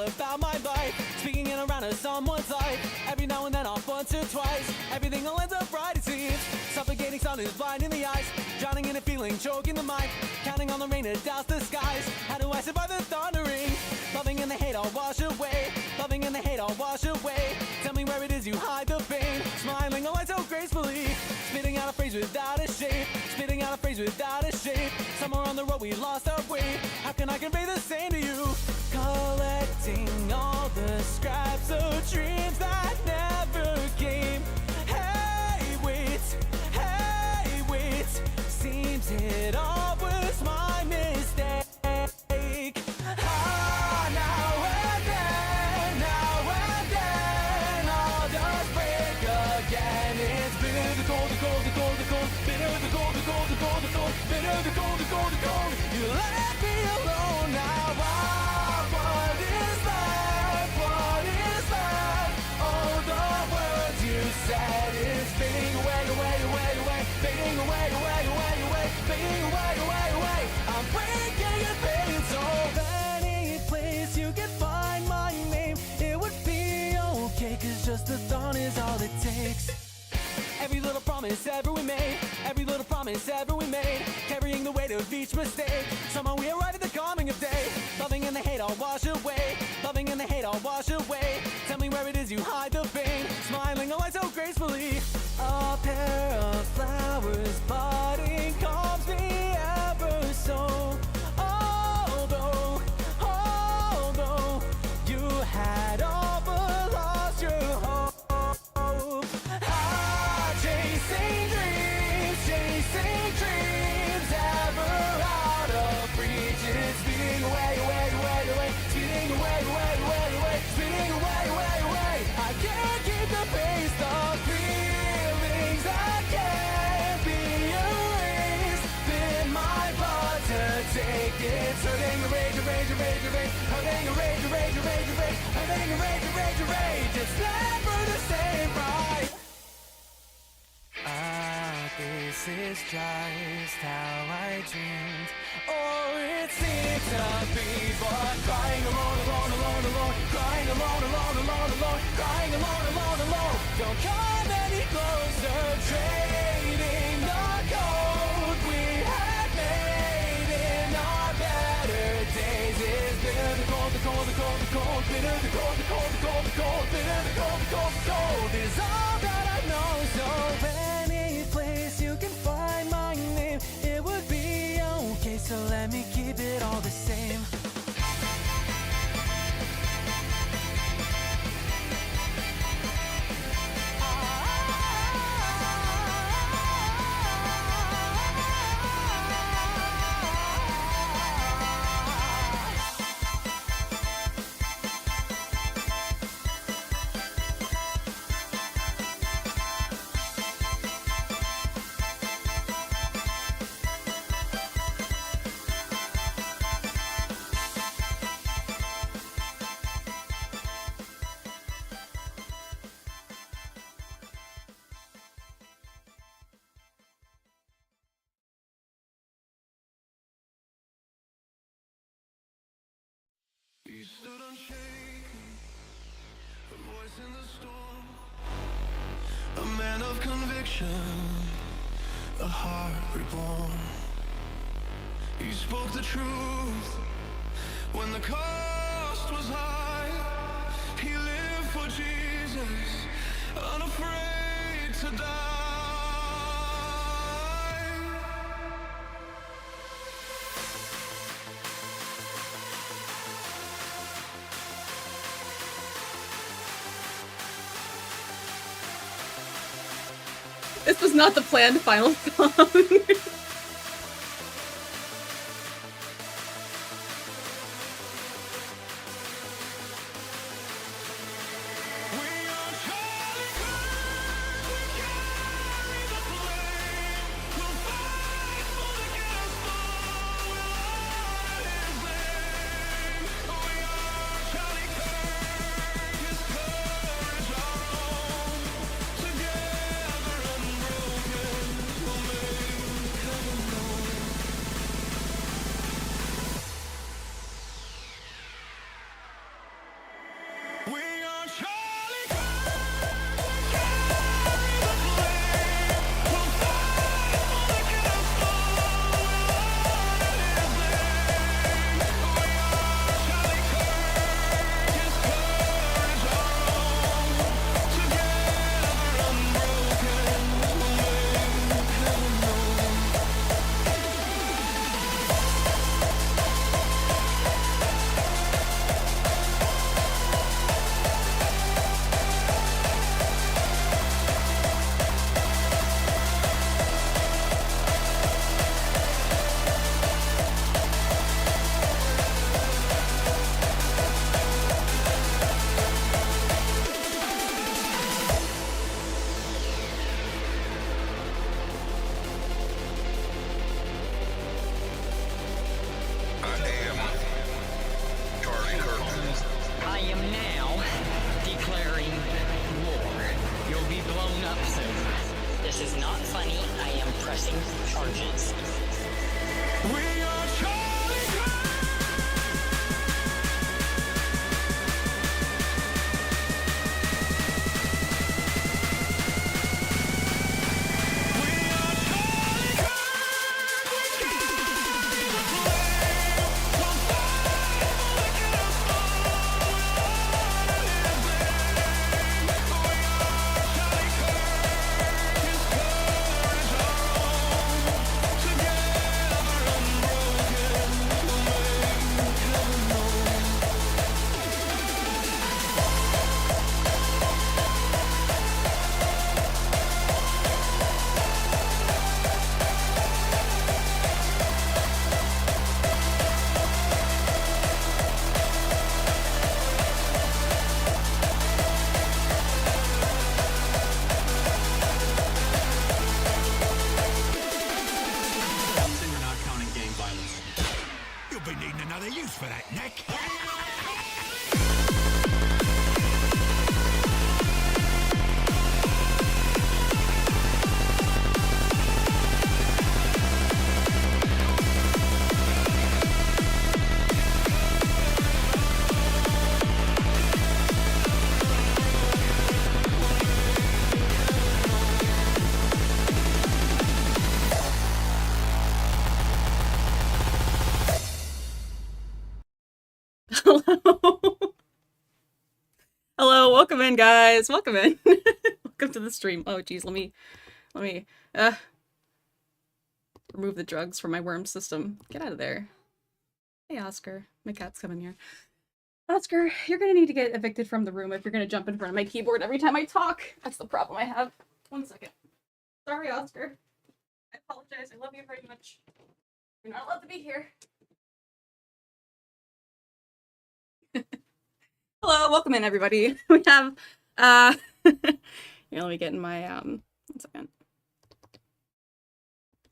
about my life, speaking in around of someone's life. Every now and then off once or twice, everything all ends up right it seems. Suffocating sun is blinding the eyes, drowning in a feeling, choking the mind, counting on the rain to douse the skies. How do I survive the thundering? Loving and the hate I'll wash away, loving and the hate I'll wash away. Tell me where it is you hide the pain, smiling always so gracefully, spitting out a phrase without a shape, spitting out a phrase without a shape. Somewhere on the road we lost our way, how can I convey the same to you? Collecting all the scraps of dreams that never came. Hey wait, seems it all was my mistake. Now and then, all does break again. It's bitter, the cold, the cold, the cold, the cold, bitter, the cold, the cold, the cold, the cold, bitter, the cold, the cold, the cold. You let me alone now. What is left? What is left? All the words you said is fading away, away, away, away, fading away, away, away, away, fading away, away, away. I'm breaking your pain, so any place you can find my name, it would be okay, 'cause just the thought is all it takes. Every little promise ever we made, every little promise ever we made, carrying the weight of each mistake. Somehow we arrive at the calming of day, loving and the hate I'll wash away, loving and the hate I'll wash away. Tell me where it is you hide the pain, smiling always so gracefully. A pair of flowers budding calms me ever so. Although you had all but lost your hope. Chasing dreams ever out of reach. It's speeding away, away, away, away, speeding away, away, away, away, speeding away, away, away. I can't keep the pace, the feelings that can't be erased. In my blood to take it's hurting a rage, a rage, a rage, a rage, hurting a rage, a rage, a rage, a rage, hurting a rage, a rage, a rage. It's never the same, right? This is just how I dreamed, or it seemed to be. But crying alone, alone, alone, alone, crying alone, alone, alone, alone, crying alone, alone, alone. Don't come any closer, trading the code we had made in our better days. Is bitter, the cold, the cold, the cold, the cold, bitter, the cold, the cold, the cold, the cold, bitter, the cold, the cold, the cold is all that I know. So place you can find my name, it would be okay, so let me keep it all the same. He stood unshaken, a voice in the storm, a man of conviction, a heart reborn. He spoke the truth when the cost was high. He lived for Jesus, unafraid to die. This was not the planned final song. This is not funny. I am pressing charges. We are Charlie Kirk. We are Charlie Kirk. We carry the flame. We'll fight the wicked and small. We'll honor his name. We are Charlie Kirk. His color is our own. Together unbroken, we'll make heaven known. Then you're not counting gang violence. You'll be needing another use for that neck. Hello. Hello, welcome in, guys. Welcome in. Welcome to the stream. Oh, geez, let me remove the drugs from my worm system. Get out of there. Hey, Oscar. My cat's coming here. Oscar, you're gonna need to get evicted from the room if you're gonna jump in front of my keyboard every time I talk. That's the problem I have. 1 second. Sorry, Oscar. I apologize. I love you very much. You're not allowed to be here. Hello, welcome in, everybody. We have, here, let me get in my, 1 second.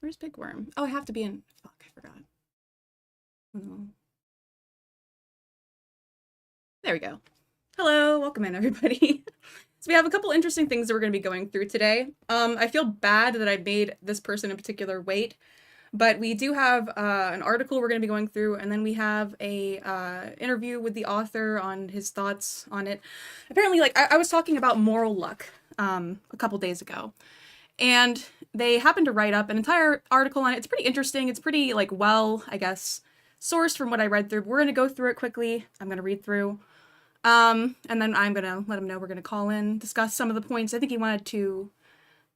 Where's Big Worm? Oh, I have to be in, fuck, I forgot. Oh. There we go. Hello, welcome in, everybody. So we have a couple interesting things that we're going to be going through today. I feel bad that I made this person in particular wait, but we do have an article we're going to be going through, and then we have a interview with the author on his thoughts on it. Apparently, like, I was talking about moral luck a couple days ago, and they happened to write up an entire article on it. It's pretty interesting. It's pretty, like, well, I guess, sourced from what I read through. We're going to go through it quickly. I'm going to read through. And then I'm going to let him know we're going to call in, discuss some of the points. I think he wanted to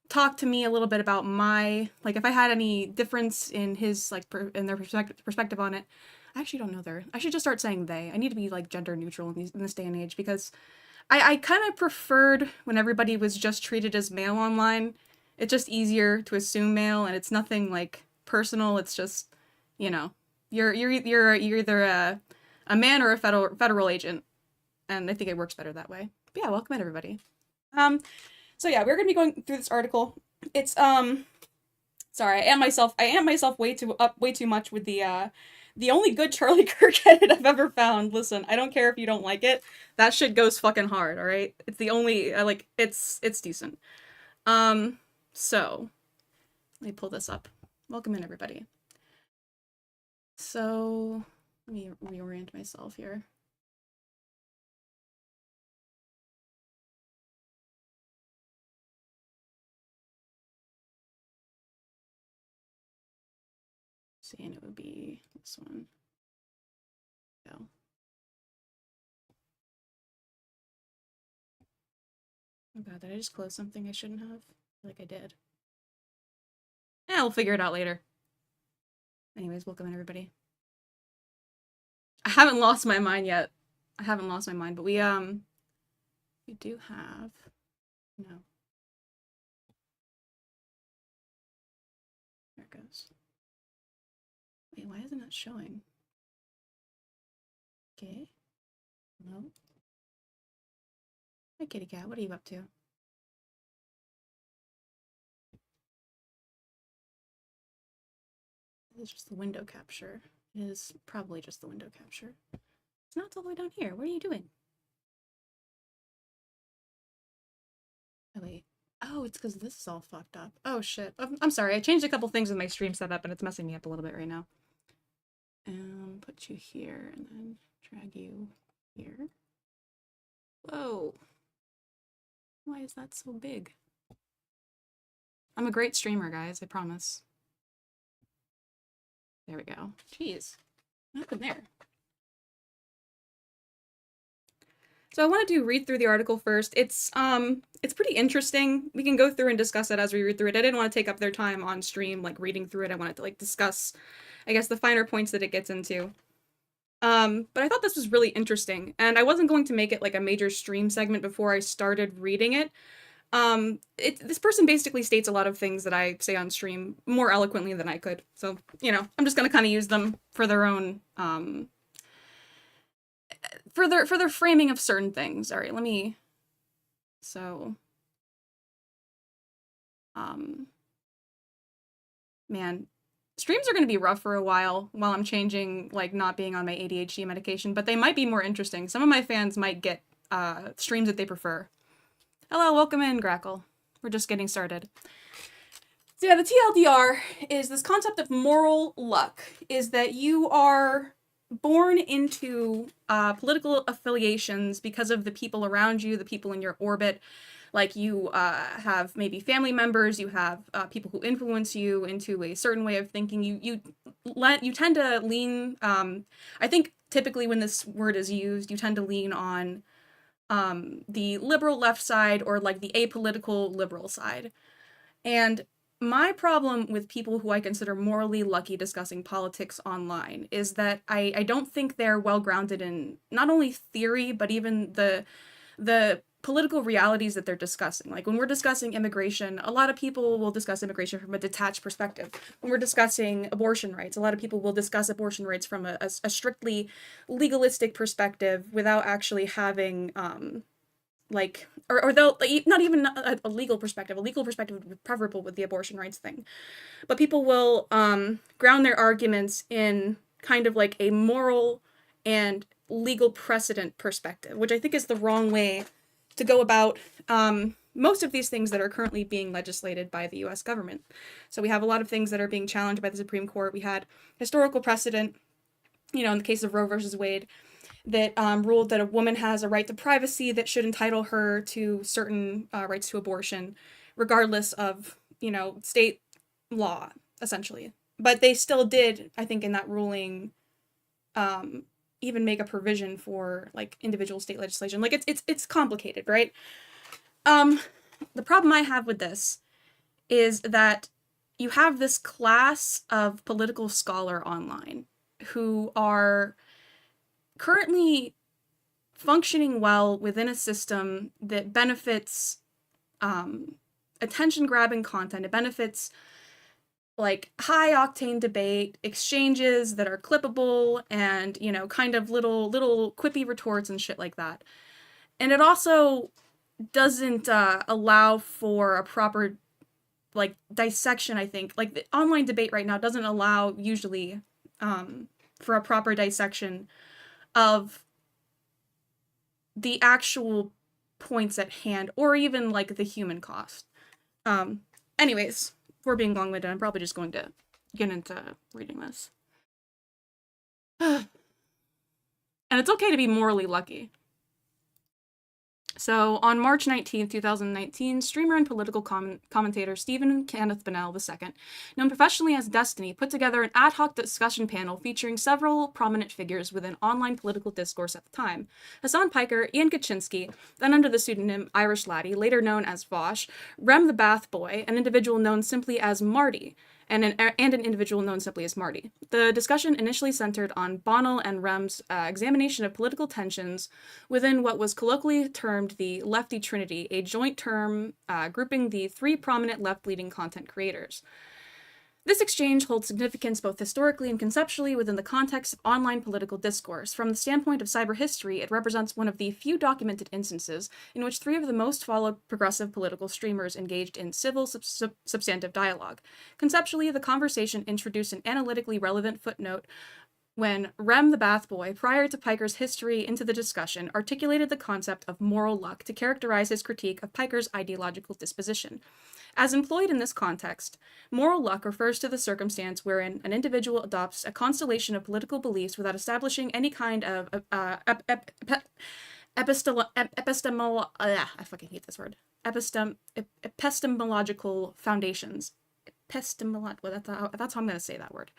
talk to me a little bit about my, like, if I had any difference in his, like, in their perspective on it. I actually don't know I should just start saying they. I need to be, like, gender neutral in this day and age, because I kind of preferred when everybody was just treated as male online. It's just easier to assume male, and it's nothing, like, personal. It's just, you know, you're either a man or a federal agent, and I think it works better that way. But yeah, welcome in, everybody. So yeah, we're gonna be going through this article. It's sorry, I am myself way too much with the only good Charlie Kirk edit I've ever found. Listen, I don't care if you don't like it. That shit goes fucking hard, all right? It's the only it's decent. So let me pull this up. Welcome in, everybody. So let me reorient myself here. And it would be this one. Go. Oh god, did I just close something I shouldn't have? Like I did. Yeah, we'll figure it out later. Anyways, welcome in, everybody. I haven't lost my mind yet. I haven't lost my mind, but we do have, no. There it goes. Wait, why isn't it showing? Okay. Hello? Hi, kitty cat. What are you up to? It's just the window capture. It is probably just the window capture. It's not all the way down here. What are you doing? Oh, wait. Oh, it's because this is all fucked up. Oh, shit. I'm sorry. I changed a couple things with my stream setup, and it's messing me up a little bit right now. Put you here, and then drag you here. Whoa. Why is that so big? I'm a great streamer, guys. I promise. There we go. Jeez. What happened there? So I wanted to read through the article first. It's pretty interesting. We can go through and discuss it as we read through it. I didn't want to take up their time on stream, like reading through it. I wanted to like discuss, I guess, the finer points that it gets into. But I thought this was really interesting, and I wasn't going to make it like a major stream segment before I started reading it. This person basically states a lot of things that I say on stream more eloquently than I could. So, you know, I'm just gonna kind of use them for their own, for their framing of certain things. All right, let me, so, man, streams are going to be rough for a while I'm changing, like, not being on my ADHD medication, but they might be more interesting. Some of my fans might get, streams that they prefer. Hello, welcome in, Grackle. We're just getting started. So yeah, the TLDR is this concept of moral luck, is that you are born into political affiliations because of the people around you, the people in your orbit. Like you have maybe family members, you have people who influence you into a certain way of thinking. You tend to lean, I think typically when this word is used, you tend to lean on the liberal left side or like the apolitical liberal side. And my problem with people who I consider morally lucky discussing politics online is that I don't think they're well grounded in not only theory, but even the political realities that they're discussing. Like when we're discussing immigration, a lot of people will discuss immigration from a detached perspective. When we're discussing abortion rights, a lot of people will discuss abortion rights from a strictly legalistic perspective without actually having like, or they'll, not even a legal perspective. A legal perspective would be preferable with the abortion rights thing. But people will ground their arguments in kind of like a moral and legal precedent perspective, which I think is the wrong way to go about most of these things that are currently being legislated by the US government. So we have a lot of things that are being challenged by the Supreme Court. We had historical precedent, you know, in the case of Roe versus Wade, that ruled that a woman has a right to privacy that should entitle her to certain rights to abortion, regardless of, you know, state law, essentially. But they still did, I think, in that ruling, even make a provision for like individual state legislation. Like it's complicated, right? The problem I have with this is that you have this class of political scholar online who are currently functioning well within a system that benefits attention-grabbing content. It benefits like high-octane debate, exchanges that are clippable, and, you know, kind of little quippy retorts and shit like that. And it also doesn't allow for a proper, like, dissection, I think. Like, the online debate right now doesn't allow, usually, for a proper dissection of the actual points at hand, or even, like, the human cost. Anyways, we're being long-winded. I'm probably just going to get into reading this. And it's okay to be morally lucky. So, on March 19th, 2019, streamer and political commentator Stephen Kenneth Bennell II, known professionally as Destiny, put together an ad hoc discussion panel featuring several prominent figures within online political discourse at the time. Hassan Piker, Ian Kaczynski, then under the pseudonym Irish Laddie, later known as Vosh, Rem the Bath Boy, an individual known simply as Marty, and an individual known simply as Marty. The discussion initially centered on Bonnell and Rem's examination of political tensions within what was colloquially termed the Lefty Trinity, a joint term grouping the three prominent left-leaning content creators. This exchange holds significance both historically and conceptually within the context of online political discourse. From the standpoint of cyber history, it represents one of the few documented instances in which three of the most followed progressive political streamers engaged in civil substantive dialogue. Conceptually, the conversation introduced an analytically relevant footnote when Rem the Bath Boy, prior to Piker's history into the discussion, articulated the concept of moral luck to characterize his critique of Piker's ideological disposition. As employed in this context, moral luck refers to the circumstance wherein an individual adopts a constellation of political beliefs without establishing any kind of epistemological foundations. That's how I'm going to say that word.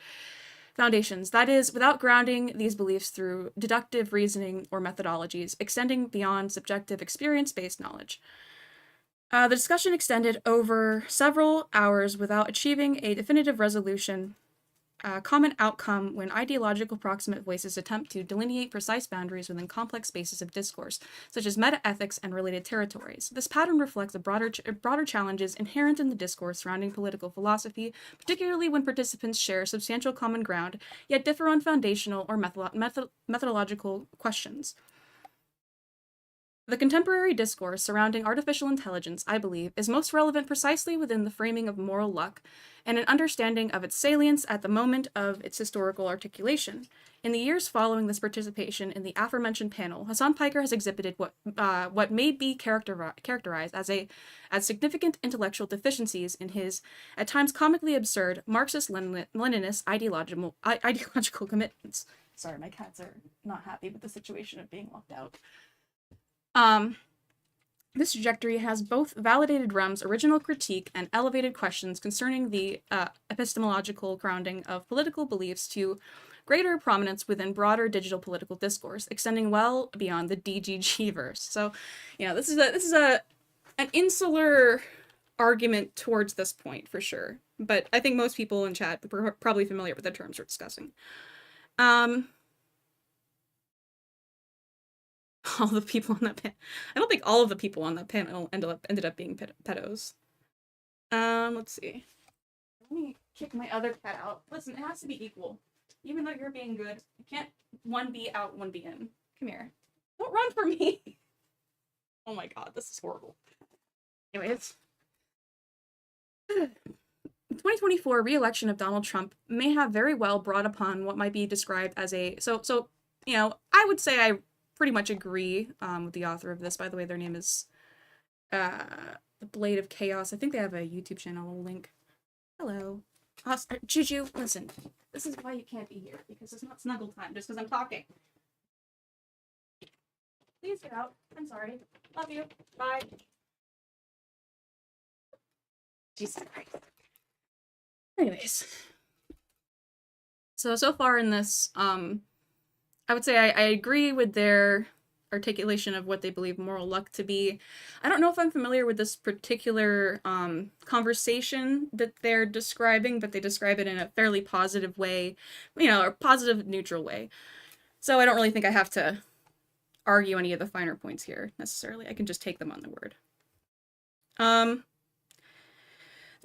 Foundations, that is, without grounding these beliefs through deductive reasoning or methodologies, extending beyond subjective experience-based knowledge. The discussion extended over several hours without achieving a definitive resolution. Common outcome when ideological proximate voices attempt to delineate precise boundaries within complex spaces of discourse, such as meta-ethics and related territories. This pattern reflects the broader challenges inherent in the discourse surrounding political philosophy, particularly when participants share substantial common ground, yet differ on foundational or methodological questions. The contemporary discourse surrounding artificial intelligence, I believe, is most relevant precisely within the framing of moral luck and an understanding of its salience at the moment of its historical articulation. In the years following this participation in the aforementioned panel, Hassan Piker has exhibited what may be characterized as significant intellectual deficiencies in his, at times comically absurd, Marxist-Leninist ideological commitments. Sorry, my cats are not happy with the situation of being locked out. This trajectory has both validated Rem's original critique and elevated questions concerning the epistemological grounding of political beliefs to greater prominence within broader digital political discourse, extending well beyond the DGG verse. So, this is an insular argument towards this point for sure. But I think most people in chat are probably familiar with the terms we're discussing. All the people on that panel. I don't think all of the people on that panel ended up being pedos. Let's see. Let me kick my other cat out. Listen, it has to be equal. Even though you're being good, you can't one be out, one be in. Come here. Don't run for me. Oh my god, this is horrible. Anyways. 2024 re-election of Donald Trump may have very well brought upon what might be described as a... I would say I pretty much agree with the author of this. By the way, their name is The Blade of Chaos. I think they have a YouTube channel. I'll link. Hello. Juju, listen. This is why you can't be here, because it's not snuggle time, just because I'm talking. Please get out. I'm sorry. Love you. Bye. Jesus Christ. Anyways. So far in this, I would say I agree with their articulation of what they believe moral luck to be. I don't know if I'm familiar with this particular conversation that they're describing, but they describe it in a fairly positive way, or positive, neutral way. So I don't really think I have to argue any of the finer points here, necessarily. I can just take them on the word.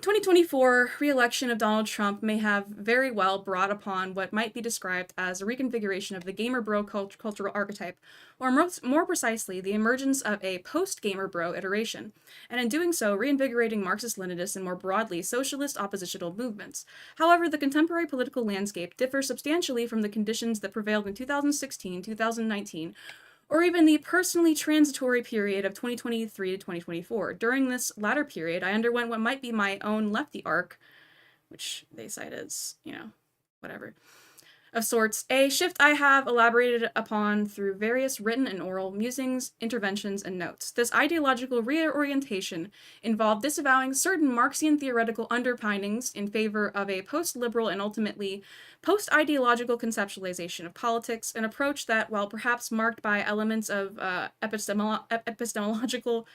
2024 re-election of Donald Trump may have very well brought upon what might be described as a reconfiguration of the gamer bro cultural archetype, or more precisely, the emergence of a post-gamer bro iteration, and in doing so, reinvigorating Marxist-Leninist and more broadly socialist oppositional movements. However, the contemporary political landscape differs substantially from the conditions that prevailed in 2016, 2019, or even the personally transitory period of 2023 to 2024. During this latter period, I underwent what might be my own lefty arc, which they cite as, whatever, of sorts, a shift I have elaborated upon through various written and oral musings, interventions, and notes. This ideological reorientation involved disavowing certain Marxian theoretical underpinnings in favor of a post-liberal and ultimately post-ideological conceptualization of politics, an approach that, while perhaps marked by elements of epistemological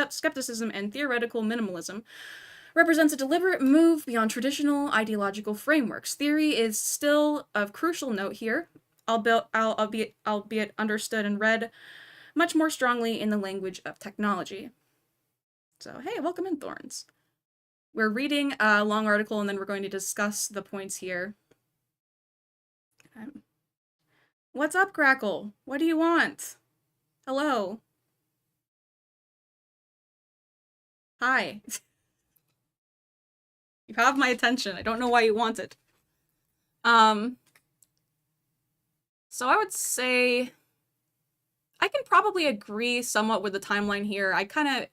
skepticism and theoretical minimalism, represents a deliberate move beyond traditional ideological frameworks. Theory is still of crucial note here, albeit understood and read much more strongly in the language of technology. So, hey, welcome in, Thorns. We're reading a long article, and then we're going to discuss the points here. What's up, Crackle? What do you want? Hello. Hi. You have my attention. I don't know why you want it. So I would say I can probably agree somewhat with the timeline here. I kind of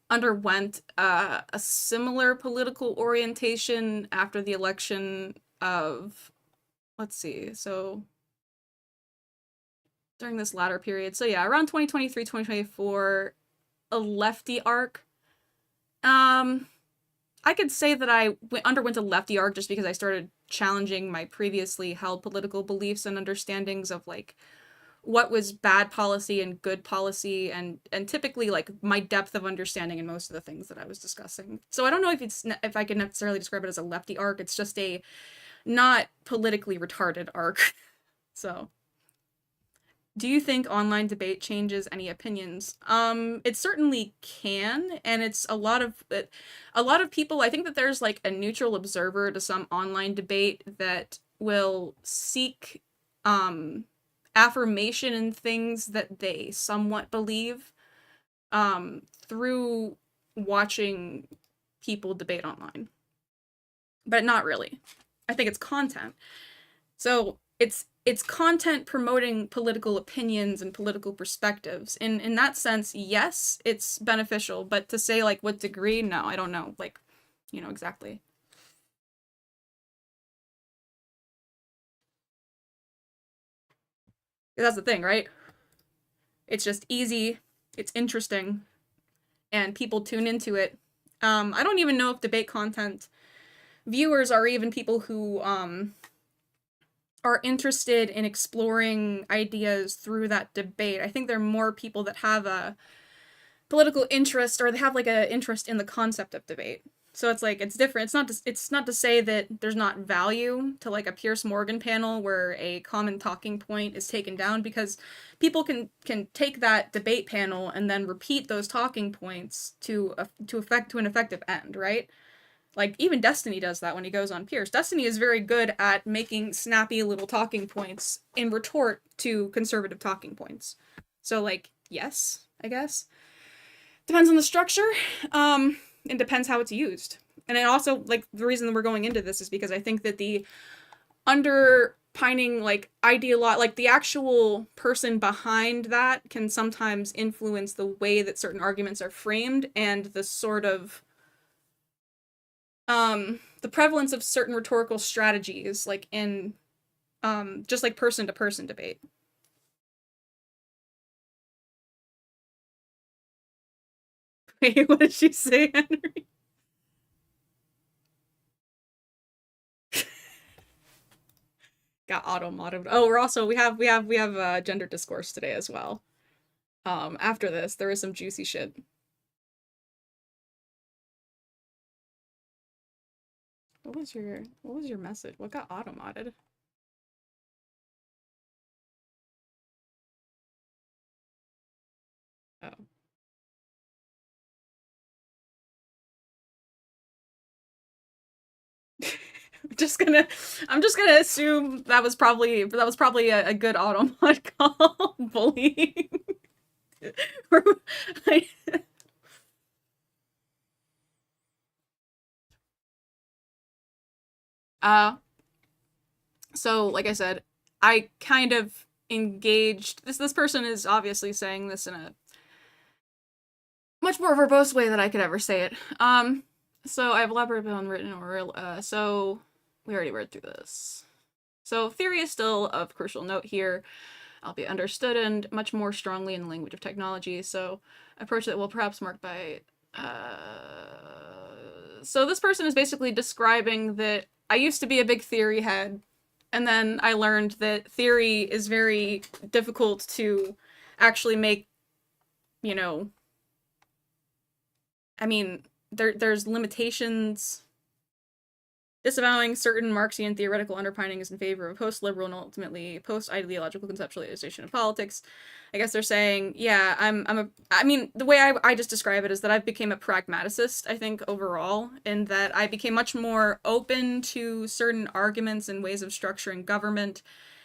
underwent a similar political orientation after the election of, let's see, so during this latter period. So yeah, around 2023, 2024, a lefty arc. I could say that I underwent a lefty arc just because I started challenging my previously held political beliefs and understandings of like what was bad policy and good policy, and typically like my depth of understanding in most of the things that I was discussing. So I don't know if I can necessarily describe it as a lefty arc. It's just a not politically retarded arc. So do you think online debate changes any opinions? It certainly can, and it's a lot of people. I think that there's like a neutral observer to some online debate that will seek affirmation in things that they somewhat believe through watching people debate online. But not really. I think it's content. So it's content promoting political opinions and political perspectives. In that sense, yes, it's beneficial, but to say like what degree, no, I don't know. Like, you know, exactly. That's the thing, right? It's just easy, it's interesting, and people tune into it. I don't even know if debate content viewers are even people who are interested in exploring ideas through that debate. I think there are more people that have a political interest, or they have like a interest in the concept of debate. So it's like, it's different. It's not to say that there's not value to like a Pierce Morgan panel where a common talking point is taken down, because people can take that debate panel and then repeat those talking points to an effective end, right? Like, even Destiny does that when he goes on Pierce. Destiny is very good at making snappy little talking points in retort to conservative talking points. So, like, yes, I guess. Depends on the structure. It depends how it's used. And then also, like, the reason that we're going into this is because I think that the underpinning, like, like, the actual person behind that can sometimes influence the way that certain arguments are framed, and the sort of the prevalence of certain rhetorical strategies, like in just like person-to-person debate. Wait, what did she say, Henry? Got auto-modded. Oh, we have gender discourse today as well. After this, there is some juicy shit. What was your message? What got auto-modded? Oh. I'm just gonna assume that was probably a good auto-mod call. Bullying. So like I said, I kind of engaged this person is obviously saying this in a much more verbose way than I could ever say it. So I've elaborated on written or real, so we already read through this. So theory is still of crucial note here, albeit understood and much more strongly in the language of technology, so approach that will perhaps marked by, so this person is basically describing that I used to be a big theory head, and then I learned that theory is very difficult to actually make, you know, I mean, there's limitations. Disavowing certain Marxian theoretical underpinnings in favor of post-liberal and ultimately post-ideological conceptualization of politics. I guess they're saying, yeah, I mean, the way I just describe it is that I've become a pragmaticist, I think, overall, in that I became much more open to certain arguments and ways of structuring government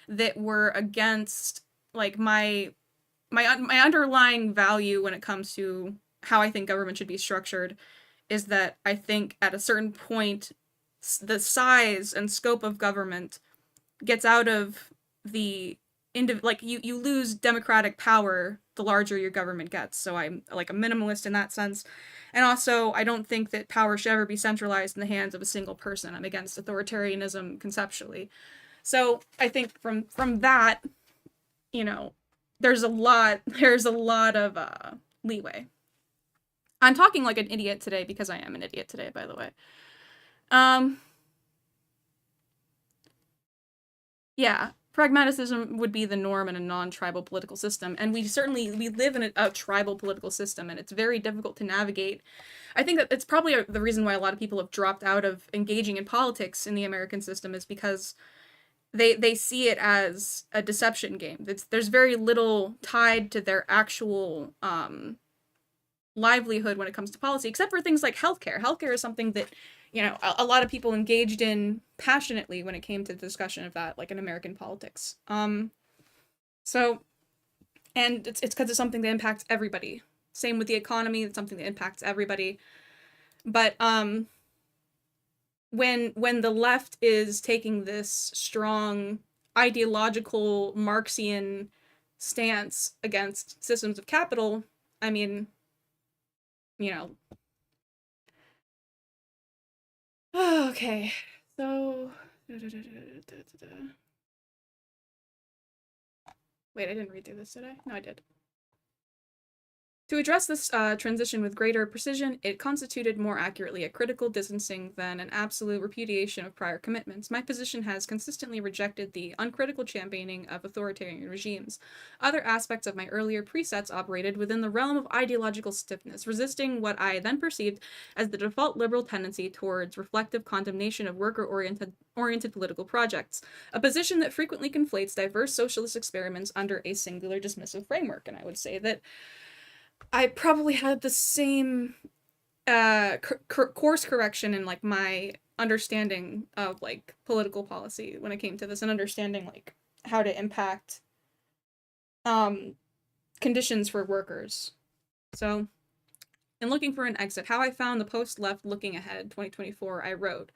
that were against, like, my underlying value when it comes to how I think government should be structured is that I think at a certain point the size and scope of government gets out of the you lose democratic power the larger your government gets. So I'm like a minimalist in that sense. And also, I don't think that power should ever be centralized in the hands of a single person. I'm against authoritarianism conceptually. So I think from that, you know, there's a lot of leeway. I'm talking like an idiot today because I am an idiot today, by the way. Yeah, pragmatism would be the norm in a non-tribal political system, and we live in a tribal political system, and it's very difficult to navigate. I think that it's probably the reason why a lot of people have dropped out of engaging in politics in the American system is because they see it as a deception game. There's very little tied to their actual livelihood when it comes to policy, except for things like healthcare. Healthcare is something that, you know, a lot of people engaged in passionately when it came to the discussion of that, like in American politics. So, and it's because it's something that impacts everybody. Same with the economy, it's something that impacts everybody. But when the left is taking this strong ideological Marxian stance against systems of capital, I mean, you know. Okay, so wait, I didn't read through this, did I? No, I did. To address this transition with greater precision, it constituted more accurately a critical distancing than an absolute repudiation of prior commitments. My position has consistently rejected the uncritical championing of authoritarian regimes. Other aspects of my earlier presets operated within the realm of ideological stiffness, resisting what I then perceived as the default liberal tendency towards reflective condemnation of worker-oriented political projects, a position that frequently conflates diverse socialist experiments under a singular dismissive framework. And I would say that I probably had the same course correction in like my understanding of like political policy when it came to this, and understanding like how to impact conditions for workers. So, in looking for an exit, how I found the post left looking ahead 2024, I wrote,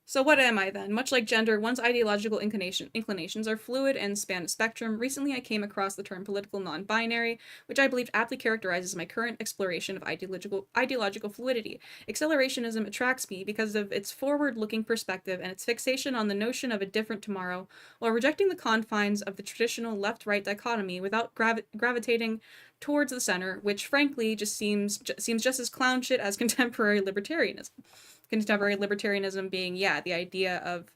so what am I then? Much like gender, one's ideological inclinations are fluid and span a spectrum. Recently, I came across the term political non-binary, which I believe aptly characterizes my current exploration of ideological fluidity. Accelerationism attracts me because of its forward-looking perspective and its fixation on the notion of a different tomorrow, while rejecting the confines of the traditional left-right dichotomy without gravitating towards the center, which frankly just seems just as clown shit as contemporary libertarianism. Contemporary libertarianism being, yeah, the idea of,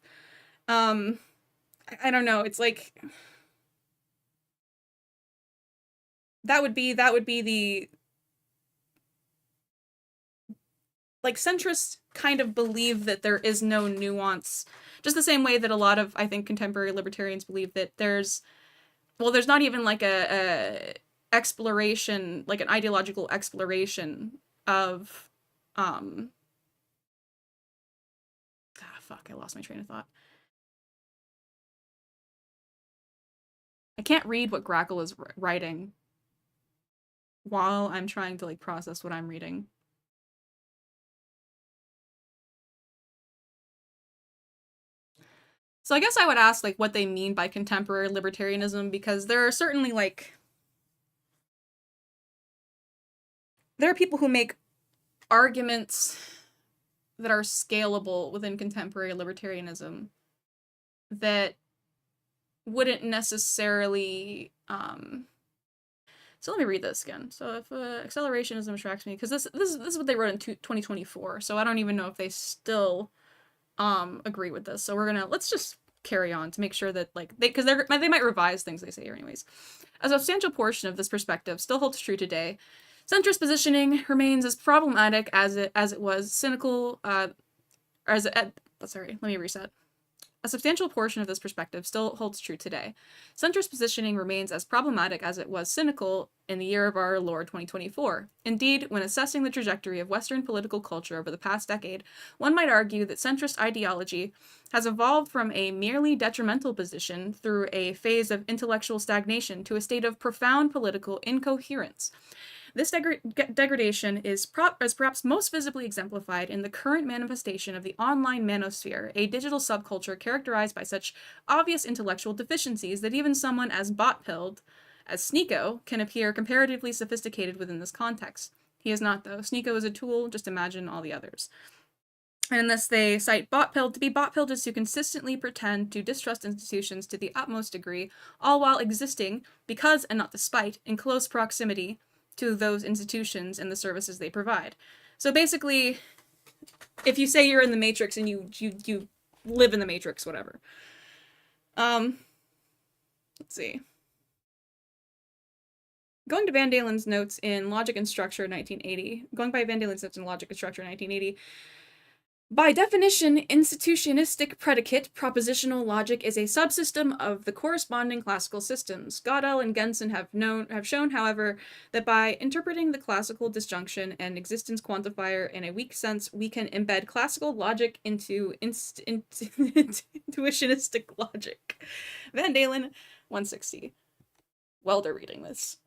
I don't know, it's like, that would be the, like, centrists kind of believe that there is no nuance, just the same way that a lot of, I think, contemporary libertarians believe that there's not even, like, a exploration, like, an ideological exploration of, fuck, I lost my train of thought. I can't read what Grackle is writing while I'm trying to, like, process what I'm reading. So I guess I would ask, like, what they mean by contemporary libertarianism, because there are certainly, like, there are people who make arguments that are scalable within contemporary libertarianism that wouldn't necessarily, so let me read this again. So if accelerationism attracts me, because this is what they wrote in 2024, so I don't even know if they still agree with this. So let's just carry on to make sure that, like, because they might revise things they say here anyways. A substantial portion of this perspective still holds true today. Centrist positioning remains as problematic as it was cynical, sorry, let me reset. A substantial portion of this perspective still holds true today. Centrist positioning remains as problematic as it was cynical in the year of our Lord 2024. Indeed, when assessing the trajectory of Western political culture over the past decade, one might argue that centrist ideology has evolved from a merely detrimental position through a phase of intellectual stagnation to a state of profound political incoherence. This degradation is perhaps most visibly exemplified in the current manifestation of the online manosphere, a digital subculture characterized by such obvious intellectual deficiencies that even someone as bot-pilled as Sneeko can appear comparatively sophisticated within this context. He is not, though. Sneeko is a tool, just imagine all the others. And in this, they cite bot-pilled. To be bot-pilled is to consistently pretend to distrust institutions to the utmost degree, all while existing, because and not despite, in close proximity to those institutions and the services they provide. So basically, if you say you're in the Matrix and you live in the Matrix, whatever. Let's see. Going by Van Dalen's notes in Logic and Structure 1980, by definition, institutionistic predicate propositional logic is a subsystem of the corresponding classical systems. Gödel and Gensen have shown, however, that by interpreting the classical disjunction and existence quantifier in a weak sense, we can embed classical logic into intuitionistic logic. Van Dalen, 160. Welder reading this.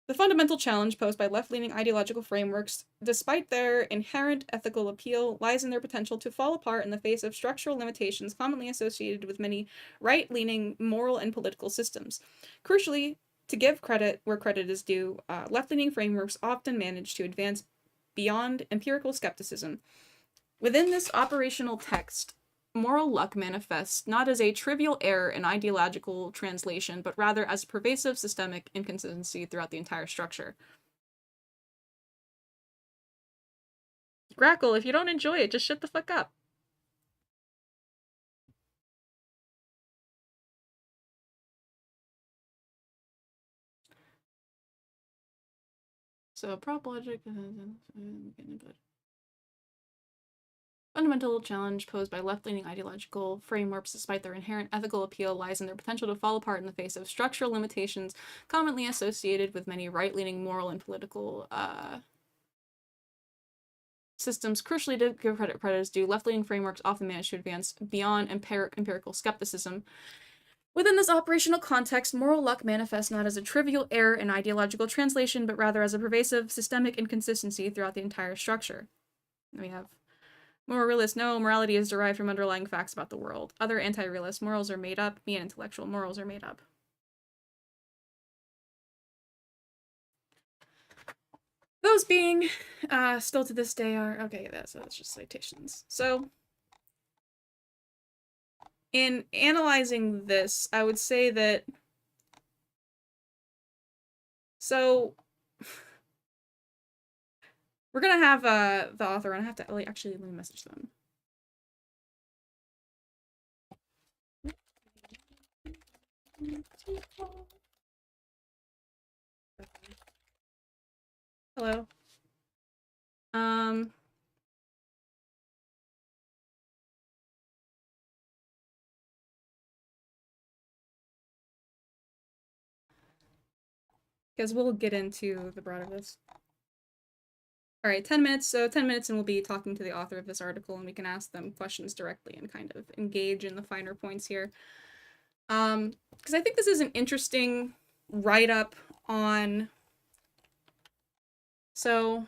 The fundamental challenge posed by left-leaning ideological frameworks, despite their inherent ethical appeal, lies in their potential to fall apart in the face of structural limitations commonly associated with many right-leaning moral and political systems. Crucially, to give credit where credit is due, left-leaning frameworks often manage to advance beyond empirical skepticism. Within this operational text, moral luck manifests not as a trivial error in ideological translation, but rather as a pervasive systemic inconsistency throughout the entire structure. Grackle, if you don't enjoy it, just shut the fuck up. So, prop logic... Fundamental challenge posed by left-leaning ideological frameworks, despite their inherent ethical appeal, lies in their potential to fall apart in the face of structural limitations commonly associated with many right-leaning moral and political systems. Crucially, to give credit is due, left-leaning frameworks often manage to advance beyond empirical skepticism. Within this operational context, moral luck manifests not as a trivial error in ideological translation, but rather as a pervasive systemic inconsistency throughout the entire structure. Then we have moral realist, no, morality is derived from underlying facts about the world. Other anti-realist, morals are made up. Me and intellectual, morals are made up. Those being, still to this day are, okay, that's just citations. So, in analyzing this, I would say that, so, we're gonna have the author, and I have to actually let me message them. Hello. Because we'll get into the broad of this. Alright, 10 minutes, so 10 minutes and we'll be talking to the author of this article and we can ask them questions directly and kind of engage in the finer points here. Because I think this is an interesting write-up on... So...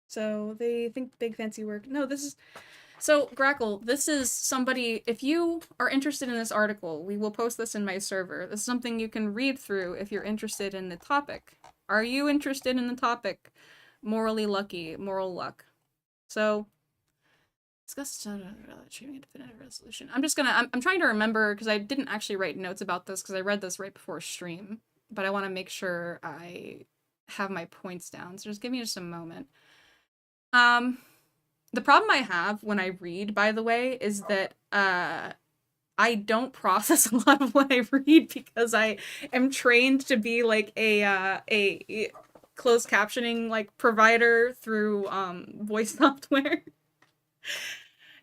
So they think big fancy work. No, this is... So, Grackle, this is somebody... If you are interested in this article, we will post this in my server. This is something you can read through if you're interested in the topic. Are you interested in the topic? Morally lucky, moral luck. So, discuss achieving a definitive resolution. I'm just gonna... I'm trying to remember, because I didn't actually write notes about this, because I read this right before stream. But I want to make sure I have my points down. So just give me just a moment. The problem I have when I read, by the way, is that I don't process a lot of what I read because I am trained to be like a closed captioning like provider through voice software.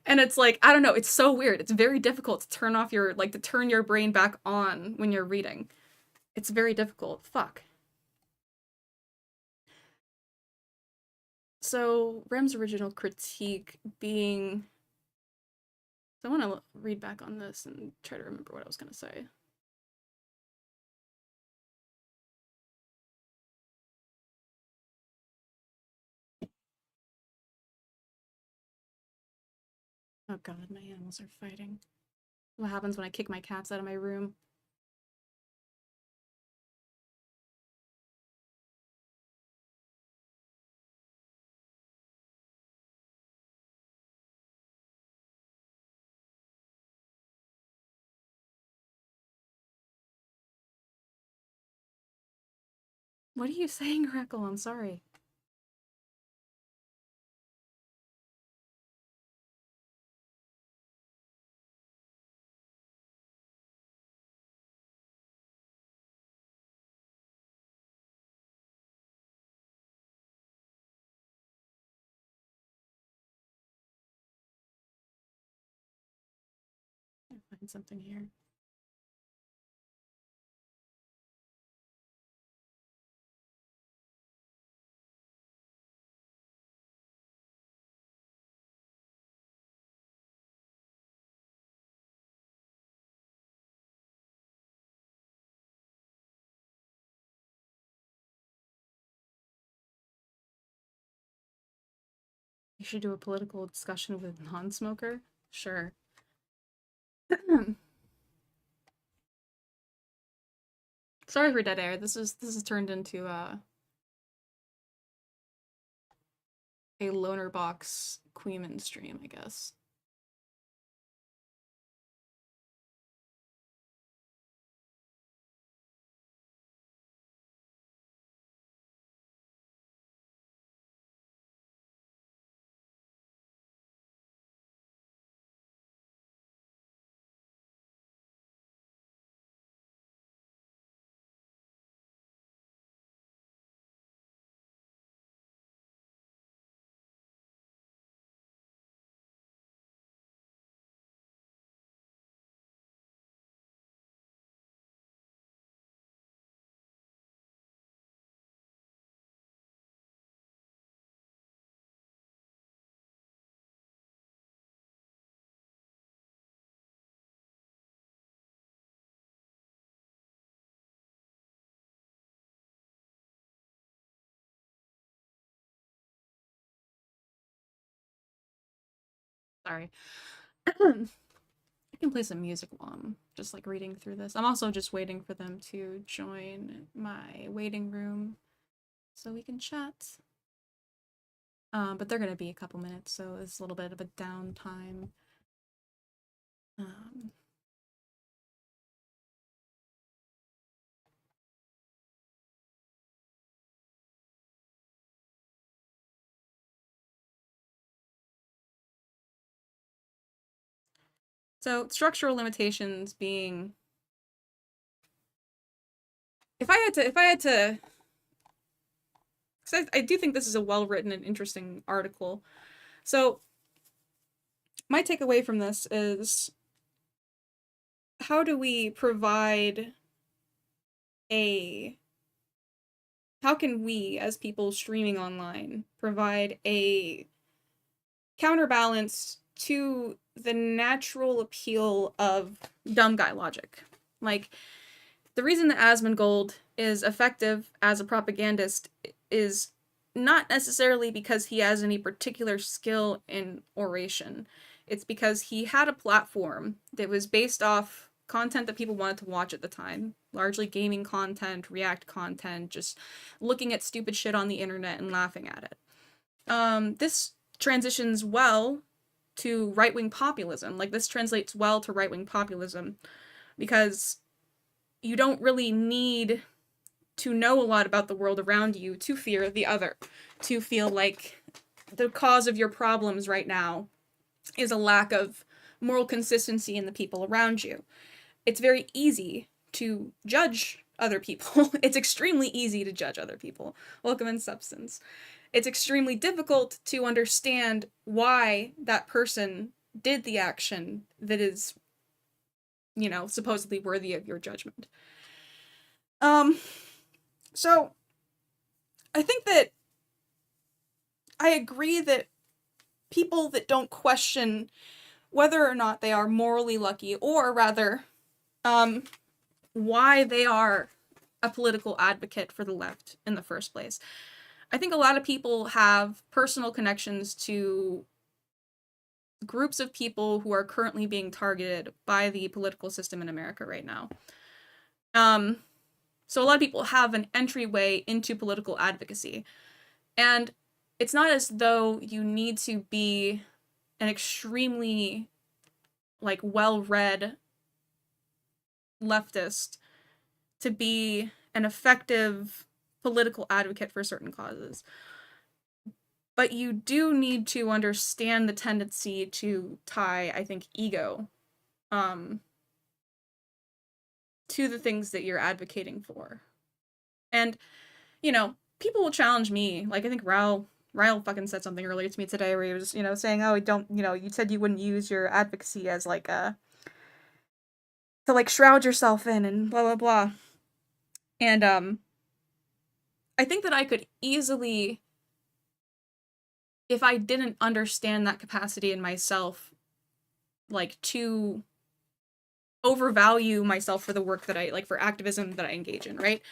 And it's like, I don't know, it's so weird. It's very difficult to turn off your, like, to turn your brain back on when you're reading. It's very difficult. Fuck. So, Rem's original critique being... So I want to read back on this and try to remember what I was going to say. Oh god, my animals are fighting. What happens when I kick my cats out of my room? What are you saying, Crackle? I'm sorry. I'll find something here. You should do a political discussion with a non-smoker? Sure. Sorry for dead air. This is turned into a loner box Queeman stream, I guess. Sorry. I can play some music while I'm just like reading through this. I'm also just waiting for them to join my waiting room so we can chat. But they're gonna be a couple minutes, so it's a little bit of a downtime. So structural limitations being, if I had to, because I do think this is a well-written and interesting article. So my takeaway from this is, how do we provide how can we, as people streaming online, provide a counterbalance to the natural appeal of dumb guy logic? Like, the reason that Asmongold is effective as a propagandist is not necessarily because he has any particular skill in oration. It's because he had a platform that was based off content that people wanted to watch at the time, largely gaming content, React content, just looking at stupid shit on the internet and laughing at it. This transitions well to right-wing populism. Like, this translates well to right-wing populism because you don't really need to know a lot about the world around you to fear the other, to feel like the cause of your problems right now is a lack of moral consistency in the people around you. It's very easy to judge other people. It's extremely easy to judge other people. Welcome in Substance. It's extremely difficult to understand why that person did the action that is, you know, supposedly worthy of your judgment. So I think that I agree that people that don't question whether or not they are morally lucky, or rather, why they are a political advocate for the left in the first place. I think a lot of people have personal connections to groups of people who are currently being targeted by the political system in America right now. So a lot of people have an entryway into political advocacy. And it's not as though you need to be an extremely, like, well-read leftist to be an effective political advocate for certain causes. But you do need to understand the tendency to tie, I think, ego to the things that you're advocating for. And, you know, people will challenge me. Like, I think Ryle fucking said something earlier to me today where he was, you know, saying, oh, you said you wouldn't use your advocacy as, like, to, like, shroud yourself in and blah, blah, blah. And, I think that I could easily, if I didn't understand that capacity in myself, like, to overvalue myself for the work that I, like, for activism that I engage in, right?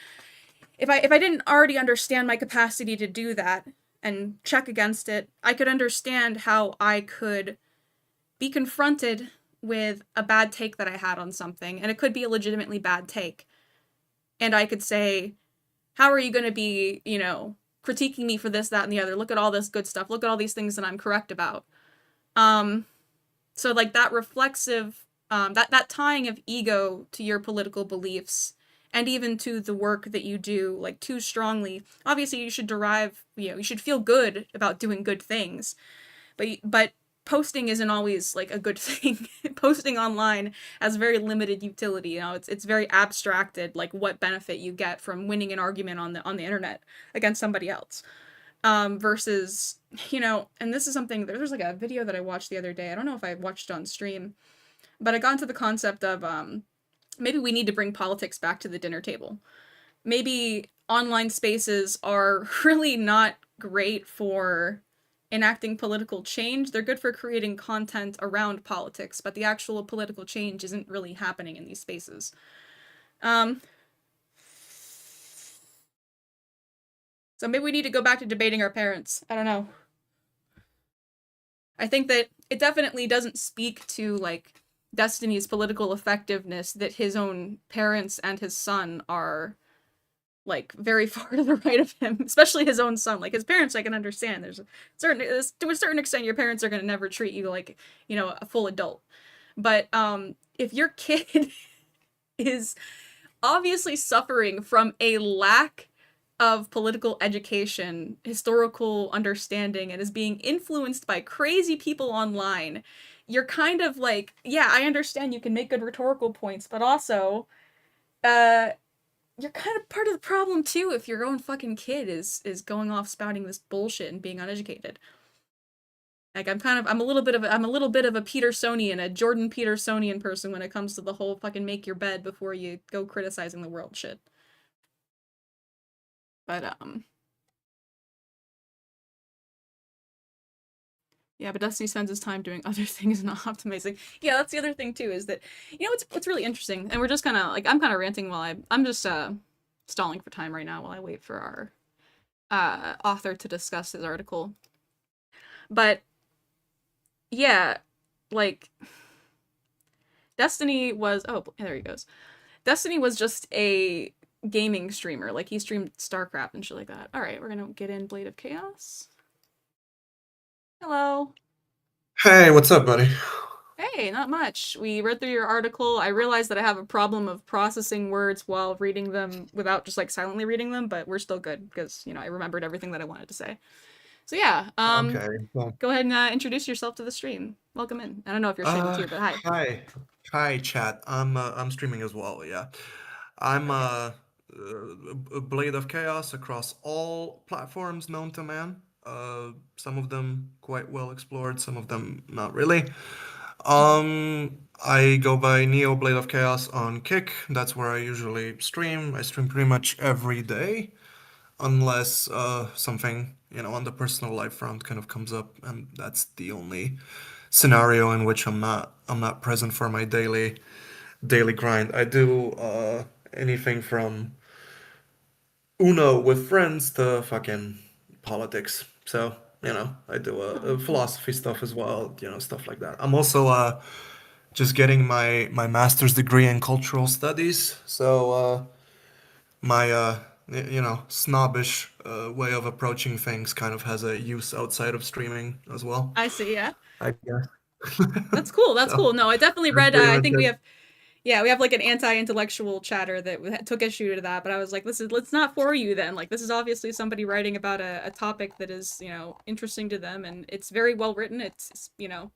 If I didn't already understand my capacity to do that and check against it, I could understand how I could be confronted with a bad take that I had on something, and it could be a legitimately bad take. And I could say, how are you going to be, you know, critiquing me for this, that, and the other? Look at all this good stuff. Look at all these things that I'm correct about. So, like, that reflexive, that tying of ego to your political beliefs, and even to the work that you do, like, too strongly. Obviously, you should you should feel good about doing good things. But posting isn't always, like, a good thing. Posting online has very limited utility, you know, it's very abstracted, like, what benefit you get from winning an argument on the internet against somebody else. Versus, you know, and this is something, there's like a video that I watched the other day, I don't know if I watched it on stream, but I got into the concept of, maybe we need to bring politics back to the dinner table. Maybe online spaces are really not great for enacting political change. They're good for creating content around politics, but the actual political change isn't really happening in these spaces. So maybe we need to go back to debating our parents. I don't know. I think that it definitely doesn't speak to, like, Destiny's political effectiveness that his own parents and his son are, like, very far to the right of him, especially his own son. Like, his parents I can understand. There's to a certain extent, your parents are going to never treat you like, you know, a full adult. But if your kid is obviously suffering from a lack of political education, historical understanding, and is being influenced by crazy people online, you're kind of like, yeah, I understand you can make good rhetorical points, but also, you're kind of part of the problem too if your own fucking kid is going off spouting this bullshit and being uneducated. Like, I'm a little bit of a Petersonian, a Jordan Petersonian person when it comes to the whole fucking make your bed before you go criticizing the world shit. But, yeah, but Destiny spends his time doing other things, not optimizing. Yeah, that's the other thing too, is that, you know, what's really interesting, and we're just kind of, like, I'm kind of ranting while I'm just, stalling for time right now while I wait for our, author to discuss his article. But, yeah, like, Destiny was, oh, there he goes. Destiny was just a gaming streamer. Like, he streamed StarCraft and shit like that. Alright, we're gonna get in Blade of Chaos. Hello. Hey, what's up, buddy? Hey, not much. We read through your article. I realized that I have a problem of processing words while reading them without just, like, silently reading them, but we're still good because, you know, I remembered everything that I wanted to say. So yeah, Okay. Well, go ahead and introduce yourself to the stream. Welcome in. I don't know if you're streaming too, but hi. hi, chat. I'm streaming as well. Yeah, I'm a Blade of Chaos across all platforms known to man. Some of them quite well explored, some of them not really. I go by Neo Blade of Chaos on Kick. That's where I usually stream. I stream pretty much every day, unless something, on the personal life front kind of comes up, and that's the only scenario in which I'm not present for my daily grind. I do anything from Uno with friends to fucking politics. So, I do Oh, cool. philosophy stuff as well, stuff like that. I'm also just getting my master's degree in cultural studies. So, my snobbish way of approaching things kind of has a use outside of streaming as well, I see. Yeah, I guess. that's cool. That's So, cool. No, I definitely that's read. pretty I much think we it. have. Yeah, we have like an anti-intellectual chatter that took issue to that, but I was like, this is let's not for you then. Like, this is obviously somebody writing about a topic that is, interesting to them, and it's very well written. It's I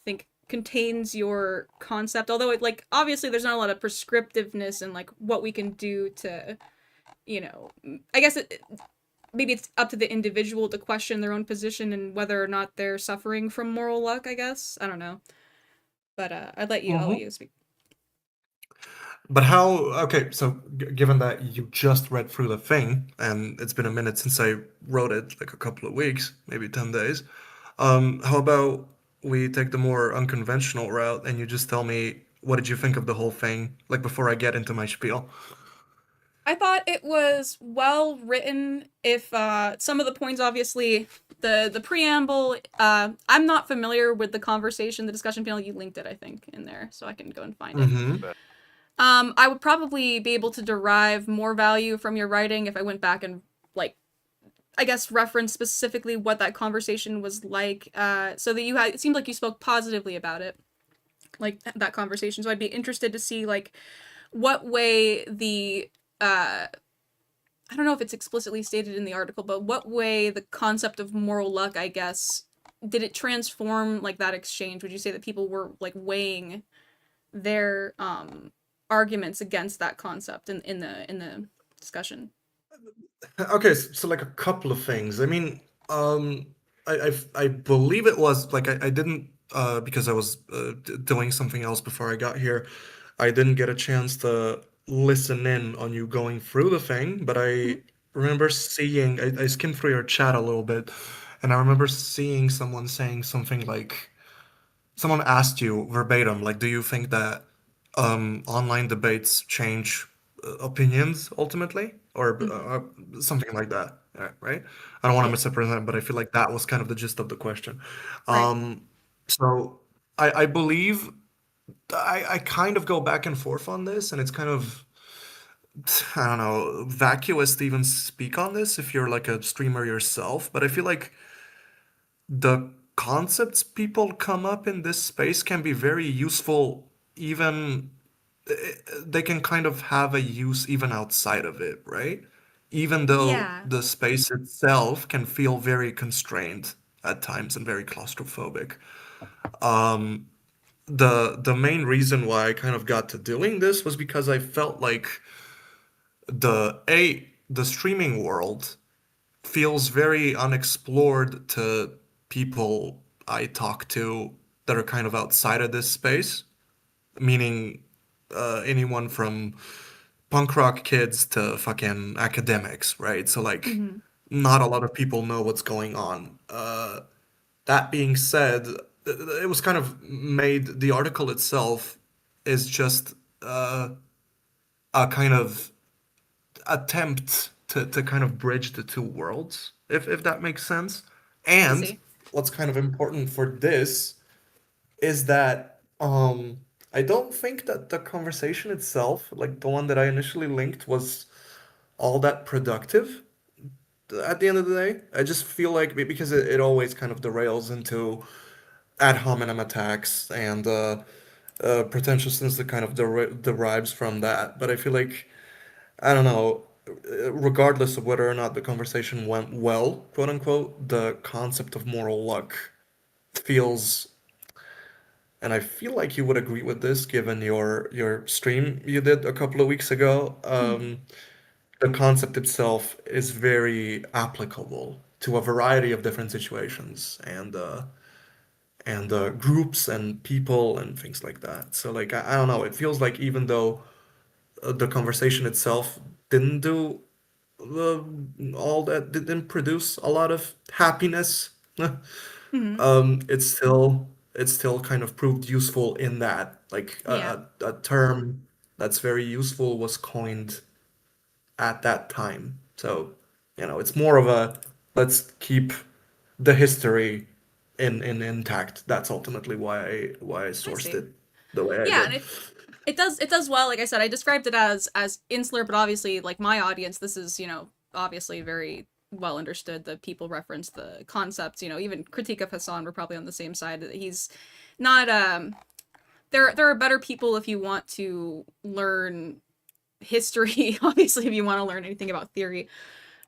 think contains your concept, although it like obviously there's not a lot of prescriptiveness in like what we can do to, I guess maybe it's up to the individual to question their own position and whether or not they're suffering from moral luck. I guess I don't know, but I'll let Mhm. you speak. But okay, so given that you just read through the thing, and it's been a minute since I wrote it, like a couple of weeks, maybe 10 days, how about we take the more unconventional route and you just tell me what did you think of the whole thing, like before I get into my spiel? I thought it was well written. If some of the points, obviously, the preamble. I'm not familiar with the conversation, the discussion panel. You linked it, I think, in there, so I can go and find it. Mm-hmm. I would probably be able to derive more value from your writing if I went back and like, I guess, reference specifically what that conversation was like. So that you had, it seemed like you spoke positively about it, like that conversation. So I'd be interested to see like what way the I don't know if it's explicitly stated in the article, but what way the concept of moral luck, I guess, did it transform like that exchange? Would you say that people were like weighing their arguments against that concept in the discussion? Okay, so, like a couple of things. I mean, um, I believe it was like I didn't because I was doing something else before I got here. I didn't get a chance to listen in on you going through the thing, but I Mhm. remember seeing I skimmed through your chat a little bit, and I remember seeing someone saying something like someone asked you verbatim, like, do you think that online debates change opinions ultimately, or Mhm. something like that, right? I don't want to Yeah. misrepresent, but I feel like that was kind of the gist of the question. Right. Um, so I believe I kind of go back and forth on this, and it's kind of I don't know vacuous to even speak on this if you're like a streamer yourself, but I feel like the concepts people come up in this space can be very useful even they can kind of have a use even outside of it, right? Even though Yeah. the space itself can feel very constrained at times and very claustrophobic. The main reason why I kind of got to doing this was because I felt like the streaming world feels very unexplored to people I talk to that are kind of outside of this space, meaning anyone from punk rock kids to fucking academics, right? So like, Hmm. not a lot of people know what's going on. That being said, it was kind of made the article itself is just a kind of attempt to kind of bridge the two worlds, if that makes sense. I And see. what's kind of important for this is that I don't think that the conversation itself, like the one that I initially linked, was all that productive at the end of the day. I just feel like because it always kind of derails into ad hominem attacks and pretentiousness that kind of derives from that. But I feel like I don't know, regardless of whether or not the conversation went well, quote unquote, the concept of moral luck feels, and I feel like you would agree with this given your stream you did a couple of weeks ago. Hmm. The concept itself is very applicable to a variety of different situations, and groups and people and things like that. So like I don't know, it feels like even though the conversation itself didn't do uh, all that, didn't produce a lot of happiness, Hmm. it still kind of proved useful in that like Yeah, a term that's very useful was coined at that time. So, you know, it's more of a let's keep the history in intact. That's ultimately why I I sourced see. it the way I Yeah, and did. it does well. Like I said, I described it as insular, but obviously, like my audience, this is obviously very well understood. The people reference the concepts. Even Critique of Hassan, we're probably on the same side. He's not. There are better people if you want to learn history. Obviously, if you want to learn anything about theory,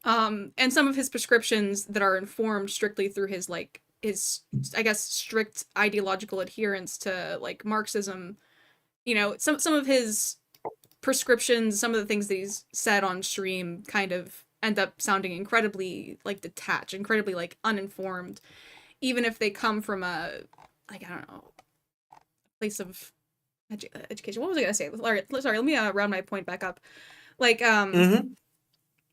and some of his prescriptions that are informed strictly through his I guess strict ideological adherence to like Marxism. Some of his prescriptions, some of the things that he's said on stream kind of end up sounding incredibly like detached, incredibly like uninformed, even if they come from a like I don't know place of education. What was I gonna say? Sorry, let me round my point back up. Like Mm-hmm.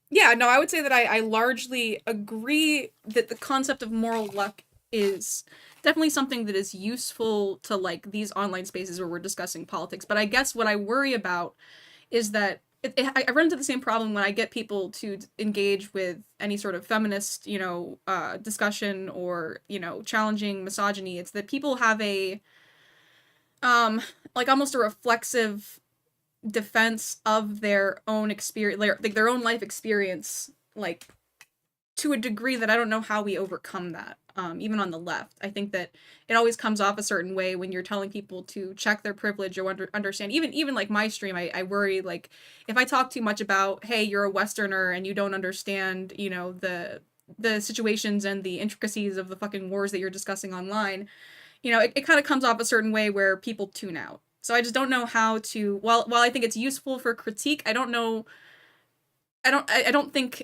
yeah, no, I would say that I largely agree that the concept of moral luck is definitely something that is useful to like these online spaces where we're discussing politics. But I guess what I worry about is that I run into the same problem when I get people to engage with any sort of feminist, discussion or challenging misogyny. It's that people have a like almost a reflexive defense of their own experience, like their own life experience, like to a degree that I don't know how we overcome that. Even on the left, I think that it always comes off a certain way when you're telling people to check their privilege or understand. Even like my stream, I worry like if I talk too much about, hey, you're a Westerner and you don't understand, the situations and the intricacies of the fucking wars that you're discussing online. It kind of comes off a certain way where people tune out. So I just don't know how to. While I think it's useful for critique, I don't know. I don't think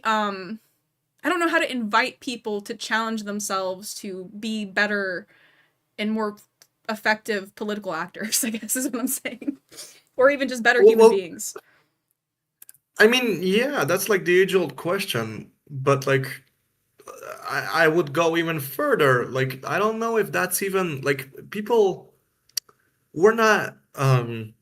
I don't know how to invite people to challenge themselves to be better and more effective political actors, I guess is what I'm saying. Or even just better human Well, beings. I mean, yeah, that's like the age-old question, but like I would go even further. Like I don't know if that's even like people we're not and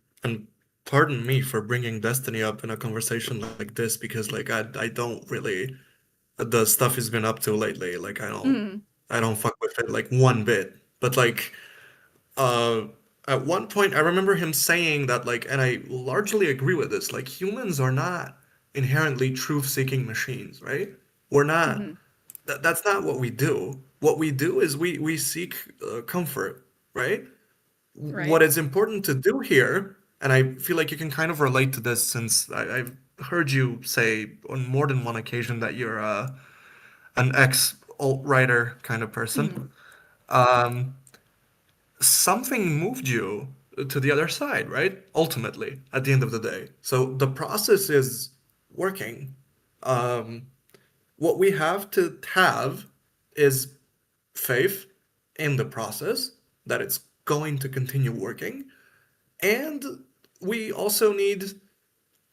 pardon me for bringing Destiny up in a conversation like this because like I don't really the stuff he's been up to lately. Like Mm, I don't fuck with it like one bit. But like uh at one point I remember him saying that like and I largely agree with this, like humans are not inherently truth-seeking machines, right? We're not mm-hmm. that's not what we do. What we do is we seek comfort, right? What Right. is important to do here, and I feel like you can kind of relate to this since I've heard you say on more than one occasion that you're an ex alt-writer kind of Mm-hmm. person. Something moved you to the other side, right? Ultimately, at the end of the day. So the process is working. Um, what we have to have is faith in the process that it's going to continue working. And we also need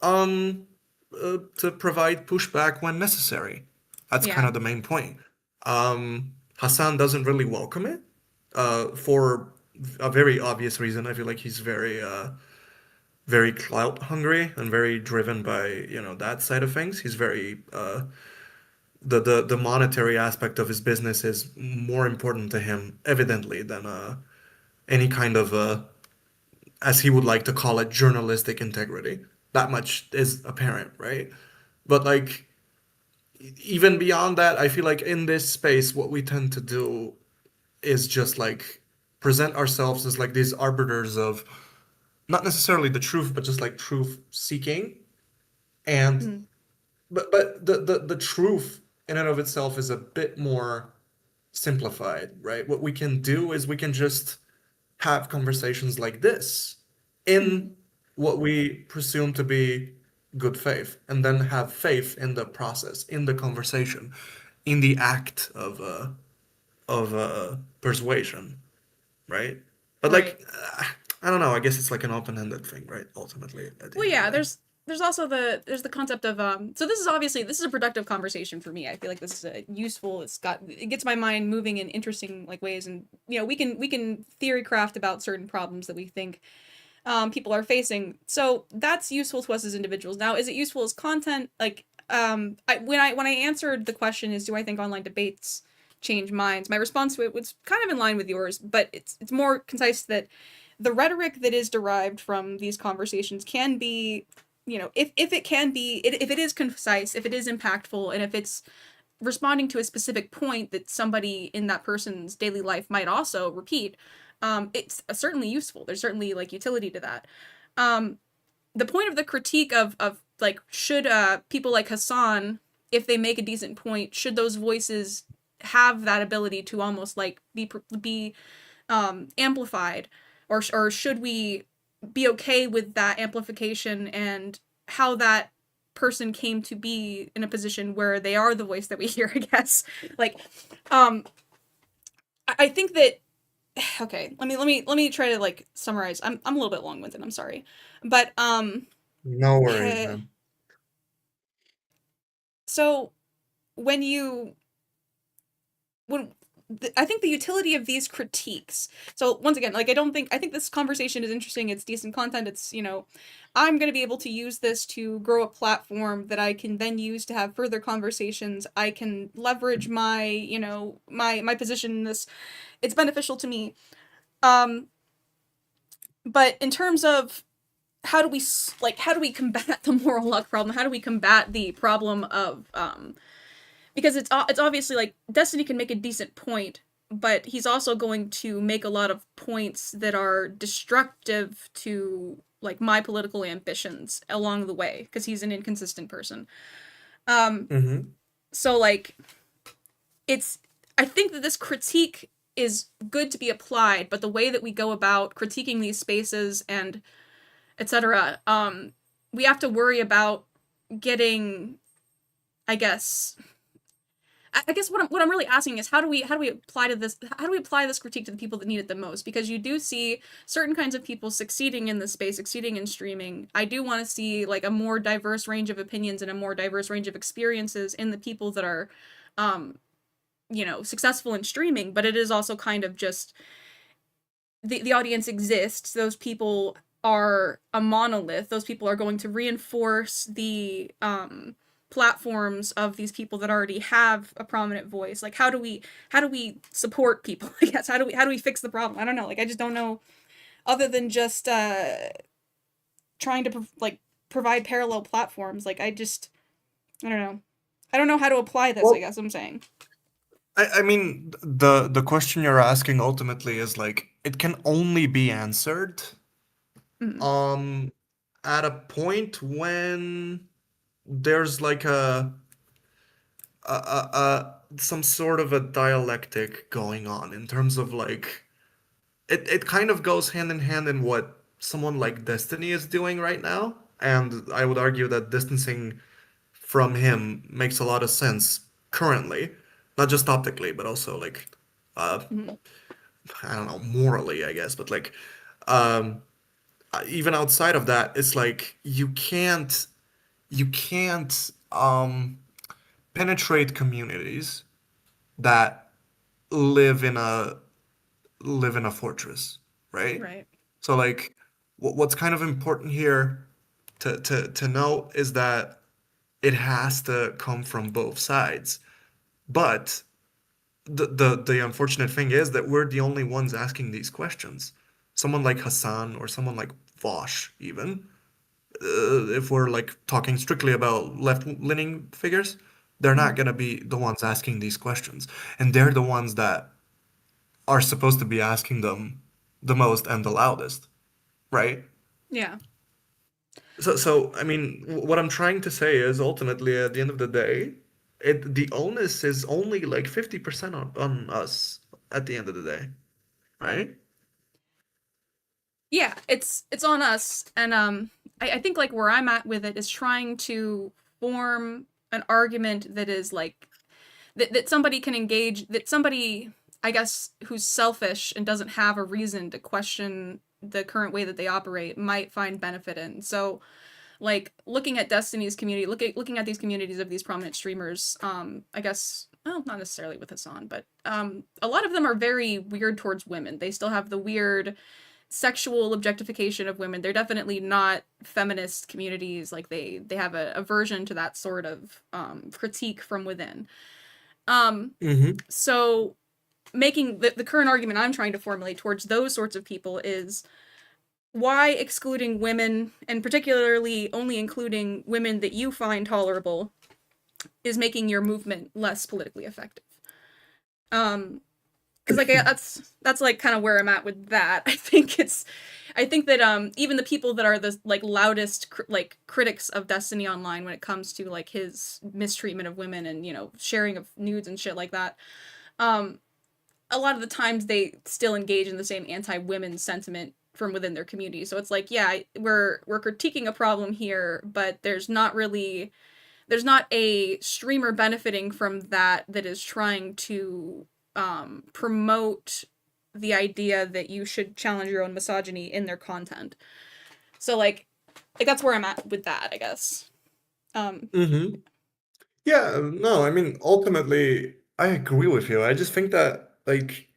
to provide pushback when necessary. That's kind Yeah. of the main point. Hassan doesn't really welcome it for a very obvious reason. I feel like he's very clout hungry and very driven by that side of things. He's very the monetary aspect of his business is more important to him, evidently, than any kind of as he would like to call it, journalistic integrity. That much is apparent, right? But like even beyond that, I feel like in this space, what we tend to do is just like present ourselves as like these arbiters of not necessarily the truth, but just like truth seeking. And Mm-hmm. but the truth in and of itself is a bit more simplified, right? What we can do is we can just have conversations like this Mm-hmm. in what we presume to be good faith, and then have faith in the process, in the conversation, in the act of persuasion. right? But Right. like, I don't know. I guess it's like an open-ended thing, right? Ultimately, at the Well, end of yeah, the day. there's also the concept of so this is obviously this is a productive conversation for me. I feel like this is a useful, it gets my mind moving in interesting like ways, and you know, we can theory craft about certain problems that we think people are facing. So that's useful to us as individuals. Now, is it useful as content? Like when I answered the question is, do I think online debates change minds? My response to it was kind of in line with yours, but it's more concise that the rhetoric that is derived from these conversations can be, you know, if it can be, if it is concise, if it is impactful, and if it's responding to a specific point that somebody in that person's daily life might also repeat, it's certainly useful. There's certainly like utility to that. Um, the point of the critique of like, should people like Hassan, if they make a decent point, should those voices have that ability to almost like be amplified, or should we be okay with that amplification and how that person came to be in a position where they are the voice that we hear, I guess. Like, um, I think that okay, let me try to like summarize. I'm a little bit long-winded, I'm sorry. But No worries, man. so when you when I think the utility of these critiques. So once again, like I think this conversation is interesting. It's decent content. It's, you know, I'm going to be able to use this to grow a platform that I can then use to have further conversations. I can leverage my, you know, my position in this. It's beneficial to me. Um but in terms of how do we combat the moral luck problem? How do we combat the problem of because it's obviously like Destiny can make a decent point, but he's also going to make a lot of points that are destructive to like my political ambitions along the way because he's an inconsistent person. Um, Mm-hmm. so like it's I think that this critique is good to be applied, but the way that we go about critiquing these spaces and etc. We have to worry about getting, I guess, I guess what I'm really asking is how do we apply this critique to the people that need it the most? Because you do see certain kinds of people succeeding in this space, succeeding in streaming. I do want to see like a more diverse range of opinions and a more diverse range of experiences in the people that are, you know, successful in streaming. But it is also kind of just the audience exists. Those people are a monolith. Those people are going to reinforce the platforms of these people that already have a prominent voice. Like how do we support people? I guess how do we fix the problem? I don't know. Like I just don't know, other than just trying to provide parallel platforms. Like I don't know. I don't know how to apply this, I Well, guess I'm saying. I mean, the question you're asking ultimately is like it can only be answered Mm, um at a point when there's like some sort of a dialectic going on in terms of like it kind of goes hand in hand in what someone like Destiny is doing right now, and I would argue that distancing from him makes a lot of sense currently, not just optically, but also like uh mm, I don't know, morally, I guess, but like um even outside of that, it's like you can't penetrate communities that live in a live in a fortress, right? right. So like what's kind of important here to know is that it has to come from both sides. But the unfortunate thing is that we're the only ones asking these questions. Someone like Hassan or someone like Vosh, even, if we're like talking strictly about left-leaning figures, they're not Mm, gonna be the ones asking these questions, and they're the ones that are supposed to be asking them the most and the loudest, right? yeah. So I mean, what I'm trying to say is ultimately at the end of the day, the onus is only like 50% on us at the end of the day, right? Yeah, it's on us, and I think like where I'm at with it is trying to form an argument that is like that somebody can engage, that somebody I guess, who's selfish and doesn't have a reason to question the current way that they operate might find benefit in. So, like, looking at Destiny's community, looking at these communities of these prominent streamers, I guess, well, not necessarily with Hassan, but a lot of them are very weird towards women. They still have the weird sexual objectification of women. They're definitely not feminist communities. Like, they have a aversion to that sort of critique from within. Mm-hmm. So making the current argument I'm trying to formulate towards those sorts of people is why excluding women, and particularly only including women that you find tolerable, is making your movement less politically effective. Because like that's like kind of where I'm at with that. I think that even the people that are the like loudest critics of Destiny Online when it comes to like his mistreatment of women and, you know, sharing of nudes and shit like that, a lot of the times they still engage in the same anti-women sentiment from within their community. So it's like, yeah, we're critiquing a problem here, but there's not a streamer benefiting from that is trying to promote the idea that you should challenge your own misogyny in their content. So like that's where I'm at with that, I guess. Mm-hmm. Yeah, no, I mean, ultimately, I agree with you. I just think that, like,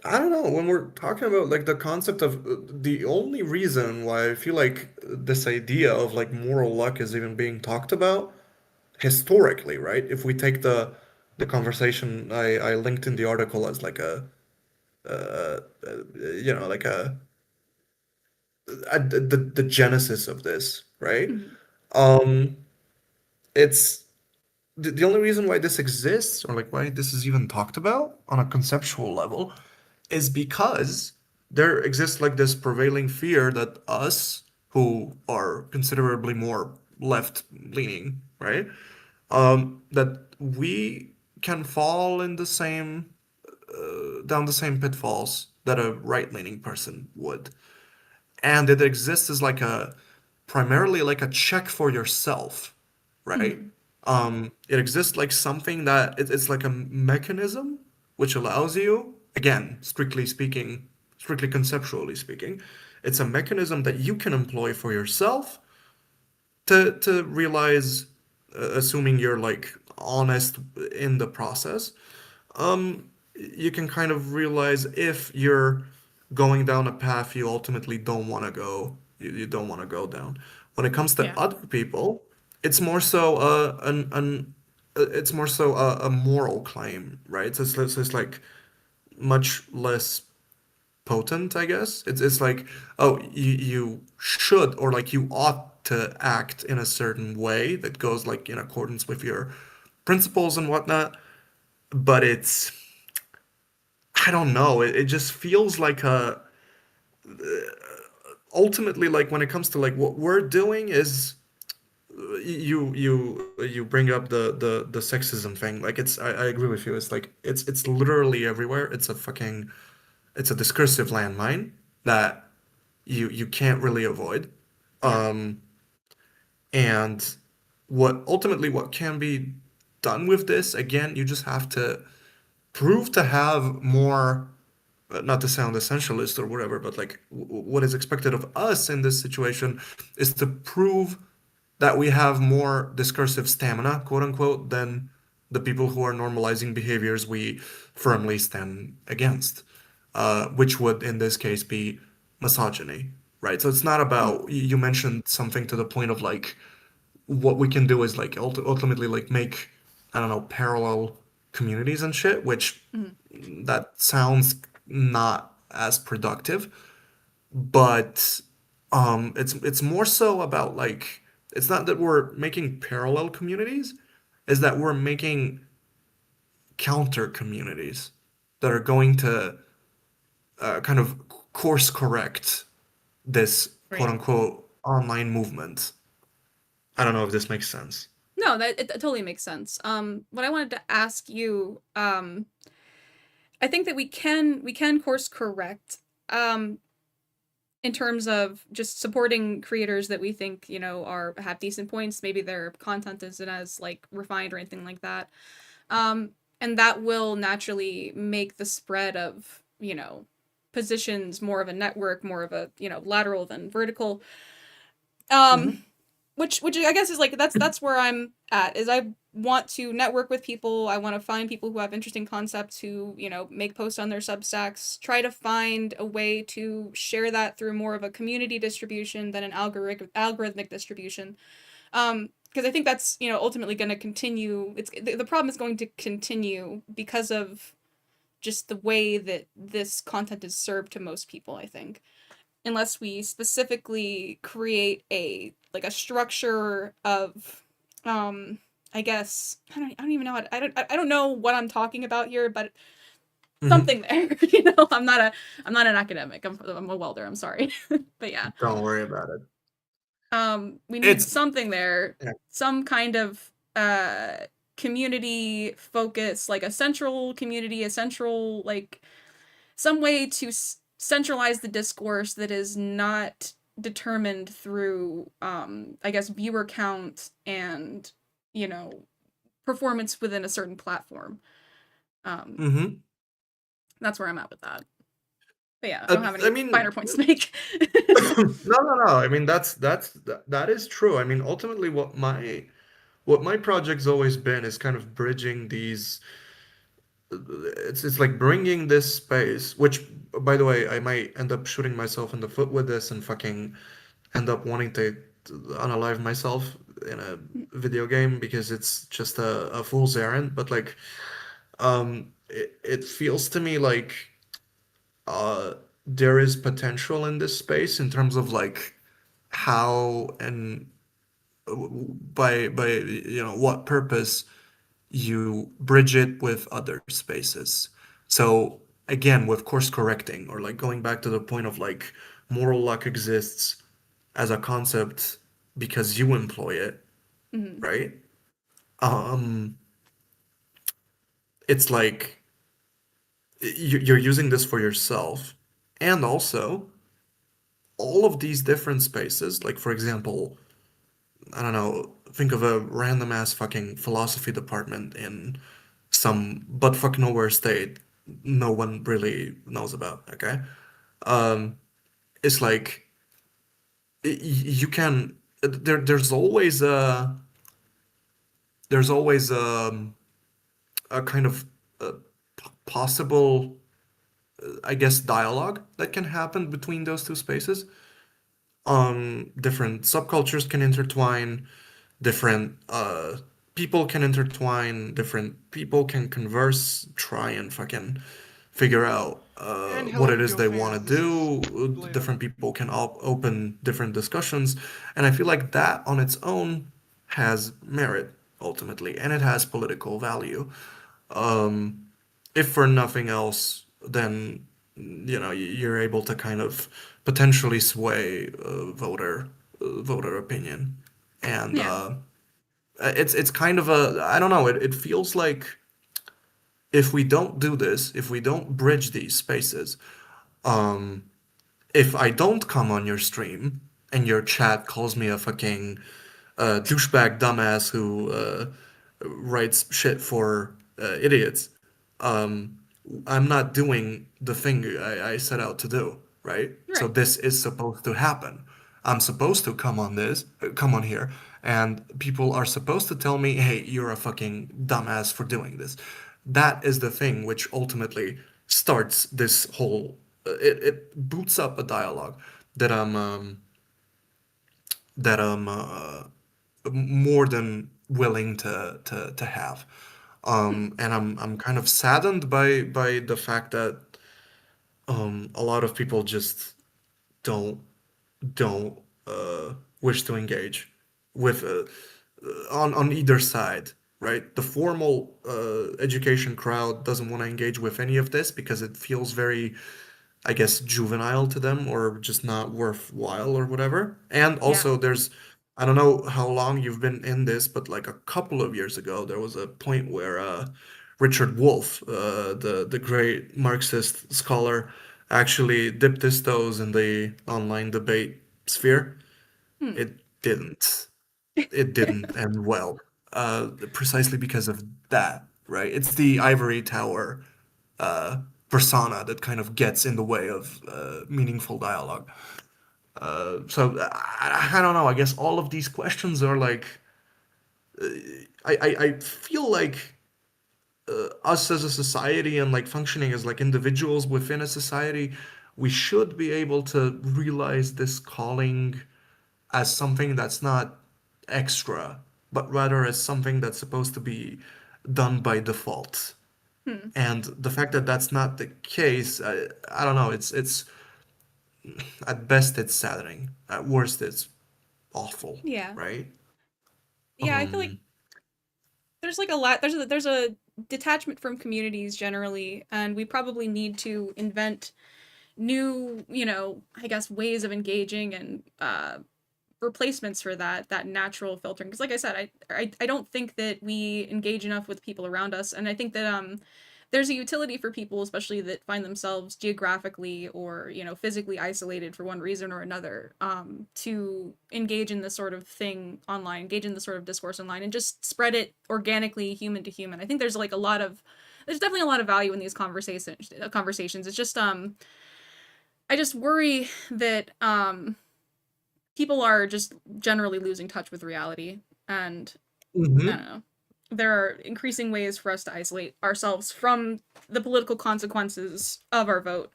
I don't know, when we're talking about like the concept of the only reason why I feel like this idea of like moral luck is even being talked about historically, right? If we take the conversation I linked in the article as like you know, like the genesis of this, right? Mhm. Um, it's the only reason why this exists or like why this is even talked about on a conceptual level is because there exists like this prevailing fear that us who are considerably more left leaning, right? That we can fall in the same down the same pitfalls that a right leaning person would. And it exists as like a primarily like a check for yourself, right? Mhm. It exists like something that it's like a mechanism which allows you, again, strictly speaking, strictly conceptually speaking, it's a mechanism that you can employ for yourself to realize, assuming you're like honest in the process, you can kind of realize if you're going down a path you ultimately don't want to go, you don't want to go down. When it comes to Yeah. other people, it's more so it's more so a moral claim, right? So it's like much less potent, I guess. It's like, oh, you should or like you ought to act in a certain way that goes like in accordance with your principles and whatnot. But it's, I don't know, it just feels like a ultimately like when it comes to like what we're doing is you bring up the sexism thing. Like I agree with you. It's like it's literally everywhere. It's a discursive landmine that you can't really avoid. Yeah. Um, and what can be done with this, again, you just have to prove to have more, not to sound essentialist or whatever, but like what is expected of us in this situation is to prove that we have more discursive stamina, quote unquote, than the people who are normalizing behaviors we firmly stand against, which would in this case be misogyny, right? So it's not Mhm. about, you mentioned something to the point of like, what we can do is like ultimately like make, I don't know, parallel communities and shit, which Mhm. that sounds not as productive, but it's more so about like it's not that we're making parallel communities, is that we're making counter communities that are going to kind of course correct this quote Right. unquote online movement. I don't know if this makes sense. No, that it totally makes sense. What I wanted to ask you, I think that we can course correct, um, in terms of just supporting creators that we think, you know, have decent points. Maybe their content isn't as like refined or anything like that. Um, and that will naturally make the spread of, you know, positions more of a network, more of a, you know, lateral than vertical. Mm-hmm. Which I guess is like that's where I'm at, is I want to network with people. I want to find people who have interesting concepts, who, you know, make posts on their Substacks, try to find a way to share that through more of a community distribution than an algorithmic distribution. Because I think that's, you know, ultimately going to continue. It's the problem is going to continue because of just the way that this content is served to most people, I think, unless we specifically create a like a structure of I guess I don't even know I don't know what I'm talking about here, but Mm-hmm. something there. You know, I'm not an academic. I'm a welder. I'm sorry. But yeah, Don't worry about it. we need It's something there, yeah. some kind of community focus, like a central community, a central like some way to centralize the discourse that is not determined through I guess viewer count and, you know, performance within a certain platform. um Mm-hmm. that's where I'm at with that. But yeah, I don't have I any mean, finer points to make. no. I mean, that is true. I mean, ultimately, what my project's always been is kind of bridging these. It's like bringing this space, which, by the way, I might end up shooting myself in the foot with this and fucking end up wanting to unalive myself in a video game because it's just a fool's errand. But like, it feels to me like uh, there is potential in this space in terms of like how and by what purpose you bridge it with other spaces. So again, with course correcting or like going back to the point of like moral luck exists as a concept because you employ it, Mhm. right? Um, it's like you're using this for yourself, and also all of these different spaces, like for example, I don't know, think of a random ass fucking philosophy department in some buttfuck nowhere state no one really knows about, okay? Um, it's like you can there's always a kind of possible I guess dialogue that can happen between those two spaces. Different subcultures can intertwine, different people can intertwine, different people can converse, try and fucking figure out And what hello, it is video they want fans. to This is do. Blado. Different people can open different discussions, and I feel like that on its own has merit ultimately, and it has political value. If for nothing else, then you're able to kind of potentially sway voter opinion, and Yeah. it's kind of a I don't know. It feels like if we don't do this, if we don't bridge these spaces, if I don't come on your stream and your chat calls me a fucking douchebag dumbass who writes shit for idiots, I'm not doing the thing I set out to do, right? So Right. this is supposed to happen. I'm supposed to come on here, and people are supposed to tell me, "Hey, you're a fucking dumbass for doing this." That is the thing which ultimately starts this whole. It boots up a dialogue that I'm more than willing to have. Hmm. And I'm kind of saddened by the fact that a lot of people just don't don't wish to engage with on either side, right? The formal education crowd doesn't want to engage with any of this because it feels very, I guess, juvenile to them or just not worthwhile or whatever. And Yeah. also, I don't know how long you've been in this, but like a couple of years ago, there was a point where Richard Wolff, the great Marxist scholar, actually dipped his toes in the online debate sphere. Hmm. It didn't. It didn't end well, precisely because of that. right? It's the ivory tower persona that kind of gets in the way of meaningful dialogue. So I don't know. I guess all of these questions are like I feel like us as a society and like functioning as like individuals within a society, we should be able to realize this calling as something that's not extra, but rather as something that's supposed to be done by default. Hmm. And the fact that that's not the case, I don't know. It's at best it's saddening. At worst it's awful, Yeah. right? Yeah, I feel like Um, there's like a lot there's a detachment from communities generally, and we probably need to invent new, I guess, ways of engaging and replacements for that natural filtering. Because like I said, I don't think that we engage enough with people around us, and I think that there's a utility for people, especially that find themselves geographically or physically isolated for one reason or another, to engage in this sort of thing online, engage in this sort of discourse online, and just spread it organically, human to human. I think there's definitely a lot of value in these conversations. It's just I just worry that people are just generally losing touch with reality, and I don't mhm. know. There are increasing ways for us to isolate ourselves from the political consequences of our vote.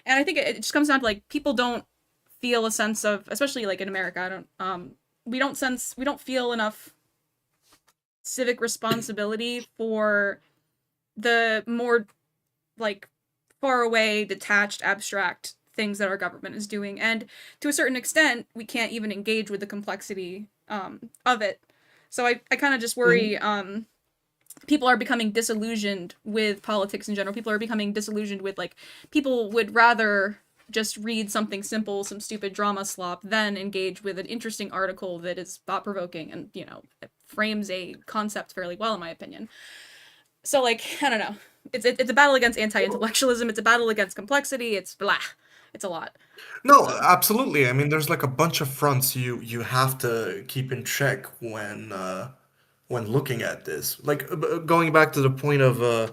And I think it just comes down to like people don't feel a sense of, especially like in America, I don't we don't feel enough civic responsibility for the more like far away, detached, abstract things that our government is doing. And to a certain extent, we can't even engage with the complexity of it. So I kind of just worry people are becoming disillusioned with politics in general. People are becoming disillusioned with like people would rather just read something simple, some stupid drama slop, than engage with an interesting article that is thought provoking and frames a concept fairly well, in my opinion. So like I don't know, it's a battle against anti-intellectualism. It's a battle against complexity. It's blah. It's a lot. No, So absolutely. I mean, there's like a bunch of fronts you have to keep in check when looking at this. Like going back to the point of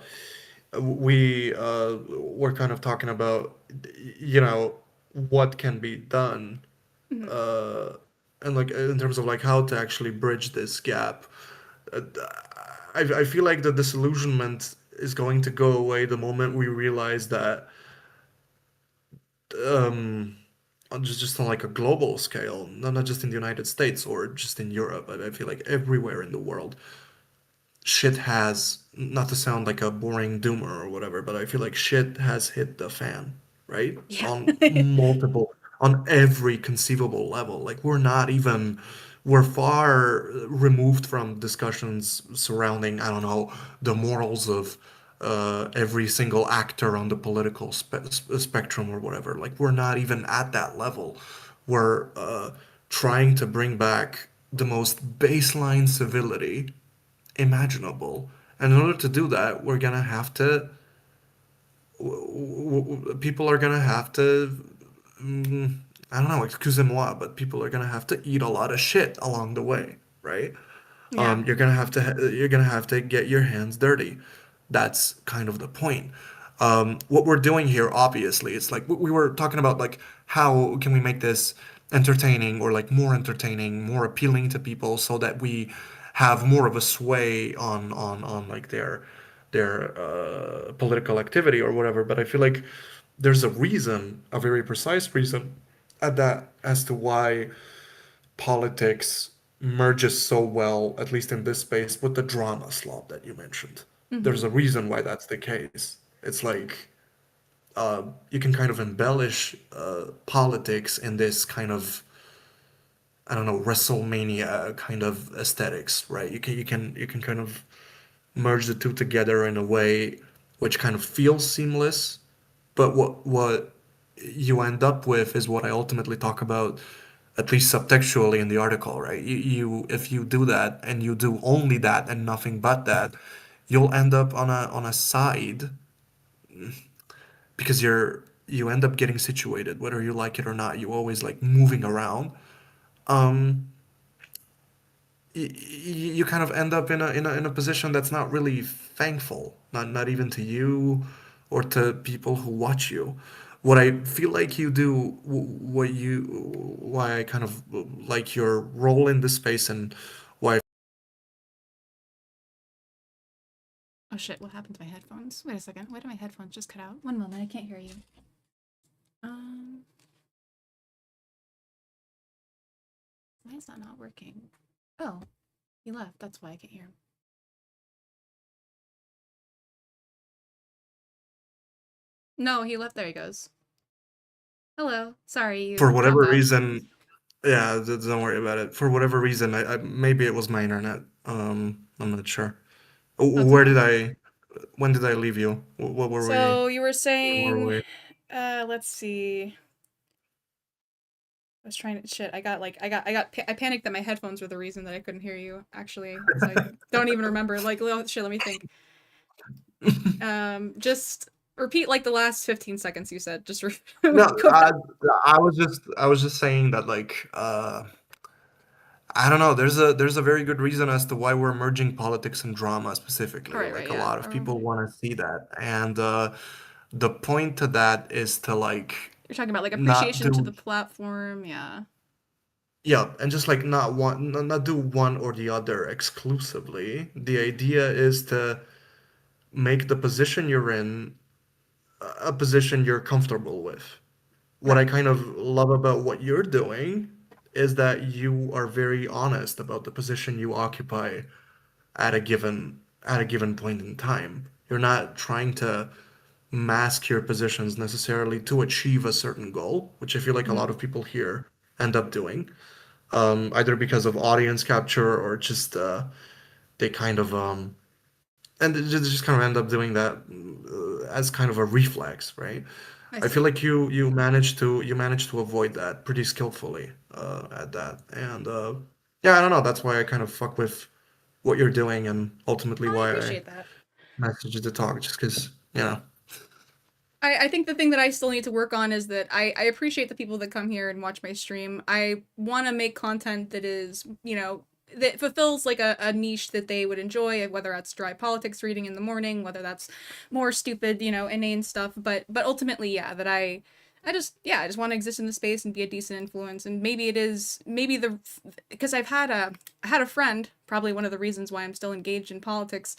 we were kind of talking about you know what can be done mhm. uh and like in terms of like how to actually bridge this gap. Uh, I feel like the disillusionment is going to go away the moment we realize that um just on like a global scale, not just in the United States or just in Europe, I feel like everywhere in the world, shit has, not to sound like a boring doomer or whatever, but I feel like shit has hit the fan, right? Yeah. On multiple, on every conceivable level. Like we're far removed from discussions surrounding, I don't know, the morals of every single actor on the political spectrum or whatever. Like we're not even at that level. We're trying to bring back the most baseline civility imaginable. And in order to do that, we're gonna have to, people are gonna have to, mm, I don't know, excusez-moi, but people are gonna have to eat a lot of shit along the way, right? Yeah. You're gonna have to get your hands dirty. That's kind of the point. What we're doing here, obviously, it's like we were talking about, like how can we make this entertaining or like more entertaining, more appealing to people, so that we have more of a sway on like their political activity or whatever. But I feel like there's a reason, a very precise reason, at that as to why politics merges so well, at least in this space, with the drama slot that you mentioned. Hmm. There's a reason why that's the case. It's like you can kind of embellish politics in this kind of, I don't know, WrestleMania kind of aesthetics, right? You can kind of merge the two together in a way which kind of feels seamless, but what you end up with is what I ultimately talk about, at least subtextually in the article, right? You if you do that and you do only that and nothing but that, you'll end up on a side because you end up getting situated, whether you like it or not. You always like moving around. Um, you kind of end up in a position that's not really thankful, not even to you or to people who watch you. What I feel like you do, why I kind of like your role in this space, and why Oh shit, what happened to my headphones? Wait a second. Why did my headphones just cut out? One moment, I can't hear you. Um, why is that not working? Oh, he left. That's why I can't hear him. No, he left. There he goes. Hello. Sorry, for you dropped whatever off. reason, yeah, don't worry about it. For whatever reason, maybe it was my internet. I'm not sure. That's Where okay. did I? When did I leave you? What were we? So you were Where were saying, we? let's see. I was trying to shit. I panicked that my headphones were the reason that I couldn't hear you. Actually, so I don't even remember. Like, shit. Let me think. Just repeat like the last 15 seconds you said. Just No, go back. I was just saying that like I don't know. There's a very good reason as to why we're merging politics and drama specifically. Right, Like a yeah. lot of people want to see that, and the point to that is to like You're talking about like not appreciation to do the platform, yeah. yeah, and just like not do one or the other exclusively. The idea is to make the position you're in a position you're comfortable with. What I Right. kind of love about what you're doing is that you are very honest about the position you occupy at a given point in time. You're not trying to mask your positions necessarily to achieve a certain goal, which I feel like a lot Mhm. of people here end up doing, either because of audience capture or just they kind of and they just kind of end up doing that as kind of a reflex, right? I I feel see. like you managed to avoid that pretty skillfully at that, and yeah, I don't know. That's why I kind of fuck with what you're doing, and ultimately I why I appreciate that. messaged you to talk, just because I think the thing that I still need to work on is that I appreciate the people that come here and watch my stream. I want to make content that is, that fulfills like a niche that they would enjoy, whether that's dry politics reading in the morning, whether that's more stupid, inane stuff. But ultimately, yeah, that I just want to exist in the space and be a decent influence. And maybe it is because I had a friend, probably one of the reasons why I'm still engaged in politics,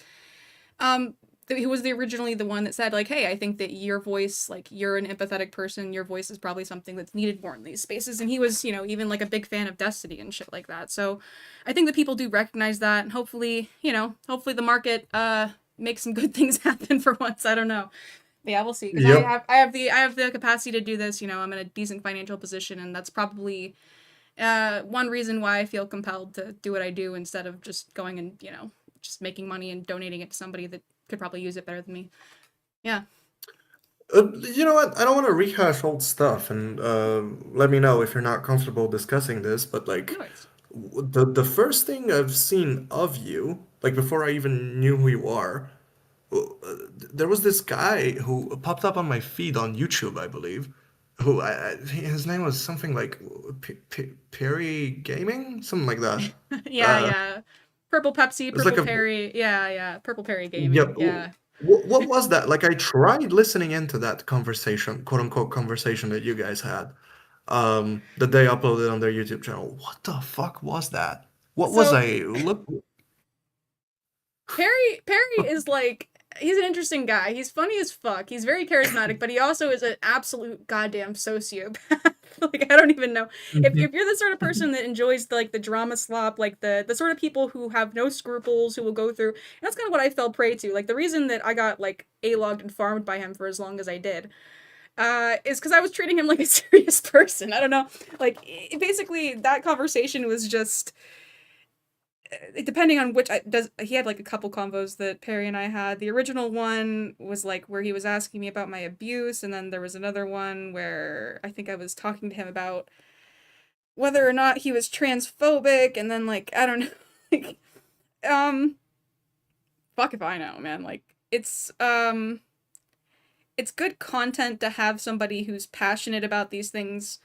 um who was originally the one that said like, hey, I think that your voice, like, you're an empathetic person, your voice is probably something that's needed more in these spaces. And he was, even like a big fan of Destiny and shit like that. So I think that people do recognize that, and hopefully the market makes some good things happen for once. I don't know. But yeah, we'll see, because i yep. have i have the i have the capacity to do this. I'm in a decent financial position, and that's probably one reason why I feel compelled to do what I do, instead of just going and, just making money and donating it to somebody that could probably use it better than me. Yeah. You know what? I don't want to rehash old stuff, and let me know if you're not comfortable discussing this. But No like, worries. the first thing I've seen of you, like before I even knew who you are, there was this guy who popped up on my feed on YouTube, I believe, his name was something like Perry Gaming, something like that. Yeah, Uh, yeah. Purple Pepsi, it's like Purple a Perry. Yeah, yeah. Purple Perry yep. Gaming. Yeah. What was that? Like I tried listening into that conversation, quote unquote conversation that you guys had, that they uploaded on their YouTube channel. What the fuck was that? What was So I look? Perry is like, he's an interesting guy. He's funny as fuck. He's very charismatic, but he also is an absolute goddamn sociopath. Like, I don't even know if you're the sort of person that enjoys the drama slop, like the sort of people who have no scruples, who will go through. And that's kind of what I fell prey to. Like, the reason that I got like a-logged and farmed by him for as long as I did, is because I was treating him like a serious person. I don't know. Like, basically, that conversation was just, depending on which does he had like a couple convos that Perry and I had. The original one was like where he was asking me about my abuse, and then there was another one where I think I was talking to him about whether or not he was transphobic, and then like, I don't know, like, um fuck if I know, man. Like, it's good content to have somebody who's passionate about these things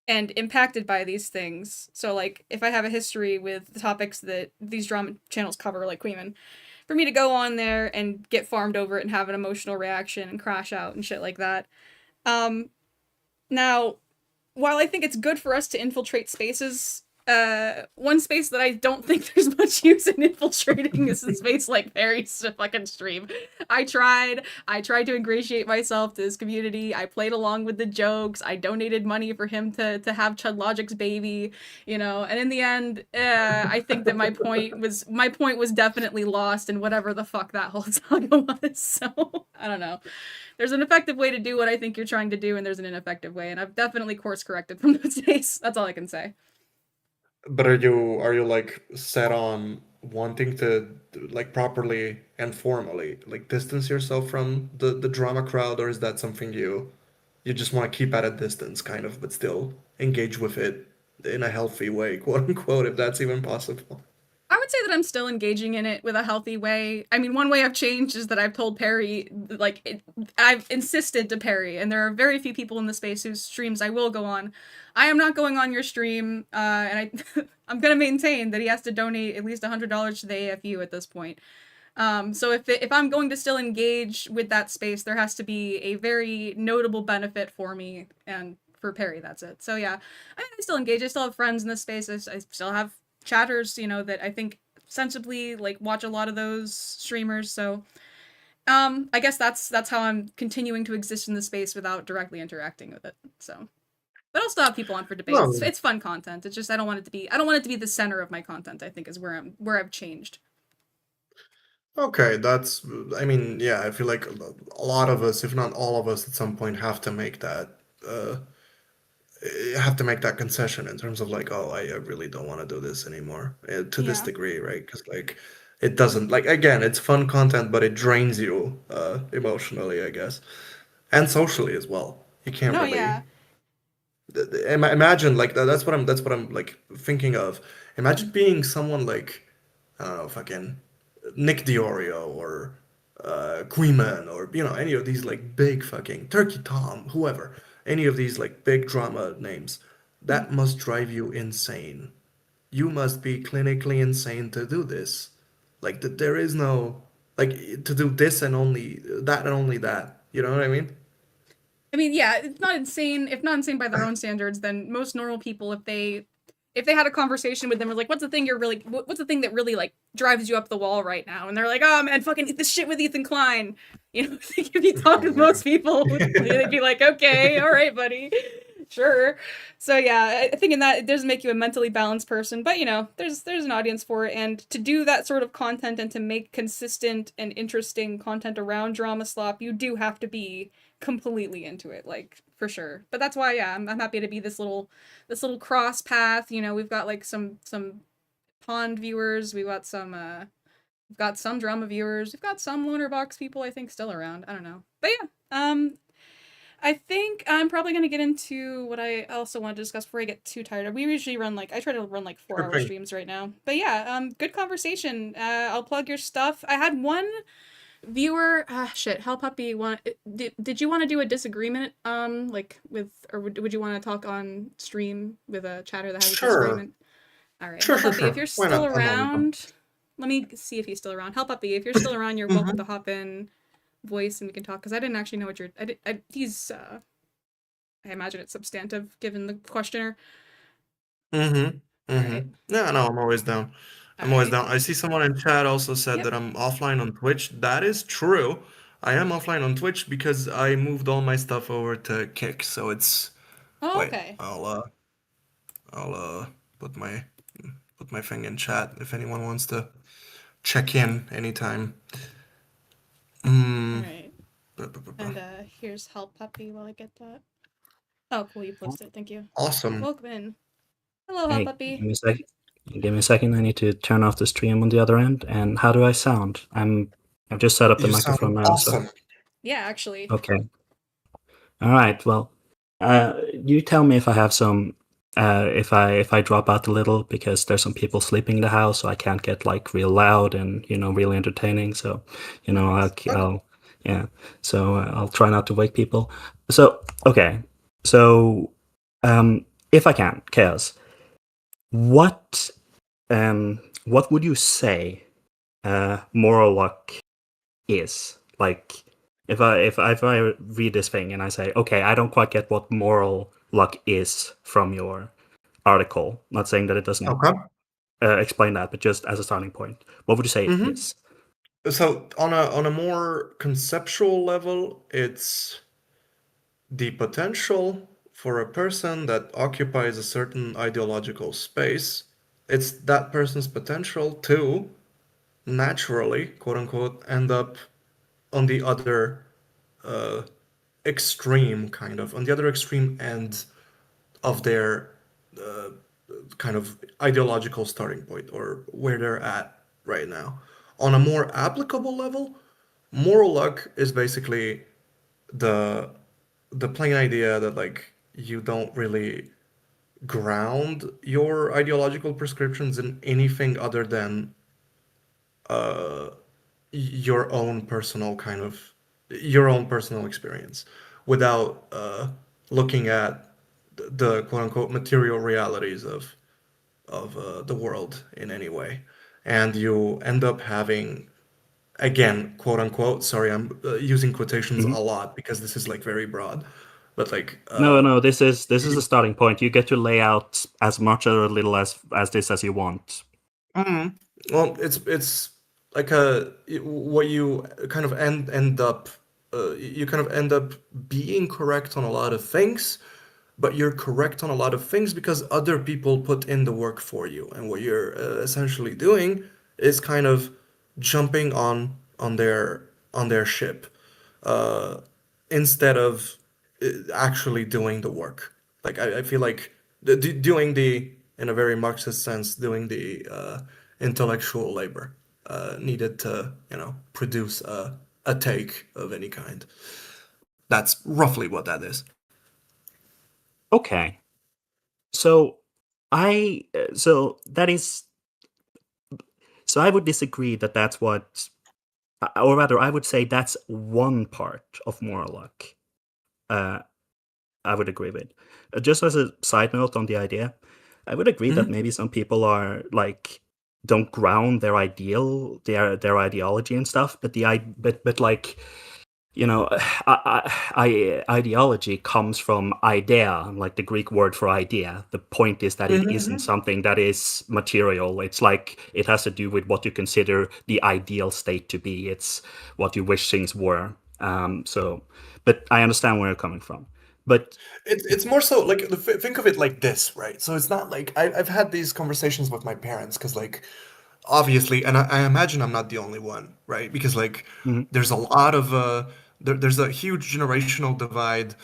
and impacted by these things. So like if I have a history with the topics that these drama channels cover, like Queeman, for me to go on there and get farmed over it and have an emotional reaction and crash out and shit like that. Now, while I think it's good for us to infiltrate spaces, one space that I don't think there's much use in infiltrating is a space like Perry's fucking stream. I tried to ingratiate myself to this community. I played along with the jokes. I donated money for him to have Chud Logic's baby, and in the end, I think that my point was definitely lost in whatever the fuck that whole saga was. So I don't know. There's an effective way to do what I think you're trying to do, and there's an ineffective way, and I've definitely course corrected from those days. That's all I can say. But are you like set on wanting to like properly and formally like distance yourself from the drama crowd, or is that something you just want to keep at a distance kind of, but still engage with it in a healthy way, quote unquote, if that's even possible? I would say that I'm still engaging in it with a healthy way. I mean, one way I've changed is that I've told Perry, I've insisted to Perry, and there are very few people in the space whose streams I will go on. I am not going on your stream, and I'm gonna maintain that he has to donate at least $100 to the AFU at this point. So if I'm going to still engage with that space, there has to be a very notable benefit for me, and for Perry, that's it. So yeah, I still engage. I still have friends in this space. I still have chatters, that I think sensibly like watch a lot of those streamers. So I guess that's how I'm continuing to exist in the space without directly interacting with it. So, but I'll still have people on for debates. Well, It's fun content. It's just I don't want it to be the center of my content. I think is where I've changed. okay, I mean, yeah, I feel like a lot of us, if not all of us, at some point uh, have to make that concession in terms of like, oh, I really don't want to do this anymore to this Yeah. degree, right? Because like it doesn't like again, it's fun content, but it drains you emotionally, I guess, and socially as well. You can't No, really yeah. imagine like that's what I'm like thinking of. Imagine being someone like I don't know, fucking Nick Diorio or Queeman or any of these like big fucking Turkey Tom, whoever, any of these like big drama names. That must drive you insane. You must be clinically insane to do this. Like there is no like to do this and only that and only that. You know what I mean? I mean, yeah, it's not insane. If not insane by their own standards, then most normal people, if they had a conversation with them, or like, what's the thing that really like drives you up the wall right now? And they're like, oh man, fucking eat this shit with Ethan Klein. If you talk with most people, they'd be like, okay, all right, buddy, sure. So yeah, I think in that it does make you a mentally balanced person, but there's an audience for it, and to do that sort of content and to make consistent and interesting content around drama slop, you do have to be completely into it, like for sure. But that's why, yeah, I'm happy to be this little cross path. We've got like some pond viewers, we've got some drama viewers, we've got some loner box people I think still around. I don't know, but yeah, I think I'm probably going to get into what I also want to discuss before I get too tired. We usually I try to run like 4-hour Sure. streams right now. But yeah, good conversation. I'll plug your stuff. I had one viewer, Hell Puppy, did you want to do a disagreement, like with, or would you want to talk on stream with a chatter that has a Sure. disagreement? All right, Sure, Hell sure, Puppy, if sure. you're Why still not? I'm on. around, let me see if he's still around. Hell Puppy, if you're still around, you're welcome to hop in voice and we can talk, because I didn't actually know what he's, I imagine it's substantive given the questioner. Mm-hmm. Mm-hmm. Alright. Yeah, no, I'm always down. I'm always Alright. down. I see someone in chat also said Yep. that I'm offline on Twitch. That is true. I am offline on Twitch because I moved all my stuff over to Kick. So it's Oh, wait, okay. I'll put my thing in chat if anyone wants to check in anytime. Alright. Bu- bu- bu- bu. And here's Hell Puppy while I get that. Oh, cool, you posted it. Thank you. Awesome. Welcome in. Hello, Hell Hey, Puppy. give me a second. Give me a second. I need to turn off the stream on the other end. And how do I sound? I've just set up the You sound microphone now. awesome. Yeah, actually. So okay. All right. Well, you tell me if I have some. If I drop out a little because there's some people sleeping in the house, so I can't get like real loud and really entertaining. So, I'll yeah. So I'll try not to wake people. So okay. So if I can, Chaos, what what would you say moral luck is? Like, if I read this thing and I say, okay, I don't quite get what moral luck is from your article. Not saying that it doesn't Okay. explain that, but just as a starting point, what would you say it is? So on a more conceptual level, it's the potential for a person that occupies a certain ideological space. It's that person's potential to naturally, quote unquote, end up on the other uh, extreme, kind of, on the other extreme end of their kind of ideological starting point or where they're at right now. On a more applicable level, moral luck is basically the the plain idea that like you don't really ground your ideological prescriptions in anything other than your own personal kind of your own personal experience without looking at the quote unquote material realities of the world in any way, and you end up having, again, quote unquote, sorry, I'm using quotations a Mhm. lot because this is like very broad, but like No, this is a starting point. You get to lay out as much or a little as this as you want. well, it's like what you kind of end up you kind of end up being correct on a lot of things, but you're correct on a lot of things because other people put in the work for you, and what you're essentially doing is kind of jumping on their ship uh, instead of actually doing the work. Like I feel like doing the, in a very Marxist sense, doing the intellectual labor needed to, produce a take of any kind. That's roughly what that is. Okay, so so that is so I would disagree that that's what, or rather, I would say that's one part of moral luck. Uh, I would agree with. Just as a side note on the idea, I would agree that maybe some people are like don't ground their their ideology and stuff, but but like, you know, ideology comes from idea, like the Greek word for idea. The point is that it isn't something that is material. It's like it has to do with what you consider the ideal state to be. It's what you wish things were. But I understand where you're coming from. But It's more so like think of it like this, right? So it's not like I've had these conversations with my parents because like obviously, and I imagine I'm not the only one, right? Because like mhm, there's a lot of there's a huge generational divide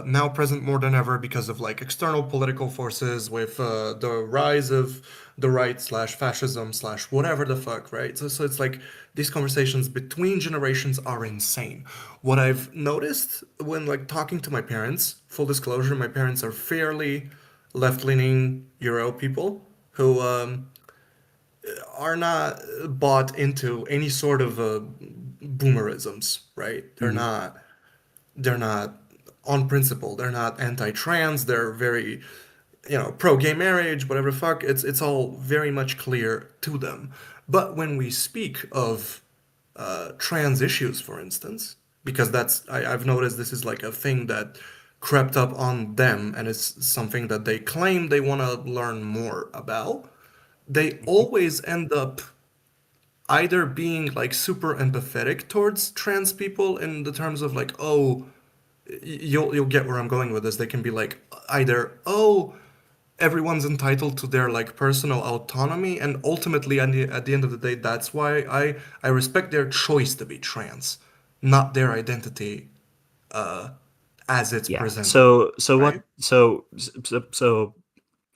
now present more than ever because of like external political forces with the rise of the right slash fascism slash whatever the fuck, right? So it's like these conversations between generations are insane. What I've noticed when like talking to my parents, full disclosure, my parents are fairly left-leaning Euro people who are not bought into any sort of boomerisms, right? mhm. They're not on principle. They're not anti-trans. They're very, pro-gay marriage, whatever the fuck. It's all very much clear to them. But when we speak of trans issues, for instance, because I've noticed this is like a thing that crept up on them, and it's something that they claim they want to learn more about. They always end up either being like super empathetic towards trans people in the terms of like, oh, you'll get where I'm going with this. They can be like either, oh, everyone's entitled to their like personal autonomy, and ultimately at the end of the day, that's why I respect their choice to be trans, not their identity as it's Yeah. presented, So right? what? So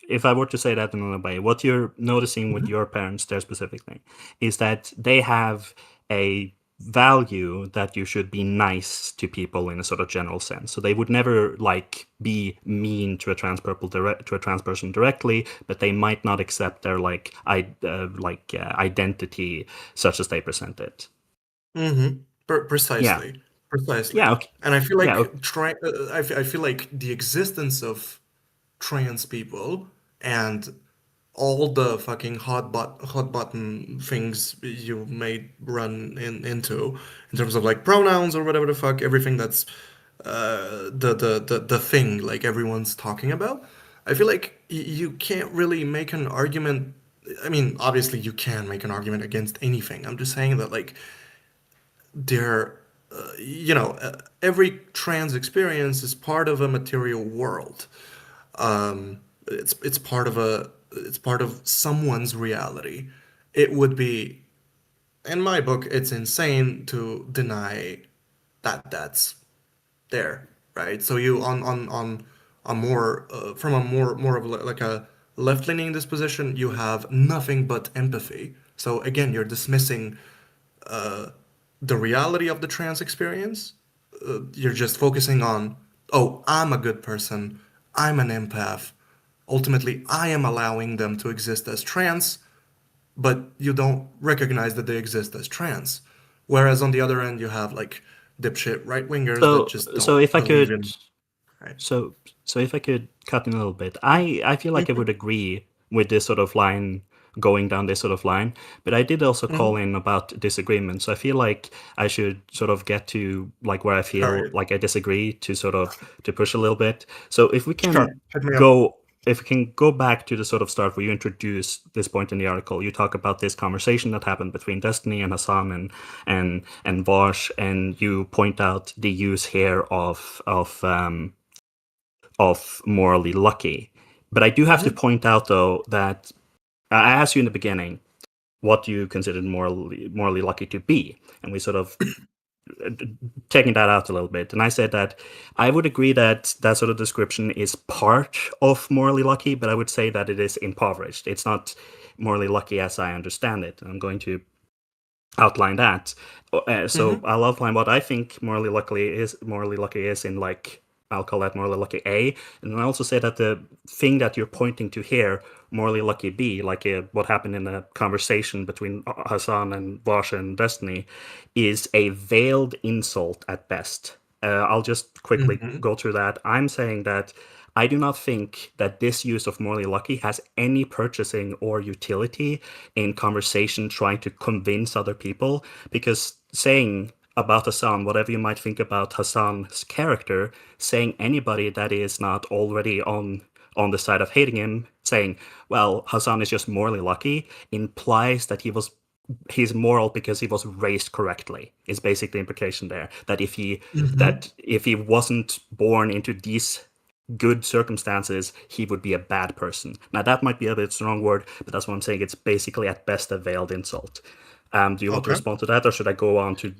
if I were to say that in another way, what you're noticing with your parents there specifically is that they have a value that you should be nice to people in a sort of general sense. So they would never like be mean to a trans person directly, but they might not accept their identity such as they present it. Mm-hmm. Yeah. Precisely, Yeah. precisely. Okay. And I feel Yeah. like I feel like the existence of trans people and all the fucking hot button things you may run into in terms of like pronouns or whatever the fuck, everything that's the thing like everyone's talking about. I feel like you can't really make an argument. I mean, obviously you can make an argument against anything. I'm just saying that like there, every trans experience is part of a material world. It's part of someone's reality. It would be, in my book, it's insane to deny that that's there, right? So you on a more from a more of like a left-leaning disposition, you have nothing but empathy. So again, you're dismissing the reality of the trans experience. You're just focusing on, oh, I'm a good person, I'm an empath. Ultimately, I am allowing them to exist as trans, but you don't recognize that they exist as trans. Whereas on the other end, you have like dipshit right wingers that So, just so don't if I believe could, in. Right. so so if I could cut in a little bit, I feel like I would agree with this sort of line, going down this sort of line, but I did also call Mhm. in about disagreement. So I feel like I should sort of get to like where I All feel right. like I disagree to sort of to push a little bit. So if we Sure. can Hit me up. go if we can go back to the sort of start where you introduce this point in the article, you talk about this conversation that happened between Destiny and Hassan and Vosh, and you point out the use here of morally lucky. But I do have to Mhm. point out though that I asked you in the beginning what you considered morally lucky to be, and we sort of taking that out a little bit. And I said that I would agree that that sort of description is part of morally lucky, but I would say that it is impoverished. It's not morally lucky as I understand it. I'm going to outline that. So Mhm. I'll outline what I think morally lucky is. Morally lucky is in like I'll call that morally lucky A, and then I also say that the thing that you're pointing to here, morally lucky B, like what happened in the conversation between Hassan and Vosh and Destiny, is a veiled insult at best. I'll just quickly Mhm. go through that. I'm saying that I do not think that this use of morally lucky has any purchasing or utility in conversation trying to convince other people, because saying about Hassan, whatever you might think about Hassan's character, saying anybody that is not already on the side of hating him, saying, well, Hassan is just morally lucky, implies that he's moral because he was raised correctly, is basically the implication there. Mhm. That if he wasn't born into these good circumstances, he would be a bad person. Now that might be a bit strong word, but that's what I'm saying. It's basically at best a veiled insult. Do you want to Okay. respond to that, or should I go on to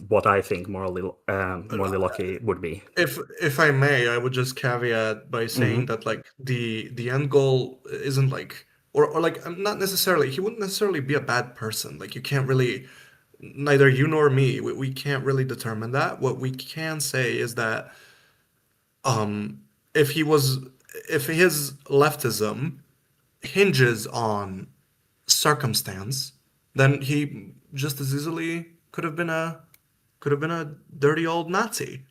what I think morally lucky would be? If I may, I would just caveat by saying Hmm. that like the end goal isn't like or like not necessarily he wouldn't necessarily be a bad person. Like you can't really neither you nor me we can't really determine that. What we can say is that um if he was if his leftism hinges on circumstance, then he just as easily could have been a dirty old Nazi.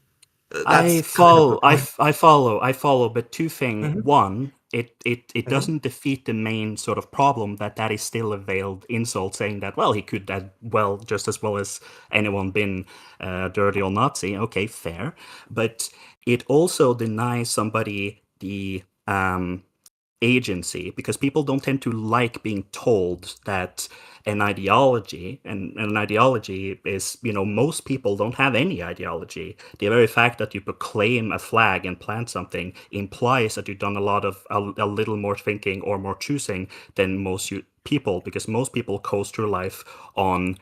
I That's kind of the follow, point. I follow, but two things. Hmm. One, it Hmm. doesn't defeat the main sort of problem that is still a veiled insult, saying that, well, he could as well, just as well as anyone been dirty or Nazi. Okay, fair. But it also denies somebody the agency, because people don't tend to like being told that an ideology, and an ideology is, most people don't have any ideology. The very fact that you proclaim a flag and plant something implies that you've done a little more thinking or more choosing than people, because most people coast through life on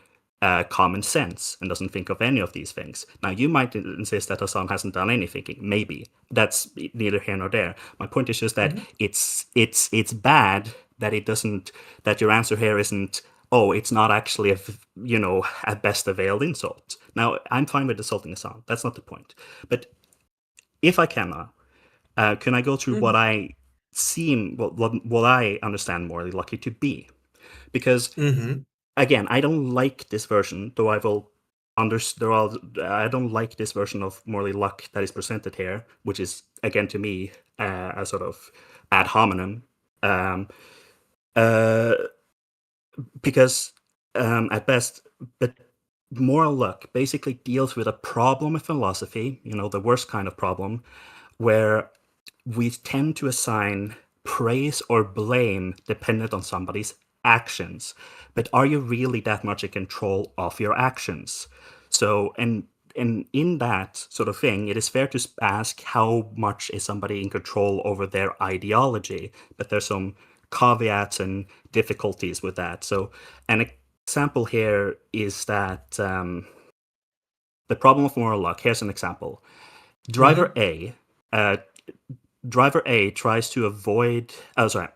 common sense and doesn't think of any of these things. Now, you might insist that Hassan hasn't done any thinking. Maybe that's neither here nor there. My point is just that Hmm. it's bad that it doesn't that your answer here isn't, oh, it's not actually at best a veiled insult. Now, I'm fine with insulting Hassan. That's not the point. But if I can now, can I go through what Hmm. I what I understand morally lucky to be? Because Hmm. again, I don't like this version, though I will I don't like this version of morally luck that is presented here, which is again to me a sort of ad hominem, um, uh, because at best, but moral luck basically deals with a problem of philosophy, the worst kind of problem, where we tend to assign praise or blame dependent on somebody's actions. But are you really that much in control of your actions? So, and in that sort of thing, it is fair to ask how much is somebody in control over their ideology. But there's some caveats and difficulties with that. So, an example here is that the problem of moral luck. Here's an example. Driver A uh, driver A tries to avoid. Oh, sorry.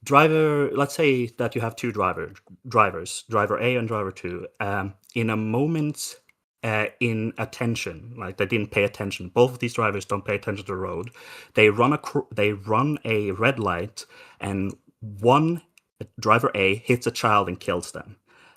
Driver. Let's say that you have two drivers, driver A and driver 2. In a moment, in attention, like they didn't pay attention. Both of these drivers don't pay attention to the road. They run a red light, and one driver A hits a child and kills them.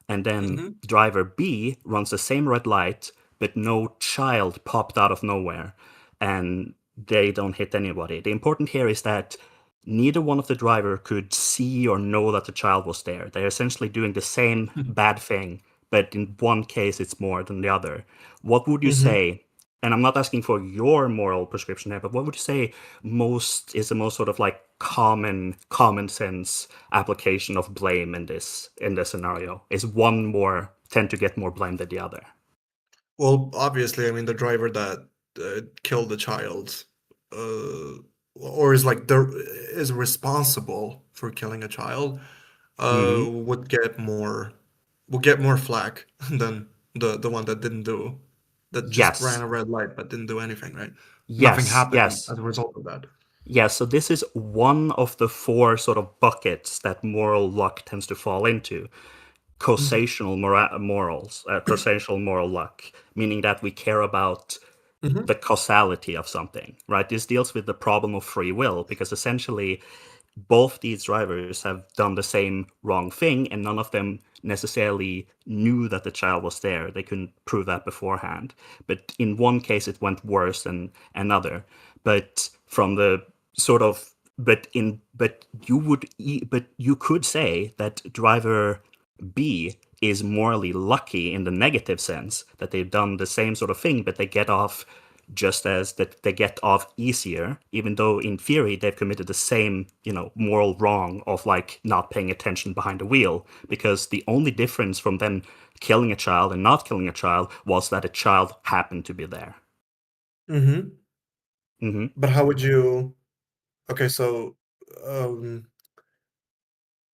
And then driver B runs the same red light, but no child popped out of nowhere, and they don't hit anybody. The important here is that neither one of the driver could see or know that the child was there. They're essentially doing the same bad thing, but in one case it's more than the other. What would you say? And I'm not asking for your moral prescription here, but what would you say is the most sort of like common sense application of blame in this scenario? Is one more tend to get more blame than the other? Well, obviously, I mean, the driver that killed the child, or is responsible for killing a child, Hmm. would get more flack than the one that didn't do, that just ran Yes. a red light but didn't do anything, right? Nothing Yes. happened Yes. as a result of that. Yeah, so this is one of the four sort of buckets that moral luck tends to fall into. Causational moral luck, meaning that we care about the causality of something, right? This deals with the problem of free will, because essentially both these drivers have done the same wrong thing, and none of them necessarily knew that the child was there. They couldn't prove that beforehand. But in one case, it went worse than another. But from the sort of but you could say that driver B is morally lucky in the negative sense, that they've done the same sort of thing, but they get off just as that they get off easier, even though in theory they've committed the same, moral wrong of like not paying attention behind the wheel, because the only difference from them killing a child and not killing a child was that a child happened to be there. Mm-hmm. Hmm. But how would you? Okay, so um,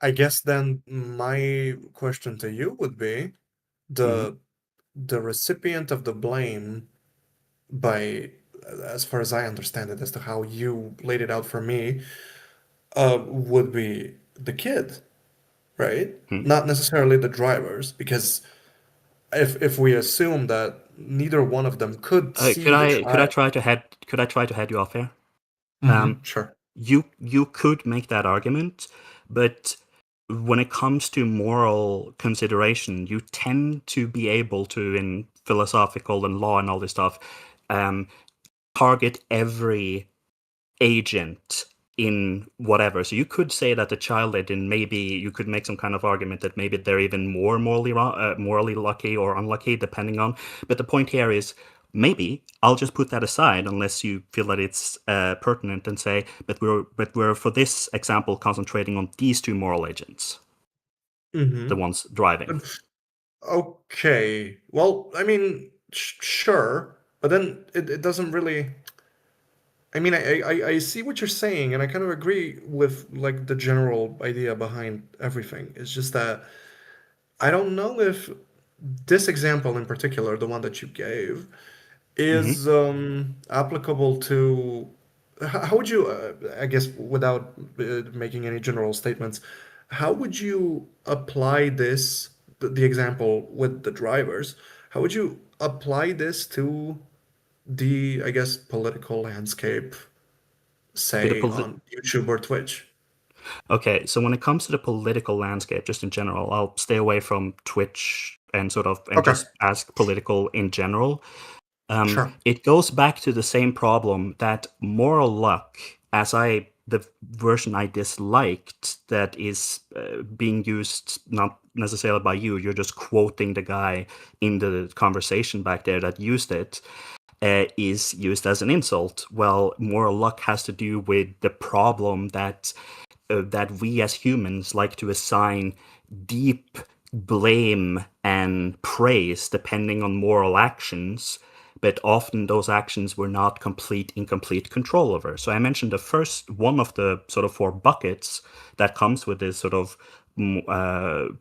I guess then my question to you would be Hmm. the recipient of the blame, by as far as I understand it, as to how you laid it out for me, would be the kid, right? Not necessarily the drivers, because if we assume that neither one of them could see the Could I child. try to head you off here? Sure. You could make that argument, but when it comes to moral consideration, you tend to be able to, in philosophical and law and all this stuff, um, target every agent in whatever. So you could say that the child agent, maybe you could make some kind of argument that maybe they're even more morally lucky or unlucky, depending on. But the point here is, maybe I'll just put that aside unless you feel that it's pertinent, and say, but we're for this example concentrating on these two moral agents, the Mm-hmm. ones driving. Okay. Well, I mean, sure, but then it doesn't really. I mean, I see what you're saying, and I kind of agree with like the general idea behind everything. It's just that I don't know if this example in particular, the one that you gave, Hmm. is applicable to. How would you, I guess, without making any general statements, how would you apply this, the example with the drivers, how would you apply this to the, I guess, political landscape, To the say poli- on YouTube or Twitch? Okay, so when it comes to the political landscape, just in general, I'll stay away from Twitch and Okay. just ask political in general. Sure. It goes back to the same problem that moral luck, the version I disliked, that is being used not necessarily by you. You're just quoting the guy in the conversation back there that used it. Is used as an insult. Well, moral luck has to do with the problem that we as humans like to assign deep blame and praise depending on moral actions, but often those actions were not in complete control over. So I mentioned the first one of the sort of 4 buckets that comes with this sort of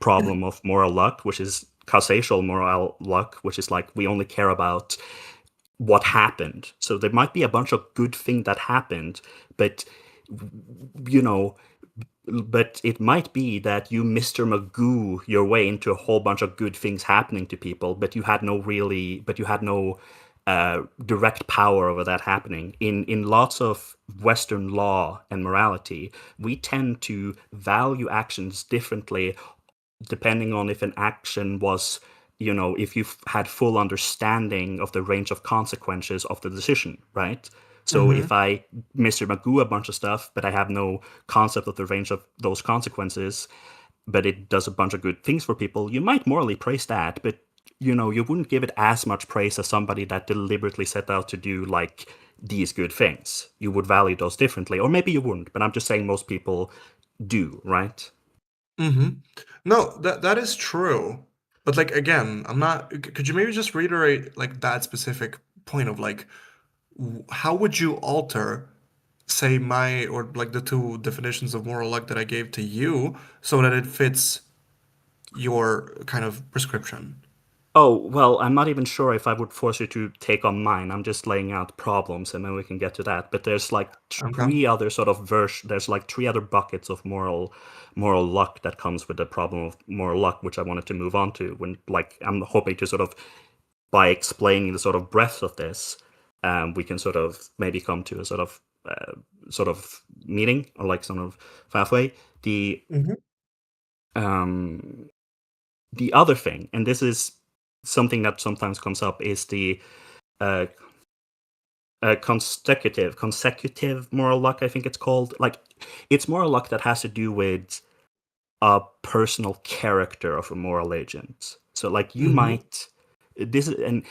problem of moral luck, which is causal moral luck, which is like we only care about what happened. So there might be a bunch of good things that happened, but but it might be that you Mr. Magoo your way into a whole bunch of good things happening to people, but you had no direct power over that happening. In lots of Western law and morality, we tend to value actions differently depending on if an action was, if you've had full understanding of the range of consequences of the decision, right? So Mm-hmm. if I Mr. Magoo a bunch of stuff, but I have no concept of the range of those consequences, but it does a bunch of good things for people, you might morally praise that, but you wouldn't give it as much praise as somebody that deliberately set out to do like these good things. You would value those differently, or maybe you wouldn't, but I'm just saying most people do, right? Mm-hmm. No, that is true. But like again, I'm not. Could you maybe just reiterate like that specific point of like how would you alter, say my or like the 2 definitions of moral luck that I gave to you so that it fits your kind of prescription? Oh, well, I'm not even sure if I would force you to take on mine. I'm just laying out problems and then we can get to that. But there's like Okay. 3 other sort of there's like 3 other buckets of moral luck that comes with the problem of moral luck, which I wanted to move on to when like I'm hoping to sort of by explaining the sort of breadth of this, we can sort of maybe come to a sort of meeting or like sort of halfway. Mm-hmm. Um the other thing, and this is something that sometimes comes up, is the uh, consecutive moral luck. I think it's called. Like, it's moral luck that has to do with a personal character of a moral agent. So, like, you Mm-hmm. might this is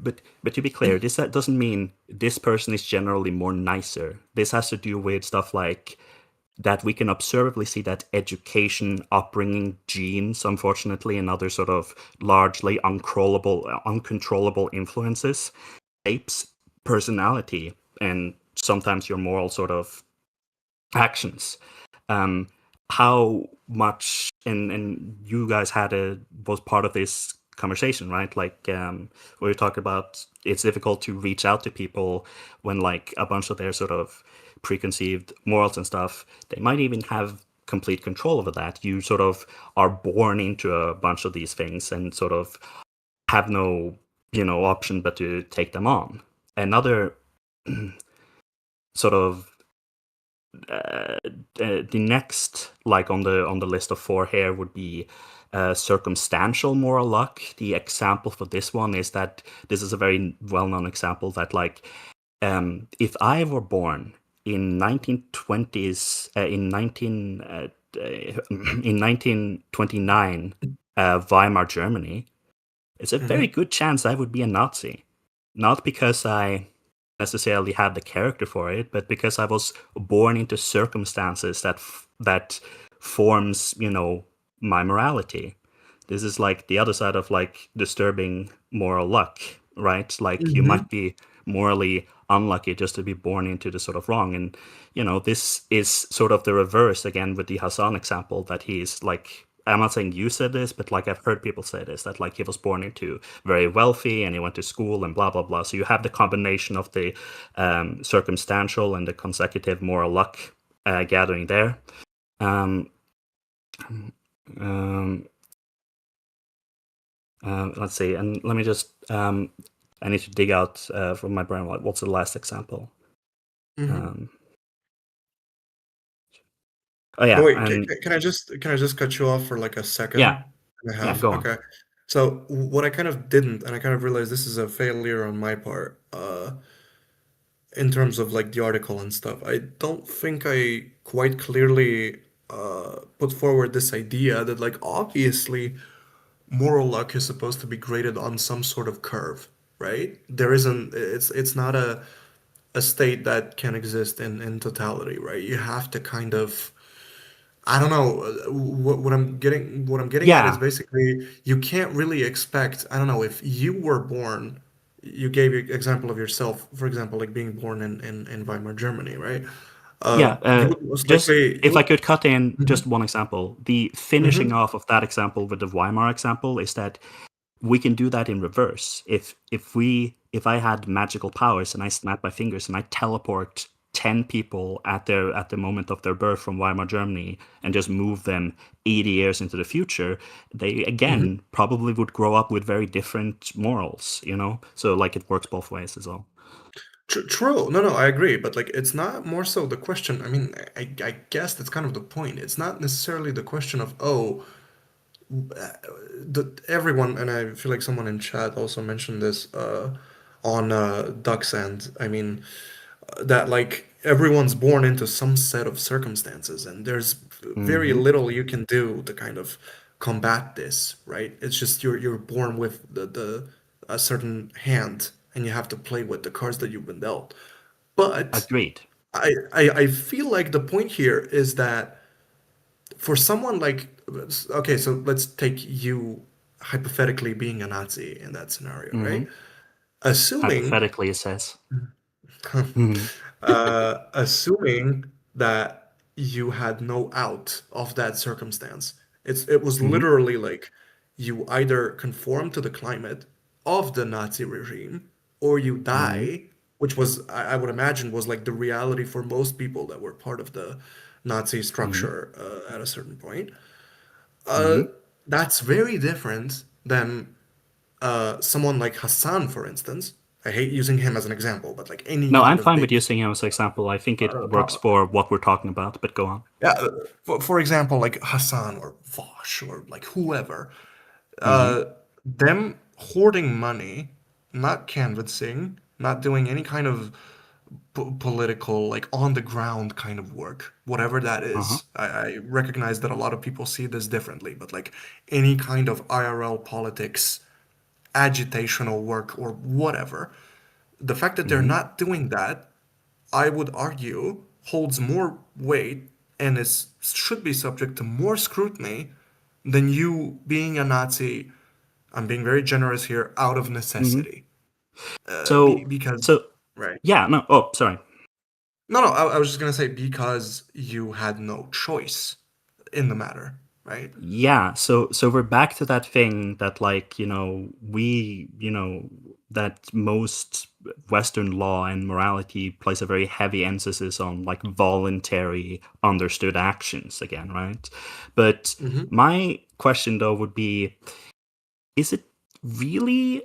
but to be clear, that doesn't mean this person is generally more nicer. This has to do with stuff like that we can observably see that education, upbringing, genes, unfortunately, and other sort of largely uncontrollable influences shapes personality and sometimes your moral sort of actions. Um, how much, and you guys was part of this conversation, right? Like, we were talking about it's difficult to reach out to people when like a bunch of their sort of preconceived morals and stuff, they might even have complete control over that. You sort of are born into a bunch of these things and sort of have no, option but to take them on. Another sort of the next, like on the list of 4 here, would be circumstantial moral luck. The example for this one is that this is a very well-known example that like if I were born in 1920s in 1929 Weimar Germany, it's a very Mm-hmm. good chance I would be a Nazi. Not because I necessarily have the character for it, but because I was born into circumstances that forms, my morality. This is like the other side of like disturbing moral luck, right? Like you Mm-hmm. might be morally unlucky just to be born into the sort of wrong. And, this is sort of the reverse again with the Hassan example that he's like, I'm not saying you said this, but like I've heard people say this, that like he was born into very wealthy and he went to school and blah, blah, blah. So you have the combination of the circumstantial and the consecutive moral luck gathering there. Um, um, let's see, and let me just, I need to dig out from my brain, what's the last example? Mm-hmm. Oh But yeah, wait, and can I just cut you off for like a yeah, second and a yeah, half? go on. Okay. So what I kind of didn't, and I kind of realized this is a failure on my part, in terms of like the article and stuff. I don't think I quite clearly put forward this idea that like obviously moral luck is supposed to be graded on some sort of curve, right? There isn't, it's not a state that can exist in totality, right? You have to kind of, I don't know, what I'm getting at is Yeah, basically you can't really expect, I don't know, if you were born, you gave your example of yourself, for example, like being born in Weimar, Germany, right? yeah. You would most Just likely you if I would could cut in Mhm, just one example, the finishing mhm, off of that example with the Weimar example is that we can do that in reverse. If I had magical powers and I snap my fingers and I teleport 10 people at the moment of their birth from Weimar, Germany, and just move them 80 years into the future, they mhm. again probably would grow up with very different morals, you know? So like it works both ways as well. True. No, no, I agree. But like, it's not more so the question. I mean, I guess that's kind of the point. It's not necessarily the question of, oh, everyone, and I feel like someone in chat also mentioned this on Duck's End. I mean, that like everyone's born into some set of circumstances, and there's very Hmm. little you can do to kind of combat this, right? It's just you're born with the a certain hand, and you have to play with the cards that you've been dealt. But Agreed. I feel like the point here is that for someone like, okay, so let's take you hypothetically being a Nazi in that scenario, Hmm. right? Assuming Hypothetically, it says. Hmm. assuming that you had no out of that circumstance. It was Hmm. literally like you either conform to the climate of the Nazi regime or you Hmm. die, which was I would imagine was like the reality for most people that were part of the Nazi Hmm. structure at a certain point. Uh, Hmm. that's very different than someone like Hassan, for instance. I hate using him as an example, but like any No, I'm kind of fine with big using him as an example. I think it works power. for what we're talking about, but go on. Yeah, for example, like Hassan or Vosh or like whoever, Hmm. uh, them hoarding money, not canvassing, not doing any kind of political, like on the ground kind of work, whatever that Uh-huh. is. I recognize that a lot of people see this differently, but like any kind of IRL politics, agitational work, or whatever, the fact that they're Hmm. not doing that, I would argue, holds more weight and is should be subject to more scrutiny than you being a Nazi. I'm being very generous here, out of Hmm. necessity. So, Because, so right. yeah, no. Oh, sorry. No, no, I was just gonna say because you had no choice in the matter, right? Yeah, so we're back to that thing that like, that most Western law and morality place a very heavy emphasis on like voluntary understood actions again, right? But Mm-hmm. my question though would be, is it really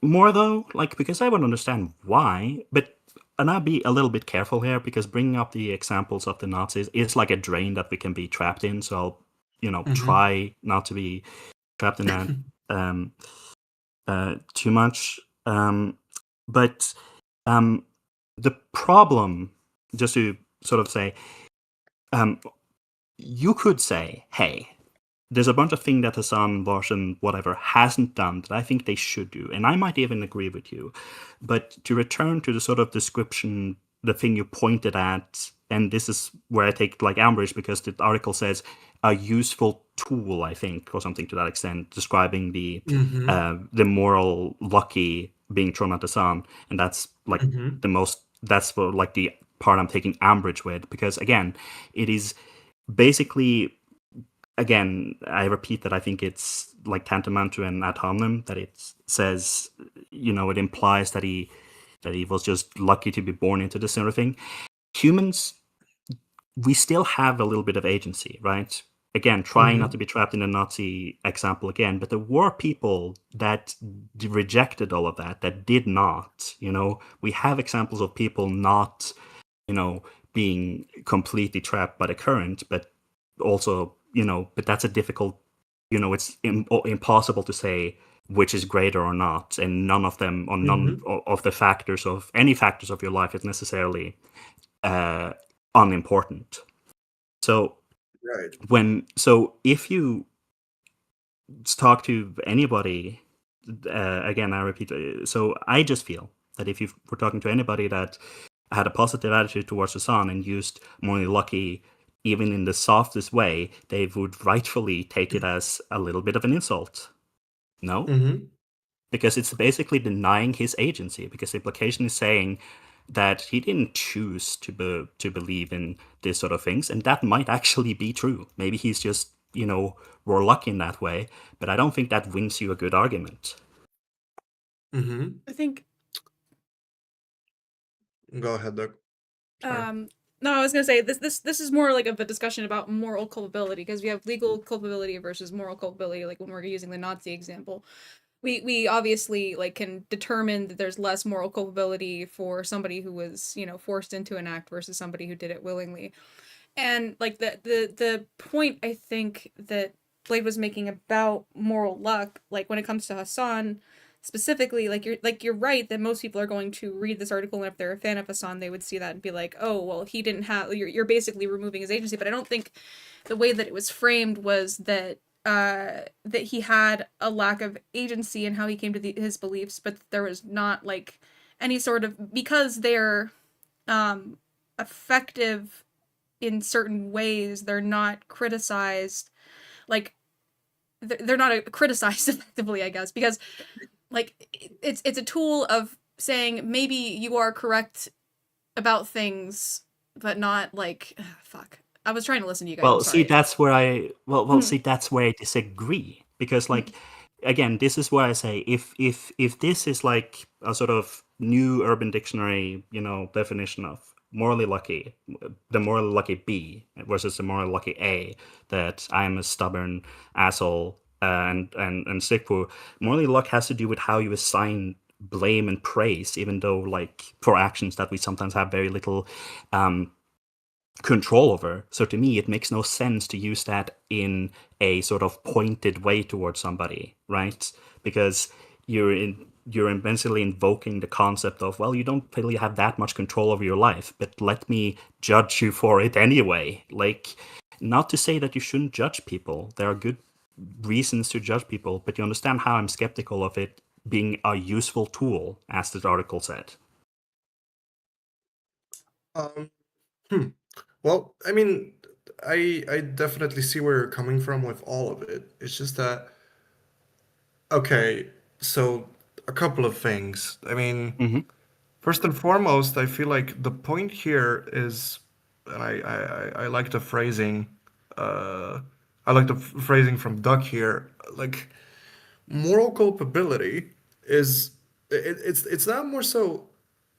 more though? Like because I would understand why, but and I'll be a little bit careful here because bringing up the examples of the Nazis is like a drain that we can be trapped in. So I'll, Mm-hmm. try not to be trapped in that um, too much. But um, the problem, just to sort of say, um, you could say, hey, there's a bunch of things that Hassan, Bosch, and whatever hasn't done that I think they should do. And I might even agree with you. But to return to the sort of description, the thing you pointed at, and this is where I take like Ambridge because the article says a useful tool, I think, or something to that extent, describing Mm-hmm. the moral lucky being thrown at the sun. And that's like Mm-hmm. that's for like the part I'm taking Ambridge with, because again, it is basically again, I repeat that I think it's like tantamount to an ad hominem that it says, it implies that he was just lucky to be born into this sort of thing. Humans, we still have a little bit of agency, right? Again, trying not Mm-hmm. to be trapped in the Nazi example again, but there were people that rejected all of that, that did not. We have examples of people not, you know, being completely trapped by the current, but also, but that's a difficult it's impossible to say which is greater or not, and none of them, or none of the factors of any factors of your life is necessarily unimportant. So Right. if you talk to anybody, again, I repeat, so I just feel that if you were talking to anybody that had a positive attitude towards the sun and used morally lucky even in the softest way, they would rightfully take it as a little bit of an insult. No? Mm-hmm. Because it's basically denying his agency, because the implication is saying that he didn't choose to believe in this sort of things, and that might actually be true. Maybe he's just, more lucky in that way, but I don't think that wins you a good argument. Mm-hmm. I think Go ahead, Doug. Sorry. no, I was gonna say this is more like of a discussion about moral culpability, because we have legal culpability versus moral culpability. Like when we're using the Nazi example, we obviously like can determine that there's less moral culpability for somebody who was forced into an act versus somebody who did it willingly. And like the point I think that Blade was making about moral luck, like when it comes to Hassan specifically, like you're right that most people are going to read this article, and if they're a fan of Hassan, they would see that and be like, oh well, he didn't have, you're basically removing his agency. But I don't think the way that it was framed was that that he had a lack of agency in how he came to his beliefs, but there was not like any sort of, because they're effective in certain ways, they're not criticized, like they're not criticized effectively, I guess, because like it's a tool of saying maybe you are correct about things, but not like fuck. I was trying to listen to you guys. I'm Well, see, sorry. that's where that's where I disagree, because, like, again, this is where I say if this is like a sort of new Urban Dictionary, definition of morally lucky, the morally lucky B versus the morally lucky A, that I'm a stubborn asshole and sick for. Morally luck has to do with how you assign blame and praise, even though, like, for actions that we sometimes have very little control over. So to me, it makes no sense to use that in a sort of pointed way towards somebody, right? Because you're eventually invoking the concept of, well, you don't really have that much control over your life, but let me judge you for it anyway. Like, not to say that you shouldn't judge people. There are good reasons to judge people, but you understand how I'm skeptical of it being a useful tool, as the article said. Um, hmm. Well, I mean, I definitely see where you're coming from with all of it. It's just that, okay, so a couple of things. I mean, Mm-hmm. first and foremost, I feel like the point here is, and I like the phrasing, uh, I like the phrasing from Duck here. Like, moral culpability is, it's not more so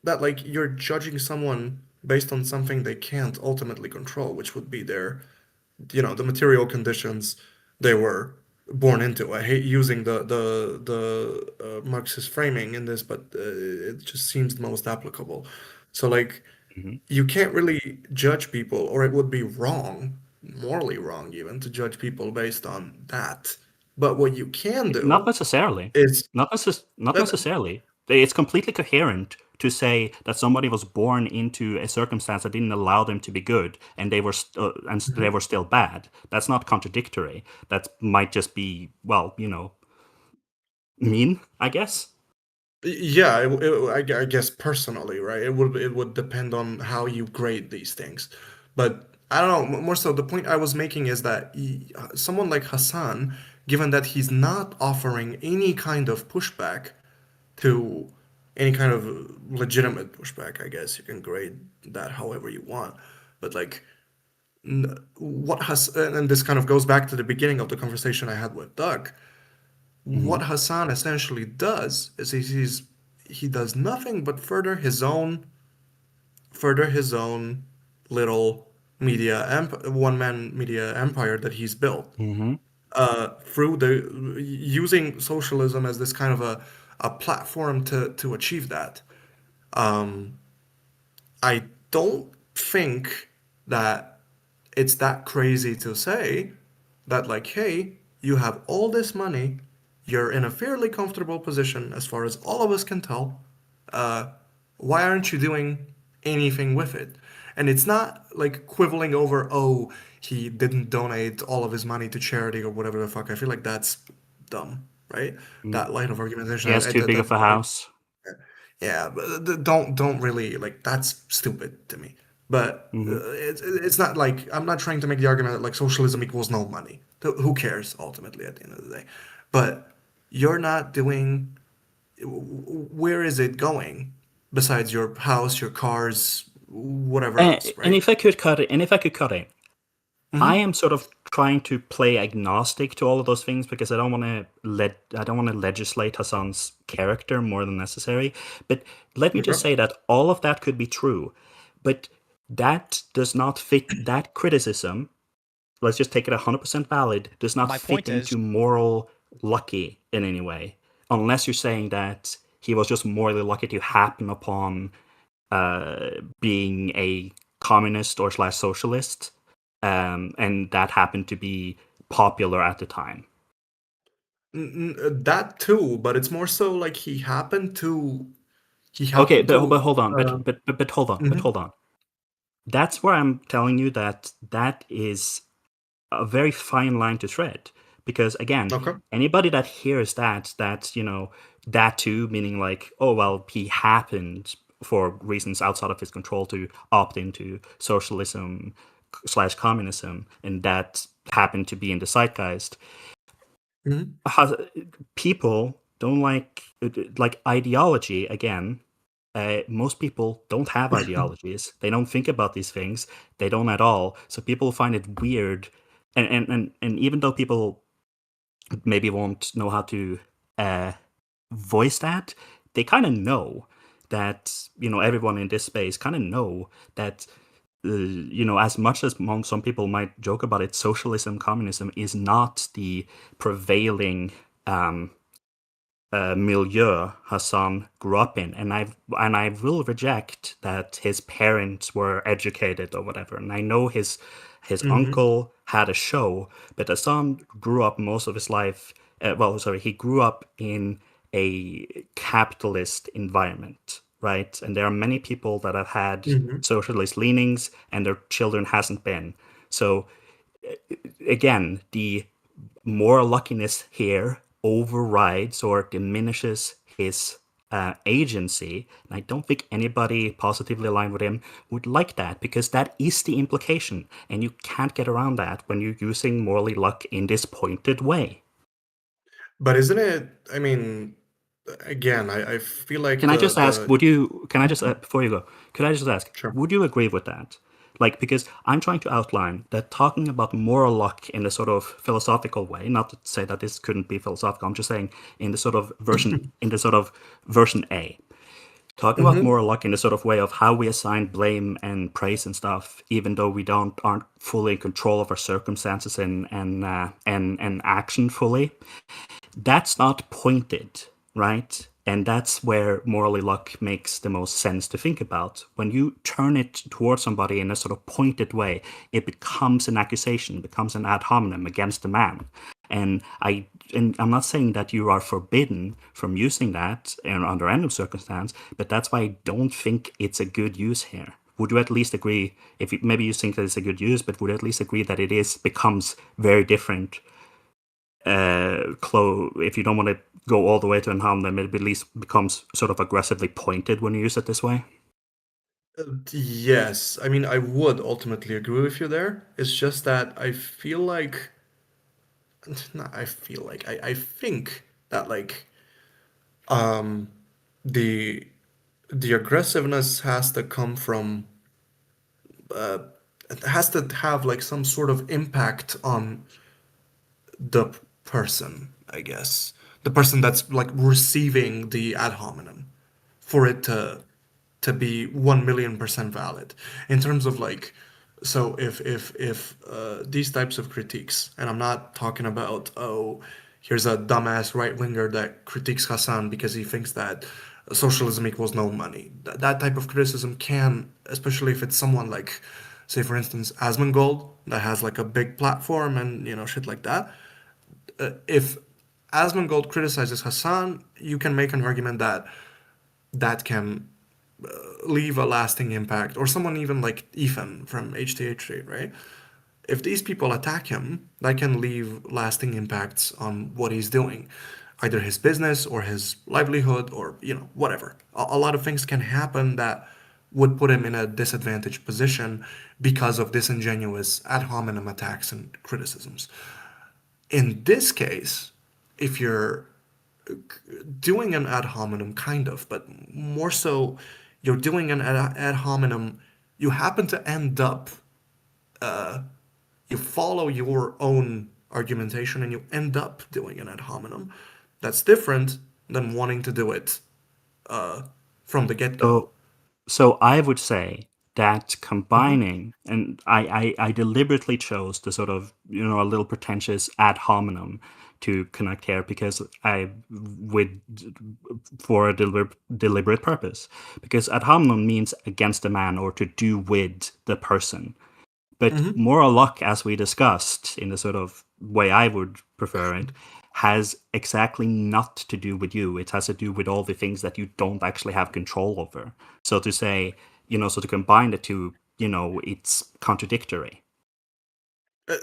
that like you're judging someone based on something they can't ultimately control, which would be their, the material conditions they were born into. I hate using the Marxist framing in this, but it just seems the most applicable. So like, Mm-hmm. you can't really judge people, or it would be wrong, morally wrong even, to judge people based on that. But what you can Not do necessarily. is Not that. necessarily. It's completely coherent to say that somebody was born into a circumstance that didn't allow them to be good, and they were still bad. That's not contradictory. That might just be, well, mean, I guess. Yeah, I guess personally, right? It would depend on how you grade these things, but I don't know. More so, the point I was making is that someone like Hassan, given that he's not offering any kind of pushback to any kind of legitimate pushback, I guess you can grade that however you want, but like what has, and this kind of goes back to the beginning of the conversation I had with Doug. Hmm. What Hassan essentially does is he does nothing but further his own little one man media empire that he's built Hmm. through the using socialism as this kind of a platform to achieve that. I don't think that it's that crazy to say that, like, hey, you have all this money, you're in a fairly comfortable position as far as all of us can tell. Uh, why aren't you doing anything with it? And it's not like quibbling over, oh, he didn't donate all of his money to charity or whatever the fuck. I feel like that's dumb, right? Mm. That line of argumentation. He has too big of a house. Yeah, but don't really like that's stupid to me. But Hmm. it's not like I'm not trying to make the argument that like socialism equals no money. Who cares ultimately at the end of the day? But you're not doing. Where is it going besides your house, your cars, whatever else, And right? if I could cut it, I Hmm. am sort of trying to play agnostic to all of those things because I don't want to legislate Hassan's character more than necessary. But let me just Okay. say that all of that could be true, but that does not fit that criticism. Let's just take it 100% valid. Does not My fit point is, into moral lucky in any way, unless you're saying that he was just morally lucky to happen upon being a communist or slash socialist, and that happened to be popular at the time. That too, but it's more so like he Okay, happened but to. hold on, Uh, but hold on, but mhm. hold on. That's where I'm telling you that that is a very fine line to tread, because again, Okay. anybody that hears that that too, meaning like, oh well, he happened for reasons outside of his control to opt into socialism slash communism, and that happened to be in the zeitgeist. Mhm. Has, people don't like ideology again. Most people don't have ideologies. They don't think about these things. They don't at all. So people find it weird, and even though people maybe won't know how to uh, voice that, they kind of know that everyone in this space kind of know that as much as some people might joke about it, socialism, communism is not the prevailing um, milieu Hassan grew up in, and I will reject that his parents were educated or whatever. And I know his Mhm. uncle had a show, but Hassan grew up most of his life. Well, sorry, he grew up in a capitalist environment, right? And there are many people that have had Mhm. socialist leanings, and their children hasn't been. So again, the moral luckiness here overrides or diminishes his agency. And I don't think anybody positively aligned with him would like that, because that is the implication. And you can't get around that when you're using morally luck in this pointed way. But isn't it? I mean, again, I feel like Can I just ask, can I just, Mhm. before you go, could I just ask, Sure. would you agree with that? Like, because I'm trying to outline that talking about moral luck in a sort of philosophical way, not to say that this couldn't be philosophical, I'm just saying in the sort of version A. Talking about Hmm. moral luck in the sort of way of how we assign blame and praise and stuff, even though we aren't fully in control of our circumstances and action fully, that's not pointed, right? And that's where morally luck makes the most sense to think about. When you turn it towards somebody in a sort of pointed way, it becomes an accusation, becomes an ad hominem against the man. And I'm not saying that you are forbidden from using that under any circumstance, but that's why I don't think it's a good use here. Would you at least agree? If maybe you think that it's a good use, but would you at least agree that it is becomes very different if you don't want to go all the way to harm them, it at least becomes sort of aggressively pointed when you use it this way. Yes, I mean, I would ultimately agree with you there. It's just that I feel like, not I feel like, I think that like the the aggressiveness has to come from it has to have like some sort of impact on the person, I guess. The person that's like receiving the ad hominem for it to be 1,000,000% valid in terms of like so if these types of critiques, and I'm not talking about, oh, here's a dumbass right winger that critiques Hassan because he thinks that socialism equals no money. That type of criticism can, especially if it's someone like, say for instance, Asmongold, that has like a big platform and shit like that. if Asmongold criticizes Hassan, you can make an argument that that can leave a lasting impact, or someone even like Ethan from HTH, right? If these people attack him, that can leave lasting impacts on what he's doing, either his business or his livelihood, or whatever. A lot of things can happen that would put him in a disadvantaged position because of disingenuous ad hominem attacks and criticisms. In this case, if you're doing an ad hominem, kind of, but more so, you're doing an ad hominem, you happen to end up, you follow your own argumentation and you end up doing an ad hominem. That's different than wanting to do it from the get go. So I would say that combining, and I deliberately chose the sort of, a little pretentious ad hominem to connect here because for a deliberate purpose. Because ad hominem means against the man or to do with the person. But moral luck, as we discussed in the sort of way I would prefer it, has exactly not to do with you. It has to do with all the things that you don't actually have control over. So to say, so to combine the two, it's contradictory.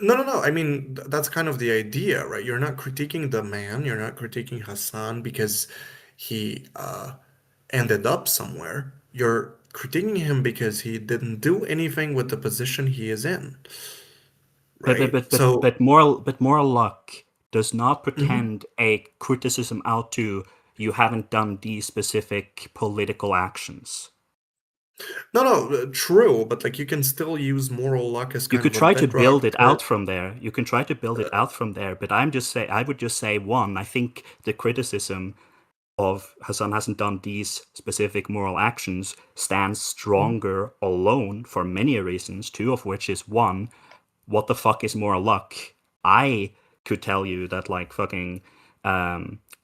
No. I mean, that's kind of the idea, right? You're not critiquing the man. You're not critiquing Hassan because he ended up somewhere. You're critiquing him because he didn't do anything with the position he is in, But but right? but but So, but moral luck does not mhm. pretend a criticism out to you haven't done these specific political actions. No, true, but like you can still use moral luck as You kind could of a try to build bedrock it out for. from there. You can try to build it out from there, but I would just say one, I think the criticism of Hassan hasn't done these specific moral actions stands stronger alone for many reasons, two of which is one, what the fuck is moral luck? I could tell you that like fucking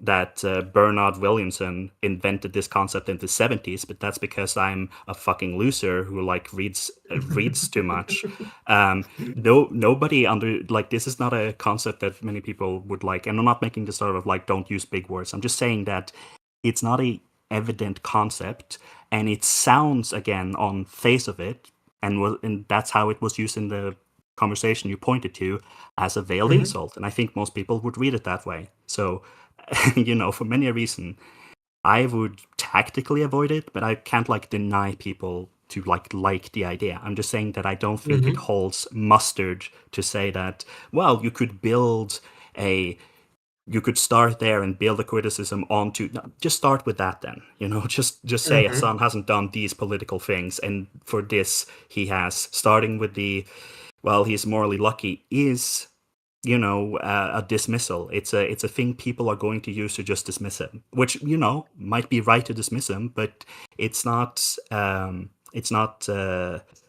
that Bernard Williamson invented this concept in the 70s, but that's because I'm a fucking loser who like reads too much. No, nobody under like this is not a concept that many people would like, and I'm not making this sort of like don't use big words. I'm just saying that it's not a evident concept, and it sounds again on face of it, and that's how it was used in the conversation you pointed to as a veiled insult, and I think most people would read it that way. So, for many reasons, I would tactically avoid it, but I can't like deny people to like the idea. I'm just saying that I don't think it holds mustard to say that, well, you could start there and build a criticism onto. No, just start with that then. Just say Hassan hasn't done these political things, and for this he has. Starting with the, well, he's morally lucky is, a dismissal. It's a thing people are going to use to just dismiss him, which might be right to dismiss him, but it's not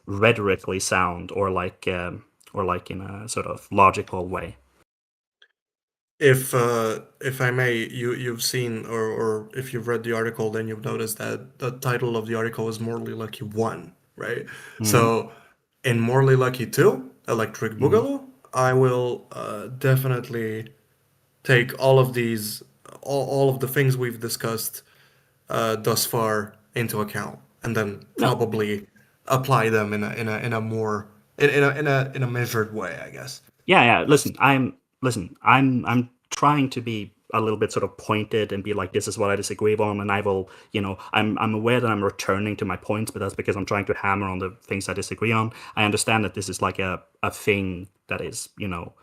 rhetorically sound or like in a sort of logical way. If I may, you've seen, or if you've read the article, then you've noticed that the title of the article is Morally Lucky 1, right? Mm-hmm. So in Morally Lucky 2, Electric Mm-hmm. Boogaloo, I will definitely take all of these, all of the things we've discussed thus far into account, and then No, probably apply them in a more in a measured way, I guess. yeah. That's I'm trying to be a little bit sort of pointed and be like, this is what I disagree on, and I will, I'm aware that I'm returning to my points, but that's because I'm trying to hammer on the things I disagree on. I understand that this is like a thing that is, no,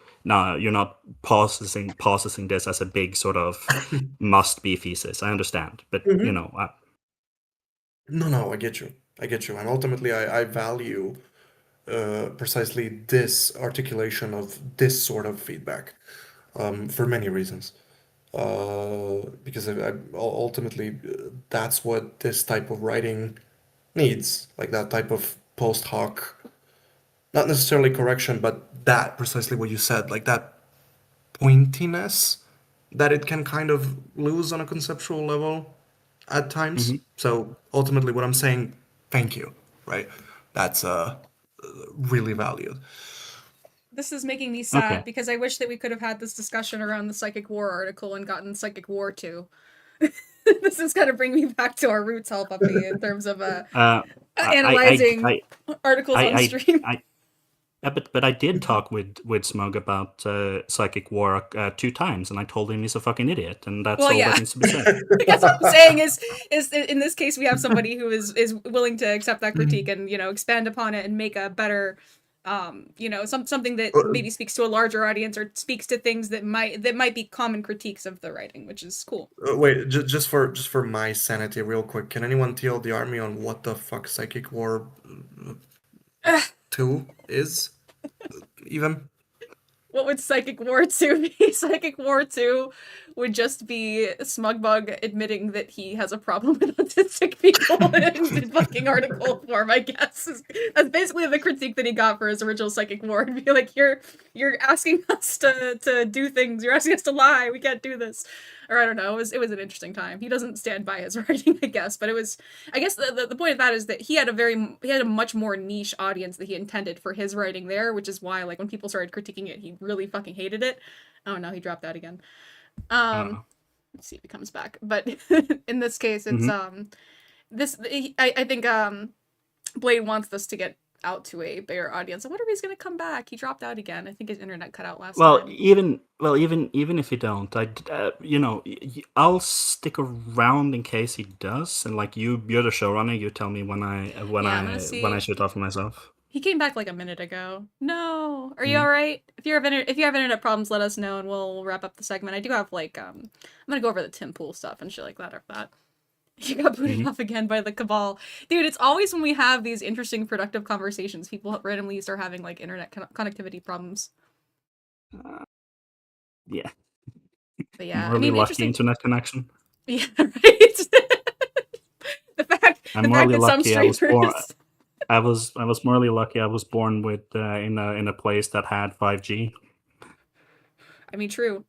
you're not processing this as a big sort of must be thesis. I understand, but No, I get you, and ultimately, I value precisely this articulation of this sort of feedback for many reasons. Because ultimately, that's what this type of writing needs, like that type of post hoc, not necessarily correction, but that precisely what you said, like that pointiness that it can kind of lose on a conceptual level at times. Mhm. So ultimately, what I'm saying, thank you, right? That's really valued. This is making me sad Okay. because I wish that we could have had this discussion around the Psychic War article and gotten Psychic War too. This is kind of bring me back to our roots, help Uppy, in terms of I analyzing articles on I stream. yeah, but I did talk with Smug about Psychic War 2 times, and I told him he's a fucking idiot, and that's Well, all yeah. that needs to be said. I guess what I'm saying is in this case we have somebody who is willing to accept that critique and expand upon it and make a better something that maybe speaks to a larger audience or speaks to things that might be common critiques of the writing, which is cool. Wait, just for my sanity, real quick, can anyone tell the army on what the fuck Psychic War 2 is? Even? What would Psychic War 2 be? Psychic War 2 would just be Smugbug admitting that he has a problem with autistic people in fucking article form, I guess. That's basically the critique that he got for his original Psychic War. And be like, you're asking us to do things. You're asking us to lie. We can't do this. Or I don't know. It was an interesting time. He doesn't stand by his writing, I guess. But I guess the point of that is that he had a much more niche audience that he intended for his writing there, which is why like when people started critiquing it, he really fucking hated it. Oh no, he dropped out again. Let's see if he comes back. But in this case, it's I think Blade wants this to get out to a bigger audience. I wonder if he's gonna come back. He dropped out again. I think his internet cut out last time. Even if you don't, I'll stick around in case he does. And like you're the showrunner. You tell me when I should talk for myself. He came back like a minute ago. No, are you all right? If you have internet problems, let us know and we'll wrap up the segment. I do have like I'm gonna go over the Tim Pool stuff and shit like that. Or that. You got booted off again by the Cabal. Dude, it's always when we have these interesting, productive conversations, people randomly start having, like, internet connectivity problems. Yeah. But yeah, Morally lucky internet connection. Yeah, right? the fact I'm morally that some lucky I was born. streamers... I was morally lucky I was born with in a place that had 5G. I mean, true.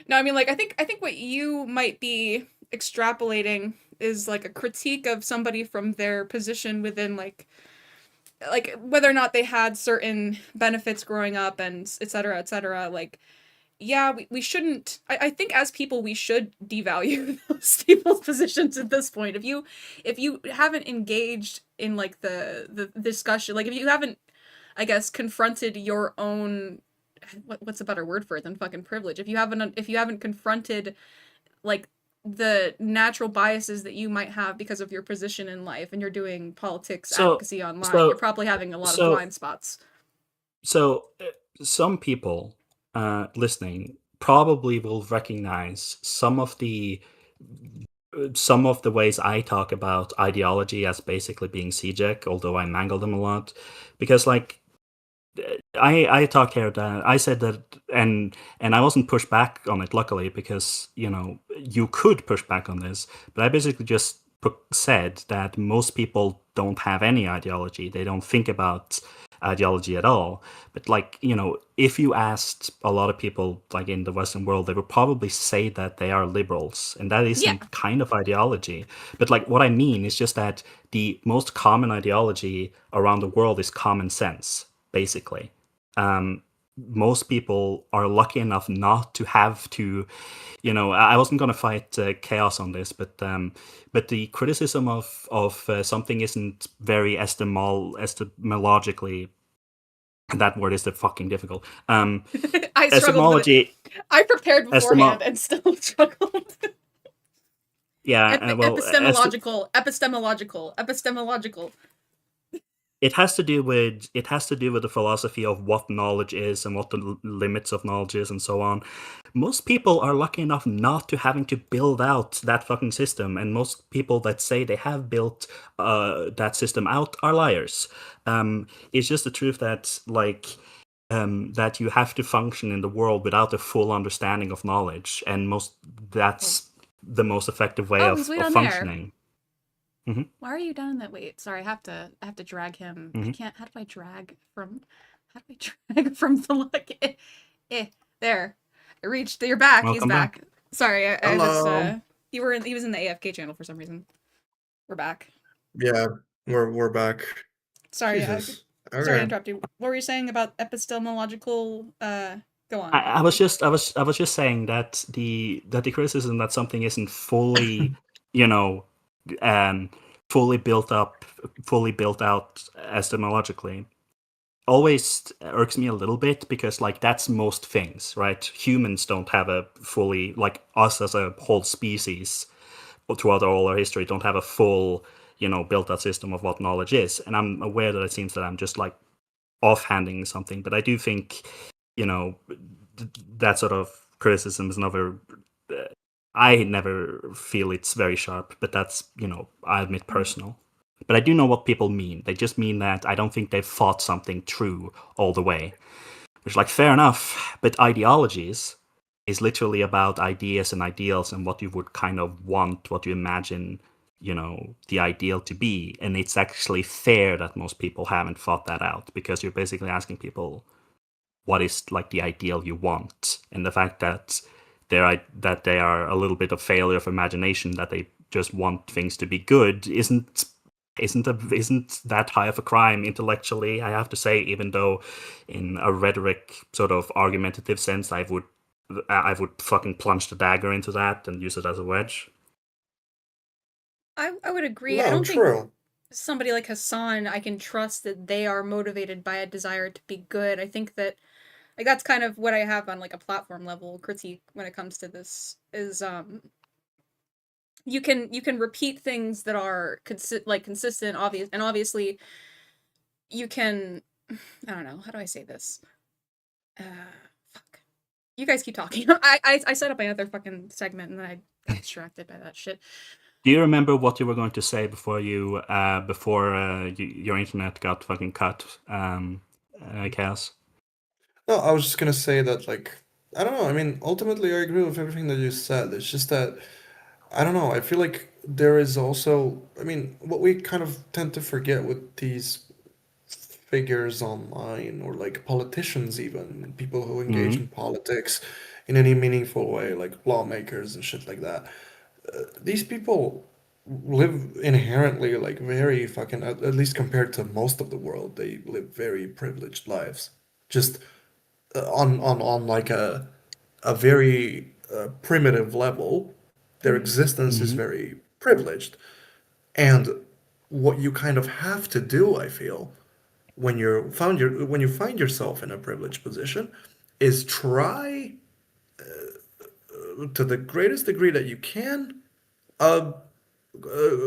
No, I mean, like, I think what you might be extrapolating is like a critique of somebody from their position within like whether or not they had certain benefits growing up and etc like yeah we shouldn't I think as people we should devalue those people's positions at this point. If you haven't engaged in like the discussion, like if you haven't I guess confronted your own what's a better word for it than fucking privilege, if you haven't confronted like the natural biases that you might have because of your position in life and you're doing politics advocacy online, you're probably having a lot of blind spots. So some people listening probably will recognize some of the ways I talk about ideology as basically being CJEC, although I mangle them a lot, because like I talked here that I said that, and I wasn't pushed back on it, luckily, because you could push back on this, but I basically just said that most people don't have any ideology. They don't think about ideology at all. But like if you asked a lot of people like in the Western world, they would probably say that they are liberals, and that is some kind of ideology. But like what I mean is just that the most common ideology around the world is common sense. Basically, most people are lucky enough not to have to, I wasn't going to fight chaos on this, but the criticism of something isn't very epistemologically. That word is fucking difficult. I epistemology. I prepared beforehand and still struggled. Yeah, epistemological. It has to do with the philosophy of what knowledge is and what the limits of knowledge is and so on. Most people are lucky enough not to having to build out that fucking system, and most people that say they have built that system out are liars. It's just the truth that that you have to function in the world without a full understanding of knowledge, and that's the most effective way of functioning. Mm-hmm. Why are you down that way? Sorry, I have to drag him. I can't. How do I drag from the look? There. I reached. You're back. Welcome He's back. Sorry, I just he was in the AFK channel for some reason. We're back. Yeah, we're back. Sorry, Sorry to Okay. interrupt you. What were you saying about epistemological? Go on. I was just saying that the criticism that something isn't fully, you know, um, fully built up, fully built out epistemologically always irks me a little bit, because like that's most things, right? Humans don't have a fully, like us as a whole species throughout all our history don't have a full, built out system of what knowledge is. And I'm aware that it seems that I'm just like offhanding something, but I do think, you know, that sort of criticism is never. I never feel it's very sharp, but that's, I admit, personal. But I do know what people mean. They just mean that I don't think they've thought something through all the way. Which, like, fair enough. But ideologies is literally about ideas and ideals and what you would kind of want, what you imagine, the ideal to be. And it's actually fair that most people haven't thought that out, because you're basically asking people what is like the ideal you want. And the fact that they are a little bit of failure of imagination, that they just want things to be good, isn't that high of a crime intellectually, I have to say, even though in a rhetoric sort of argumentative sense I would fucking plunge the dagger into that and use it as a wedge. I would agree. I No, don't think true. somebody like Hassan, I can trust that they are motivated by a desire to be good. I think that like that's kind of what I have on like a platform level critique when it comes to this is you can repeat things that are consistent, obvious, and obviously you can I don't know, how do I say this? Fuck. You guys keep talking. I set up another fucking segment and then I got distracted by that shit. Do you remember what you were going to say before your internet got fucking cut, Chaos? No, I was just gonna say that, like, I don't know. I mean, ultimately, I agree with everything that you said. It's just that, I don't know. I feel like there is also, I mean, what we kind of tend to forget with these figures online, or like politicians, even people who engage Mm-hmm. in politics in any meaningful way, like lawmakers and shit like that. These people live inherently like very fucking, at least compared to most of the world, they live very privileged lives. Just on like a very primitive level, their existence is Mm-hmm. very privileged. And what you kind of have to do, I feel, when you find yourself in a privileged position, is try to the greatest degree that you can, uh,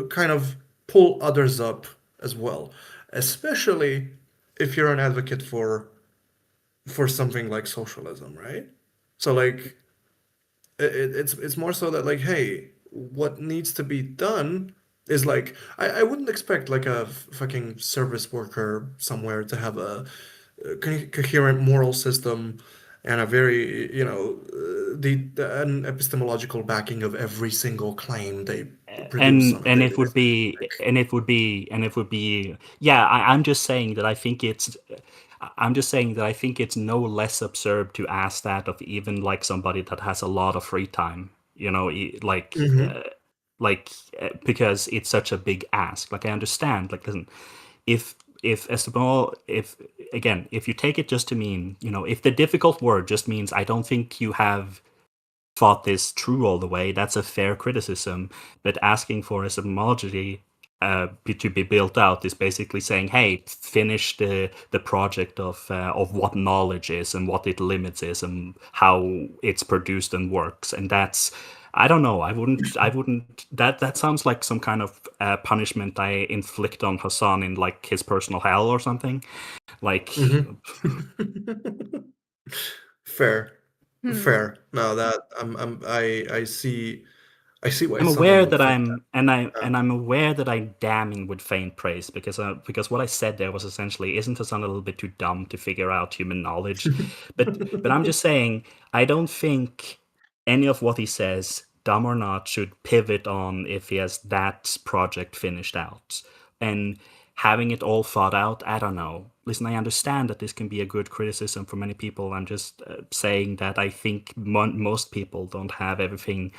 kind of pull others up as well, especially if you're an advocate for something like socialism, right? So like it's more so that, like, hey, what needs to be done is like, I wouldn't expect like a fucking service worker somewhere to have a coherent moral system and a very, an epistemological backing of every single claim they produce on a And daily it would basis. be Like, yeah, I'm just saying that I think it's no less absurd to ask that of even like somebody that has a lot of free time, mhm. because it's such a big ask. Like, I understand, like, listen, if Esteban, if again, if you take it just to mean, if the difficult word just means I don't think you have thought this through all the way, that's a fair criticism. But asking for a etymology to be built out is basically saying, "Hey, finish the project of what knowledge is and what its limits is and how it's produced and works." And that's, I don't know. I wouldn't. That sounds like some kind of punishment I inflict on Hassan in like his personal hell or something. Like, Mhm. Fair. Hmm. Fair. No, that I see why I'm someone aware would that think that. I'm aware that I'm damning with faint praise, because what I said there was essentially, isn't Hassan a little bit too dumb to figure out human knowledge? But I'm just saying, I don't think any of what he says, dumb or not, should pivot on if he has that project finished out. And having it all thought out, I don't know. Listen, I understand that this can be a good criticism for many people. I'm just saying that I think most people don't have everything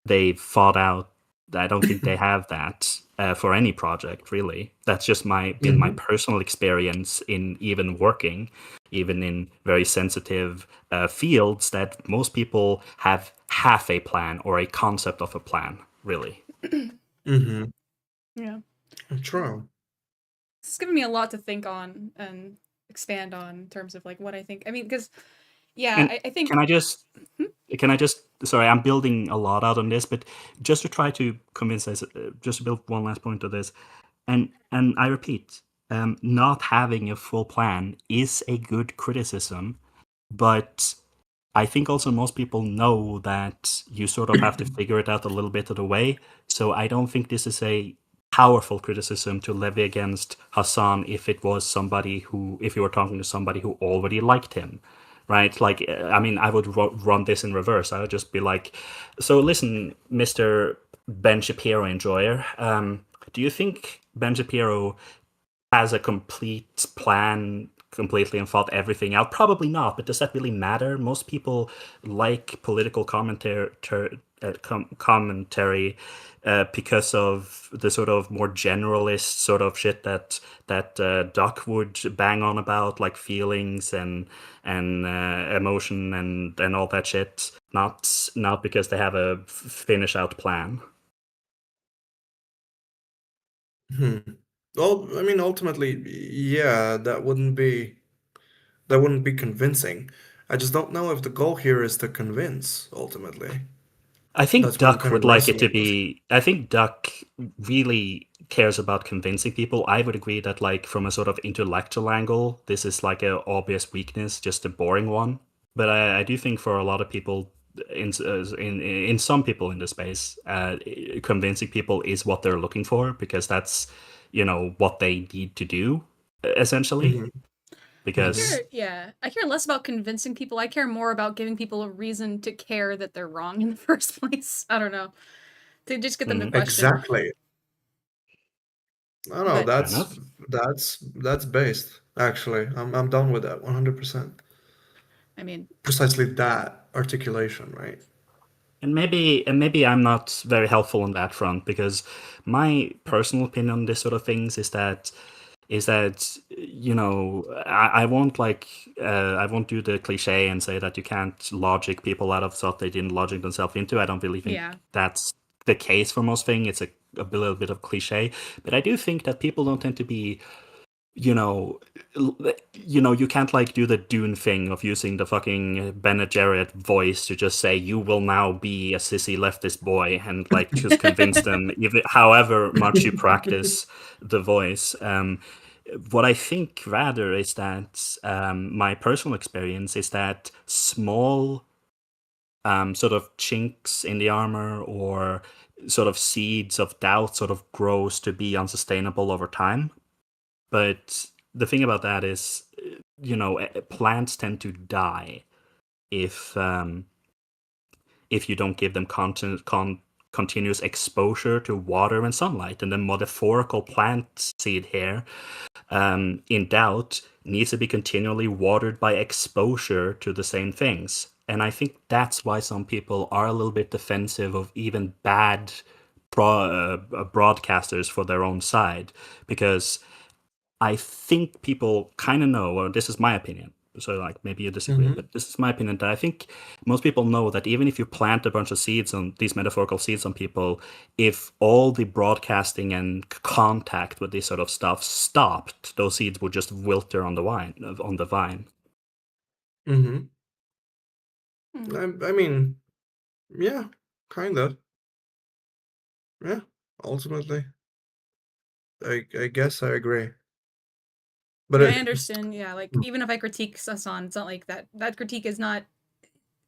they've thought out I don't think they have that for any project really. That's just been my Mm-hmm. personal experience in even working, even in very sensitive fields. That most people have half a plan or a concept of a plan, really. Mm-hmm. Yeah. True. It's given me a lot to think on and expand on in terms of like what I think. I mean, because yeah, And I think can I just sorry, I'm building a lot out on this, but just to try to convince this, just to build one last point of this, and I repeat, not having a full plan is a good criticism, but I think also most people know that you sort of have to figure it out a little bit of the way. So I don't think this is a powerful criticism to levy against Hassan if it was somebody who, if you were talking to somebody who already liked him, right? Like, I mean, I would run this in reverse. I would just be like, so listen, Mr. Ben Shapiro enjoyer, do you think Ben Shapiro has a complete plan completely and thought everything out? Probably not, but does that really matter? Most people like political commentary because of the sort of more generalist sort of shit that Doc would bang on about, like feelings and emotion and all that shit. Not because they have a finish out plan. Hmm. Well, I mean, ultimately, yeah, that wouldn't be convincing. I just don't know if the goal here is to convince, ultimately. I think That's what I'm Duck kind of would like it to wrestling with. be. I think Duck really cares about convincing people. I would agree that, like, from a sort of intellectual angle, this is like a obvious weakness, just a boring one. But I do think for a lot of people, in some people in the space, convincing people is what they're looking for because that's, what they need to do, essentially. Hmm. I Hmm. Because care, yeah, I care less about convincing people. I care more about giving people a reason to care that they're wrong in the first place. I don't know. To just get them to mhm, question. Exactly. No, no, But fair enough. that's based. Actually, I'm done with that 100%. I mean, Precisely that articulation, right? And maybe I'm not very helpful on that front because my personal opinion on this sort of things is that I won't do the cliche and say that you can't logic people out of stuff they didn't logic themselves into. I don't really think yeah. that's the case for most things. It's a little bit of cliche, but I do think that people don't tend to be you know, you can't like do the Dune thing of using the fucking Bene Gesserit voice to just say you will now be a sissy leftist boy and like just convince them, even however much you practice the voice. What I think rather is that my personal experience is that small sort of chinks in the armor or sort of seeds of doubt sort of grows to be unsustainable over time. But the thing about that is, plants tend to die if you don't give them continuous exposure to water and sunlight. And the metaphorical plant seed here, in doubt, needs to be continually watered by exposure to the same things. And I think that's why some people are a little bit defensive of even bad broadcasters for their own side, because I think people kind of know, or this is my opinion. So, like, maybe you disagree, Hmm. but this is my opinion that I think most people know that even if you plant a bunch of seeds on these metaphorical seeds on people, if all the broadcasting and contact with this sort of stuff stopped, those seeds would just wilter on the vine. Hmm. Hmm. I mean, yeah, kind of. Yeah, ultimately, I guess I agree. I But mean, I it, understand. Yeah, like even if I critique Sasan, it's not like that. That critique is not.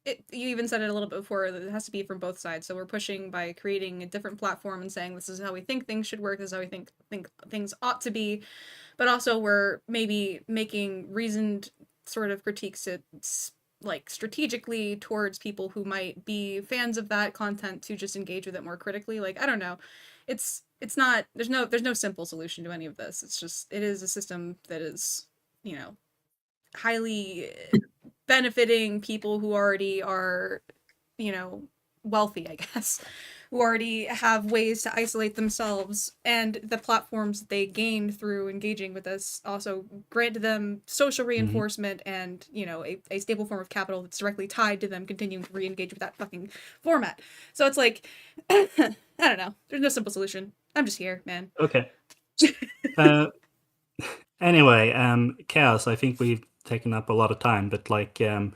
It, you even said it a little bit before that it has to be from both sides. So we're pushing by creating a different platform and saying this is how we think things should work. This is how we think things ought to be. But also we're maybe making reasoned sort of critiques like strategically towards people who might be fans of that content to just engage with it more critically. Like I don't know, it's not there's no simple solution to any of this. It's just it is a system that is you know highly benefiting people who already are, you know, wealthy, I guess. who already have ways to isolate themselves, and the platforms that they gained through engaging with us also granted them social reinforcement and, you know, a stable form of capital that's directly tied to them continuing to re-engage with that fucking format. So it's like, I don't know. There's no simple solution. I'm just here, man. Okay. Uh, anyway, Chaos, I think we've taken up a lot of time, but like, do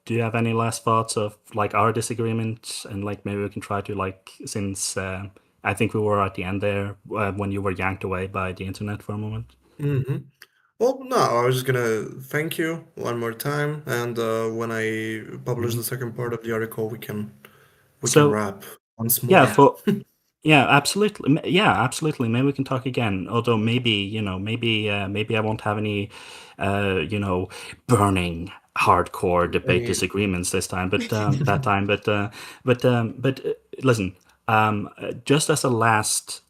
you have any last thoughts of like our disagreements, and like maybe we can try to like, since I think we were at the end there when you were yanked away by the internet for a moment. Mm-hmm. Well, no, I was just gonna thank you one more time, and when I publish the second part of the article, we can So wrap once yeah, more. Yeah. yeah, absolutely, yeah, absolutely. Maybe we can talk again. Although maybe maybe I won't have any burning hardcore debate Any, disagreements this time, but that time. But listen. Just as a last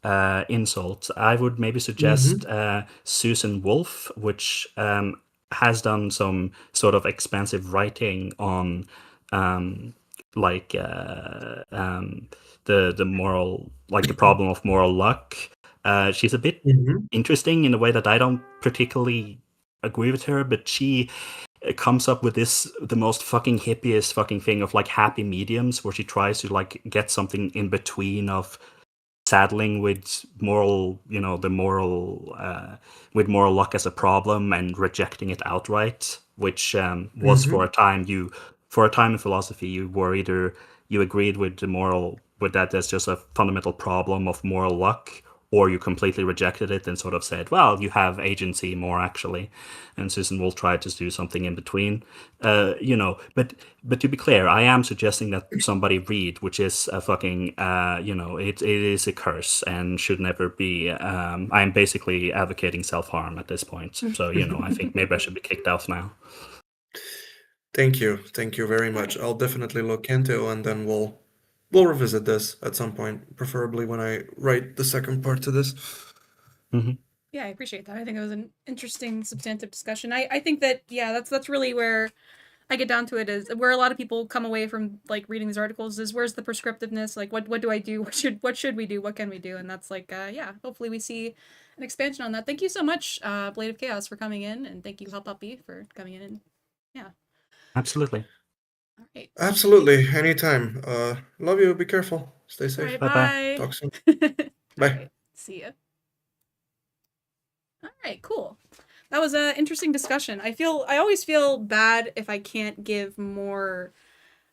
insult, I would maybe suggest mm-hmm. Susan Wolf, which has done some sort of expansive writing on like the moral, like the problem of moral luck. She's a bit Mm-hmm. interesting in a way that I don't particularly agree with her, but she comes up with the most fucking hippiest fucking thing of like happy mediums, where she tries to like get something in between of saddling with moral, with moral luck as a problem and rejecting it outright, which was Mm-hmm. for a time in philosophy, you were either you agreed with with that there's just a fundamental problem of moral luck, or you completely rejected it and sort of said, well, you have agency more actually. And Susan will try to do something in between. But to be clear, I am suggesting that somebody read, which is a fucking it is a curse and should never be. I'm basically advocating self-harm at this point. So I think maybe I should be kicked off now. Thank you very much. I'll definitely look into, and then we'll revisit this at some point, preferably when I write the second part to this. Yeah, I appreciate that. I think it was an interesting, substantive discussion. I think that, yeah, that's really where I get down to it, is where a lot of people come away from like reading these articles is, where's the prescriptiveness? Like, what do I do? What should we do? What can we do? And that's like, yeah, hopefully we see an expansion on that. Thank you so much, Blade of Chaos, for coming in, and thank you, Hell Puppy, for coming in. And yeah, Absolutely. all right, Absolutely, anytime. Love you. Be careful. Stay all safe. right, Bye bye. bye. Talk soon. All Bye. right, see ya. All right, cool. That was a interesting discussion. I always feel bad if I can't give more,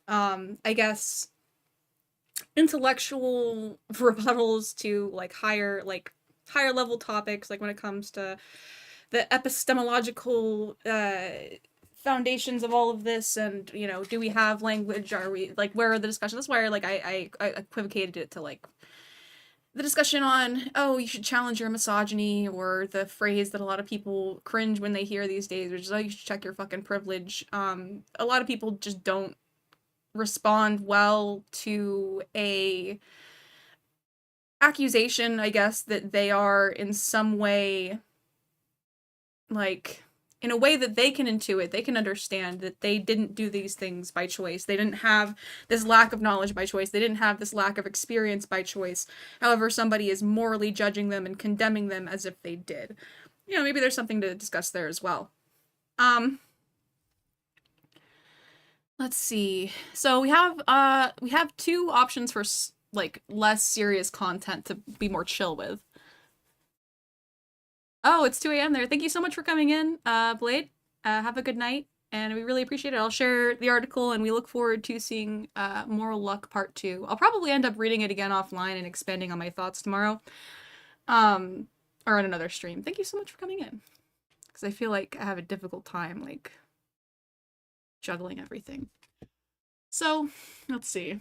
I guess, intellectual rebuttals to like higher level topics, like when it comes to the epistemological foundations of all of this, and do we have language, are we like, where are the discussions? That's why I equivocated it to like the discussion on, oh, you should challenge your misogyny, or the phrase that a lot of people cringe when they hear these days, which is, oh, you should check your fucking privilege. A lot of people just don't respond well to a accusation, I guess, that they are in some way, like, in a way that they can intuit, they can understand that they didn't do these things by choice. They didn't have this lack of knowledge by choice. They didn't have this lack of experience by choice. However, somebody is morally judging them and condemning them as if they did. Maybe there's something to discuss there as well. Let's see. So we have two options for like less serious content to be more chill with. Oh, it's 2 a.m. there. Thank you so much for coming in, Blade. Have a good night, and we really appreciate it. I'll share the article, and we look forward to seeing Moral Luck Part 2. I'll probably end up reading it again offline and expanding on my thoughts tomorrow, or on another stream. Thank you so much for coming in, because I feel like I have a difficult time, like, juggling everything. So, let's see.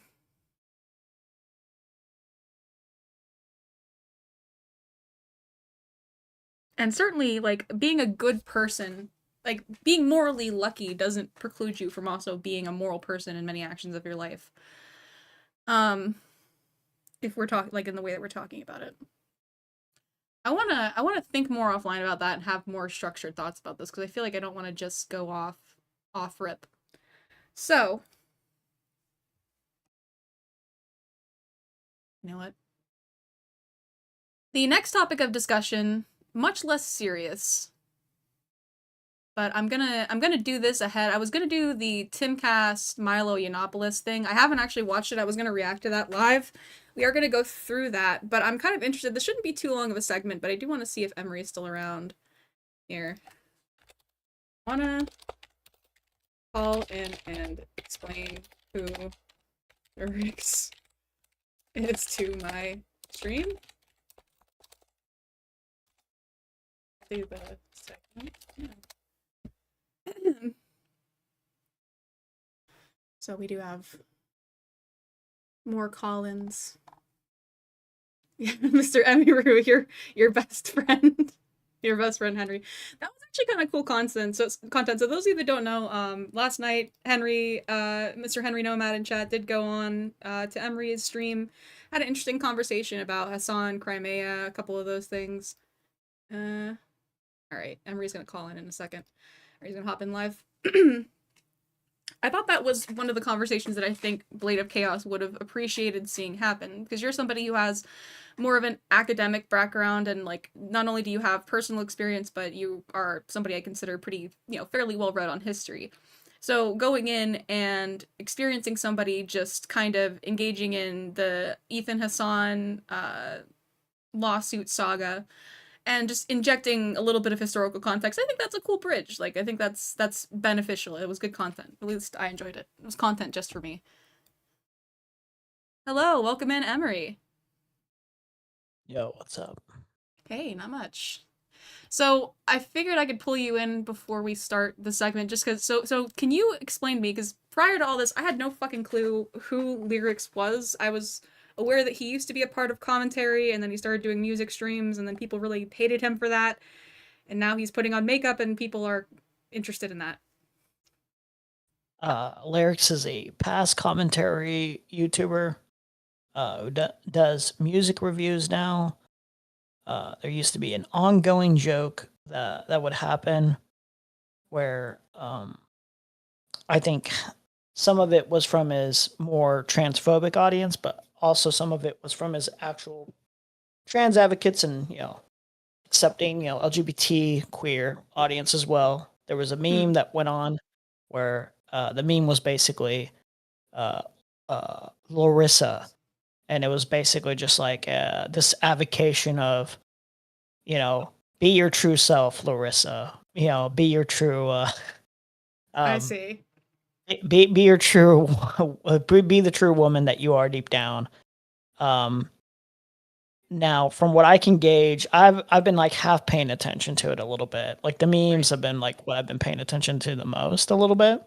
And certainly, like, being a good person, like, being morally lucky doesn't preclude you from also being a moral person in many actions of your life. If we're talking, like, in the way that we're talking about it. I wanna think more offline about that and have more structured thoughts about this, because I feel like I don't want to just go off rip. So, You know what? The next topic of discussion, much less serious. But I'm gonna do this ahead. I was gonna do the Timcast Milo Yiannopoulos thing. I haven't actually watched it. I was gonna react to that live. We are gonna go through that, but I'm kind of interested. This shouldn't be too long of a segment, but I do want to see if Emery is still around. Here. Wanna call in and explain who lyrics is to my stream. Do the segment. Yeah. So we do have more call-ins. Yeah, Mr. Emiru, your best friend. Your best friend Henry. That was actually kind of cool content. So those of you that don't know, last night Henry, Mr. Henry Nomad in chat did go on to Emery's stream, had an interesting conversation about Hassan, Crimea, a couple of those things. All right, Emery's gonna call in a second. Or he's gonna hop in live. I thought that was one of the conversations that I think Blade of Chaos would have appreciated seeing happen, because you're somebody who has more of an academic background, and like not only do you have personal experience, but you are somebody I consider pretty, fairly well read on history. So going in and experiencing somebody just kind of engaging in the Ethan Hassan lawsuit saga and just injecting a little bit of historical context, I think that's a cool bridge. Like, I think that's beneficial. It was good content. At least I enjoyed it. It was content just for me. Hello, welcome in, Emery. Yo, what's up? Hey, not much. So I figured I could pull you in before we start the segment, just because. So can you explain to me? Because prior to all this, I had no fucking clue who Lyrics was. I was aware that he used to be a part of commentary, and then he started doing music streams, and then people really hated him for that. And now he's putting on makeup, and people are interested in that. Lyrics is a past commentary YouTuber who does music reviews now. There used to be an ongoing joke that would happen where I think some of it was from his more transphobic audience, but also some of it was from his actual trans advocates and, accepting, LGBT queer audience as well. There was a meme that went on where the meme was basically Larissa, and it was basically just like this avocation of, be your true self, Larissa. Be your true. I see. Be your true. Be the true woman that you are deep down. Now, from what I can gauge, I've been like half paying attention to it a little bit. Like the memes have been like what I've been paying attention to the most a little bit.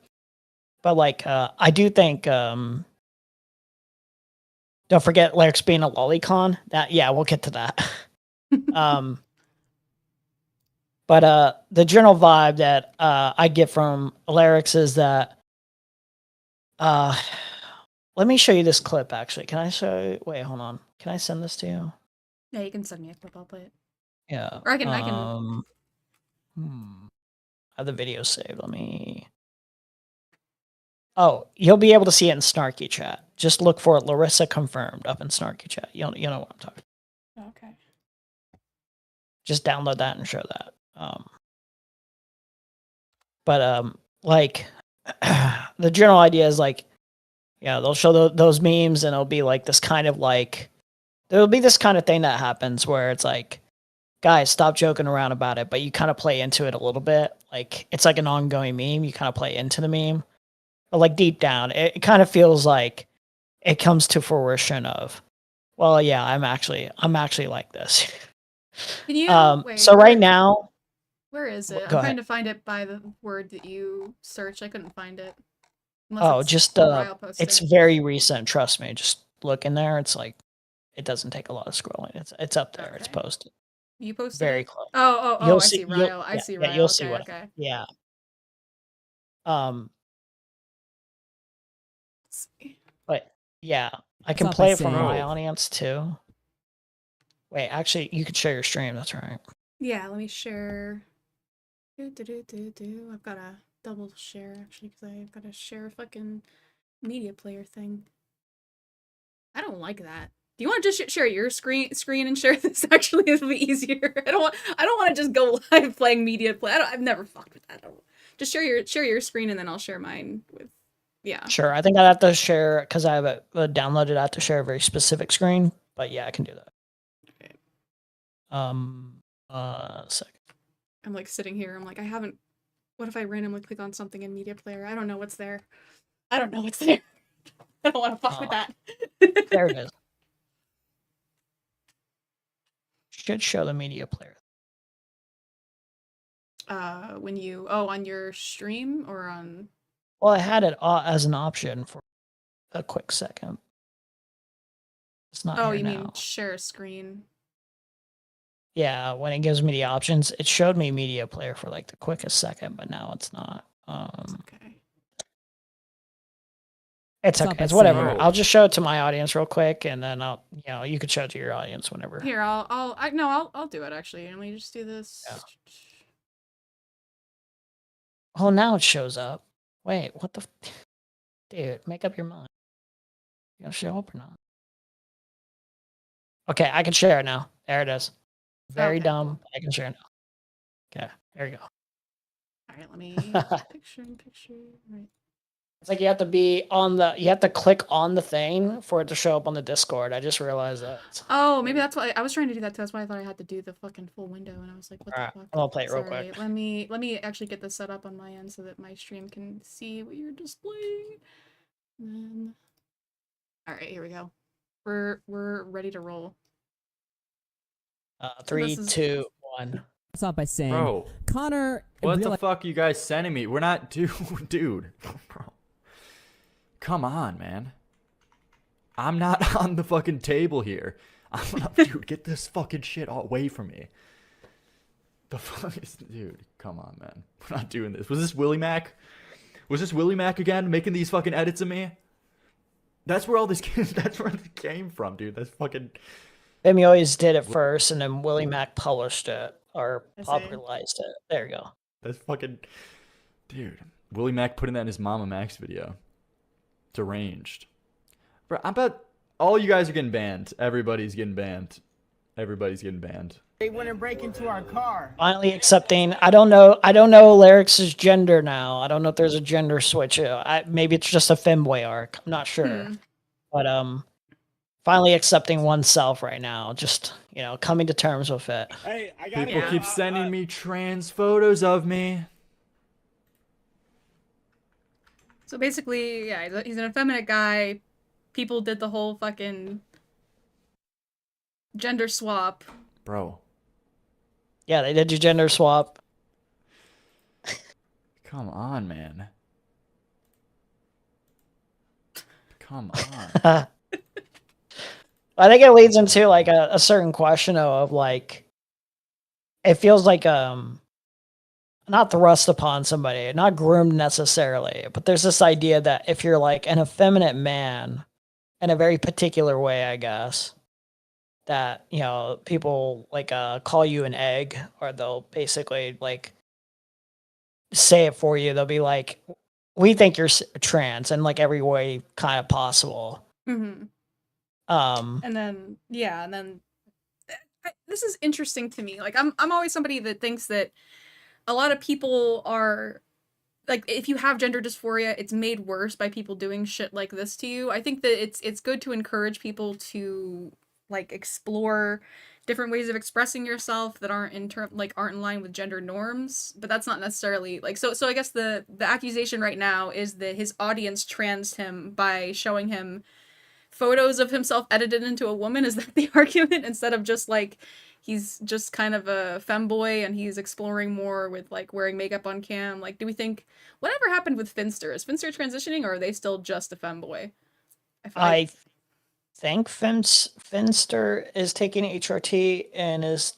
But like I do think don't forget Lyrics being a lolicon. We'll get to that. But the general vibe that I get from Lyrics is that let me show you this clip actually. Can I show wait, hold on. Can I send this to you? Yeah, you can send me a clip, I'll play it. Yeah. Or I can I have the video saved. Let me. Oh, you'll be able to see it in Snarky Chat. Just look for it, Larissa confirmed up in Snarky Chat. You know what I'm talking about. Okay. Just download that and show that. But like the general idea is like, they'll show those memes and it'll be like this kind of like, there'll be this kind of thing that happens where it's like, guys, stop joking around about it, but you kind of play into it a little bit. Like it's like an ongoing meme. You kind of play into the meme, but like deep down, it kind of feels like it comes to fruition of, well, yeah, I'm actually like this. Can you? Wait, so right now, where is it? I'm go trying ahead. to find it by the word that you searched. I couldn't find it. Oh, just Ryle posted. it's very recent. Trust me. Just look in there. It's like it doesn't take a lot of scrolling. It's up there. It's Okay. posted. You posted Very it? close. Oh! You'll I see- see you'll- Ryle. I yeah, see yeah, Ryle. you'll Okay, see what- okay. Yeah. Let's see. But yeah, I can up, play I it from say? my audience too. Wait, actually, you could share your stream. That's right. Yeah, let me share. I've got to double share actually because I've got to share a fucking media player thing. I don't like that. Do you want to just share your screen and share this? Actually, it'll be easier. I don't want to just go live playing media play. I've never fucked with that. Just share your screen and then I'll share mine with. Yeah. Sure. I think I'd have to share because I have it downloaded. I have to share a very specific screen, but yeah, I can do that. Okay. Second. I'm like sitting here. I'm like, I haven't. What if I randomly click on something in media player? I don't know what's there. I don't know what's there. I don't want to fuck with that. There it is. Should show the media player. When you on your stream or on. Well, I had it as an option for a quick second. It's not. Oh, here you now. mean share screen? Yeah, when it gives me the options, it showed me media player for like the quickest second, but now it's not. Okay. It's Stop okay. it, It's whatever. Sam. I'll just show it to my audience real quick, and then you could show it to your audience whenever. Here, I'll do it actually. Let me just do this. Yeah. Oh, now it shows up. Wait, what the? Dude, make up your mind. You gonna show up or not? Okay, I can share it now. There it is. Very Okay. dumb. I can share it now. Okay, there you go. All right, let me picture. Right. It's like you have to click on the thing for it to show up on the Discord. I just realized that. Oh, maybe that's why I was trying to do that too. That's why I thought I had to do the fucking full window, and I was like, what Alright, the fuck? I'll play it real Sorry, quick. Let me actually get this set up on my end so that my stream can see what you're displaying. And then, all right, here we go. We're ready to roll. 3, this is- 2, 1. Let's off by saying, Bro, Connor. what the realized- fuck are you guys sending me? We're not, dude. Bro. Come on, man. I'm not on the fucking table here. Dude, get this fucking shit away from me. The fuck is, dude, come on, man. We're not doing this. Was this Willie Mac? Was this Willie Mac again making these fucking edits of me? That's where all this that's where it came from, dude. That's fucking. Femi always did it first, and then Willie Mac published it or I see. popularized it. There you go. That's fucking. Dude, Willie Mac putting that in his Mama Max video. Deranged. Bro, I bet all you guys are getting banned. Everybody's getting banned. Everybody's getting banned. They wouldn't break into our car. Finally accepting. I don't know Lyric's gender now. I don't know if there's a gender switch. Maybe it's just a femboy arc. I'm not sure. But finally accepting oneself right now. Just coming to terms with it. Hey, I got People keep sending me trans photos of me. So basically, yeah, he's an effeminate guy. People did the whole fucking gender swap. Bro, Yeah, they did your gender swap. come on, man. Come on. I think it leads into like a certain question of like, it feels like not thrust upon somebody, not groomed necessarily, but there's this idea that if you're like an effeminate man in a very particular way, I guess, that people like call you an egg, or they'll basically like say it for you. They'll be like, we think you're trans in like every way kind of possible. Mm-hmm. And then this is interesting to me. Like I'm always somebody that thinks that a lot of people are like, if you have gender dysphoria, it's made worse by people doing shit like this to you. I think that it's good to encourage people to like explore different ways of expressing yourself that aren't in line with gender norms, but that's not necessarily like so I guess the accusation right now is that his audience transed him by showing him photos of himself edited into a woman. Is that the argument? Instead of just like he's just kind of a femboy and he's exploring more with like wearing makeup on cam. Like, do we think whatever happened with Finster? Is Finster transitioning, or are they still just a femboy? I think Finster is taking HRT and is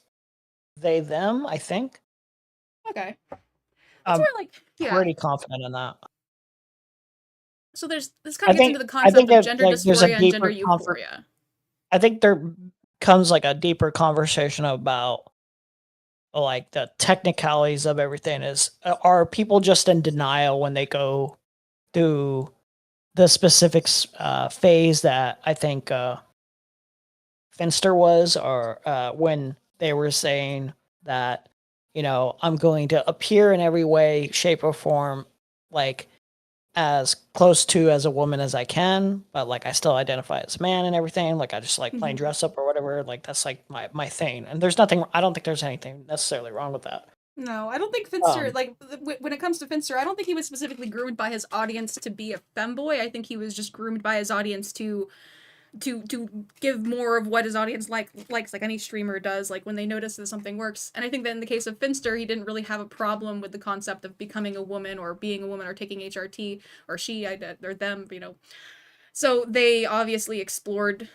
they them, I think. Okay. I'm That's where, like, yeah. pretty confident in that. So this kind of gets into the concept of gender dysphoria and gender euphoria. I think there comes like a deeper conversation about like the technicalities of everything. Are people just in denial when they go through the specific phase that I think Finster was, or when they were saying that, I'm going to appear in every way, shape, or form, like as close to as a woman as I can, but like I still identify as a man and everything. Like I just like playing Mhm. dress up or whatever. Like that's like my thing. And there's nothing. I don't think there's anything necessarily wrong with that. No, I don't think Finster, Um, like, when it comes to Finster, I don't think he was specifically groomed by his audience to be a femboy. I think he was just groomed by his audience to give more of what his audience likes, like any streamer does, like when they notice that something works. And I think that in the case of Finster, he didn't really have a problem with the concept of becoming a woman or being a woman or taking HRT or or them, So they obviously explored,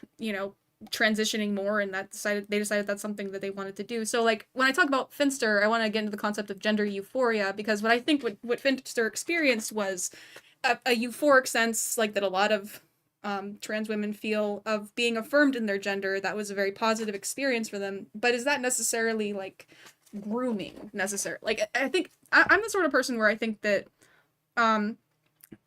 transitioning more, and they decided that's something that they wanted to do. So like when I talk about Finster, I want to get into the concept of gender euphoria, because what I think what Finster experienced was a euphoric sense, like that a lot of trans women feel, of being affirmed in their gender. That was a very positive experience for them. But is that necessarily like grooming necessary? Like I think I'm the sort of person where I think um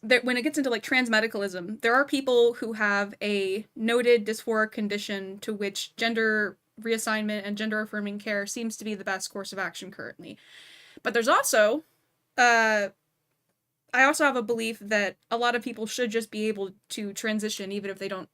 that when it gets into like transmedicalism, there are people who have a noted dysphoric condition to which gender reassignment and gender affirming care seems to be the best course of action currently. But there's also uh I also have a belief that a lot of people should just be able to transition even if they don't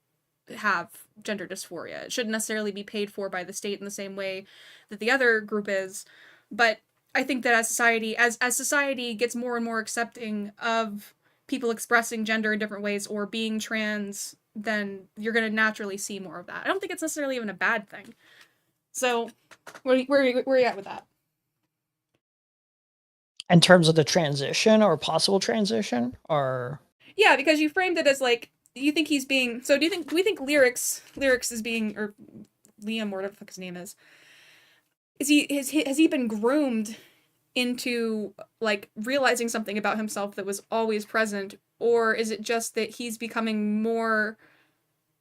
have gender dysphoria. It shouldn't necessarily be paid for by the state in the same way that the other group is. But I think that as society gets more and more accepting of people expressing gender in different ways or being trans, then you're going to naturally see more of that. I don't think it's necessarily even a bad thing. So, where are you at with that? in terms of the transition or possible transition, or Yeah, because you framed it as like you think he's being. So do we think lyrics is being, or Liam, or whatever the fuck his name is? Has he been groomed into like realizing something about himself that was always present, or is it just that he's becoming more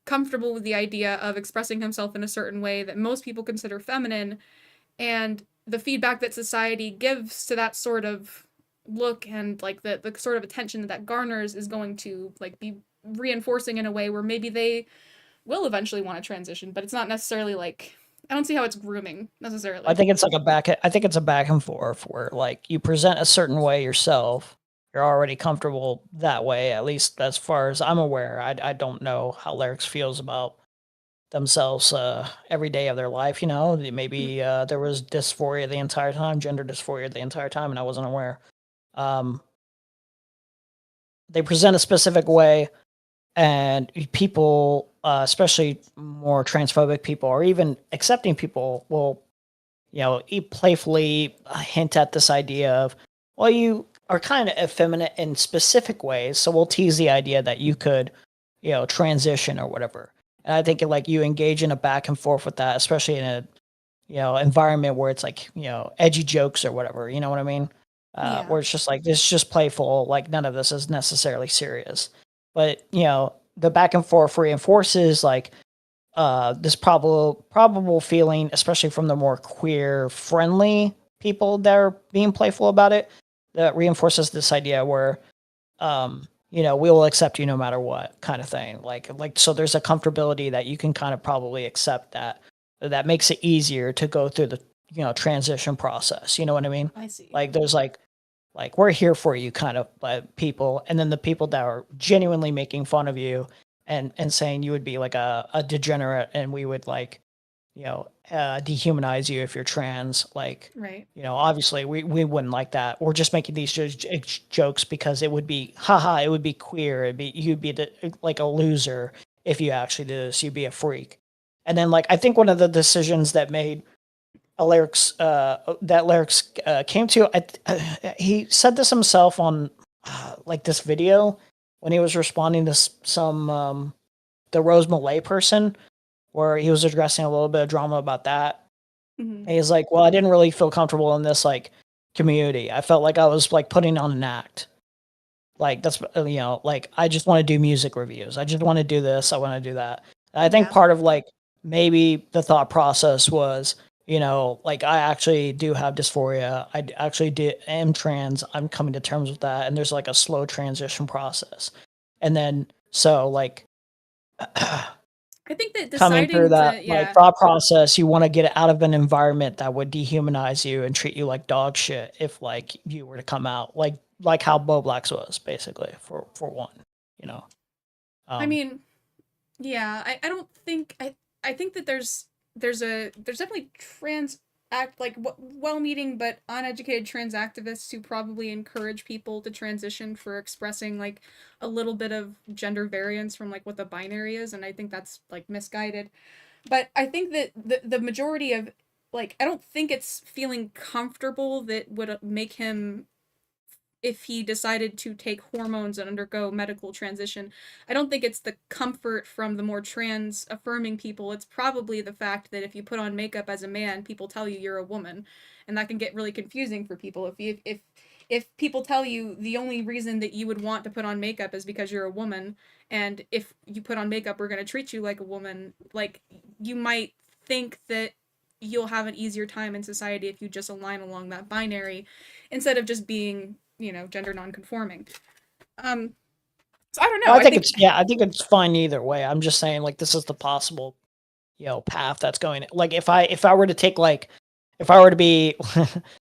comfortable with the idea of expressing himself in a certain way that most people consider feminine, and the feedback that society gives to that sort of look and like the sort of attention that garners is going to like be reinforcing in a way where maybe they will eventually want to transition, but it's not necessarily like, I don't see how it's grooming necessarily. I think it's like I think it's a back and forth where like you present a certain way yourself. You're already comfortable that way, at least as far as I'm aware. I don't know how Lyrics feels about themselves every day of their life. Maybe there was dysphoria the entire time, gender dysphoria the entire time, and I wasn't aware. Um, they present a specific way, and people, especially more transphobic people or even accepting people, will playfully hint at this idea of, well, you are kind of effeminate in specific ways, so we'll tease the idea that you could transition or whatever. And I think like you engage in a back and forth with that, especially in a environment where it's like edgy jokes or whatever, you know what I mean? Yeah. Where it's just like this is just playful, like none of this is necessarily serious. But the back and forth reinforces like this probable feeling, especially from the more queer friendly people that are being playful about it, that reinforces this idea where we will accept you no matter what, kind of thing. Like so there's a comfortability that you can kind of probably accept that makes it easier to go through the transition process. You know what I mean? I see. Like there's like we're here for you kind of people, and then the people that are genuinely making fun of you and saying you would be like a degenerate, and we would like dehumanize you if you're trans. Like Right. obviously we wouldn't like that. We're just making these jokes because it would be haha, it would be queer, you'd be like a loser if you actually did this, you'd be a freak. And then like I think one of the decisions that made Lyrics came to, he said this himself on like this video when he was responding to some the Rose Malay person, where he was addressing a little bit of drama about that. Mhm. And he's like, well, I didn't really feel comfortable in this like community. I felt like I was like putting on an act. Like that's like I just want to do music reviews. I just want to do this. I want to do that. And I think Yeah. part of like maybe the thought process was, like I actually do have dysphoria. I actually am trans. I'm coming to terms with that. And there's like a slow transition process. And then so like I think that coming through deciding that to like thought process, you want to get out of an environment that would dehumanize you and treat you like dog shit if like you were to come out like how Bo Blacks was basically for one, you know. I Um, mean, yeah, I don't think I think that there's definitely well-meaning but uneducated trans activists who probably encourage people to transition for expressing like a little bit of gender variance from like what the binary is, and I think that's like misguided. But I think that the majority of like I don't think it's feeling comfortable that would make him if he decided to take hormones and undergo medical transition. I don't think it's the comfort from the more trans affirming people. It's probably the fact that if you put on makeup as a man, people tell you you're a woman, and that can get really confusing for people. If people tell you the only reason that you would want to put on makeup is because you're a woman, and if you put on makeup, we're going to treat you like a woman, like you might think that you'll have an easier time in society if you just align along that binary instead of just being gender non-conforming. So I don't know. well, I I think think I think it's fine either way. I'm just saying like this is the possible, path that's going. Like if I were to take like if I were to be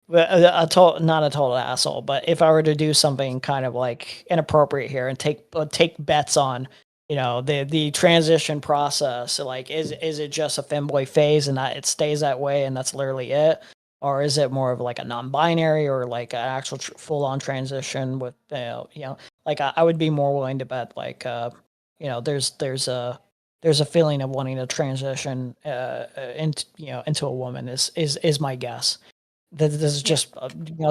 a total not a total asshole, but if I were to do something kind of like inappropriate here and take bets on the transition process, like is it just a femboy phase and that it stays that way and that's literally it, or is it more of like a non-binary or like an actual full-on transition with like I would be more willing to bet like there's a feeling of wanting to transition into a woman is my guess. This is just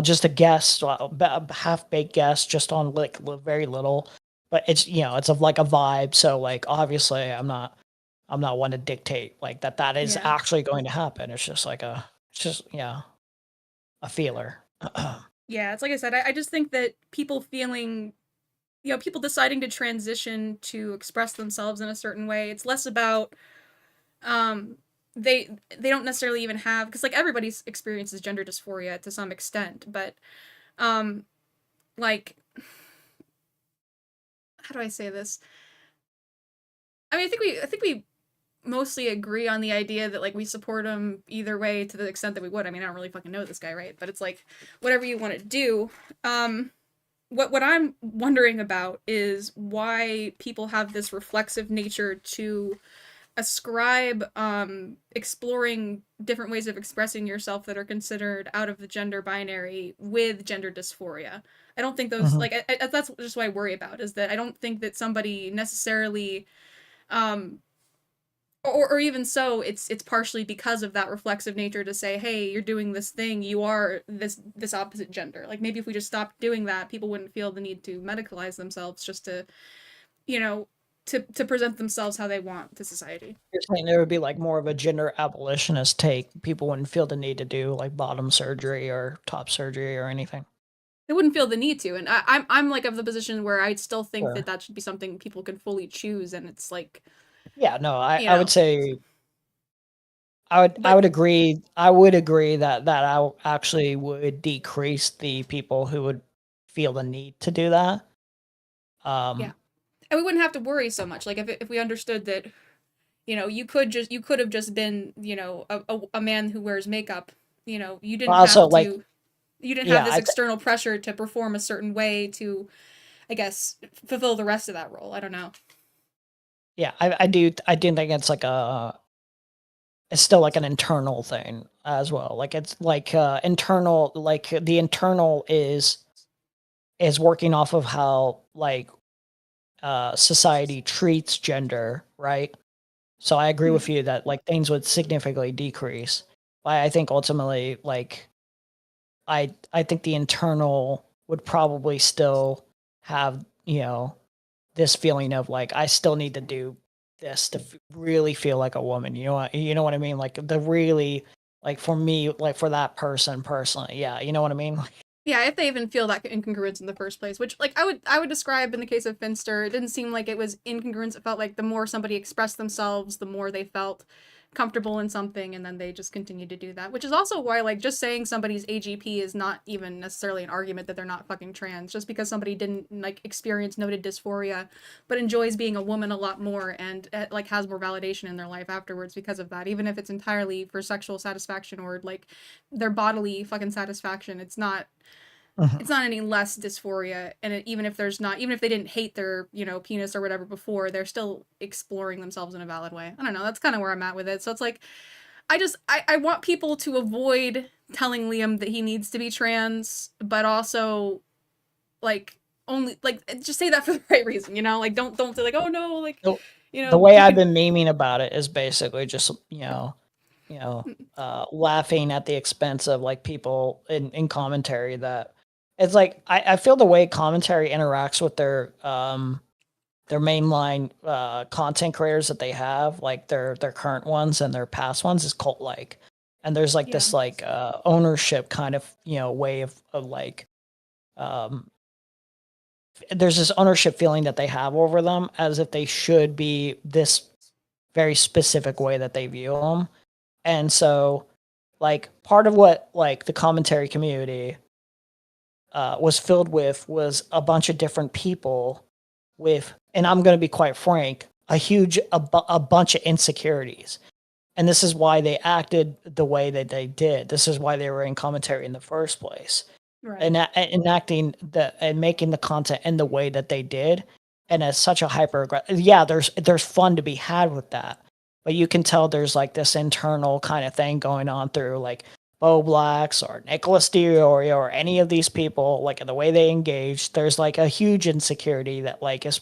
just a guess, a half-baked guess, just on like very little, but it's it's of like a vibe. So like obviously I'm not one to dictate like that is Yeah. actually going to happen. It's just like a feeler. yeah, it's like I said. I just think that people feeling, people deciding to transition to express themselves in a certain way. It's less about um they don't necessarily even have because like everybody experiences gender dysphoria to some extent, but um like how do I say this? I mean, I think we mostly agree on the idea that like we support him either way to the extent that we would. I mean, I don't really fucking know this guy, right? But it's like whatever you want to do. What I'm wondering about is why people have this reflexive nature to ascribe exploring different ways of expressing yourself that are considered out of the gender binary with gender dysphoria. I don't think those Mhm. like that's just what I worry about is that I don't think that somebody necessarily um or even so it's partially because of that reflexive nature to say, hey, you're doing this thing, you are this opposite gender. Like maybe if we just stopped doing that, people wouldn't feel the need to medicalize themselves just to you know to present themselves how they want to society. You're saying there would be like more of a gender abolitionist take. People wouldn't feel the need to do like bottom surgery or top surgery or anything. They wouldn't feel the need to, and I'm like of the position where I still think Sure. that that should be something people can fully choose, and it's like Yeah, no, you I would know say I but would agree. I would agree that actually would decrease the people who would feel the need to do that. yeah, Um, and we wouldn't have to worry so much like if we understood that you could have just been a man who wears makeup. You but didn't also have like to you didn't have yeah, this external pressure to perform a certain way to I guess fulfill the rest of that role. I don't know. I do think it's like it's still like an internal thing as well. Like it's like internal like the internal is working off of how like society treats gender, right? So I agree with Mhm. you that like things would significantly decrease. But I think ultimately like I think the internal would probably still have, this feeling of like I still need to do this to really feel like a woman. You know what I mean? Like the really like for me, like for that person personally, yeah, you know what I mean? Yeah, if they even feel that incongruence in the first place, which like I would describe in the case of Finster, it didn't seem like it was incongruence. It felt like the more somebody expressed themselves, the more they felt comfortable in something and then they just continue to do that, which is also why like just saying somebody's AGP is not even necessarily an argument that they're not fucking trans. Just because somebody didn't like experience noted dysphoria but enjoys being a woman a lot more and like has more validation in their life afterwards because of that, even if it's entirely for sexual satisfaction or like their bodily fucking satisfaction, it's not any less dysphoria. And even if they didn't hate their, you know, penis or whatever before, they're still exploring themselves in a valid way. I don't know, that's kind of where I'm at with it. So it's like I want people to avoid telling Liam that he needs to be trans, but also like only like just say that for the right reason, you know? Like don't say like, oh no, like you know, The way I've been memeing about it is basically just, laughing at the expense of like people in commentary that it's like I feel the way commentary interacts with their mainline content creators that they have, like their current ones and their past ones, is cult like. And there's like this like ownership kind of, way of like there's this ownership feeling that they have over them as if they should be this very specific way that they view them. And so like part of what like the commentary community was filled with was a bunch of different people with, and I'm going to be quite frank, a bunch of insecurities. And this is why they acted the way that they did. This is why they were in commentary in the first place. right. And enacting and making the content in the way that they did, and as such a hyper aggressive. Yeah, there's fun to be had with that, but you can tell there's like this internal kind of thing going on through like Bo Blacks or Nicholas DiOrio or any of these people, like in the way they engage. There's like a huge insecurity that like is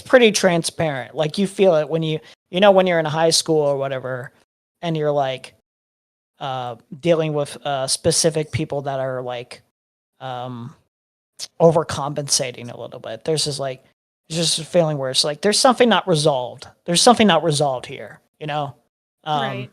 pretty transparent. Like you feel it when when you're in high school or whatever, and you're like dealing with specific people that are like overcompensating a little bit. There's just a feeling where it's like there's something not resolved. There's something not resolved here, Right.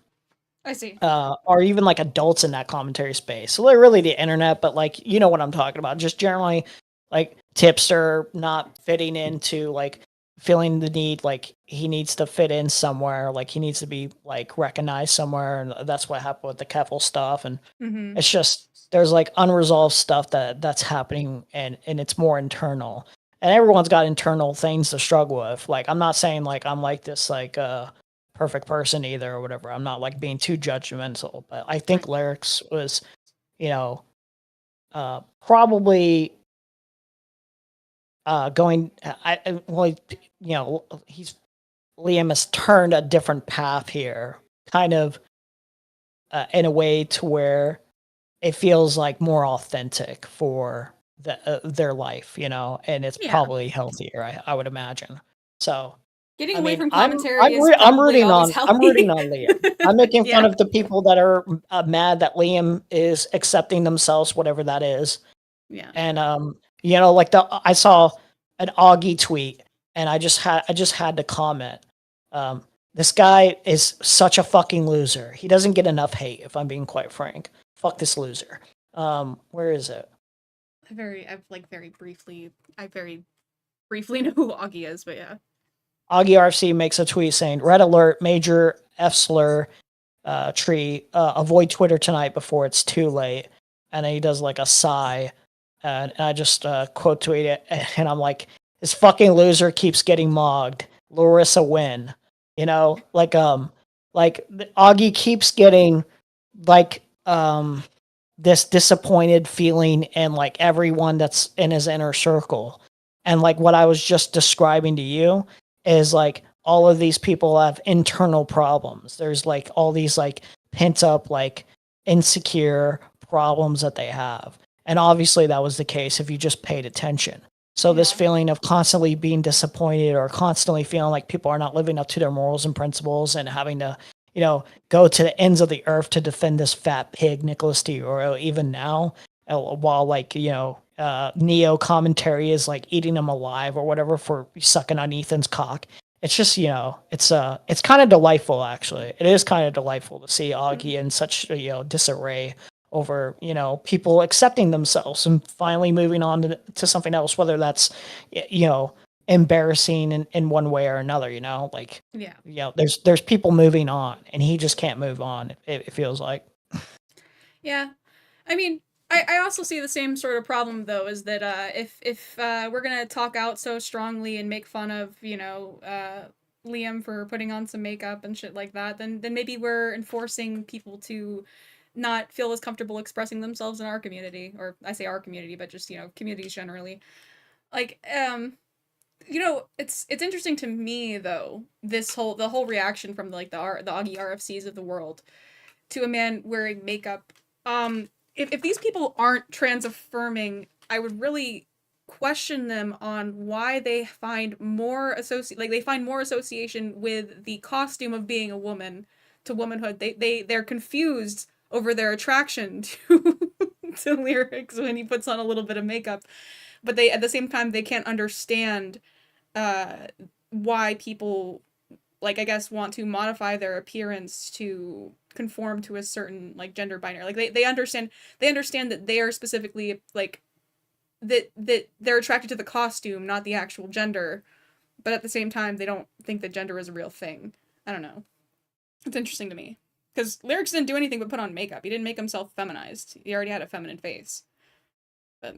I see. Or even like adults in that commentary space. So they're really the internet, but like you know what I'm talking about. Just generally like tipster not fitting into like feeling the need like he needs to fit in somewhere, like he needs to be like recognized somewhere, and that's what happened with the Keffel stuff. And it's just there's like unresolved stuff that's happening, and it's more internal. And everyone's got internal things to struggle with. Like I'm not saying like I'm like this like perfect person either or whatever. I'm not like being too judgmental, but I think Lyrics was, probably going. Liam has turned a different path here, kind of in a way to where it feels like more authentic for their life, and it's probably healthier. I would imagine. So. Getting away from I'm commentary is I'm probably rooting always on healthy. Liam. I'm making fun Yeah. of the people that are mad that Liam is accepting themselves, whatever that is. Yeah. And like I saw an Augie tweet, and I just had to comment. This guy is such a fucking loser. He doesn't get enough hate, if I'm being quite frank. Fuck this loser. Where is it? I very briefly know who Augie is, but yeah. Augie RFC makes a tweet saying, "Red alert, major F slur tree. Avoid Twitter tonight before it's too late." And then he does like a sigh, and I just quote tweet it, and I'm like, "This fucking loser keeps getting mogged. Larissa win." Like Augie keeps getting like this disappointed feeling in like everyone that's in his inner circle, and like what I was just describing to you is like all of these people have internal problems. There's like all these like pent up like insecure problems that they have. And obviously that was the case if you just paid attention. So this feeling of constantly being disappointed or constantly feeling like people are not living up to their morals and principles and having to, go to the ends of the earth to defend this fat pig, Nicholas DiOrio, even now, while like, Neo commentary is like eating him alive or whatever for sucking on Ethan's cock. It's just, it's kind of delightful, actually. It is kind of delightful to see Augie in such, disarray over, people accepting themselves and finally moving on to something else, whether that's, embarrassing in one way or another, like, Yeah. there's people moving on and he just can't move on. It feels like. Yeah. I mean, I also see the same sort of problem though, is that if we're gonna talk out so strongly and make fun of Liam for putting on some makeup and shit like that, then maybe we're enforcing people to not feel as comfortable expressing themselves in our community, or I say our community, but just communities generally. Like it's interesting to me though, the whole reaction from like the Augie RFCs of the world to a man wearing makeup. If these people aren't trans affirming, I would really question them on why they find more association with the costume of being a woman to womanhood. They're confused over their attraction to to lyrics when he puts on a little bit of makeup, but they at the same time they can't understand why people, like, I guess, want to modify their appearance to conform to a certain like gender binary. Like they understand that they are specifically like that they're attracted to the costume, not the actual gender, but at the same time they don't think that gender is a real thing. I don't know. It's interesting to me because Lyrics didn't do anything but put on makeup. He didn't make himself feminized. He already had a feminine face. But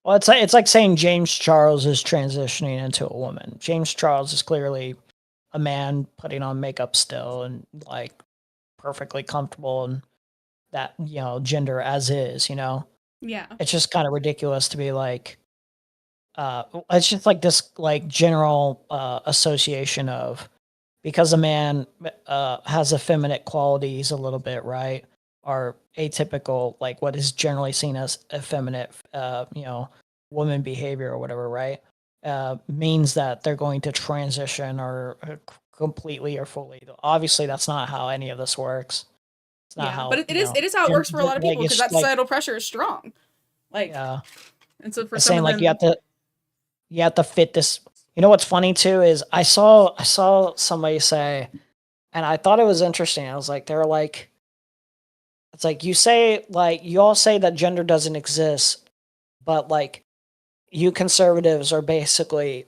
Well, it's like saying James Charles is transitioning into a woman. James Charles is clearly a man putting on makeup still and like perfectly comfortable in that gender as is. yeah. It's just kind of ridiculous to be like, it's just like this like general association of, because a man has effeminate qualities a little bit, right? Or atypical, like what is generally seen as effeminate, woman behavior or whatever, right? Means that they're going to transition or completely or fully. Obviously, that's not how any of this works. It's not how. But it is how it works for a lot of people because that like, societal pressure is strong. Like, yeah. And so for It's some saying of like them, you have to fit this. What's funny too is I saw somebody say, and I thought it was interesting. I was like, they're like, it's like you all say that gender doesn't exist, but like you conservatives are basically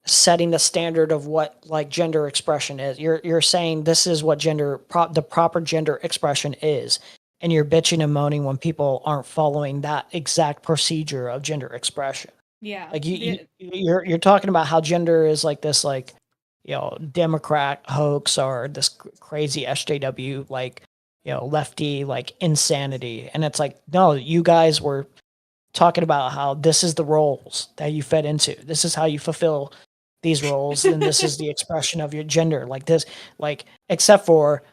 setting the standard of what like gender expression is. You're saying this is what the proper gender expression is, and you're bitching and moaning when people aren't following that exact procedure of gender expression. yeah. Like you're talking about how gender is like this like Democrat hoax or this crazy SJW like lefty like insanity, and it's like, no, you guys were talking about how this is the roles that you fed into. This is how you fulfill these roles, and this is the expression of your gender. Like this, like except for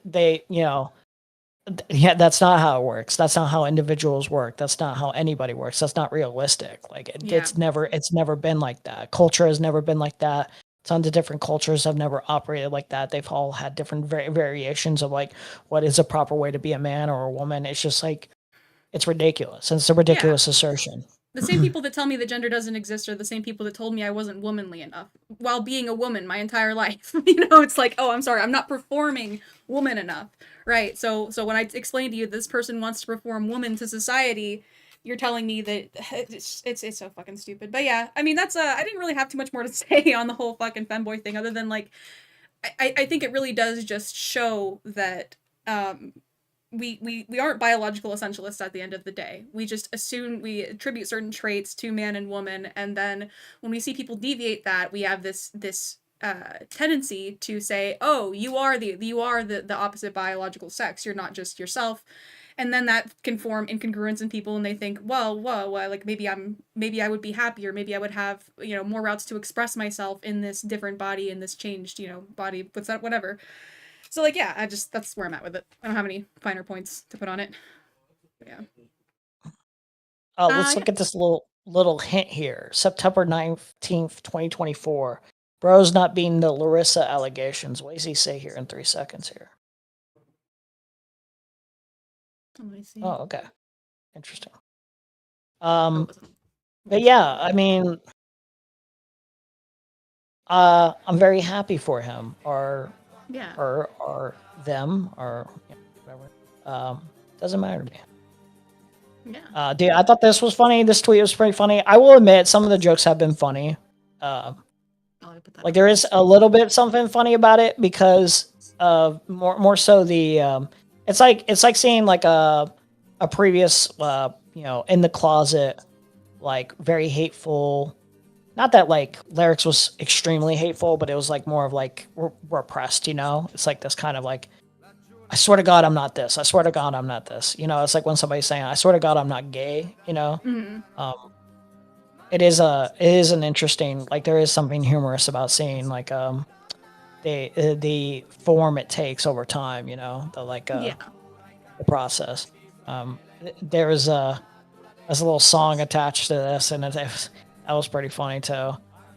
they, yeah, that's not how it works. That's not how individuals work. That's not how anybody works. That's not realistic. Like it's never been like that. Culture has never been like that. Tons of different cultures have never operated like that. They've all had different variations of like what is a proper way to be a man or a woman. It's just like it's ridiculous. And it's a ridiculous assertion. The same people that tell me that gender doesn't exist are the same people that told me I wasn't womanly enough while being a woman my entire life. It's like, oh, I'm sorry, I'm not performing woman enough, right? So when I explain to you this person wants to perform woman to society, you're telling me that it's so fucking stupid. But yeah, I mean that's I didn't really have too much more to say on the whole fucking femboy thing other than like I think it really does just show that we aren't biological essentialists at the end of the day. We just assume we attribute certain traits to man and woman, and then when we see people deviate that, we have this tendency to say, "Oh, you are the opposite biological sex. You're not just yourself." And then that can form incongruence in people, and they think, well, like maybe I would be happier, maybe I would have more routes to express myself in this different body, in this changed body, what's that, whatever. So like yeah, that's where I'm at with it. I don't have any finer points to put on it. But yeah. Let's look at this little hint here. September 19th, 2024. Bro's not being the Larissa allegations. What does he say here in 3 seconds here? Let me see. Oh, okay. Interesting. But yeah, I mean, I'm very happy for him, or yeah, or them, or whatever. Doesn't matter to me. Yeah. Dude, I thought this was funny. This tweet was pretty funny. I will admit some of the jokes have been funny. Oh, I put that Like up. there is a little bit something funny about it because more so the it's like seeing like a previous in the closet, like very hateful. Not that like lyrics was extremely hateful, but it was like more of like repressed. It's like this kind of like, I swear to God I'm not this. I swear to God I'm not this. It's like when somebody's saying, I swear to God I'm not gay. Mhm. It is an interesting, like there is something humorous about seeing like the form it takes over time. The like Yeah. the process. There's a little song attached to this, and that was pretty funny too.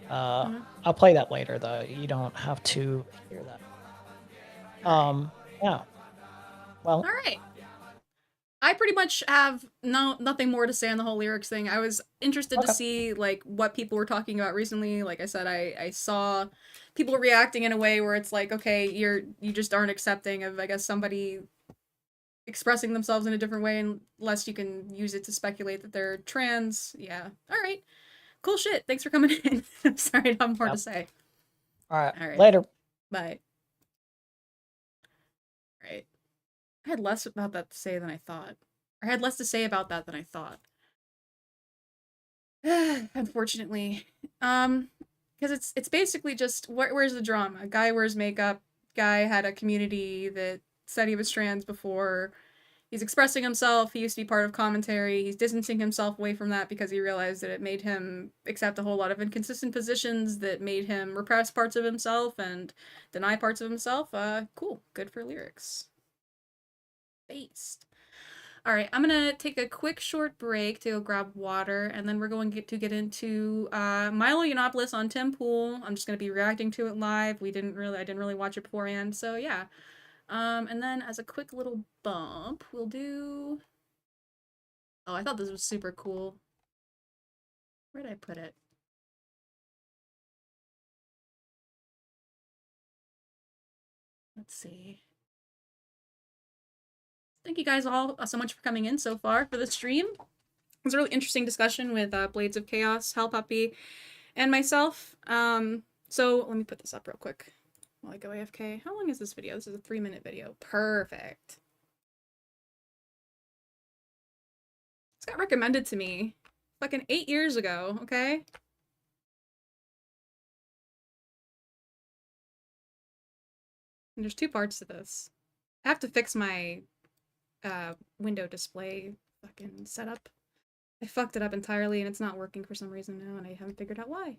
I'll play that later though. You don't have to hear that. Yeah. Well, All right. I pretty much have nothing more to say on the whole lyrics thing. I was interested Okay. to see like what people were talking about recently. Like I said, I saw people reacting in a way where it's like, okay, you just aren't accepting of, I guess, somebody expressing themselves in a different way unless you can use it to speculate that they're trans. Yeah. All right. Cool shit. Thanks for coming in. I'm sorry, I don't have more to say. all right. All right. Later. Bye. All right. I had less about that to say than I thought. Or I had less to say about that than I thought. Unfortunately. Because it's basically just, where's the drama? A guy wears makeup, guy had a community that said he was trans before. He's expressing himself, he used to be part of commentary, he's distancing himself away from that because he realized that it made him accept a whole lot of inconsistent positions that made him repress parts of himself and deny parts of himself. Cool. Good for lyrics. Based. Alright, I'm gonna take a quick short break to go grab water, and then we're going to get into Milo Yiannopoulos on Tim Pool. I'm just gonna be reacting to it live. I didn't really watch it beforehand, so yeah. And then as a quick little bump, we'll do... Oh, I thought this was super cool. Where did I put it? Let's see. Thank you guys all so much for coming in so far for the stream. It was a really interesting discussion with Blades of Chaos, Hell Puppy, and myself. So let me put this up real quick while I go AFK. How long is this video? This is a 3-minute video. Perfect. This got recommended to me fucking 8 years ago, okay? And there's 2 parts to this. I have to fix my window display fucking setup. I fucked it up entirely and it's not working for some reason now and I haven't figured out why.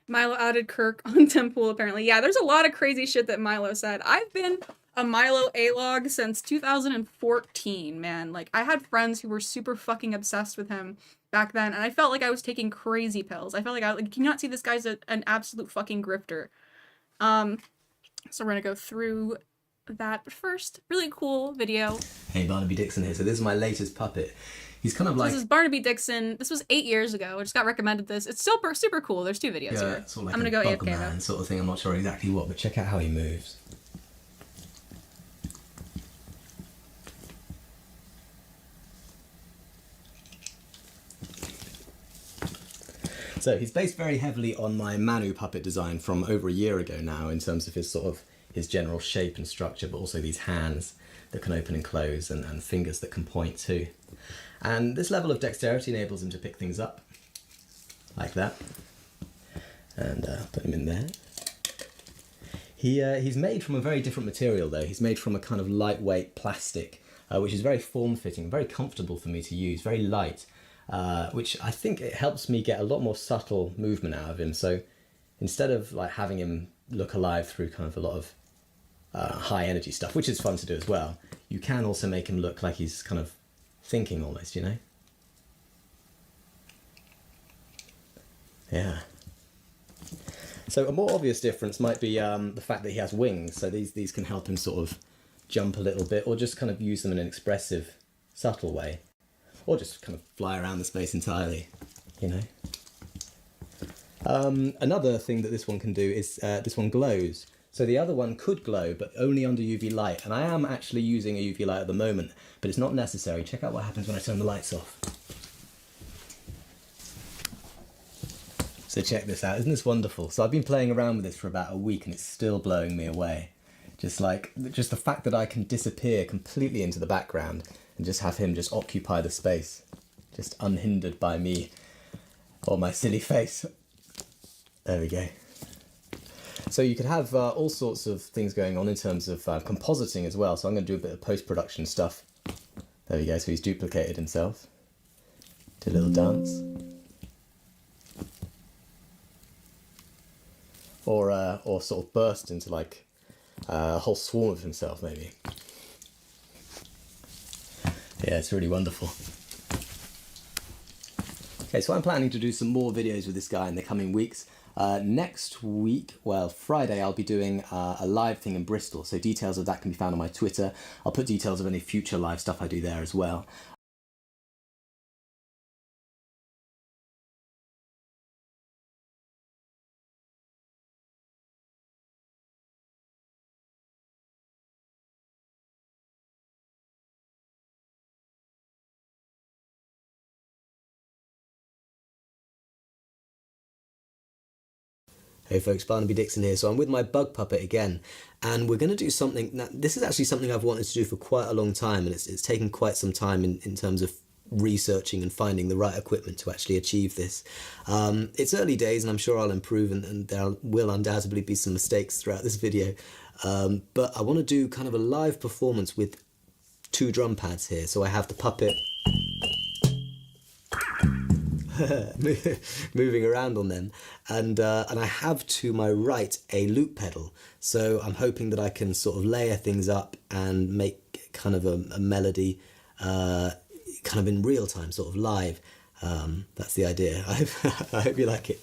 Milo outed Kirk on Temple apparently. Yeah, there's a lot of crazy shit that Milo said. I've been a Milo A-log since 2014, man. Like, I had friends who were super fucking obsessed with him back then, and I felt like I was taking crazy pills. I felt like, can you not see this guy's an absolute fucking grifter? So we're gonna go through that. But first, really cool video. Hey, Barnaby Dixon here. So this is my latest puppet. He's kind of like... This is Barnaby Dixon. This was 8 years ago. I just got recommended this. It's super, super cool. There's 2 videos here. Sort of like I'm gonna go a AFK man though. sort of thing. I'm not sure exactly what, but check out how he moves. So he's based very heavily on my Manu puppet design from over a year ago now in terms of his general shape and structure, but also these hands that can open and close and fingers that can point too. And this level of dexterity enables him to pick things up like that and put him in there. He's made from a very different material though. He's made from a kind of lightweight plastic, which is very form-fitting, very comfortable for me to use, very light. Which I think it helps me get a lot more subtle movement out of him. So instead of like having him look alive through kind of a lot of high energy stuff, which is fun to do as well, you can also make him look like he's kind of thinking almost, you know? Yeah. So a more obvious difference might be the fact that he has wings. So these can help him sort of jump a little bit or just kind of use them in an expressive, subtle way. Or just kind of fly around the space entirely, you know. Another thing that this one can do is this one glows. So the other one could glow, but only under UV light. And I am actually using a UV light at the moment, but it's not necessary. Check out what happens when I turn the lights off. So check this out, isn't this wonderful? So I've been playing around with this for about a week and it's still blowing me away. Just the fact that I can disappear completely into the background and just have him just occupy the space, just unhindered by me or my silly face. There we go. So you could have all sorts of things going on in terms of compositing as well. So I'm going to do a bit of post-production stuff. There we go, so he's duplicated himself. Did a little dance. Or sort of burst into like a whole swarm of himself, maybe. Yeah, it's really wonderful. Okay, so I'm planning to do some more videos with this guy in the coming weeks. Next week, well, Friday, I'll be doing a live thing in Bristol, so details of that can be found on my Twitter. I'll put details of any future live stuff I do there as well. Hey folks, Barnaby Dixon here. So I'm with my bug puppet again, and we're going to do something. Now, this is actually something I've wanted to do for quite a long time, and it's taken quite some time in terms of researching and finding the right equipment to actually achieve this. It's early days, and I'm sure I'll improve, and there will undoubtedly be some mistakes throughout this video. But I want to do kind of a live performance with 2 drum pads here. So I have the puppet moving around on them, and I have to my right a loop pedal, so I'm hoping that I can sort of layer things up and make kind of a melody kind of in real time, sort of live. That's the idea. I hope you like it.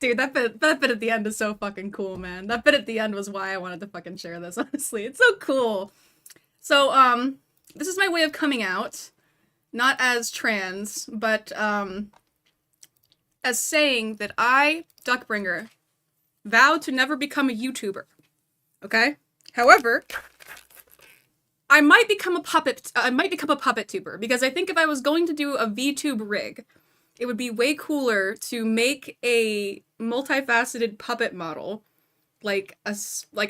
Dude, that bit at the end is so fucking cool, man. That bit at the end was why I wanted to fucking share this, honestly. It's so cool. So, this is my way of coming out. Not as trans, but, as saying that I, Duckbringer, vow to never become a YouTuber. Okay? However, I might become a puppet tuber, because I think if I was going to do a VTube rig, it would be way cooler to make a multifaceted puppet model. Like a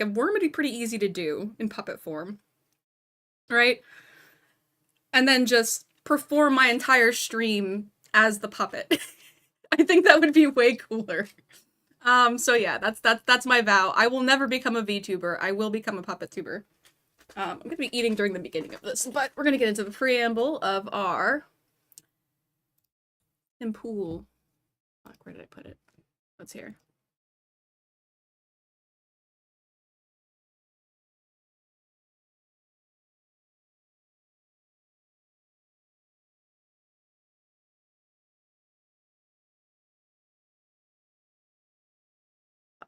worm would be pretty easy to do in puppet form. Right? And then just perform my entire stream as the puppet. I think that would be way cooler. So yeah, that's my vow. I will never become a VTuber. I will become a puppet tuber. I'm gonna be eating during the beginning of this, but we're gonna get into the preamble of our pool. Fuck, where did I put it? What's here?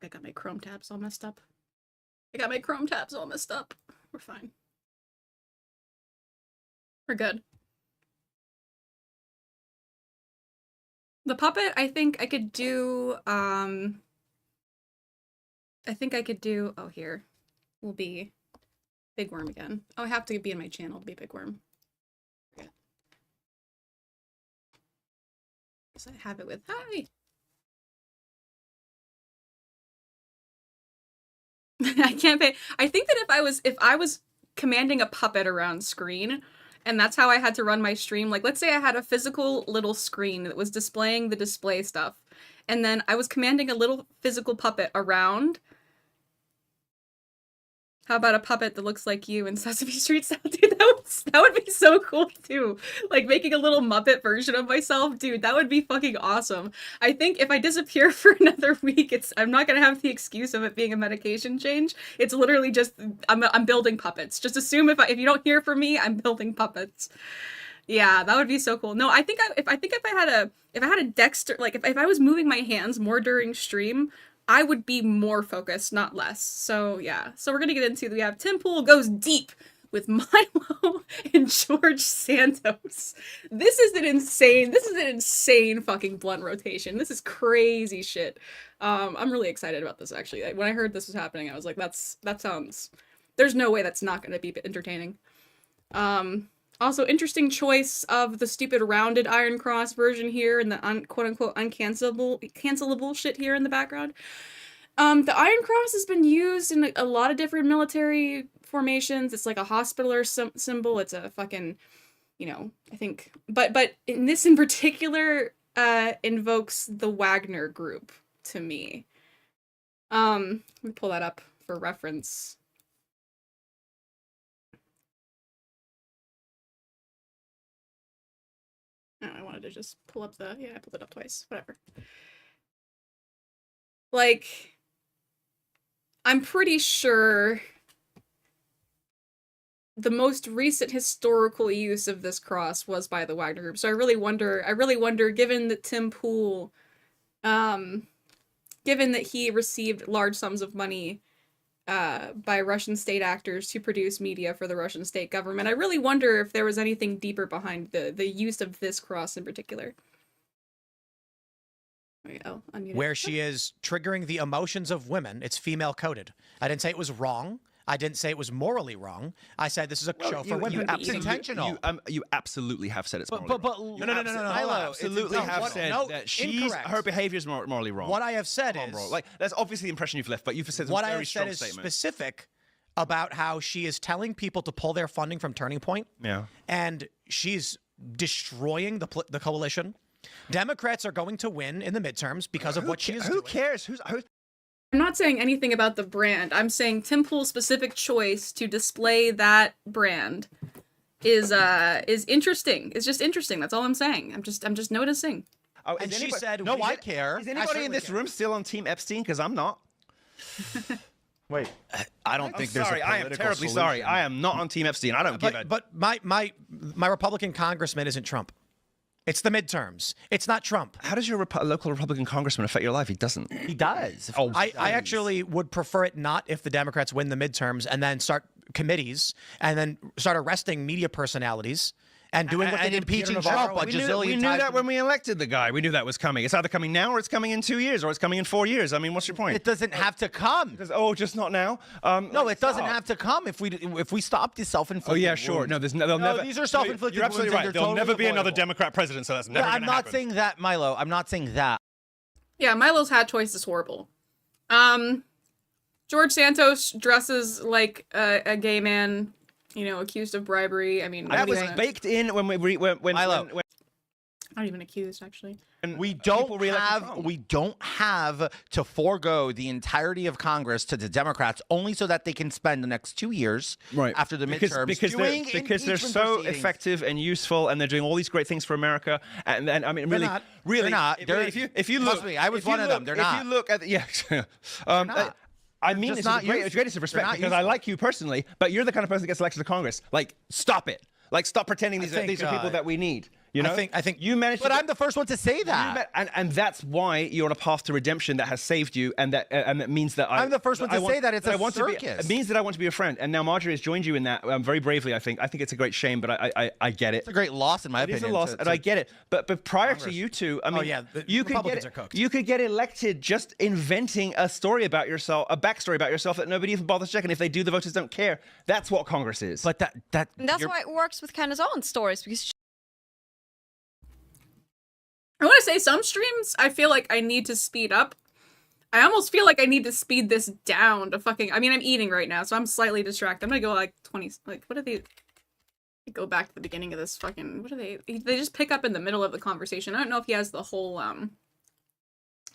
I got my Chrome tabs all messed up. We're fine. We're good. The puppet, I think I could do, oh, here. Will be Big Worm again. Oh, I have to be in my channel to be Big Worm. Okay. So I have it with, hi! I can't pay. I think that if I was commanding a puppet around screen, and that's how I had to run my stream, like let's say I had a physical little screen that was displaying the display stuff, and then I was commanding a little physical puppet around. How about a puppet that looks like you in Sesame Street style? Dude, that would be so cool too. Like making a little Muppet version of myself, dude, that would be fucking awesome. I think if I disappear for another week, I'm not gonna have the excuse of it being a medication change. It's literally just I'm building puppets. Just assume if you don't hear from me, I'm building puppets. Yeah, that would be so cool. No, I think if I had a Dexter, like if I was moving my hands more during stream, I would be more focused, not less. So yeah. So we're gonna get into, we have Tim Pool goes deep with Milo and George Santos. This is an insane fucking blunt rotation. This is crazy shit. I'm really excited about this actually. When I heard this was happening, I was like, there's no way that's not gonna be entertaining. Also, interesting choice of the stupid rounded Iron Cross version here and the quote-unquote cancelable shit here in the background. The Iron Cross has been used in a lot of different military formations. It's like a hospitaler symbol. It's a fucking, I think... But in this in particular, invokes the Wagner group to me. Let me pull that up for reference. Oh, I wanted to just pull up I pulled it up twice, whatever. Like, I'm pretty sure the most recent historical use of this cross was by the Wagner group. So I really wonder, given that Tim Pool, given that he received large sums of money by Russian state actors to produce media for the Russian state government, I really wonder if there was anything deeper behind the use of this cross in particular. Where she is triggering the emotions of women. It's female coded. I didn't say it was wrong. I didn't say it was morally wrong. I said this is a show for women. It's intentional. You absolutely have said it's morally wrong. No. I absolutely have said that her behavior is morally wrong. What I have said is... Like, that's obviously the impression you've left, but you've said what a I very have strong said is statement. Specific about how she is telling people to pull their funding from Turning Point. Yeah. And she's destroying the coalition. Democrats are going to win in the midterms because of what she is doing. Who cares? I'm not saying anything about the brand. I'm saying Tim Pool's specific choice to display that brand is interesting. It's just interesting. That's all I'm saying. I'm just noticing. Oh, and she said, "No, I care." Is anybody in this room still on Team Epstein? Because I'm not. Wait, I don't think there's. Sorry, I am terribly sorry. I am not on Team Epstein. I don't give a. But my Republican congressman isn't Trump. It's the midterms. It's not Trump. How does your local Republican congressman affect your life? He doesn't. He does. Oh, I actually would prefer it not if the Democrats win the midterms and then start committees and then start arresting media personalities and doing what they did to Peter impeaching Navarro Trump. We knew that when we elected the guy. We knew that was coming. It's either coming now or it's coming in 2 years or it's coming in 4 years. I mean, what's your point? It doesn't have to come. Just not now? No, it doesn't have to come if we stop the self-inflicted. Oh yeah, sure. wounds. No, they'll never. These are self-inflicted. You're absolutely wounds, right. and There'll they're never be totally another avoidable. Democrat president, so that's never I'm gonna not happen. saying that, Milo. I'm not saying that. Yeah, Milo's hat choice is horrible. George Santos dresses like a gay man, you know, accused of bribery. I mean, That was baked in when Milo. not even accused, actually. We don't have to forego the entirety of Congress to the Democrats only so that they can spend the next 2 years after the midterms because they're so effective and useful and they're doing all these great things for America. And I mean, really, They're not. If you look, Trust me, I was one of them. They're not. If you look at I mean, just this not is the useful. greatest of respect They're not because I useful. like you personally, but you're the kind of person that gets elected to Congress. Like, stop it. Like, stop pretending these are people that we need. You know, I think you managed. But I'm the first one to say that. And that's why you're on a path to redemption that has saved you, and that means that I'm the first one to say that it's a circus. It means that I want to be a friend, and now Marjorie has joined you in that very bravely. I think it's a great shame, but I get it. It's a great loss in my opinion. It is a loss, and I get it. But prior to you two, I mean, you could get elected just inventing a story about yourself, a backstory about yourself that nobody even bothers checking. If they do, the voters don't care. That's what Congress is. But And that's why it works with Candace's own stories, because I want to say some streams, I feel like I need to speed up. I almost feel like I need to speed this down to I mean, I'm eating right now, so I'm slightly distracted. I'm gonna go like 20, what are they? Go back to the beginning of this what are they? They just pick up in the middle of the conversation. I don't know if he has the whole,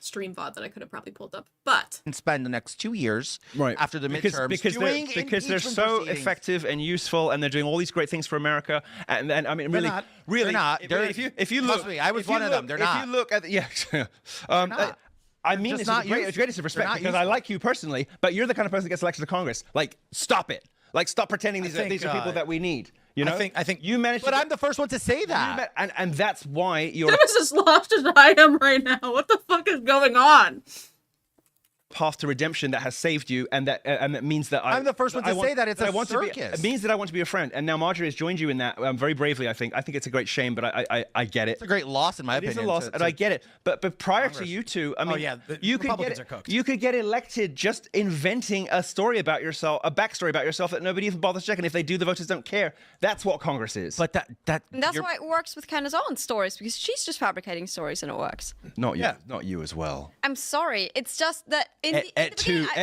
stream VOD that I could have probably pulled up, but and spend the next 2 years after the midterms because they're so effective and useful and they're doing all these great things for America. And I mean, really, They're not. If you look, Trust me, I was one of them. They're not. If you look at I mean, this is the greatest of respect because I like you personally, but you're the kind of person that gets elected to Congress. Like, stop it. Like, stop pretending these are people that we need. You know, I think you managed. But I'm the first one to say that. And that's why you're Tim is as lost as I am right now. What the fuck is going on? path to redemption that has saved you, and that means that I'm the first one to say that it's a circus. It means that I want to be a friend, and now Marjorie has joined you in that very bravely. I think it's a great shame, but I get it. It's a great loss in my opinion. It is a loss, and I get it. But prior to you two, I mean, you could get elected just inventing a story about yourself, a backstory about yourself that nobody even bothers checking. If they do, the voters don't care. That's what Congress is. But and that's why it works with Candace's own stories, because she's just fabricating stories and it works. Not you, not you as well. I'm sorry. It's just that Et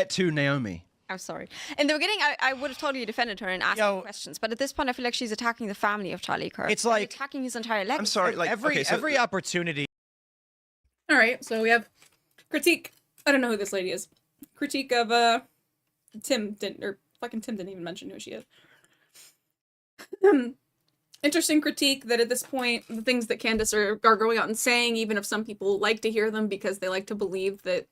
tu, Naomi. I'm sorry. In the beginning, I would have totally defended her and asked her questions, but at this point, I feel like she's attacking the family of Charlie Kirk. It's like attacking his entire legacy. I'm sorry. Like every opportunity. All right, so we have critique. I don't know who this lady is. Critique of Tim didn't even mention who she is. Interesting critique that at this point, the things that Candace are going out and saying, even if some people like to hear them because they like to believe that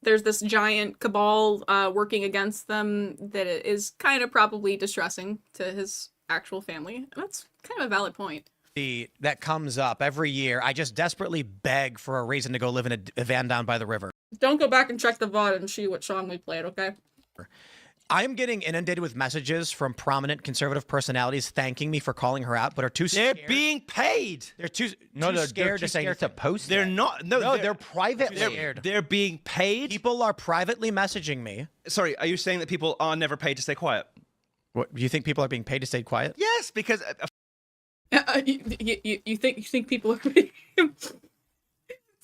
there's this giant cabal working against them, that it is kind of probably distressing to his actual family. And that's kind of a valid point. That comes up every year. I just desperately beg for a reason to go live in a van down by the river. Don't go back and check the VOD and see what song we played, okay? I am getting inundated with messages from prominent conservative personalities thanking me for calling her out, but are too scared. They're being paid. They're too they're scared too to say scared to post. They're not. No, they're privately. They're being paid. People are privately messaging me. Sorry, are you saying that people are never paid to stay quiet? What, do you think people are being paid to stay quiet? Yes, because you think people are being...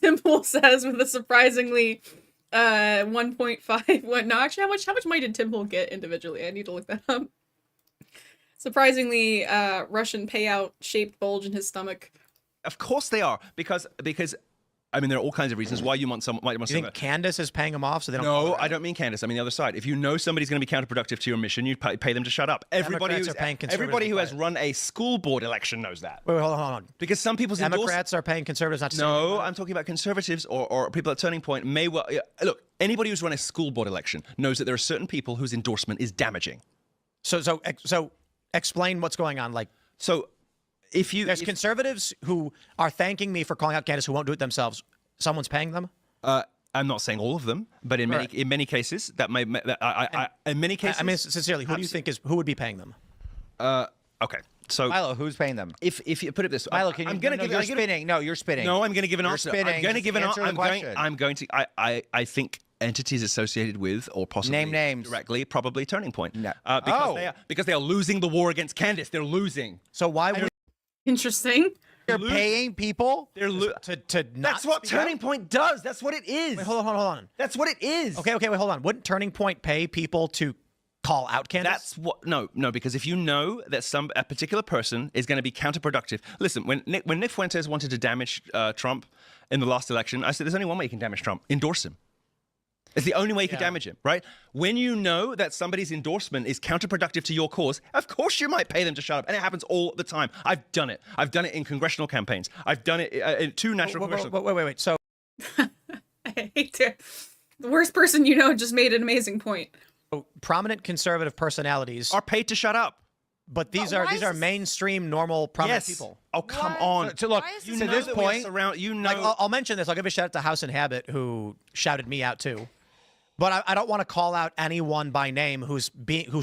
Temple says with a surprisingly 1.5. No, actually, how much money did Temple get individually? I need to look that up. Surprisingly, Russian payout shaped bulge in his stomach. Of course they are, because I mean, there are all kinds of reasons why you want someone. You think Candace is paying him off so they don't? No, I don't mean Candace. I mean the other side. If you know somebody's going to be counterproductive to your mission, you pay them to shut up. Everybody who has run a school board election knows that. Wait, hold on. Because some people's Democrats are paying conservatives not to. No, I'm talking about conservatives or people at Turning Point may well look. Anybody who's run a school board election knows that there are certain people whose endorsement is damaging. So explain what's going on. Like so. There's conservatives who are thanking me for calling out candidates who won't do it themselves. Someone's paying them. I'm not saying all of them, but in many cases, that may. In many cases, I mean, sincerely, who do you think who would be paying them? Okay. So Milo, who's paying them? If you put it this way, Milo, can you? You're spinning. No, you're spinning. No, I'm going to give an answer. Spinning. I'm going to give an answer. Answer I'm going to. I think entities associated with or possibly Name names directly, probably Turning Point. No. Because they are losing the war against Candace. They're losing. So why would Interesting. They're paying people to not? That's what Turning Point does. That's what it is. Wait, hold on. That's what it is. Okay, wait, hold on. Wouldn't Turning Point pay people to call out candidates? That's what. No, because if you know that a particular person is going to be counterproductive. Listen, when Nick Fuentes wanted to damage Trump in the last election, I said, "There's only one way you can damage Trump: endorse him." It's the only way you can damage him, right? When you know that somebody's endorsement is counterproductive to your cause, of course you might pay them to shut up. And it happens all the time. I've done it. I've done it in congressional campaigns. I've done it in 2 national congressional. Wait. So I hate to. The worst person you know just made an amazing point. Prominent conservative personalities are paid to shut up. But these are mainstream, normal, prominent people. Oh, come on. So look, to this point, like, I'll mention this. I'll give a shout out to House and Habit, who shouted me out too. But I don't want to call out anyone by name who's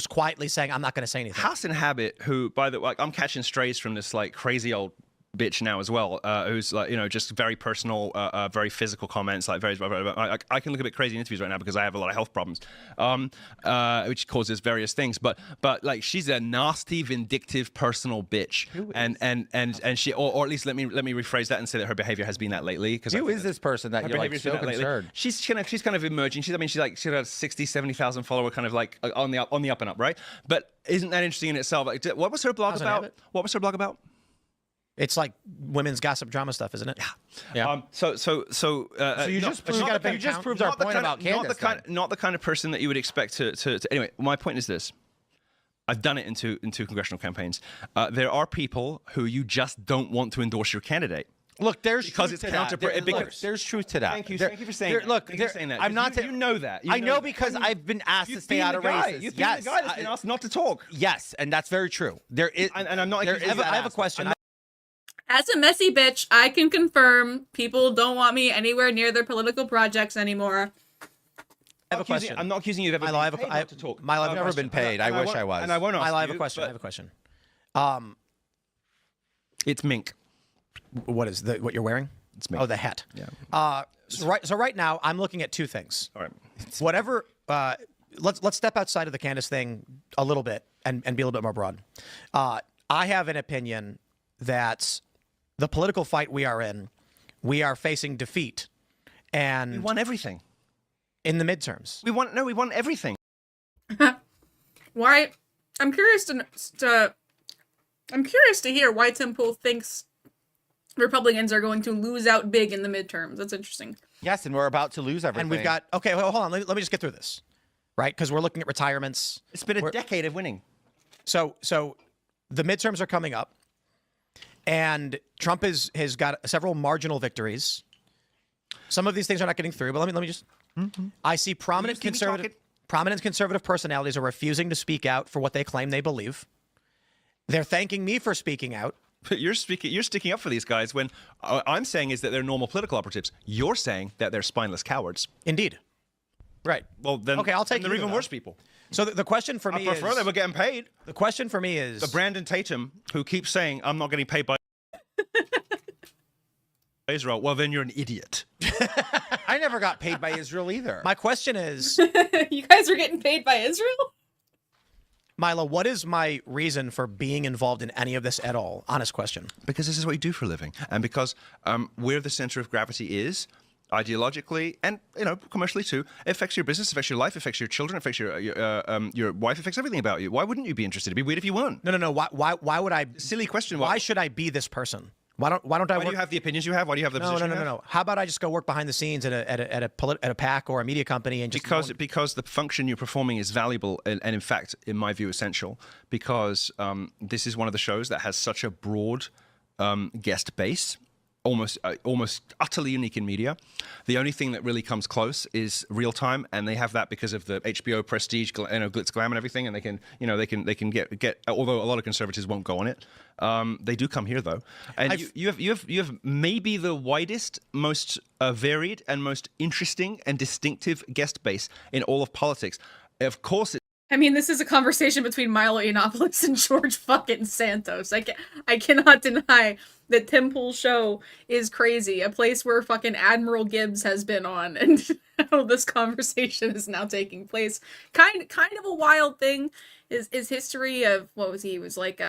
quietly saying I'm not going to say anything. House and Habit, who, by the way, I'm catching strays from this like crazy old bitch now as well, who's like, just very personal, very physical comments, like very. I can look a bit crazy in interviews right now because I have a lot of health problems, which causes various things. But like she's a nasty, vindictive, personal bitch, and she, or at least let me rephrase that and say that her behavior has been that lately. Because who is this person that you're like so concerned? She's kind of emerging. She had 60, 70,000 follower, kind of like on the up and up, right? But isn't that interesting in itself? Like, what was her blog about? What was her blog about? It's like women's gossip drama stuff, isn't it? Yeah. So you just proved our point about Candace. Not the kind of person that you would expect to. Anyway, my point is this. I've done it in two congressional campaigns. There are people who you just don't want to endorse your candidate. Look, there's because truth it's to that. There's truth to that. Thank you for saying that. Look, Thank you for saying that. I'm not. You know that. I know because I've been asked to stay out of races. You've been the guy that's been asked not to talk. Yes, and that's very true. There is, and I'm not. I have a question. As a messy bitch, I can confirm people don't want me anywhere near their political projects anymore. I have a question. I'm not accusing you of ever Milo, being paid not to talk. Milo, I've never been paid. I wish I was. And I won't ask Milo, I have you, a question. but- I have a question. It's mink. What is what you're wearing? It's mink. Oh, the hat. Yeah. So right now, I'm looking at two things. All right. Whatever. Let's step outside of the Candace thing a little bit and be a little bit more broad. I have an opinion that the political fight we are in, we are facing defeat, and We won everything. in the midterms. We won everything. Why? I'm curious to hear why Tim Pool thinks Republicans are going to lose out big in the midterms. That's interesting. Yes, and we're about to lose everything. And we've got hold on. Let me just get through this, right? Because we're looking at retirements. It's been a decade of winning. So the midterms are coming up, and Trump has got several marginal victories. Some of these things are not getting through, but let me just. I see prominent conservative personalities are refusing to speak out for what they claim they believe. They're thanking me for speaking out. But you're sticking up for these guys when I'm saying is that they're normal political operatives. You're saying that they're spineless cowards. Indeed. Right. Well, then okay, I'll take. They're even worse people. So the question for me I prefer they were getting paid. The question for me is the Brandon Tatum who keeps saying I'm not getting paid by Israel. Well, then you're an idiot. I never got paid by Israel either. My question is, you guys are getting paid by Israel? Milo, what is my reason for being involved in any of this at all? Honest question. Because this is what you do for a living, and because where the center of gravity is, ideologically and commercially too, it affects your business, affects your life, affects your children, affects your wife, affects everything about you. Why wouldn't you be interested? It'd be weird if you weren't. No. Why would I? Silly question. Why should I be this person? Why don't I? Why do you have the opinions you have? Why do you have the position you have? No. How about I just go work behind the scenes at a PAC or a media company and just because the function you're performing is valuable and in fact, in my view, essential. Because this is one of the shows that has such a broad guest base. almost utterly unique in media. The only thing that really comes close is real time, and they have that because of the HBO prestige, glitz, glam, and everything. And they can get. Although a lot of conservatives won't go on it, they do come here though. And you have maybe the widest, most varied, and most interesting and distinctive guest base in all of politics. Of course, I mean, this is a conversation between Milo Yiannopoulos and George fucking Santos. I cannot deny that Tim Pool's show is crazy. A place where fucking Admiral Gibbs has been on, and how this conversation is now taking place. Kind of a wild thing is history of what was he? He was like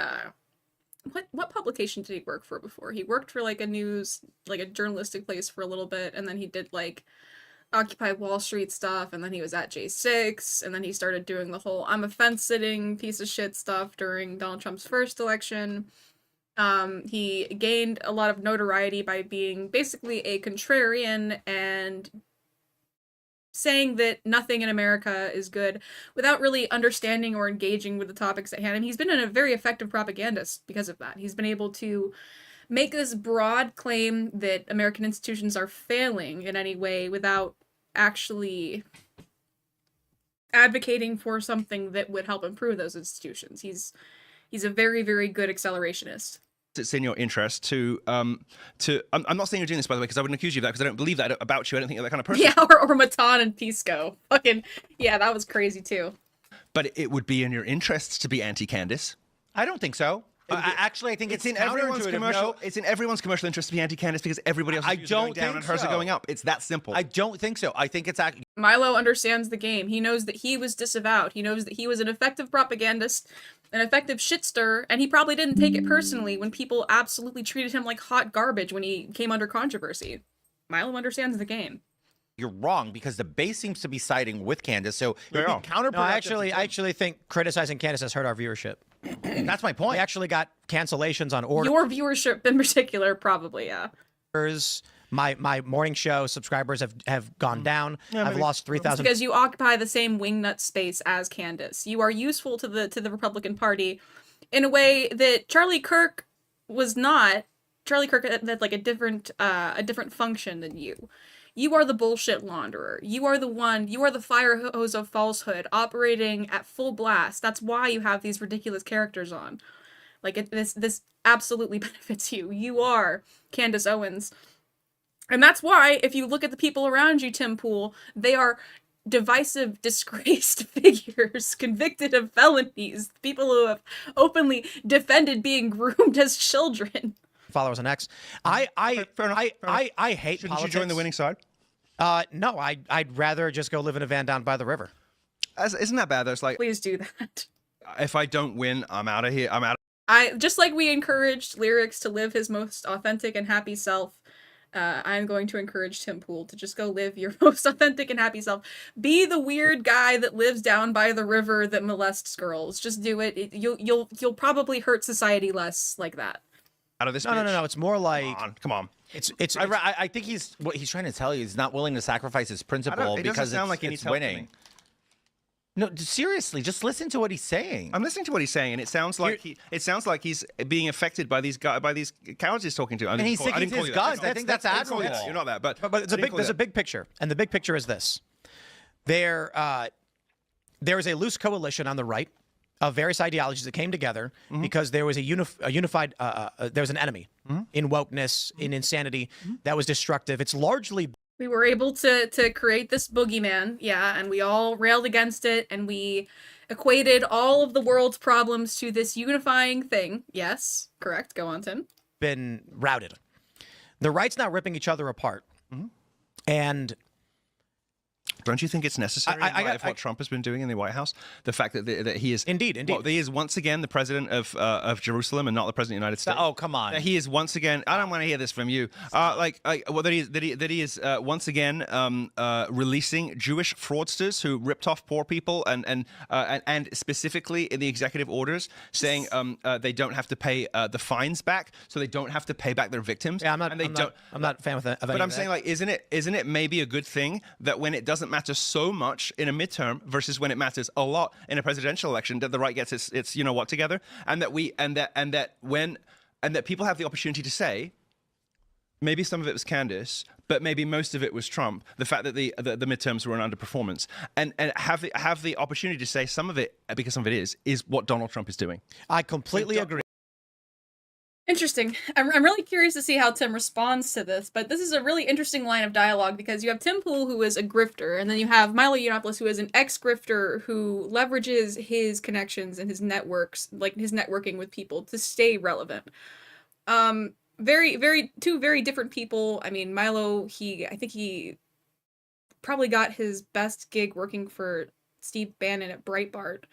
what publication did he work for before? He worked for like a journalistic place for a little bit, and then he did like Occupy Wall Street stuff, and then he was at J6, and then he started doing the whole I'm a fence-sitting piece of shit stuff during Donald Trump's first election. He gained a lot of notoriety by being basically a contrarian and saying that nothing in America is good without really understanding or engaging with the topics at hand. And he's been a very effective propagandist because of that. He's been able to make this broad claim that American institutions are failing in any way without actually advocating for something that would help improve those institutions. He's a very, very good accelerationist. It's in your interest to I'm not saying you're doing this, by the way, because I wouldn't accuse you of that, because I don't believe that about you. I don't think you're that kind of person. Yeah, or Matan and Pisco. Fucking, yeah, that was crazy too. But it would be in your interests to be anti-Candace. I don't think so. Actually, I think it's in everyone's counterintuitive. commercial. No. It's in everyone's commercial interest to be anti-Candace because everybody else's views are going down and hers are going up. It's that simple. I don't think so. I think it's actually. Milo understands the game. He knows that he was disavowed. He knows that he was an effective propagandist, an effective shit stirrer, and he probably didn't take it personally when people absolutely treated him like hot garbage when he came under controversy. Milo understands the game. You're wrong, because the base seems to be siding with Candace, so it'd be counterproductive. No, I actually think criticizing Candace has hurt our viewership. That's my point. We actually got cancellations on order. Your viewership in particular, probably, yeah. My morning show subscribers have gone down. I've lost 3,000. Because you occupy the same wingnut space as Candace. You are useful to the Republican Party in a way that Charlie Kirk was not. Charlie Kirk had like a different function than you. You are the bullshit launderer. You are the fire hose of falsehood operating at full blast. That's why you have these ridiculous characters on. Like, this absolutely benefits you. You are Candace Owens. And that's why, if you look at the people around you, Tim Pool, they are divisive, disgraced figures, convicted of felonies, people who have openly defended being groomed as children. Followers on X. I hate Shouldn't politics. you join the winning side? No, I'd rather just go live in a van down by the river. Isn't that bad? Though, it's like, Please do that. if I don't win, I'm out of here. I'm out. Just like we encouraged Lyrics to live his most authentic and happy self, I'm going to encourage Tim Pool to just go live your most authentic and happy self. Be the weird guy that lives down by the river that molests girls. Just do it. You'll probably hurt society less like that. Out of this. No. It's more like come on. It's. I think what he's trying to tell you is not willing to sacrifice his principle because sound like it's winning. No, seriously, just listen to what he's saying. I'm listening to what he's saying, and it sounds like he's being affected by these cowards he's talking to. And he's sticking to his guns. I think that's admirable. You're not that, but there's a big picture, and the big picture is this: there is a loose coalition on the right of various ideologies that came together because there was a unified. There was an enemy in wokeness, in insanity that was destructive. It's largely. We were able to create this boogeyman, yeah, and we all railed against it, and we equated all of the world's problems to this unifying thing. Yes, correct. Go on, Tim. Been routed. The right's now ripping each other apart. And don't you think it's necessary in light of what Trump has been doing in the White House? The fact that he is indeed he is once again the president of Jerusalem and not the president of the United States. Oh, come on! That he is once again. I don't want to hear this from you. That he is once again releasing Jewish fraudsters who ripped off poor people and specifically in the executive orders saying they don't have to pay the fines back, so they don't have to pay back their victims. Yeah, I'm not a fan of any But I'm saying, like, isn't it maybe a good thing that when it doesn't matter so much in a midterm versus when it matters a lot in a presidential election, that the right gets its you know what together, and that people have the opportunity to say, Maybe some of it was Candace, but maybe most of it was Trump. The fact that the midterms were an underperformance, and have the opportunity to say some of it, because some of it is what Donald Trump is doing. I completely agree. Interesting. I'm really curious to see how Tim responds to this, but this is a really interesting line of dialogue because you have Tim Pool, who is a grifter, and then you have Milo Yiannopoulos, who is an ex-grifter who leverages his connections and his networks, like his networking with people, to stay relevant. Two very different people. I mean, Milo, I think he probably got his best gig working for Steve Bannon at Breitbart.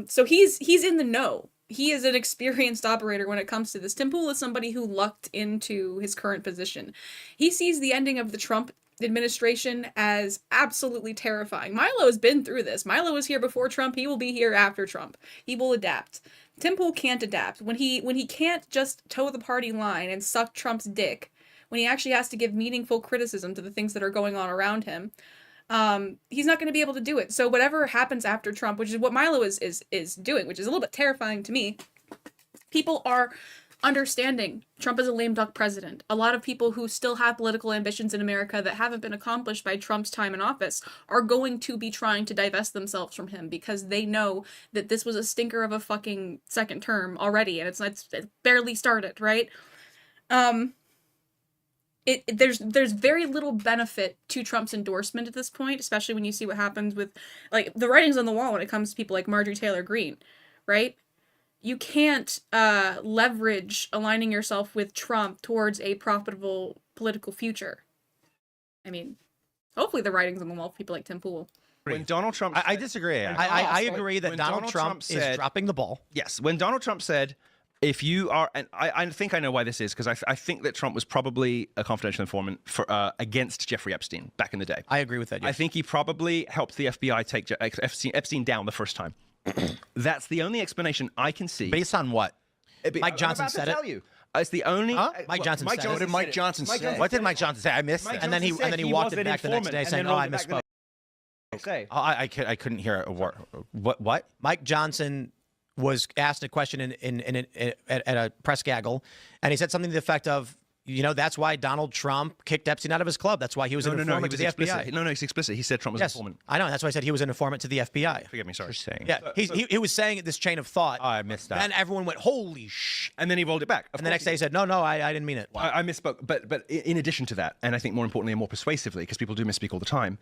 So he's in the know. He is an experienced operator when it comes to this. Tim Pool is somebody who lucked into his current position. He sees the ending of the Trump administration as absolutely terrifying. Milo has been through this. Milo was here before Trump. He will be here after Trump. He will adapt. Tim Pool can't adapt. When he can't just toe the party line and suck Trump's dick, when he actually has to give meaningful criticism to the things that are going on around him, he's not going to be able to do it. So whatever happens after Trump, which is what Milo is doing, which is a little bit terrifying to me, people are understanding Trump is a lame duck president. A lot of people who still have political ambitions in America that haven't been accomplished by Trump's time in office are going to be trying to divest themselves from him because they know that this was a stinker of a fucking second term already, and it's barely started, right? There's very little benefit to Trump's endorsement at this point, especially when you see what happens with, like, the writings on the wall when it comes to people like Marjorie Taylor Greene, right? You can't leverage aligning yourself with Trump towards a profitable political future. I mean, hopefully the writings on the wall for people like Tim Pool. When Donald Trump, I disagree. I agree that Donald Trump is dropping the ball. Yes, when Donald Trump said, if you are, and I think I know why this is, because I think that Trump was probably a confidential informant for against Jeffrey Epstein back in the day. I agree with that. Yes. I think he probably helped the FBI take Epstein down the first time. That's the only explanation I can see. Based on what? Mike Johnson said it. Tell you. It's the only. Mike Johnson said it. What did Mike Johnson say? What did Mike Johnson say? I missed it. And then he walked it back the next day saying, "Oh, I misspoke." Say. I couldn't hear a word. What? Mike Johnson was asked a question at a press gaggle, and he said something to the effect of, that's why Donald Trump kicked Epstein out of his club. That's why he was an informant to the FBI. No, he's explicit. He said Trump was an informant. I know. That's why I said he was an informant to the FBI. Forgive me, sorry. Yeah, he was saying this chain of thought. Oh, I missed that. Then everyone went, holy sh! And then he rolled it back. And the next day he said, no, I didn't mean it. I misspoke. But in addition to that, and I think more importantly and more persuasively, because people do misspeak all the time,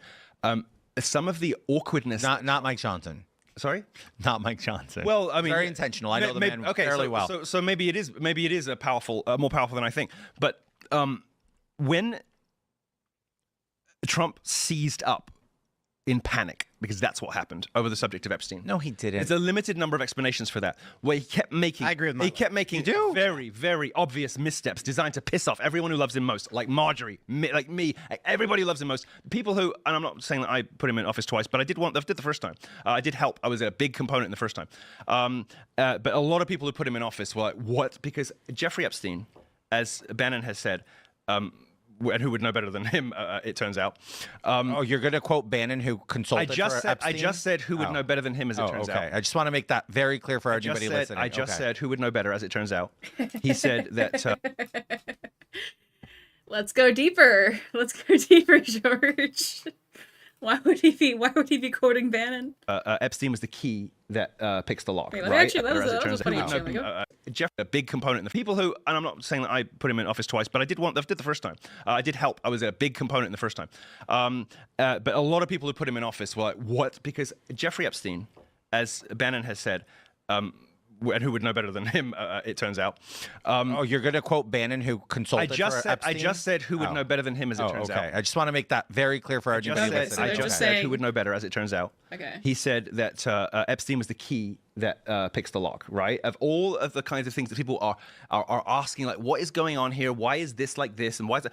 some of the awkwardness. Not Mike Johnson. Sorry, not Mike Johnson. Well, I mean, very intentional. I know the man fairly well. So maybe it is a more powerful than I think. But when Trump seized up in panic, because that's what happened over the subject of Epstein. No, he didn't. There's a limited number of explanations for that, where he kept making. I agree with Mike. He kept making very, very obvious missteps designed to piss off everyone who loves him most, like Marjorie, like me, everybody who loves him most. People who, and I'm not saying that I put him in office twice, but I did the first time. I did help. I was a big component in the first time. But a lot of people who put him in office were like, what? Because Jeffrey Epstein, as Bannon has said, and who would know better than him, it turns out. You're going to quote Bannon, who consulted for Epstein? I just said who would know better than him, as it turns out. I just want to make that very clear for everybody listening. I just said who would know better, as it turns out. He said that... Let's go deeper. Let's go deeper, George. Why would he be quoting Bannon? Epstein was the key that picks the lock. Wait, right? that was funny. Jeff, a big component. The people who, and I'm not saying that I put him in office twice, but I did the first time. I did help. I was a big component in the first time. But a lot of people who put him in office were like, what? Because Jeffrey Epstein, as Bannon has said, and who would know better than him, it turns out. You're going to quote Bannon, who consulted for Epstein? I just said who would know better than him, as it turns out. I just want to make that very clear for everybody listening. I just said who would know better, as it turns out. Okay. He said that Epstein was the key that picks the lock, right? Of all of the kinds of things that people are asking, like, what is going on here? Why is this like this? And why is it?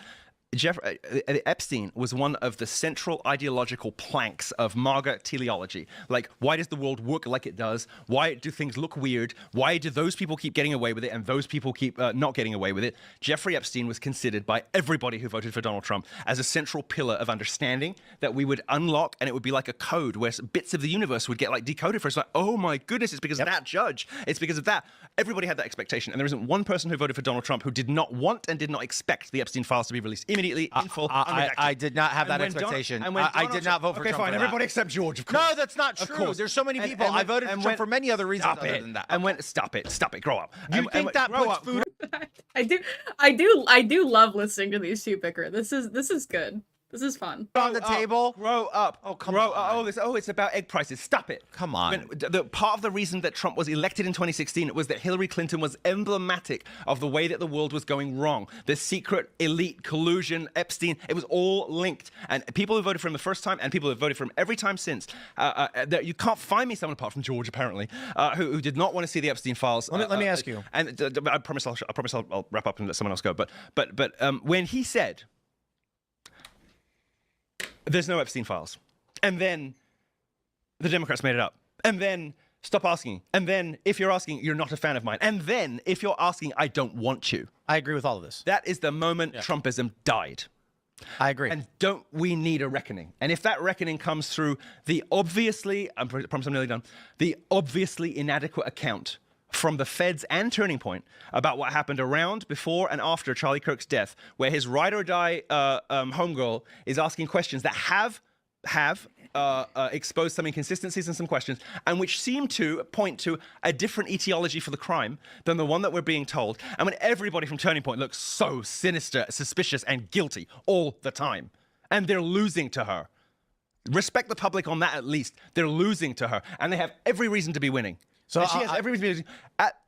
Epstein was one of the central ideological planks of MAGA teleology. Like, why does the world work like it does? Why do things look weird? Why do those people keep getting away with it and those people keep not getting away with it? Jeffrey Epstein was considered by everybody who voted for Donald Trump as a central pillar of understanding that we would unlock, and it would be like a code where bits of the universe would get like decoded for us. Like, oh my goodness, it's because of that judge. It's because of that. Everybody had that expectation, and there isn't one person who voted for Donald Trump who did not want and did not expect the Epstein files to be released immediately, in full, unredacted. I did not have And that when expectation. and when I did not vote for okay, Trump. fine. For Everybody that. except George, of course. No, that's not Of true. course. There's so many people. I voted for Trump for many other reasons other than that. And when stop it, grow up. You think that puts food? I do love listening to these two bicker. This is good. This is fun. On the table. Grow up. Oh, come on. It's about egg prices. Stop it. Come on. Part of the reason that Trump was elected in 2016 was that Hillary Clinton was emblematic of the way that the world was going wrong. The secret elite collusion, Epstein, it was all linked. And people who voted for him the first time and people who voted for him every time since, you can't find me someone apart from George, apparently, who did not want to see the Epstein files. Let me ask you. And I promise I'll wrap up and let someone else go. But when he said, there's no Epstein files. And then the Democrats made it up. And then stop asking. And then if you're asking, you're not a fan of mine. And then if you're asking, I don't want you. I agree with all of this. That is the moment Trumpism died. I agree. And don't we need a reckoning? And if that reckoning comes through the obviously, I promise I'm nearly done, the obviously inadequate account from the feds and Turning Point about what happened around, before, and after Charlie Kirk's death, where his ride or die homegirl is asking questions that have exposed some inconsistencies and some questions, and which seem to point to a different etiology for the crime than the one that we're being told. And when everybody from Turning Point looks so sinister, suspicious, and guilty all the time, and they're losing to her. Respect the public on that at least. They're losing to her, and they have every reason to be winning. So she has every reason.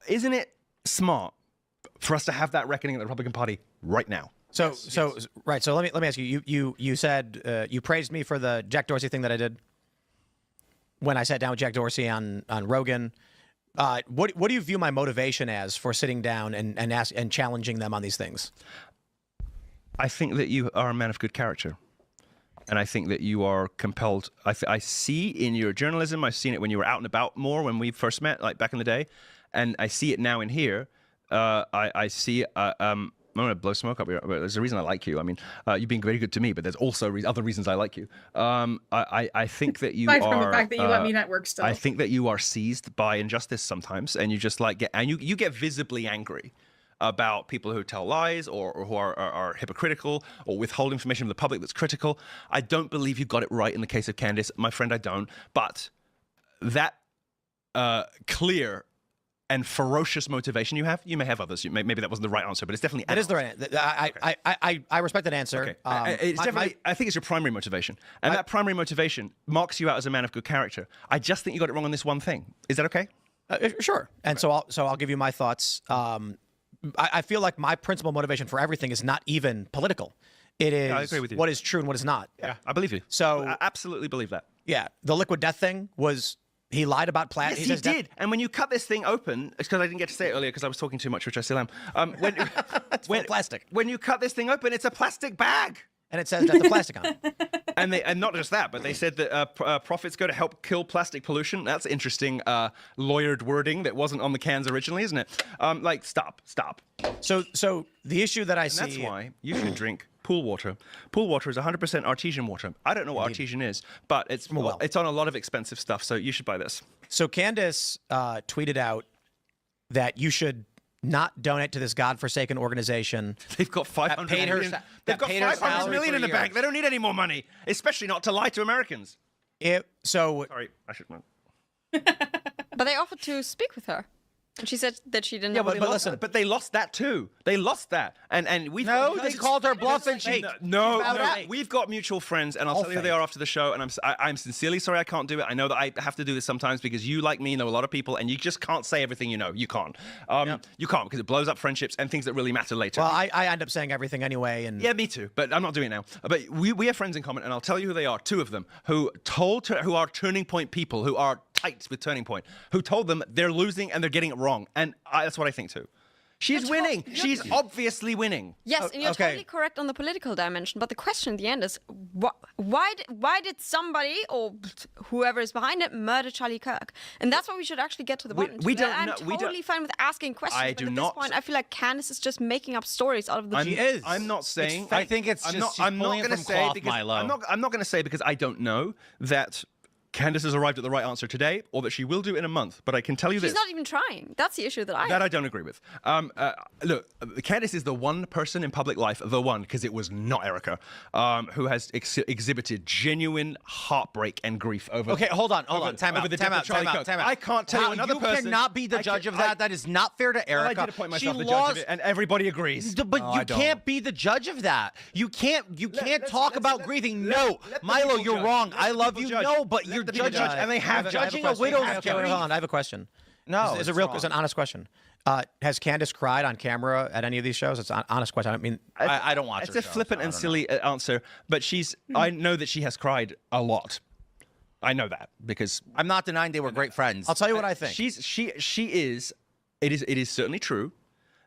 Isn't it smart for us to have that reckoning in the Republican Party right now? So let me ask you. You said you praised me for the Jack Dorsey thing that I did when I sat down with Jack Dorsey on Rogan. What do you view my motivation as for sitting down and challenging them on these things? I think that you are a man of good character. And I think that you are compelled. I see in your journalism, I've seen it when you were out and about more when we first met, like back in the day. And I see it now in here. I see, I'm going to blow smoke up here, but there's a reason I like you. I mean, you've been very good to me, but there's also other reasons I like you. I think that you Aside are... from the fact that you let me network still. I think that you are seized by injustice sometimes, and you just like you get visibly angry about people who tell lies or who are hypocritical or withhold information from the public that's critical. I don't believe you got it right in the case of Candace. My friend, I don't. But that clear and ferocious motivation you may have others. Maybe that wasn't the right answer, but it's definitely... That is the right answer. I respect that answer. Okay. It's definitely, I think it's your primary motivation. And that primary motivation marks you out as a man of good character. I just think you got it wrong on this one thing. Is that okay? Sure. And so I'll give you my thoughts. I feel like my principal motivation for everything is not even political. It is I agree with you. What is true and what is not. Yeah, I believe you. So I absolutely believe that. Yeah, the liquid death thing was he lied about plastic. Yes, he did. And when you cut this thing open, it's because I didn't get to say it earlier because I was talking too much, which I still am. When plastic. When you cut this thing open, it's a plastic bag. And it says death of plastic on it. And not just that, but they said that profits go to help kill plastic pollution. That's interesting lawyered wording that wasn't on the cans originally, isn't it? Stop. So the issue that I see... That's why you should drink pool water. Pool water is 100% artesian water. I don't know what artesian is, but it's on a lot of expensive stuff, so you should buy this. So Candace tweeted out that you should not donate to this godforsaken organizon. They've got 500 million. They've got 500 million in the bank. They don't need any more money, especially not to lie to Americans. Sorry, I should know. But they offered to speak with her. And she said that she didn't know what listen, but they lost that too. They lost that. And we've they called her bluff and she No, we've got mutual friends, and I'll tell you who they are after the show, and I'm sincerely sorry I can't do it. I know that I have to do this sometimes because you, like me, know a lot of people, and you just can't say everything you know. You can't. You can't because it blows up friendships and things that really matter later. Well, I end up saying everything anyway. And yeah, me too, but I'm not doing it now. But we have friends in common, and I'll tell you who they are, two of them, who are Turning Point people, who are tight with Turning Point, who told them they're losing and they're getting it wrong. And that's what I think too. She's winning. She's obviously winning. Yes, and you're totally correct on the political dimension. But the question in the end is, why did somebody or whoever is behind it murder Charlie Kirk? And that's what we should actually get to the bottom. We don't I'm know. totally fine with asking questions. I but do at not. this point, I feel like Candace is just making up stories out of the blue. I'm not saying. I think it's just I'm not going to say because Milo. I'm not going to say because I don't know that Candace has arrived at the right answer today, or that she will do in a month. But I can tell you She's this. not even trying. That's the issue that I. That I don't agree with. Look, Candace is the one person in public life, the one, because it was not Erica, who has exhibited genuine heartbreak and grief over. Okay, hold on. Time out. I can't tell you another person. You cannot be the judge of that. That is not fair to Erica. Well, I did appoint myself the judge of it, and everybody agrees. But you can't be the judge of that. You can't talk about grieving. No, Milo, you're wrong. I love you. No, but you're judging, and they have judging a widow's grief. Hold on, I have a question. No, it's an honest question. Has Candace cried on camera at any of these shows? It's an honest question. I mean, I don't watch. It's a flippant and silly answer, but I know that she has cried a lot. I know that because I'm not denying they were great friends. I'll tell you what I think. She is. It is certainly true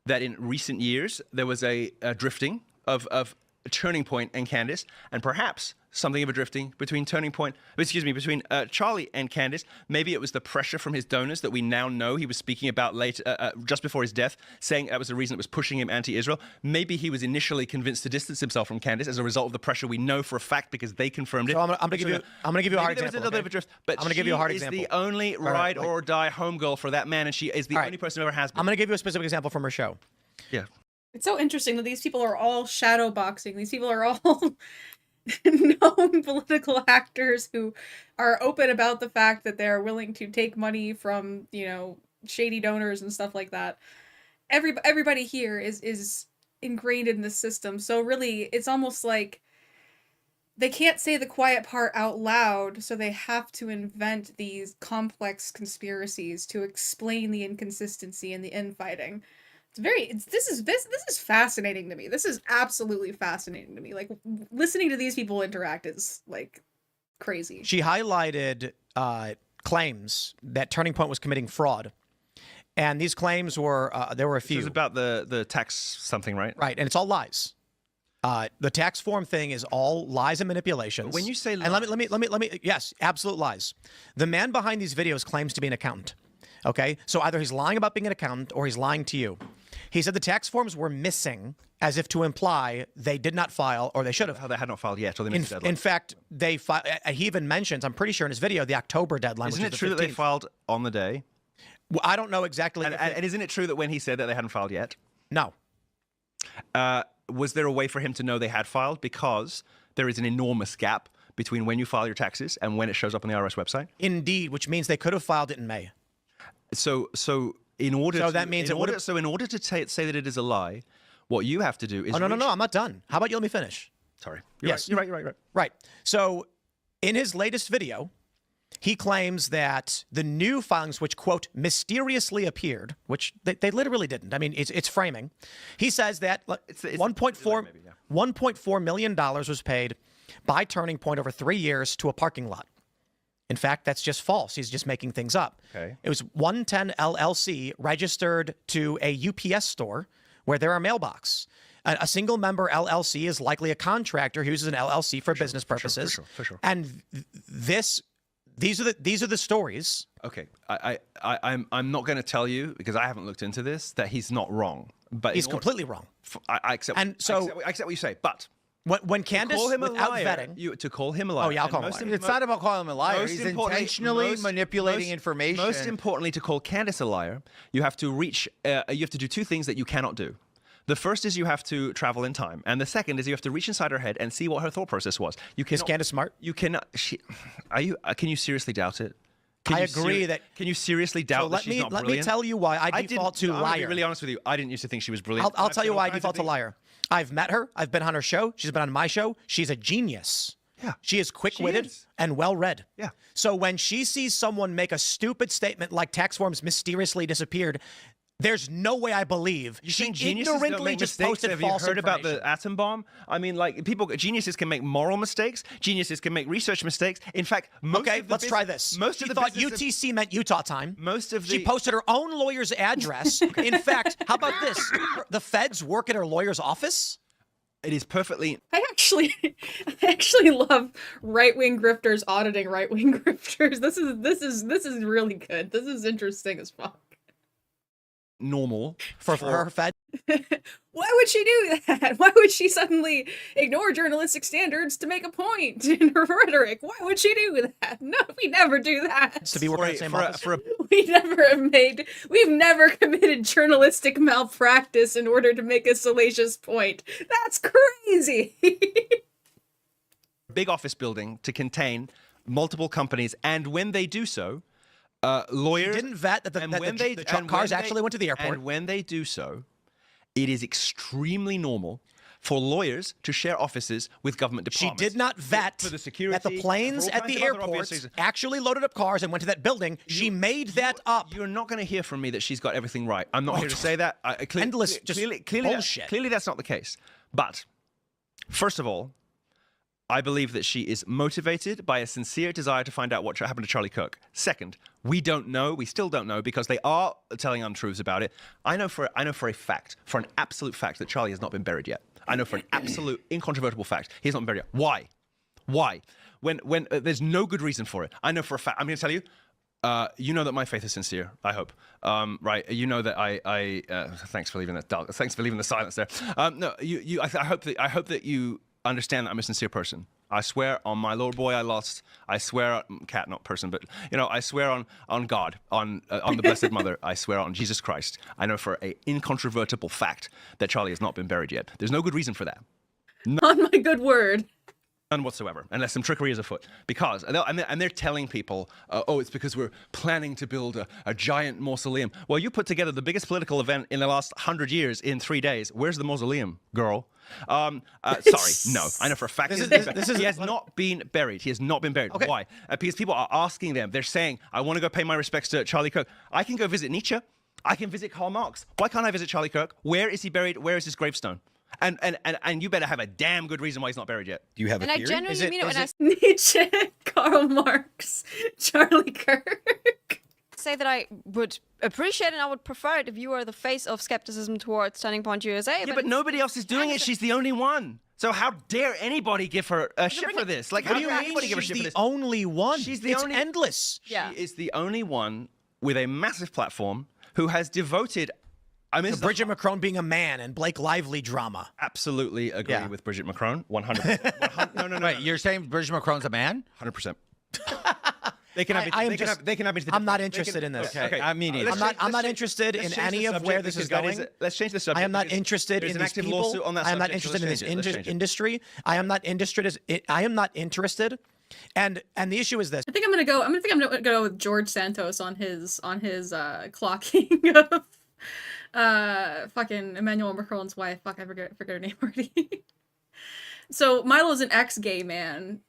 that in recent years there was a drifting of Turning Point and Candace, and perhaps something of a drifting between between Charlie and Candace. Maybe it was the pressure from his donors that we now know he was speaking about later, just before his death, saying that was the reason it was pushing him anti-Israel. Maybe he was initially convinced to distance himself from Candace as a result of the pressure we know for a fact because they confirmed it. So I'm going to give you a hard example. There was a little bit of a drift, but I'm going to give you a hard example. example. Is the only ride or die homegirl for that man, and she is the only person who ever has been. I'm going to give you a specific example from her show. Yeah. It's so interesting that these people are all shadow boxing. These people are all known political actors who are open about the fact that they're willing to take money from, shady donors and stuff like that. Everybody here is ingrained in the system. So really, it's almost like they can't say the quiet part out loud, so they have to invent these complex conspiracies to explain the inconsistency and the infighting. This is fascinating to me. This is absolutely fascinating to me. Like, listening to these people interact is like crazy. She highlighted claims that Turning Point was committing fraud, and these claims were there were a few. This is about the tax something, right? Right, and it's all lies. The tax form thing is all lies and manipulations. But when you say lies, and let me yes, absolute lies. The man behind these videos claims to be an accountant. Okay, so either he's lying about being an accountant or he's lying to you. He said the tax forms were missing, as if to imply they did not file or they should have. How they had not filed yet, or they missed the deadline. In fact, he even mentions, I'm pretty sure in his video, the October deadline. Isn't it true that they filed on the day? Well, I don't know exactly. And isn't it true that when he said that they hadn't filed yet? No. Was there a way for him to know they had filed? Because there is an enormous gap between when you file your taxes and when it shows up on the IRS website. Indeed, which means they could have filed it in May. So in order so to, that means in order to say that it is a lie, what you have to do is no, I'm not done. How about you let me finish? Sorry. Yes. You're right. Right. So in his latest video, he claims that the new filings, which, quote, mysteriously appeared, which they literally didn't. I mean, it's framing. He says that $1.4 million was paid by Turning Point over 3 years to a parking lot. In fact, that's just false. He's just making things up. Okay. It was 110 LLC registered to a UPS store where there are mailbox. A single member LLC is likely a contractor who uses an LLC for business purposes. For sure. And these are the stories. Okay. I'm not going to tell you, because I haven't looked into this, that he's not wrong. But he's completely wrong. I accept. And so I accept what you say, but. When Candace, without vetting, to call him a liar. Oh yeah, I'll call him a liar. It's not about calling him a liar. He's intentionally manipulating information. Most importantly, to call Candace a liar, you have to do two things that you cannot do. The first is you have to travel in time, and the second is you have to reach inside her head and see what her thought process was. Is Candace smart? You cannot. Can you seriously doubt it? I agree that. Can you seriously doubt that she's not brilliant? Let me tell you why I default to liar. I'm going to be really honest with you. I didn't used to think she was brilliant. I'll tell you why I default to liar. I've met her. I've been on her show. She's been on my show. She's a genius. Yeah. She is quick-witted and well-read. Yeah. So when she sees someone make a stupid statement like tax forms mysteriously disappeared, There's no way I believe she ignorantly just posted Have you false heard about information. the atom bomb? I mean, like geniuses can make moral mistakes. Geniuses can make research mistakes. In fact, Let's try this. Most She of the thought businesses- UTC meant Utah time. Most of She the posted her own lawyer's address. In fact, how about this? The feds work at her lawyer's office. It is perfectly. I actually love right-wing grifters auditing right-wing grifters. This is really good. This is interesting as fuck. Normal for her fed. Why would she do that? Why would she suddenly ignore journalistic standards to make a point in her rhetoric? Why would she do that? No, we never do that. To be working in the same office. We've never committed journalistic malpractice in order to make a salacious point. That's crazy. big office building to contain multiple companies, and when they do so, lawyers didn't vet that the cars actually went to the airport. And when they do so, it is extremely normal for lawyers to share offices with government departments. She did not vet for the security, that the planes at the airport actually loaded up cars and went to that building. She made that up. You're not going to hear from me that she's got everything right. I'm not here to say that. Endless, just bullshit. Clearly, that's not the case. But first of all, I believe that she is motivated by a sincere desire to find out what happened to Charlie Kirk. Second, we don't know. We still don't know because they are telling untruths about it. I know for a fact, for an absolute fact, that Charlie has not been buried yet. I know for an absolute, incontrovertible fact, he has not been buried yet. Why? Why? When there's no good reason for it. I know for a fact. I'm going to tell you. You know that my faith is sincere. I hope, right? You know that I. Thanks for leaving that. Thanks for leaving the silence there. No, I hope that you understand that I'm a sincere person. I swear on my Lord boy I lost. I swear, cat, not person, but I swear on God, on the Blessed Mother. I swear on Jesus Christ. I know for an incontrovertible fact that Charlie has not been buried yet. There's no good reason for that. On my good word. None whatsoever, unless some trickery is afoot. Because, and they're telling people, oh, it's because we're planning to build a giant mausoleum. Well, you put together the biggest political event in the last 100 years in 3 days. Where's the mausoleum, girl? Sorry, no. I know for a fact he has not been buried. He has not been buried. Okay. Why? Because people are asking them. They're saying, I want to go pay my respects to Charlie Kirk. I can go visit Nietzsche. I can visit Karl Marx. Why can't I visit Charlie Kirk? Where is he buried? Where is his gravestone? And you better have a damn good reason why he's not buried yet. Do you have And I genuinely mean it when I Nietzsche, Karl Marx, Charlie Kirk. say that I would appreciate and I would prefer it if you were the face of skepticism towards Turning Point USA. Yeah, but nobody else is doing it. She's the only one. So how dare anybody give her a shit for this? Like, What how do you dare mean anybody give her she's shit for the this? only one? She's the It's only. endless. Yeah. She is the only one with a massive platform who has devoted. I mean, The Bridget Macron being a man and Blake Lively drama. absolutely agree with Bridget Macron. 100%. No. Wait, you're saying Bridget Macron's a man? 100%. They can have. They can have. I'm not interested in this. Okay, I mean, either. I'm not interested in any of where this is going. Let's change the subject. I am not because interested there's in an these active people. lawsuit on that I am not subject, so interested in let's this change it. Let's change it. industry. I am not interested. And the issue is this. I think I'm gonna go with George Santos on his clocking of fucking Emmanuel Macron's wife. Fuck, I forget her name already. So Milo's an ex-gay man,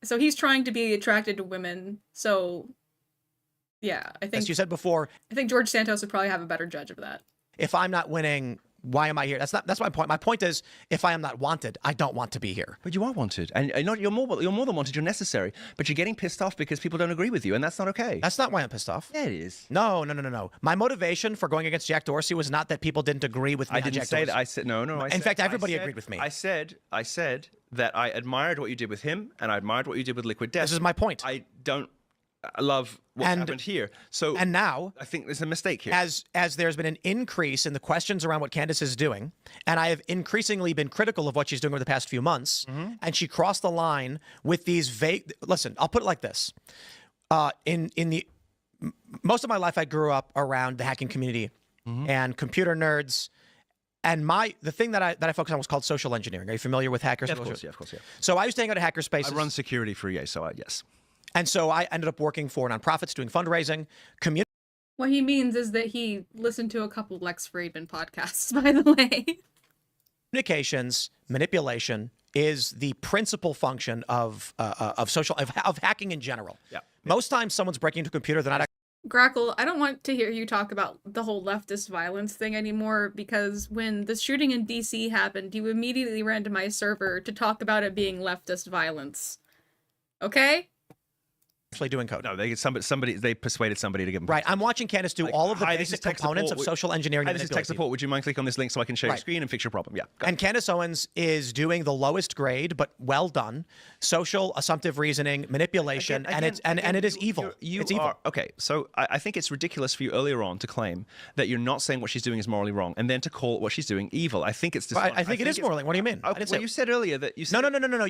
so he's trying to be attracted to women. So yeah, I think As you said before, I think George Santos would probably have a better judge of that. if I'm not winning, why am I here? That's my point. My point is, if I am not wanted, I don't want to be here. But you are wanted, and you're more than wanted. You're necessary, but you're getting pissed off because people don't agree with you, and that's not okay. That's not why I'm pissed off. Yeah, it is. No. My motivation for going against Jack Dorsey was not that people didn't agree with me. I on didn't Jack say Dorsey. that. I said no. In fact, everybody agreed with me. I said that I admired what you did with him, and I admired what you did with Liquid Death. This is my point. I don't love what's happened here. So and now I think there's a mistake here. As there's been an increase in the questions around what Candace is doing, and I have increasingly been critical of what she's doing over the past few months, and she crossed the line with these vague. Listen, I'll put it like this: most of my life, I grew up around the hacking community and computer nerds. And the thing that I focused on was called social engineering. Are you familiar with hackers? Yeah, of course, yeah. So I used to hang out at hackerspaces. I run security for EA, so yes. And so I ended up working for nonprofits, doing fundraising, community. What he means is that he listened to a couple Lex Friedman podcasts, by the way. Communications manipulation is the principal function of hacking in general. Yeah. Most times, someone's breaking into a computer. They're not. Grackle, I don't want to hear you talk about the whole leftist violence thing anymore, because when the shooting in DC happened, you immediately ran to my server to talk about it being leftist violence. Okay? Actually doing code. No, they persuaded somebody to give them. Right, I'm watching Candace do all of the basic components of social engineering. Hi, this is tech support. Would you mind click on this link so I can share your screen and fix your problem? Yeah. And Candace Owens is doing the lowest grade, but well done, social assumptive reasoning, manipulation, and it is evil. It's evil. Okay, so I think it's ridiculous for you earlier on to claim that you're not saying what she's doing is morally wrong, and then to call what she's doing evil. I think it's. I think it is morally. What do you mean? Okay, well, you said earlier that you. Said No.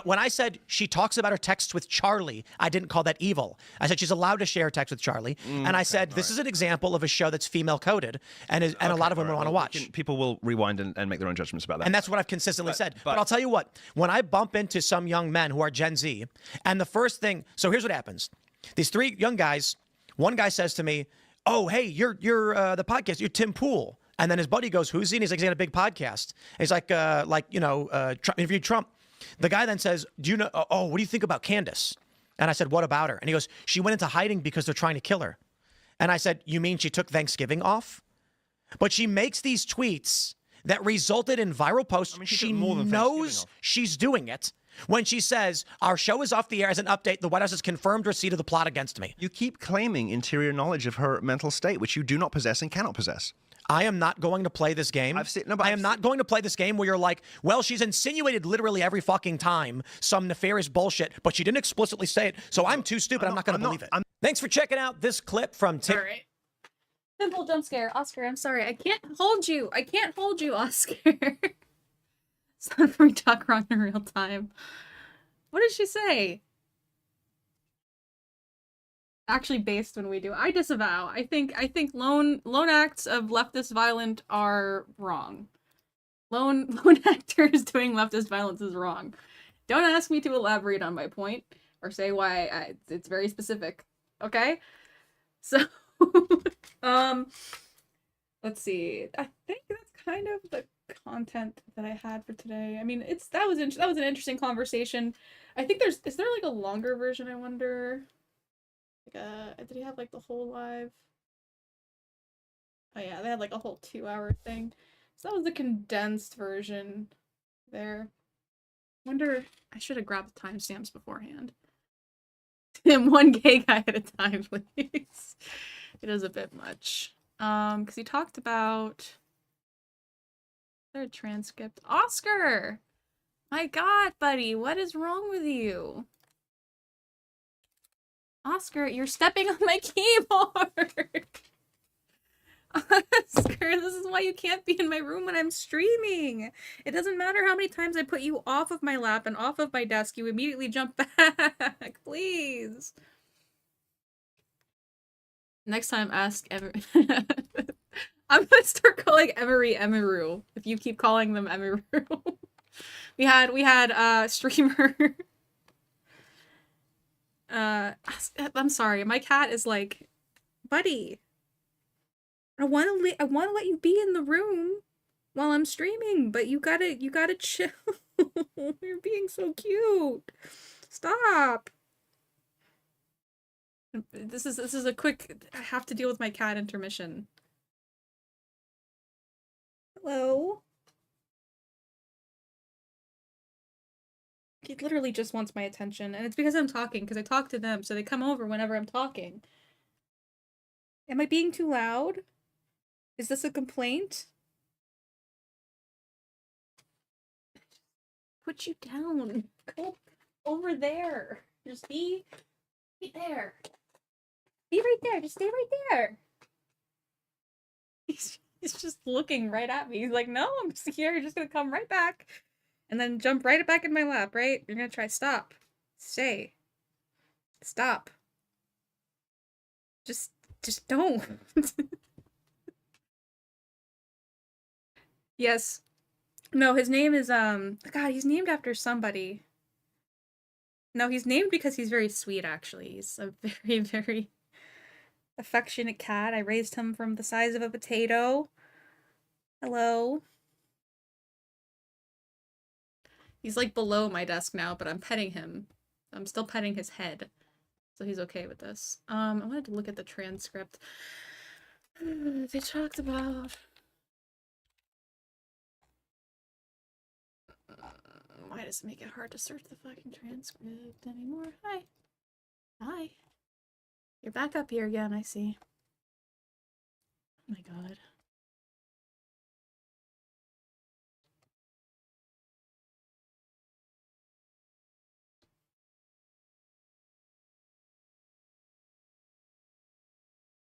When I said she talks about her texts with Charlie, I didn't call that evil. I said she's allowed to share text with Charlie, and I said this is an example of a show that's female coded, and a lot of women want to watch. People will rewind and make their own judgments about that. And that's what I've consistently said. But I'll tell you what, when I bump into some young men who are Gen Z, and the first thing, so here's what happens: these three young guys, one guy says to me, "Oh, hey, you're the podcast, you're Tim Pool," and then his buddy goes, "Who's he?" And he's like, "He's got a big podcast." And he's like Trump interviewed Trump. The guy then says, "Do you know? Oh, what do you think about Candace?" And I said, "What about her?" And he goes, "She went into hiding because they're trying to kill her." And I said, "You mean she took Thanksgiving off?" But she makes these tweets that resulted in viral posts. She knows she's doing it when she says, "Our show is off the air as an update. The White House has confirmed receipt of the plot against me." You keep claiming interior knowledge of her mental state, which you do not possess and cannot possess. I am not going to play this game. I am not going to play this game where you're like, well, she's insinuated literally every fucking time some nefarious bullshit, but she didn't explicitly say it, so I'm too stupid. I'm not going to believe it. Thanks for checking out this clip from Tim. All right. Simple jump scare. Oscar, I'm sorry. I can't hold you. I can't hold you, Oscar. It's not for me to talk wrong in real time. What did she say? Actually based when we do. I disavow. I think lone acts of leftist violence are wrong. Lone actors doing leftist violence is wrong. Don't ask me to elaborate on my point or say why. It's very specific. Okay? So let's see. I think that's kind of the content that I had for today. I mean, that was an interesting conversation. I think is there like a longer version, I wonder? Did he have like the whole live? Oh yeah, they had like a whole 2-hour thing. So that was the condensed version there. Wonder, I should have grabbed the timestamps beforehand. And 1 gay guy at a time, please. It is a bit much. Because he talked about their transcript. Oscar! My God, buddy, what is wrong with you? Oscar, you're stepping on my keyboard! Oscar, this is why you can't be in my room when I'm streaming! It doesn't matter how many times I put you off of my lap and off of my desk, you immediately jump back! Please! Next time, ask Emery. I'm gonna start calling Emery Emeru, if you keep calling them Emeru. we had streamer... I'm sorry, my cat is like, buddy, I want to let you be in the room while I'm streaming, but you gotta chill. You're being so cute. Stop. This is a quick, I have to deal with my cat intermission. Hello? He literally just wants my attention, and it's because I'm talking, because I talk to them, so they come over whenever I'm talking. Am I being too loud? Is this a complaint? Put you down. Go over there. Just be there. Be right there. Just stay right there. He's just looking right at me. He's like, no, I'm just here. You're just gonna come right back. And then jump right back in my lap, right? You're gonna try stop. Stay. Stop. Just don't. Yes. No, his name is, God, he's named after somebody. No, he's named because he's very sweet, actually. He's a very, very affectionate cat. I raised him from the size of a potato. Hello. He's like below my desk now, but I'm petting him. I'm still petting his head. So he's okay with this. I wanted to look at the transcript. They talked about... Why does it make it hard to search the fucking transcript anymore? Hi. Hi. You're back up here again, I see. Oh my god.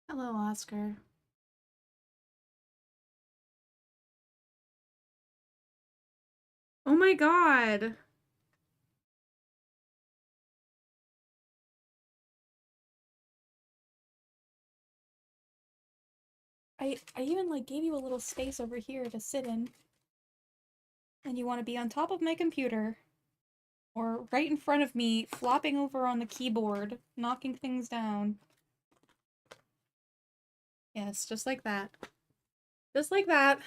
Hello, Oscar. Oh my god. I even like gave you a little space over here to sit in. And you want to be on top of my computer or right in front of me, flopping over on the keyboard, knocking things down. Yes, just like that. Just like that.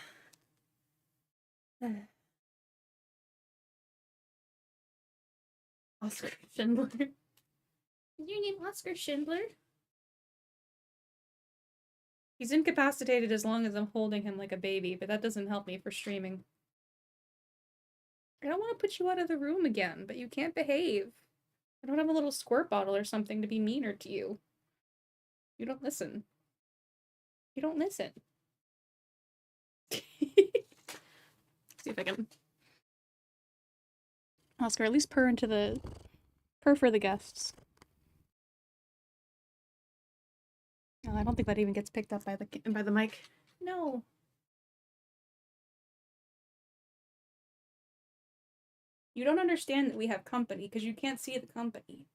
Oscar Schindler. Is your name Oscar Schindler? He's incapacitated as long as I'm holding him like a baby, but that doesn't help me for streaming. I don't want to put you out of the room again, but you can't behave. I don't have a little squirt bottle or something to be meaner to you. You don't listen. You don't listen. See if I can... Oscar, at least purr for the guests. No, I don't think that even gets picked up by the mic. No. You don't understand that we have company because you can't see the company.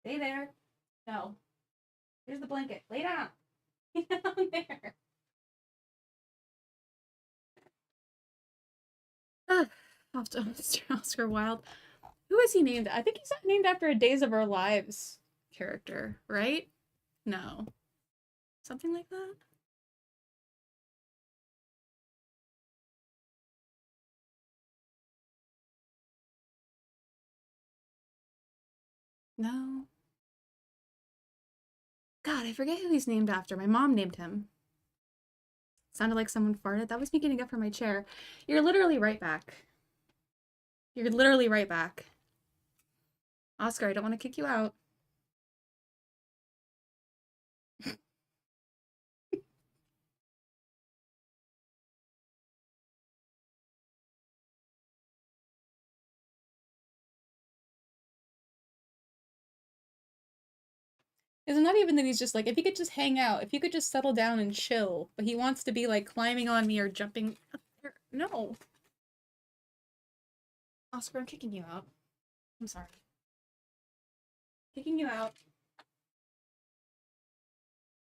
Stay there. No. Here's the blanket. Lay down. Lay down there. Off to Oscar Wilde. Who is he named? I think he's named after a Days of Our Lives character, right? No. Something like that? No. God, I forget who he's named after. My mom named him. Sounded like someone farted. That was me getting up from my chair. You're literally right back. You're literally right back. Oscar, I don't want to kick you out. It's not even that he's just like, if he could just hang out, if you could just settle down and chill, but he wants to be like climbing on me or jumping. No. Oscar, I'm kicking you out. I'm sorry. Kicking you out.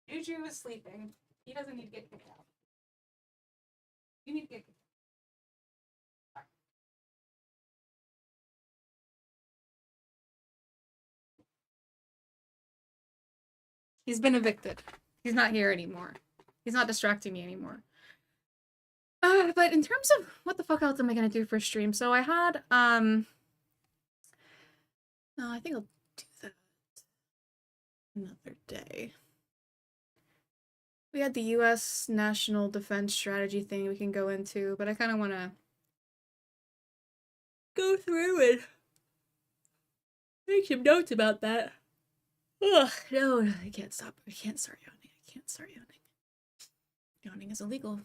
Juju is sleeping. He doesn't need to get kicked out. You need to get kicked out. He's been evicted. He's not here anymore. He's not distracting me anymore. But in terms of what the fuck else am I gonna do for stream? So I had, no, I think I'll do that another day. We had the US National Defense Strategy thing we can go into, but I kind of want to go through and make some notes about that. Ugh, no, I can't stop. I can't start yawning. I can't start yawning. Yawning is illegal.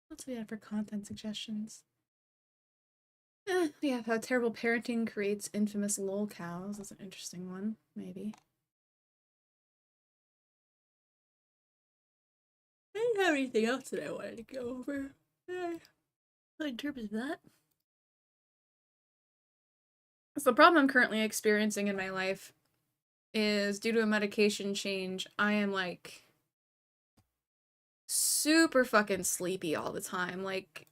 What else do we have for content suggestions? We have how terrible parenting creates infamous lol cows. That's an interesting one, maybe. I didn't have anything else that I wanted to go over. In terms of that. So the problem I'm currently experiencing in my life is due to a medication change, I am like super fucking sleepy all the time. Like,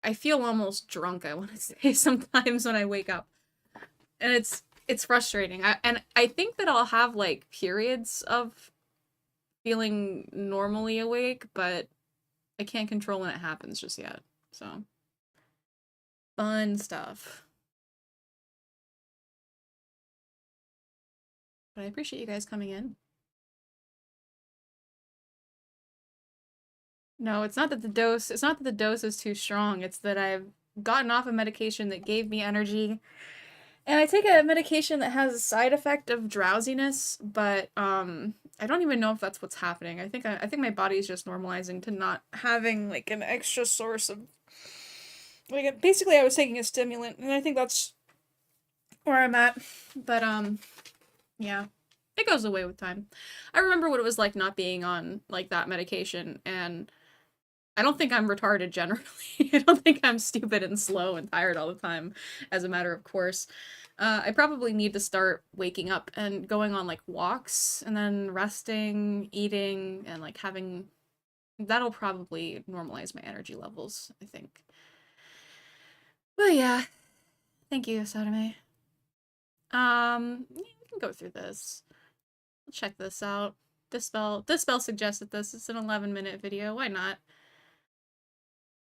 I feel almost drunk, I want to say, sometimes when I wake up. And it's frustrating. I think that I'll have like periods of feeling normally awake, but I can't control when it happens just yet. So, fun stuff. But I appreciate you guys coming in. No, it's not that the dose is too strong. It's that I've gotten off a medication that gave me energy. And I take a medication that has a side effect of drowsiness, but I don't even know if that's what's happening. I think my body is just normalizing to not having like an extra source of like basically I was taking a stimulant, and I think that's where I'm at. But yeah. It goes away with time. I remember what it was like not being on like that medication, and I don't think I'm retarded generally. I don't think I'm stupid and slow and tired all the time, as a matter of course. I probably need to start waking up and going on like walks and then resting, eating, and like having... That'll probably normalize my energy levels, I think. But yeah. Thank you, Sadame. Yeah, we can go through this. I'll check this out. Dispel suggested this. It's an 11-minute video. Why not?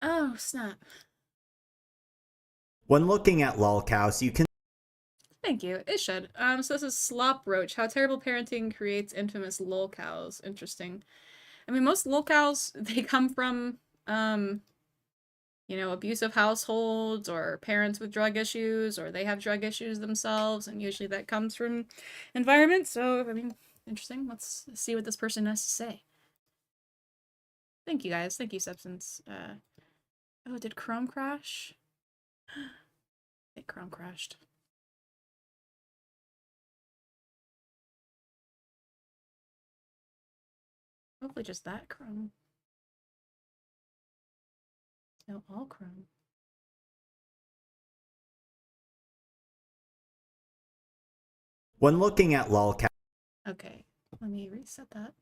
Oh, snap. When looking at lolcows, you can... Thank you. It should. So this is Slop Roach. How terrible parenting creates infamous lolcows. Interesting. I mean, most lolcows, they come from, you know, abusive households or parents with drug issues, or they have drug issues themselves, and usually that comes from environment. So, I mean, interesting. Let's see what this person has to say. Thank you, guys. Thank you, Substance. Oh, did Chrome crash? I think Chrome crashed. Hopefully just that Chrome. No, all Chrome. When looking at lolcows... Okay, let me reset that.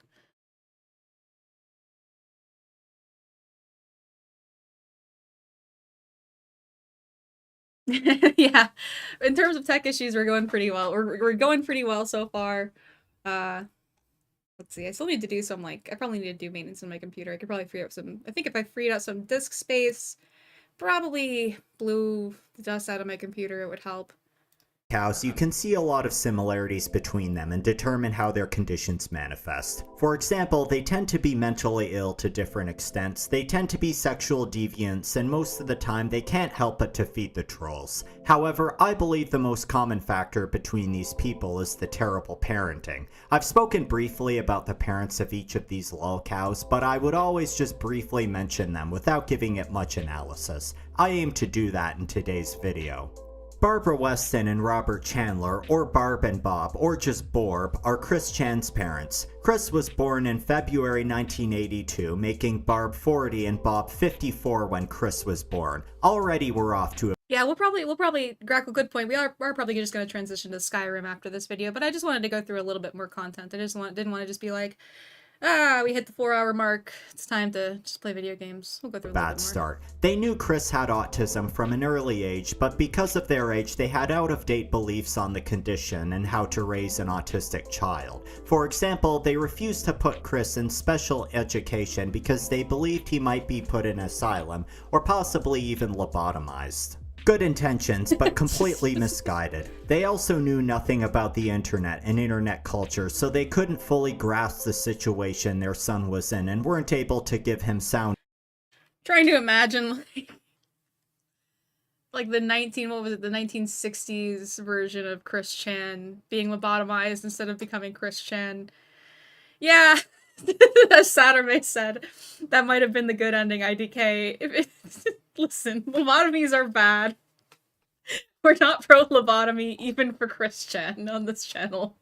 Yeah, in terms of tech issues, we're going pretty well. We're going pretty well so far. Let's see. I still need to do some I probably need to do maintenance on my computer. I could probably free up some. I think if I freed out some disk space, probably blew the dust out of my computer, it would help. You can see a lot of similarities between them and determine how their conditions manifest. For example, they tend to be mentally ill to different extents, they tend to be sexual deviants, and most of the time they can't help but to feed the trolls. However, I believe the most common factor between these people is the terrible parenting. I've spoken briefly about the parents of each of these lolcows, but I would always just briefly mention them without giving it much analysis. I aim to do that in today's video. Barbara Weston and Robert Chandler, or Barb and Bob, or just Borb, are Chris Chan's parents. Chris was born in February 1982, making Barb 40 and Bob 54 when Chris was born. Already we're off to a... Yeah, we'll probably, Grackle, good point. We're probably just going to transition to Skyrim after this video, but I just wanted to go through a little bit more content. I didn't want to just be like, we hit the 4-hour mark. It's time to just play video games. We'll go through a little bit more. Bad start. They knew Chris had autism from an early age, but because of their age, they had out-of-date beliefs on the condition and how to raise an autistic child. For example, they refused to put Chris in special education because they believed he might be put in an asylum or possibly even lobotomized. Good intentions, but completely misguided. They also knew nothing about the internet and internet culture, so they couldn't fully grasp the situation their son was in and weren't able to give him sound. Trying to imagine like the 1960s version of Chris Chan being lobotomized instead of becoming Chris Chan. Yeah, as Saturday said, that might have been the good ending, IDK. Listen, lobotomies are bad. We're not pro lobotomy, even for Chris Chan on this channel.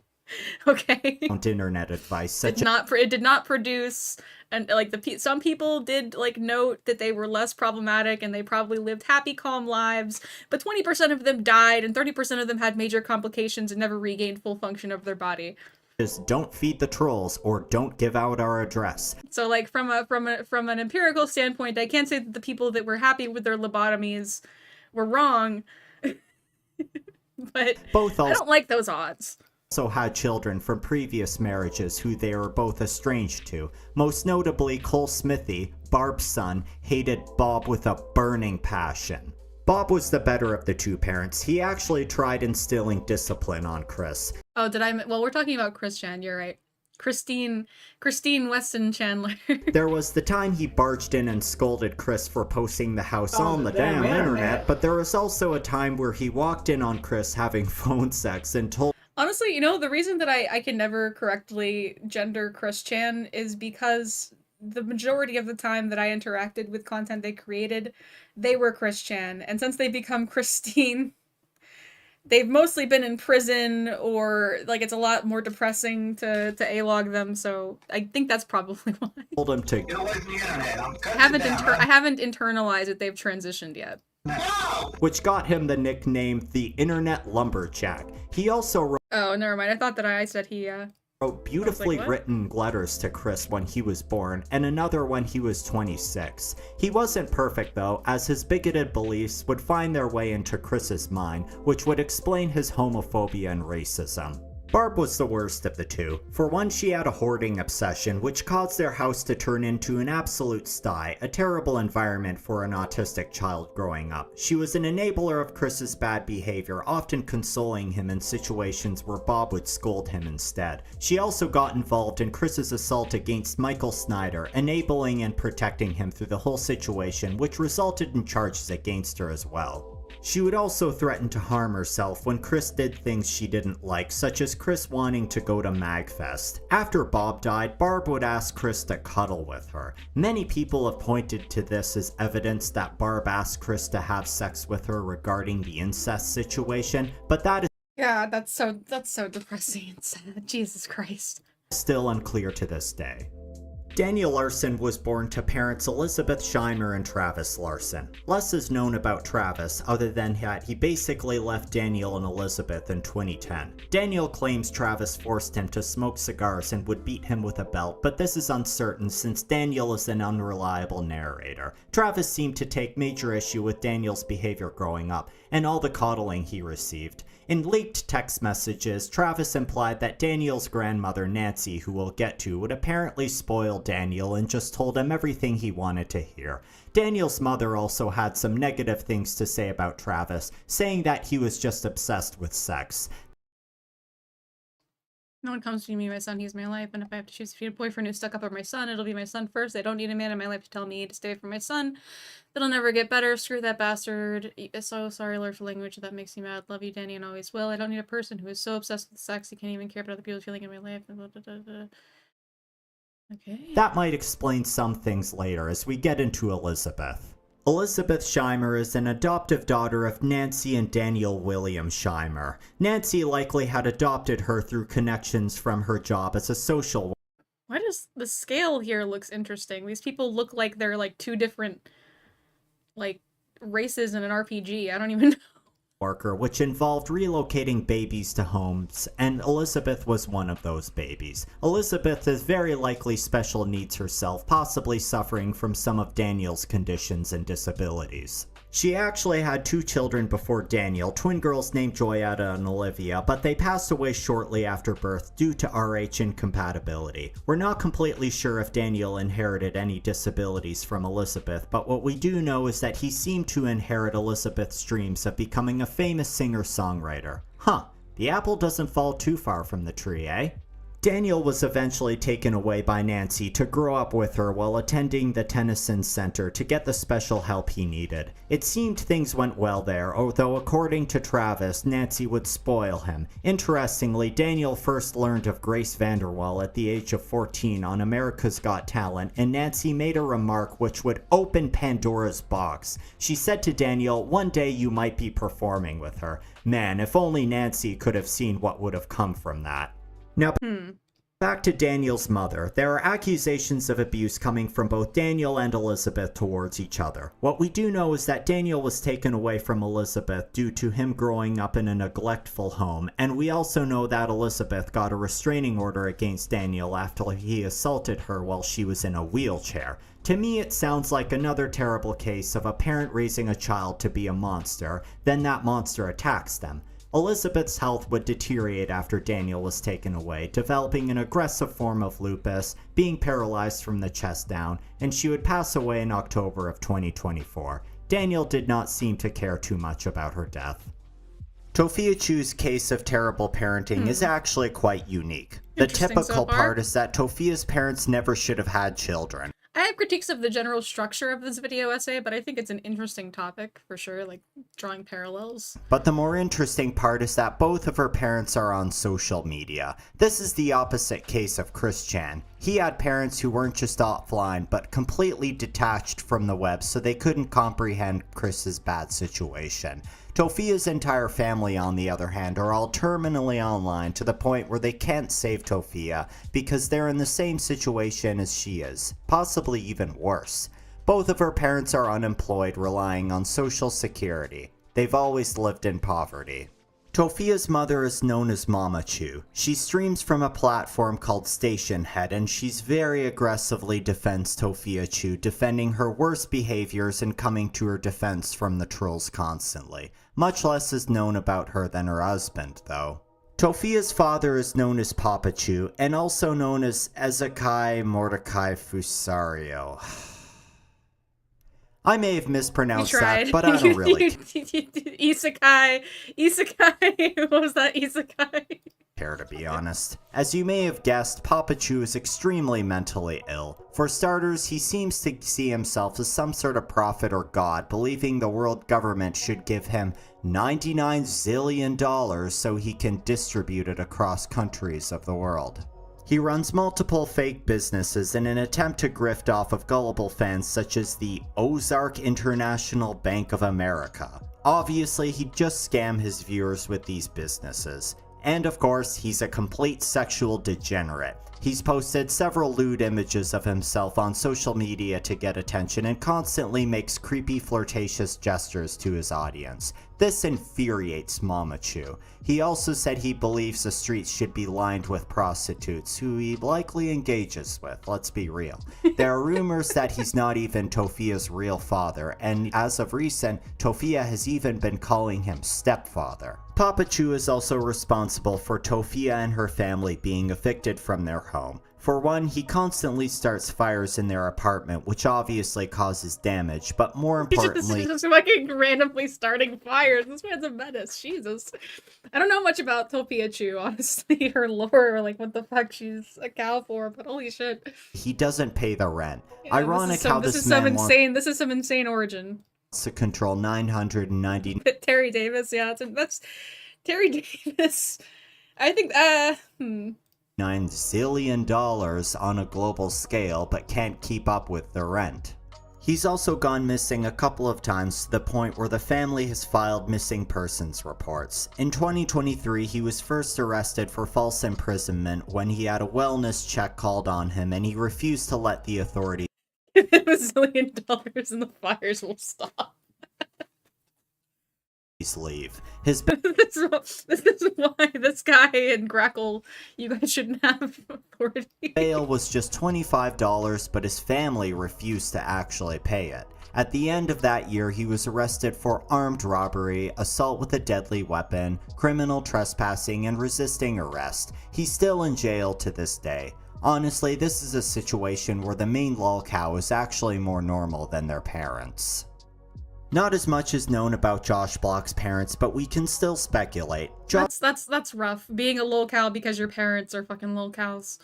Okay. Internet advice. It did not produce, and like some people did like note that they were less problematic and they probably lived happy, calm lives, but 20% of them died and 30% of them had major complications and never regained full function of their body. Just don't feed the trolls or don't give out our address. So like from an empirical standpoint, I can't say that the people that were happy with their lobotomies were wrong. But I don't like those odds. also had children from previous marriages who they were both estranged to. Most notably, Cole Smithy, Barb's son, hated Bob with a burning passion. Bob was the better of the two parents. He actually tried instilling discipline on Chris. Oh, did I? Well, we're talking about Chris Chan. You're right. Christine Weston Chandler. There was the time he barged in and scolded Chris for posting the house on the damn internet, but there was also a time where he walked in on Chris having phone sex and told... Honestly, you know, the reason that I can never correctly gender Chris Chan is because the majority of the time that I interacted with content they created, they were Chris Chan. And since they've become Christine, they've mostly been in prison, or like it's a lot more depressing to A-log them, so I think that's probably why. Told him to... I haven't internalized that they've transitioned yet. Which got him the nickname the Internet Lumberjack. He also wrote... Oh, never mind. I thought that I said he, wrote beautifully what? written letters to Chris when he was born, and another when he was 26. He wasn't perfect though, as his bigoted beliefs would find their way into Chris's mind, which would explain his homophobia and racism. Barb was the worst of the two. For one, she had a hoarding obsession, which caused their house to turn into an absolute sty, a terrible environment for an autistic child growing up. She was an enabler of Chris's bad behavior, often consoling him in situations where Bob would scold him instead. She also got involved in Chris's assault against Michael Snyder, enabling and protecting him through the whole situation, which resulted in charges against her as well. She would also threaten to harm herself when Chris did things she didn't like, such as Chris wanting to go to MagFest. After Bob died, Barb would ask Chris to cuddle with her. Many people have pointed to this as evidence that Barb asked Chris to have sex with her regarding the incest situation, but that is Yeah, that's so depressing and sad. Jesus Christ. still unclear to this day. Daniel Larson was born to parents Elizabeth Scheimer and Travis Larson. Less is known about Travis, other than that he basically left Daniel and Elizabeth in 2010. Daniel claims Travis forced him to smoke cigars and would beat him with a belt, but this is uncertain since Daniel is an unreliable narrator. Travis seemed to take major issue with Daniel's behavior growing up, and all the coddling he received. In leaked text messages, Travis implied that Daniel's grandmother, Nancy, who we'll get to, would apparently spoil Daniel and just told him everything he wanted to hear. Daniel's mother also had some negative things to say about Travis, saying that he was just obsessed with sex. No one comes to me, my son, he's my life, and if I have to choose between a boyfriend who's stuck up on my son, it'll be my son first. I don't need a man in my life to tell me to stay away from my son. That'll never get better. Screw that bastard. So sorry, Lord, for language that makes you mad. Love you, Danny, and always will. I don't need a person who is so obsessed with sex he can't even care about other people's feeling in my life. Okay. That might explain some things later as we get into Elizabeth. Elizabeth Scheimer is an adoptive daughter of Nancy and Daniel William Scheimer. Nancy likely had adopted her through connections from her job as a social worker. Why does the scale here looks interesting? These people look like they're like two different like races in an RPG. I don't even know. Which involved relocating babies to homes, and Elizabeth was one of those babies. Elizabeth is very likely special needs herself, possibly suffering from some of Daniel's conditions and disabilities. She actually had 2 children before Daniel, twin girls named Joyetta and Olivia, but they passed away shortly after birth due to Rh incompatibility. We're not completely sure if Daniel inherited any disabilities from Elizabeth, but what we do know is that he seemed to inherit Elizabeth's dreams of becoming a famous singer-songwriter. Huh, the apple doesn't fall too far from the tree, eh? Daniel was eventually taken away by Nancy to grow up with her while attending the Tennyson Center to get the special help he needed. It seemed things went well there, although according to Travis, Nancy would spoil him. Interestingly, Daniel first learned of Grace Vanderwall at the age of 14 on America's Got Talent, and Nancy made a remark which would open Pandora's box. She said to Daniel, "One day you might be performing with her." Man, if only Nancy could have seen what would have come from that. Now, back to Daniel's mother. There are accusations of abuse coming from both Daniel and Elizabeth towards each other. What we do know is that Daniel was taken away from Elizabeth due to him growing up in a neglectful home, and we also know that Elizabeth got a restraining order against Daniel after he assaulted her while she was in a wheelchair. To me, it sounds like another terrible case of a parent raising a child to be a monster, then that monster attacks them. Elizabeth's health would deteriorate after Daniel was taken away, developing an aggressive form of lupus, being paralyzed from the chest down, and she would pass away in October of 2024. Daniel did not seem to care too much about her death. Tofia Chu's case of terrible parenting is actually quite unique. The typical so far. part is that Tofia's parents never should have had children. I have critiques of the general structure of this video essay, but I think it's an interesting topic for sure, like drawing parallels. But the more interesting part is that both of her parents are on social media. This is the opposite case of Chris Chan. He had parents who weren't just offline, but completely detached from the web, so they couldn't comprehend Chris's bad situation. Tofia's entire family, on the other hand, are all terminally online to the point where they can't save Tofia because they're in the same situation as she is, possibly even worse. Both of her parents are unemployed, relying on social security. They've always lived in poverty. Tofia's mother is known as Mama Chu. She streams from a platform called Station Head, and she's very aggressively defends Tofia Chu, defending her worst behaviors and coming to her defense from the trolls constantly. Much less is known about her than her husband, though. Tofia's father is known as Papa Chu, and also known as Ezekiel Mordecai Fusario. I may have mispronounced that, but I don't really Isekai. What was that? Isekai. care, to be honest. As you may have guessed, Papa Chu is extremely mentally ill. For starters, he seems to see himself as some sort of prophet or god, believing the world government should give him $99 zillion so he can distribute it across countries of the world. He runs multiple fake businesses in an attempt to grift off of gullible fans such as the Ozark International Bank of America. Obviously, he'd just scam his viewers with these businesses. And of course, he's a complete sexual degenerate. He's posted several lewd images of himself on social media to get attention and constantly makes creepy flirtatious gestures to his audience. This infuriates Mama Chu. He also said he believes the streets should be lined with prostitutes, who he likely engages with, let's be real. There are rumors that he's not even Tofia's real father, and as of recent, Tofia has even been calling him stepfather. Papa Chu is also responsible for Tofia and her family being evicted from their home. For one, he constantly starts fires in their apartment, which obviously causes damage, but more importantly... He's just fucking randomly starting fires. This man's a menace. Jesus. I don't know much about Tofia Chu, honestly, her lore, or like what the fuck she's a cow for, but holy shit. He doesn't pay the rent. Yeah, Ironic how this man This is some insane origin. wants to control 990... Terry Davis, yeah, that's Terry Davis. I think, $9 zillion on a global scale, but can't keep up with the rent. He's also gone missing a couple of times to the point where the family has filed missing persons reports. In 2023, he was first arrested for false imprisonment when he had a wellness check called on him and he refused to let the authorities give him $1 zillion and the fires will stop. leave. His this is why this guy and Grackle, you guys shouldn't have authority. bail was just $25, but his family refused to actually pay it. At the end of that year, he was arrested for armed robbery, assault with a deadly weapon, criminal trespassing, and resisting arrest. He's still in jail to this day. Honestly, this is a situation where the main lolcow is actually more normal than their parents. Not as much is known about Josh Block's parents, but we can still speculate. That's rough. Being a lolcow because your parents are fucking lolcows.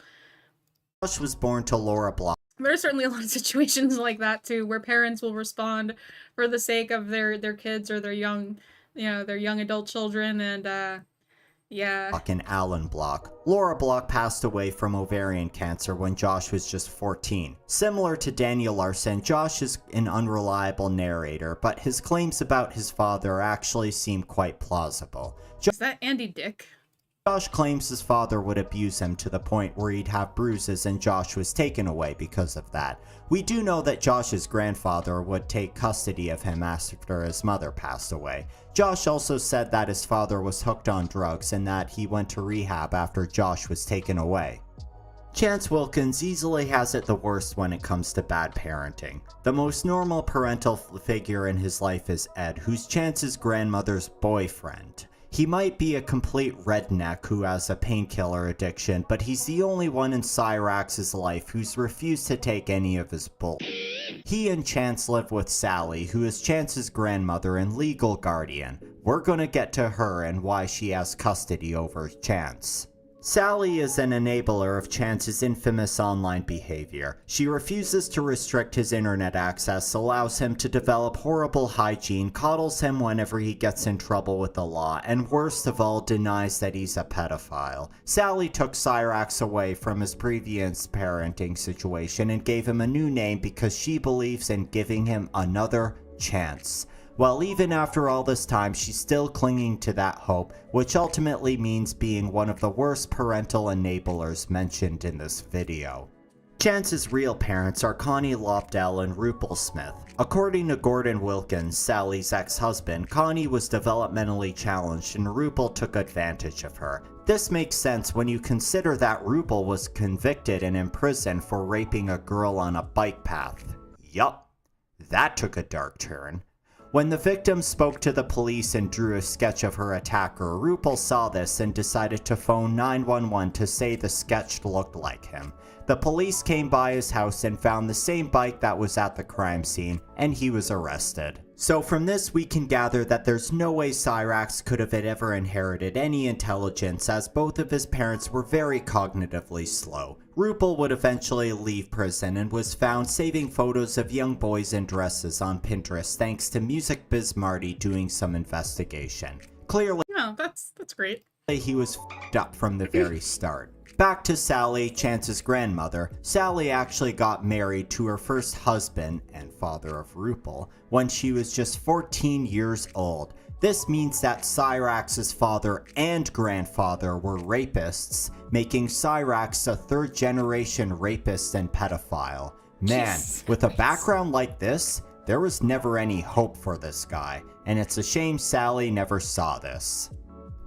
Josh was born to Laura Block. There are certainly a lot of situations like that too, where parents will respond for the sake of their kids or their young adult children, and yeah. Block and Alan Block. Laura Block passed away from ovarian cancer when Josh was just 14. Similar to Daniel Larson, Josh is an unreliable narrator, but his claims about his father actually seem quite plausible. Is that Andy Dick? Josh claims his father would abuse him to the point where he'd have bruises, and Josh was taken away because of that. We do know that Josh's grandfather would take custody of him after his mother passed away. Josh also said that his father was hooked on drugs and that he went to rehab after Josh was taken away. Chance Wilkins easily has it the worst when it comes to bad parenting. The most normal parental figure in his life is Ed, who's Chance's grandmother's boyfriend. He might be a complete redneck who has a painkiller addiction, but he's the only one in Cyrax's life who's refused to take any of his bull. He and Chance live with Sally, who is Chance's grandmother and legal guardian. We're gonna get to her and why she has custody over Chance. Sally is an enabler of Chance's infamous online behavior. She refuses to restrict his internet access, allows him to develop horrible hygiene, coddles him whenever he gets in trouble with the law, and worst of all, denies that he's a pedophile. Sally took Cyrax away from his previous parenting situation and gave him a new name because she believes in giving him another chance. Well, even after all this time, she's still clinging to that hope, which ultimately means being one of the worst parental enablers mentioned in this video. Chance's real parents are Connie Lobdell and Rupel Smith. According to Gordon Wilkins, Sally's ex-husband, Connie was developmentally challenged and Rupel took advantage of her. This makes sense when you consider that Rupel was convicted and imprisoned for raping a girl on a bike path. Yup, that took a dark turn. When the victim spoke to the police and drew a sketch of her attacker, Rupel saw this and decided to phone 911 to say the sketch looked like him. The police came by his house and found the same bike that was at the crime scene, and he was arrested. So from this we can gather that there's no way Cyrax could have ever inherited any intelligence, as both of his parents were very cognitively slow. Rupel would eventually leave prison and was found saving photos of young boys in dresses on Pinterest thanks to Music Biz Marty doing some investigation. Clearly, No, that's great. he was f***ed up from the very start. Back to Sally, Chance's grandmother. Sally actually got married to her first husband, and father of Rupel, when she was just 14 years old. This means that Cyrax's father and grandfather were rapists, making Cyrax a third-generation rapist and pedophile. Man, with a background like this, there was never any hope for this guy, and it's a shame Sally never saw this.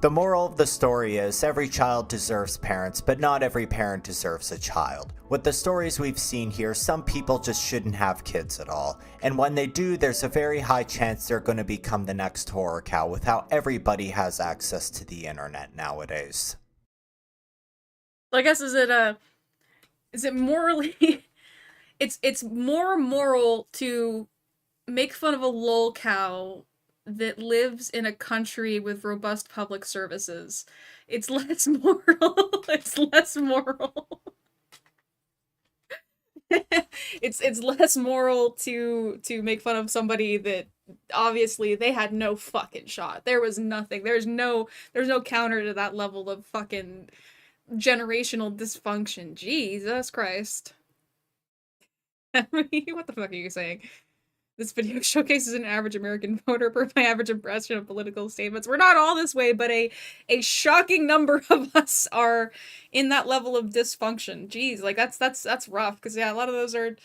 The moral of the story is every child deserves parents, but not every parent deserves a child. With the stories we've seen here, some people just shouldn't have kids at all. And when they do, there's a very high chance they're going to become the next horror cow with how everybody has access to the internet nowadays. I guess is it morally it's more moral to make fun of a lol cow that lives in a country with robust public services. It's less moral. It's less moral. it's less moral to make fun of somebody that obviously they had no fucking shot. There was nothing. There's no counter to that level of fucking generational dysfunction. Jesus Christ. What the fuck are you saying? This video showcases an average American voter per my average impression of political statements. We're not all this way, but a shocking number of us are in that level of dysfunction. Jeez, like that's rough, because yeah, a lot of those are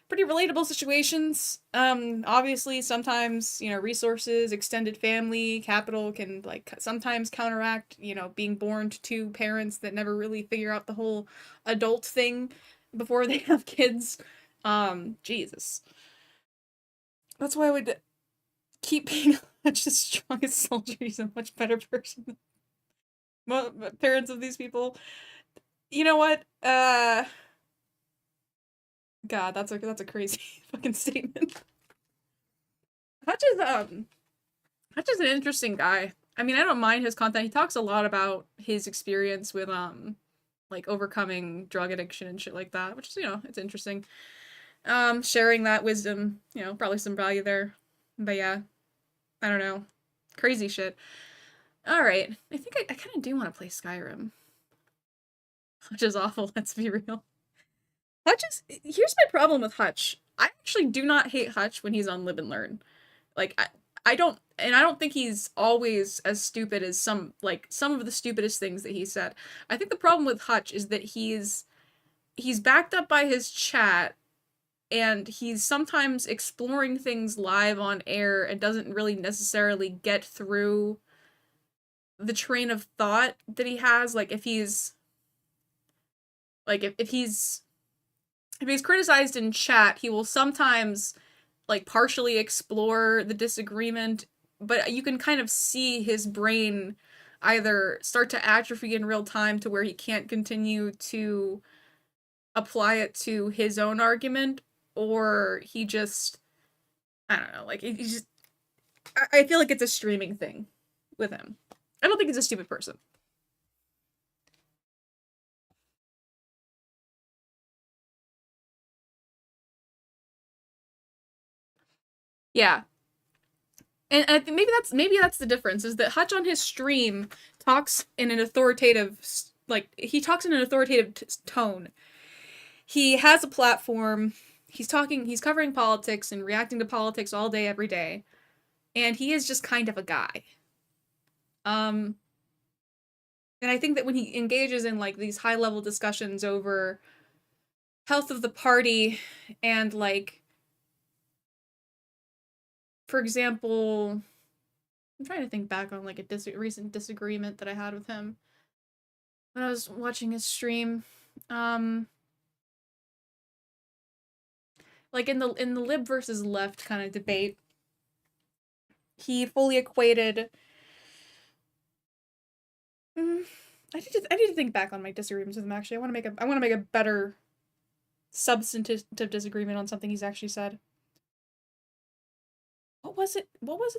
pretty relatable situations. Obviously sometimes, resources, extended family, capital can like sometimes counteract, being born to two parents that never really figure out the whole adult thing before they have kids. Jesus. That's why I would keep being such a strongest soldier. He's a much better person than parents of these people. You know what? God, that's a crazy fucking statement. Hutch is an interesting guy. I mean, I don't mind his content. He talks a lot about his experience with like overcoming drug addiction and shit like that, which is, it's interesting. Sharing that wisdom, probably some value there. But yeah, I don't know. Crazy shit. Alright, I think I kind of do want to play Skyrim. Hutch is awful, let's be real. Here's my problem with Hutch. I actually do not hate Hutch when he's on Live and Learn. Like, I don't think he's always as stupid as some of the stupidest things that he said. I think the problem with Hutch is that he's backed up by his chat, and he's sometimes exploring things live on air and doesn't really necessarily get through the train of thought that he has. Like, if he's criticized in chat, he will sometimes like partially explore the disagreement but you can kind of see his brain either start to atrophy in real time to where he can't continue to apply it to his own argument, or he just, I don't know, like, he just, I feel like it's a streaming thing with him. I don't think he's a stupid person. Yeah. And I think maybe that's the difference, is that Hutch on his stream talks in an authoritative, like, he talks in an authoritative tone. He has a platform, he's covering politics and reacting to politics all day, every day. And he is just kind of a guy. And I think that when he engages in, like, these high-level discussions over health of the party and, like, for example, I'm trying to think back on, like, a recent disagreement that I had with him when I was watching his stream. Like, in the lib versus left kind of debate, he fully equated. I need to think back on my disagreements with him. Actually, I want to make a better substantive disagreement on something he's actually said. What was it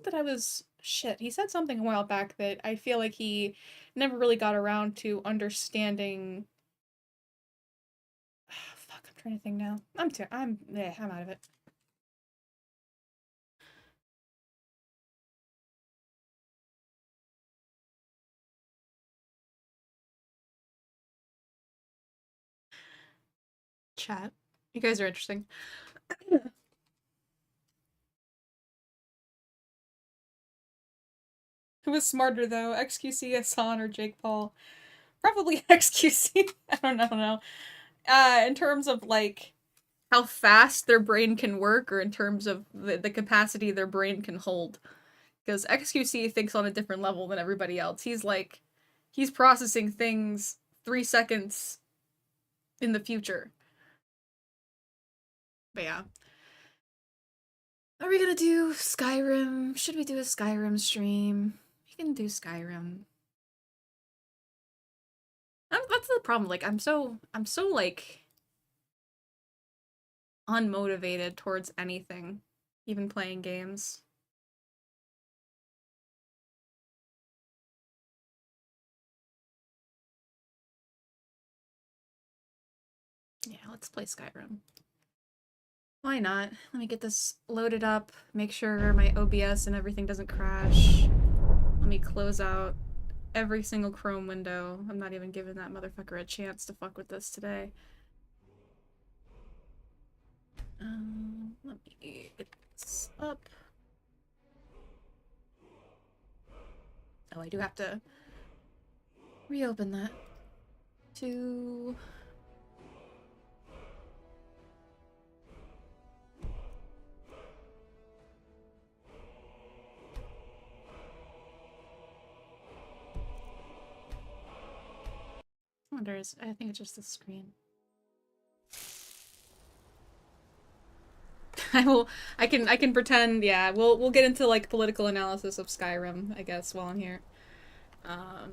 that I was... Shit, he said something a while back that I feel like he never really got around to understanding. Fuck, I'm trying to think now. I'm out of it. Chat. You guys are interesting. Who was smarter, though? XQC, Hassan, or Jake Paul? Probably XQC. I don't know. In terms of, like, how fast their brain can work, or in terms of the capacity their brain can hold. Because XQC thinks on a different level than everybody else. He's processing things 3 seconds in the future. But yeah. Are we gonna do Skyrim? Should we do a Skyrim stream? We can do Skyrim. That's the problem. Like, I'm so like unmotivated towards anything, even playing games. Yeah, let's play Skyrim. Why not? Let me get this loaded up, make sure my OBS and everything doesn't crash. Let me close out every single Chrome window. I'm not even giving that motherfucker a chance to fuck with this today. Let me get this up. Oh, I do have to reopen that to... I think it's just the screen. I can pretend, yeah, we'll get into, like, political analysis of Skyrim, I guess, while I'm here. Oh,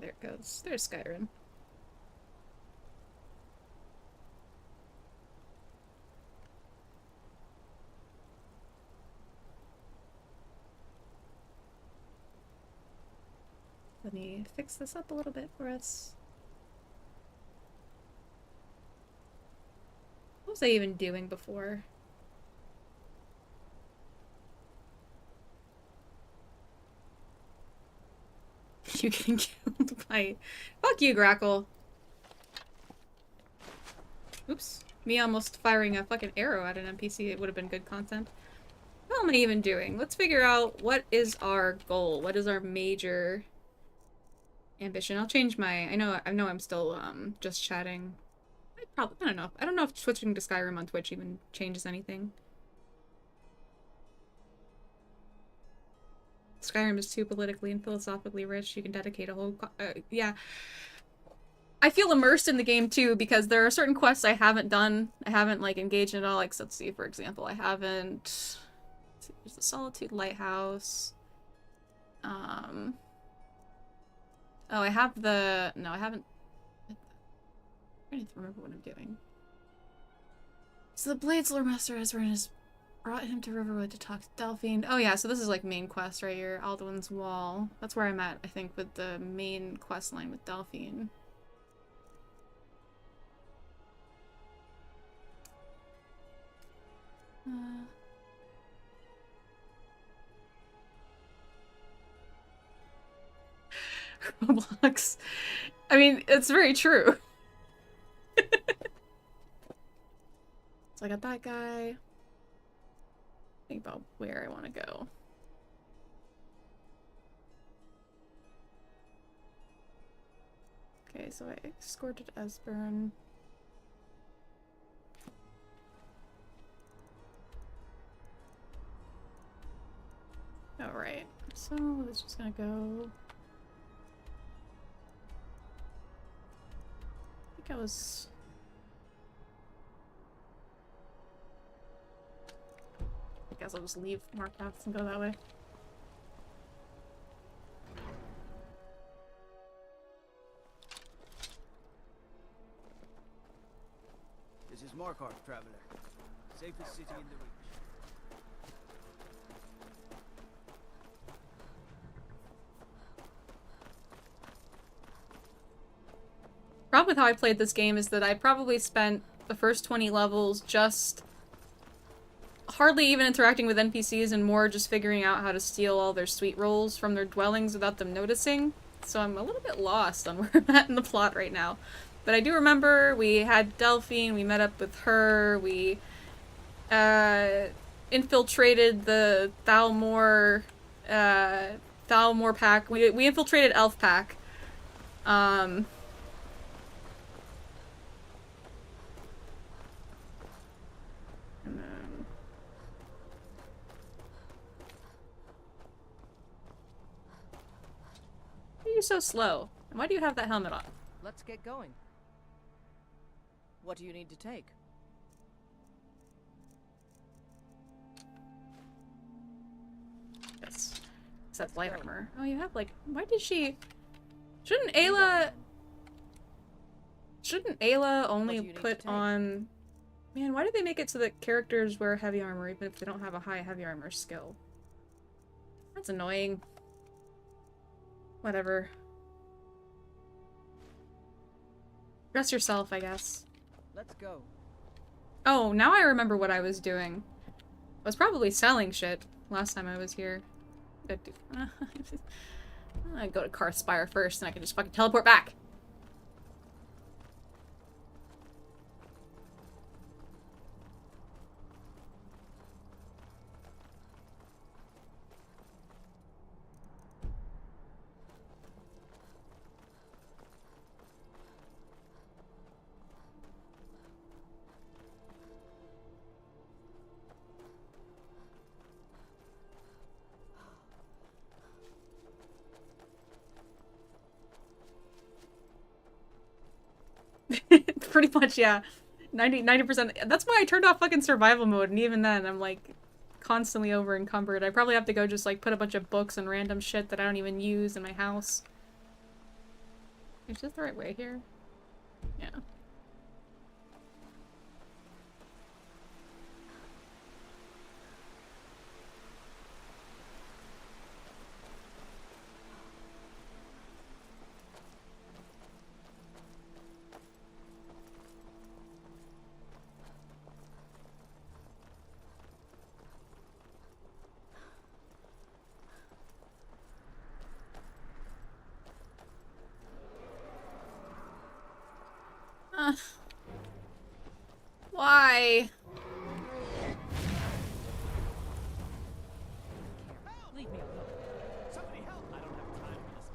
there it goes. There's Skyrim. Let me fix this up a little bit for us. What was I even doing before? You getting killed by... Fuck you, Grackle! Oops. Me almost firing a fucking arrow at an NPC. It would have been good content. What am I even doing? Let's figure out what is our goal. What is our major... ambition. I'll change my... I know I'm still just chatting. I don't know. I don't know if switching to Skyrim on Twitch even changes anything. Skyrim is too politically and philosophically rich. You can dedicate a whole... yeah. I feel immersed in the game too, because there are certain quests I haven't done. I haven't, like, engaged in at all. Like, let's see, for example, I haven't There's the Solitude Lighthouse. Oh, I have the... No, I haven't... I need to remember what I'm doing. So the Blades Lore Master Ezran has brought him to Riverwood to talk to Delphine. Oh yeah, so this is like main quest right here. Alduin's Wall. That's where I'm at, I think, with the main quest line with Delphine. Roblox. I mean, it's very true. So I got that guy. Think about where I want to go. Okay, so I escorted Esbern. Alright, so it's just gonna go. I think I was. I guess I'll just leave Mark Paths and go that way. This is Markarth, traveler. Safest city in the reach. Problem with how I played this game is that I probably spent the first 20 levels just hardly even interacting with NPCs and more just figuring out how to steal all their sweet rolls from their dwellings without them noticing. So I'm a little bit lost on where I'm at in the plot right now. But I do remember we had Delphine, we met up with her, we infiltrated the Thalmor pack. We infiltrated Elf pack. Why are you so slow? And why do you have that helmet on? Let's get going. What do you need to take? Yes. That's light armor. Oh, you have like... Why did she... Shouldn't Ayla only put on... Man, why did they make it so that characters wear heavy armor even if they don't have a high heavy armor skill? That's annoying. Whatever. Dress yourself, I guess. Let's go. Oh, now I remember what I was doing. I was probably selling shit last time I was here. I'd go to Karthspire first and I can just fucking teleport back. Pretty much, yeah. 90%. That's why I turned off fucking survival mode, and even then, I'm like constantly over encumbered. I probably have to go just like put a bunch of books and random shit that I don't even use in my house. Is this the right way here? Yeah. Why?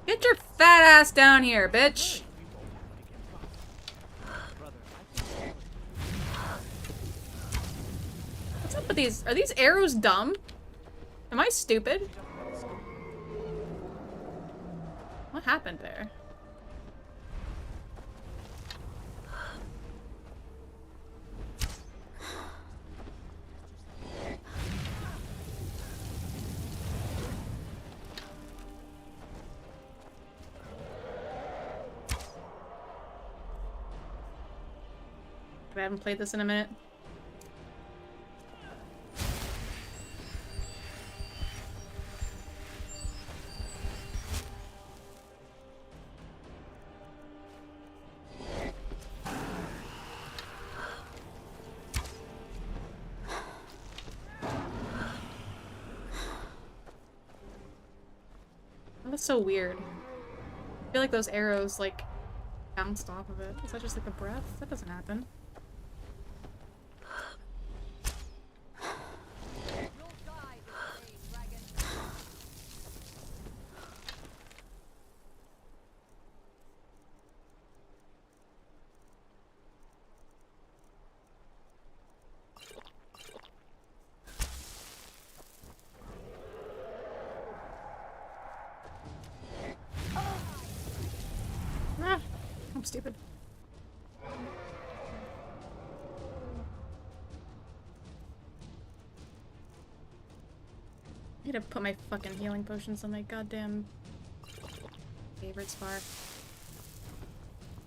Get your fat ass down here, bitch! What's up with these? Are these arrows dumb? Am I stupid? What happened there? I haven't played this in a minute. That's so weird. I feel like those arrows, like, bounced off of it. Is that just like a breath? That doesn't happen. Ah, I'm stupid. I need to put my fucking healing potions on my goddamn favorite spar.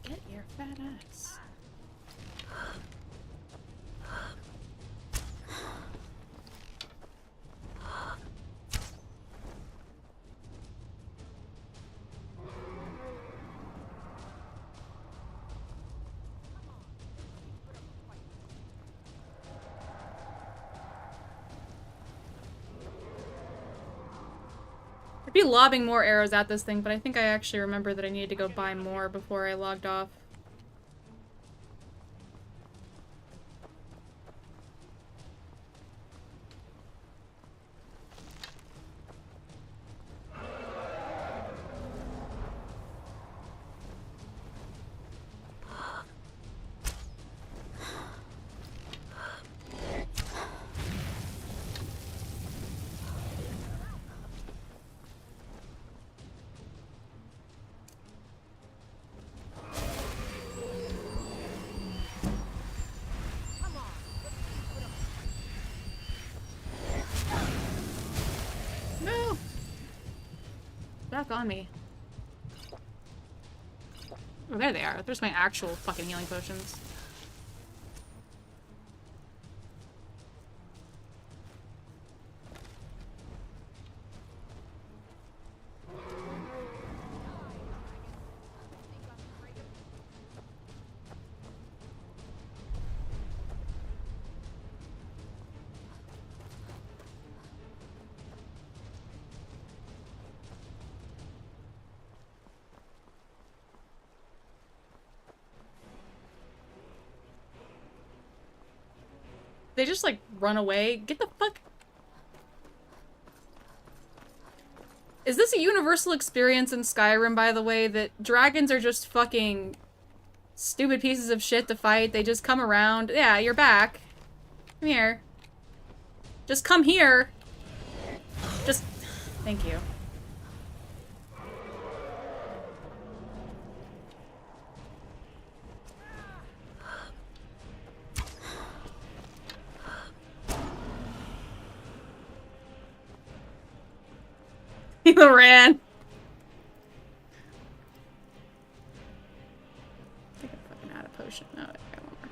Get your fat ass. I'd be lobbing more arrows at this thing, but I think I actually remember that I needed to go buy more before I logged off. No! Back on me. Oh, there they are. There's my actual fucking healing potions. They just, like, run away. Get the fuck... Is this a universal experience in Skyrim, by the way, that dragons are just fucking stupid pieces of shit to fight? They just come around. Yeah, you're back. Come here. Just come here. Just... Thank you. He ran. I think I'm fucking out of potion. No, I got one more.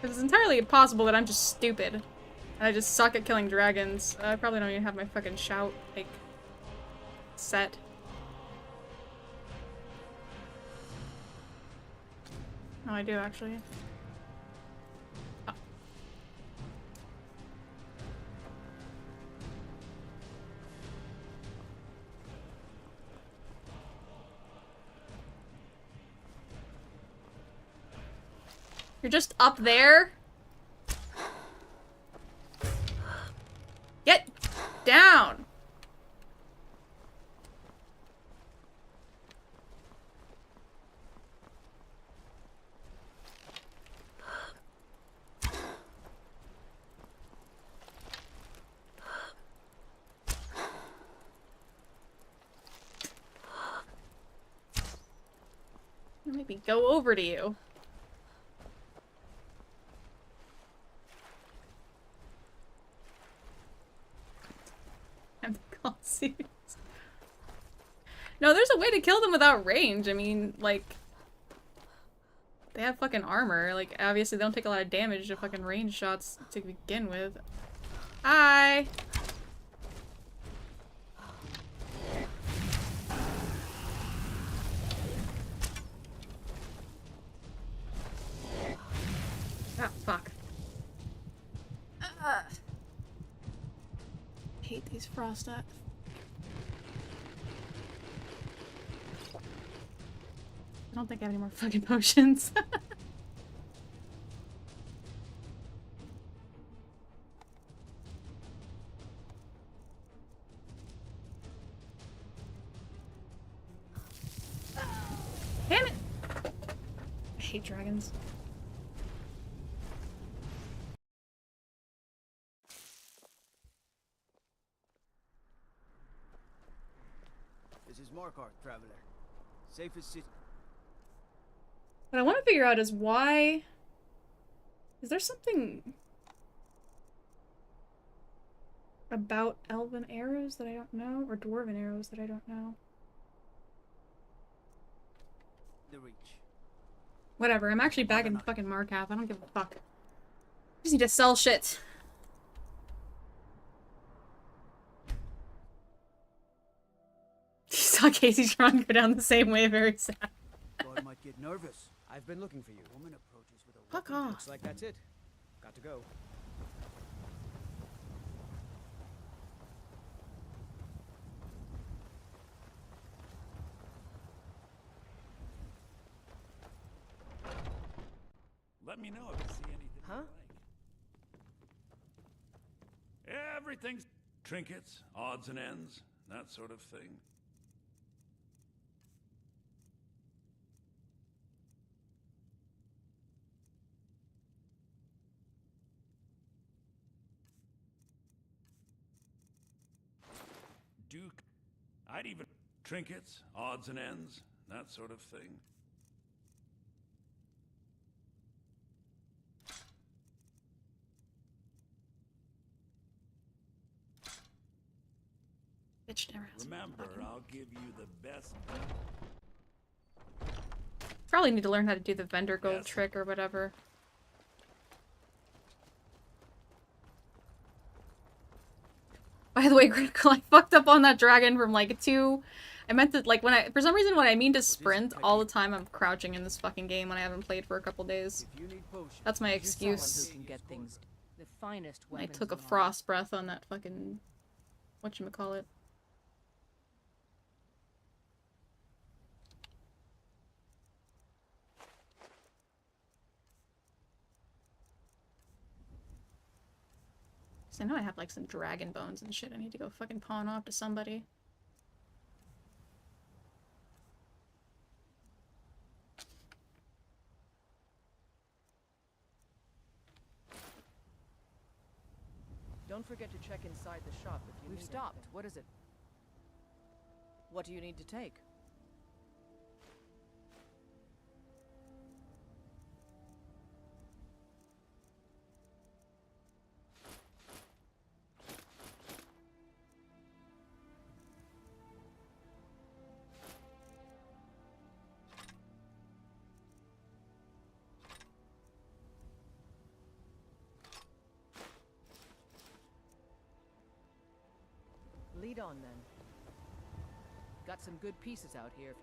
It's entirely possible that I'm just stupid. And I just suck at killing dragons. I probably don't even have my fucking shout, like, set. Oh, I do, actually. Oh. You're just up there? Get down! Maybe go over to you. I'm Serious. No, there's a way to kill them without range. I mean, like, they have fucking armor. Like, obviously they don't take a lot of damage to fucking range shots to begin with. Hi! Ah, fuck. I hate these frost I don't think I have any more fucking potions. Damn it! I hate dragons. This is Markarth, traveler. Safest city. What I want to figure out is why... Is there something about elven arrows that I don't know? Or dwarven arrows that I don't know? The Reach. Whatever, I'm actually back in fucking Markath. I don't give a fuck. I just need to sell shit. You saw Casey's run go down the same way, very sad. Thought I might get nervous. I've been looking for you. Woman approaches with a Fuck weapon. off. Looks like that's it. Got to go. Let me know if you see anything. Huh? You like. Everything's trinkets, odds and ends, that sort of thing. Duke, I'd even trinkets, odds and ends, that sort of thing. Bitch never has Remember, I'll give you the best. Probably need to learn how to do the vendor gold trick or whatever. By the way, Critical, I fucked up on that dragon from like 2. I meant to, like, for some reason when I mean to sprint, all the time I'm crouching in this fucking game when I haven't played for a couple days. That's my excuse. The finest I weapons took a in all. frost breath on that fucking... whatchamacallit. So I know I have like some dragon bones and shit I need to go fucking pawn off to somebody. Don't forget to check inside the shop if you We've stopped. Anything. What is it? What do you need to take? Lead on then. Got some good pieces out here.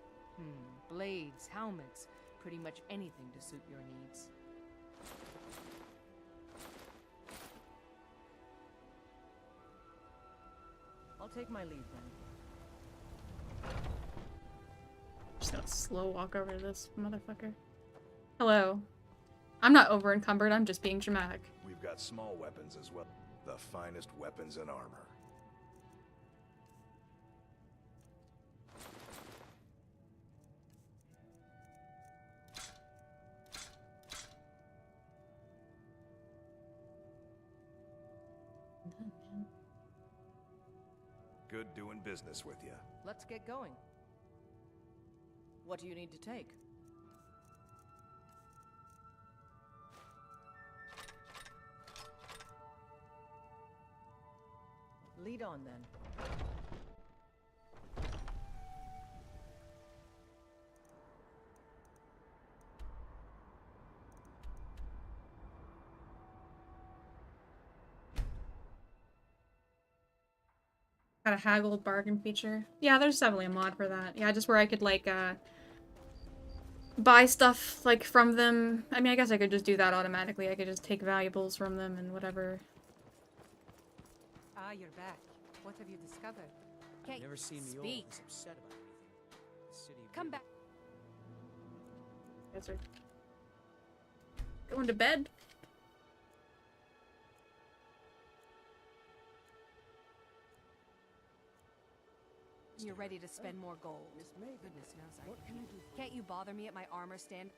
Blades, helmets, pretty much anything to suit your needs. I'll take my lead then. Just gonna slow walk over to this motherfucker. Hello. I'm not over encumbered, I'm just being dramatic. We've got small weapons as well. The finest weapons and armor. Good doing business with you. Let's get going. What do you need to take? Lead on then. Got a haggled bargain feature. Yeah, there's definitely a mod for that. Yeah, just where I could like buy stuff like from them. I mean, I guess I could just do that automatically. I could just take valuables from them and whatever. Ah, you're back. What have you discovered? You've never seen me speak. always upset about anything. The city of Come back. You guys are going to bed? You're ready to spend more gold. Goodness knows I can. Can't you bother me at my armor stand?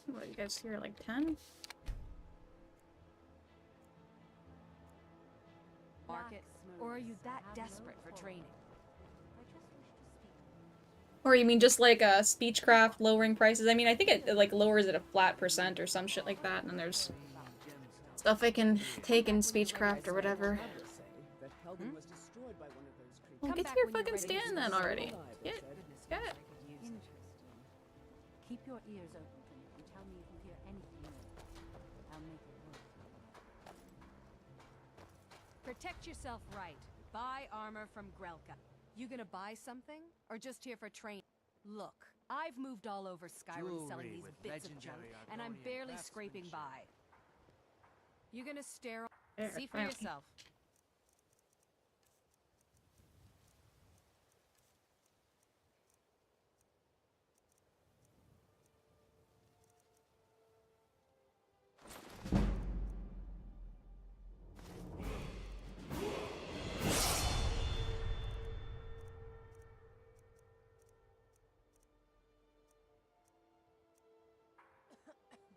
What, you guys here like 10? Market, or are you that desperate for training? Or you mean just like Speechcraft lowering prices? I mean, I think it like lowers it a flat % or some shit like that, and then there's stuff I can take in Speechcraft or whatever. Well, get to your fucking stand then already. Get it. Interesting. Keep your ears open for me and tell me if you hear anything new. I'll make it work. Protect yourself right. Buy armor from Grelka. You gonna buy something? Or just here for training? Look, I've moved all over Skyrim selling these bits of junk, and I'm barely scraping by. You gonna stare? See for yourself.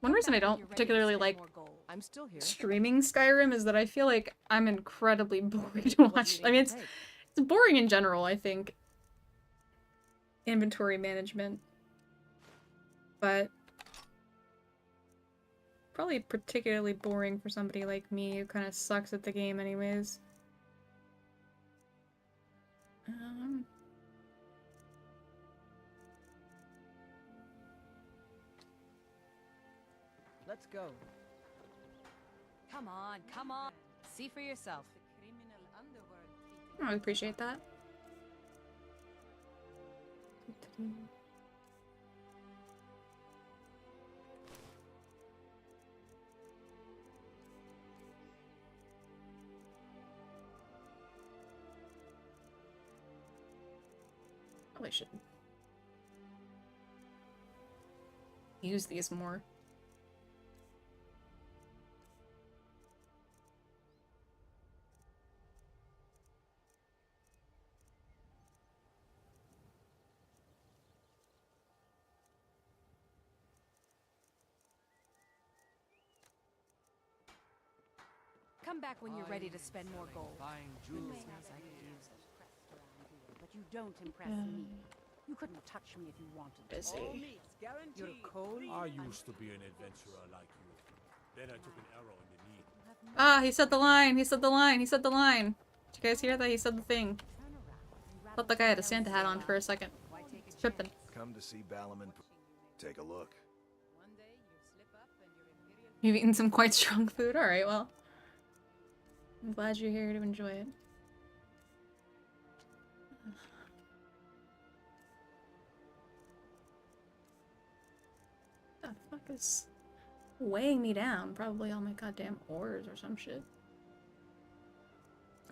One reason I don't particularly like I'm still here. streaming Skyrim is that I feel like I'm incredibly boring to watch. I mean, it's boring in general, I think. Inventory management. But probably particularly boring for somebody like me who kind of sucks at the game anyways. Let's go. Come on, come on. See for yourself. I appreciate that. Probably should use these more. Come back when you're ready to spend more gold. Buying jewels. But you don't impress me. You couldn't touch me if you wanted to. Busy. You're cold. I used to be an adventurer like you. Then I took an arrow in the knee. Ah, he said the line. He said the line. He said the line. Did you guys hear that? He said the thing. Thought the guy had a Santa hat on for a second. Tripping. Come to see Balaman. Take a look. You've eaten some quite strong food. All right, well. I'm glad you're here to enjoy it. The fuck is weighing me down? Probably all my goddamn ores or some shit.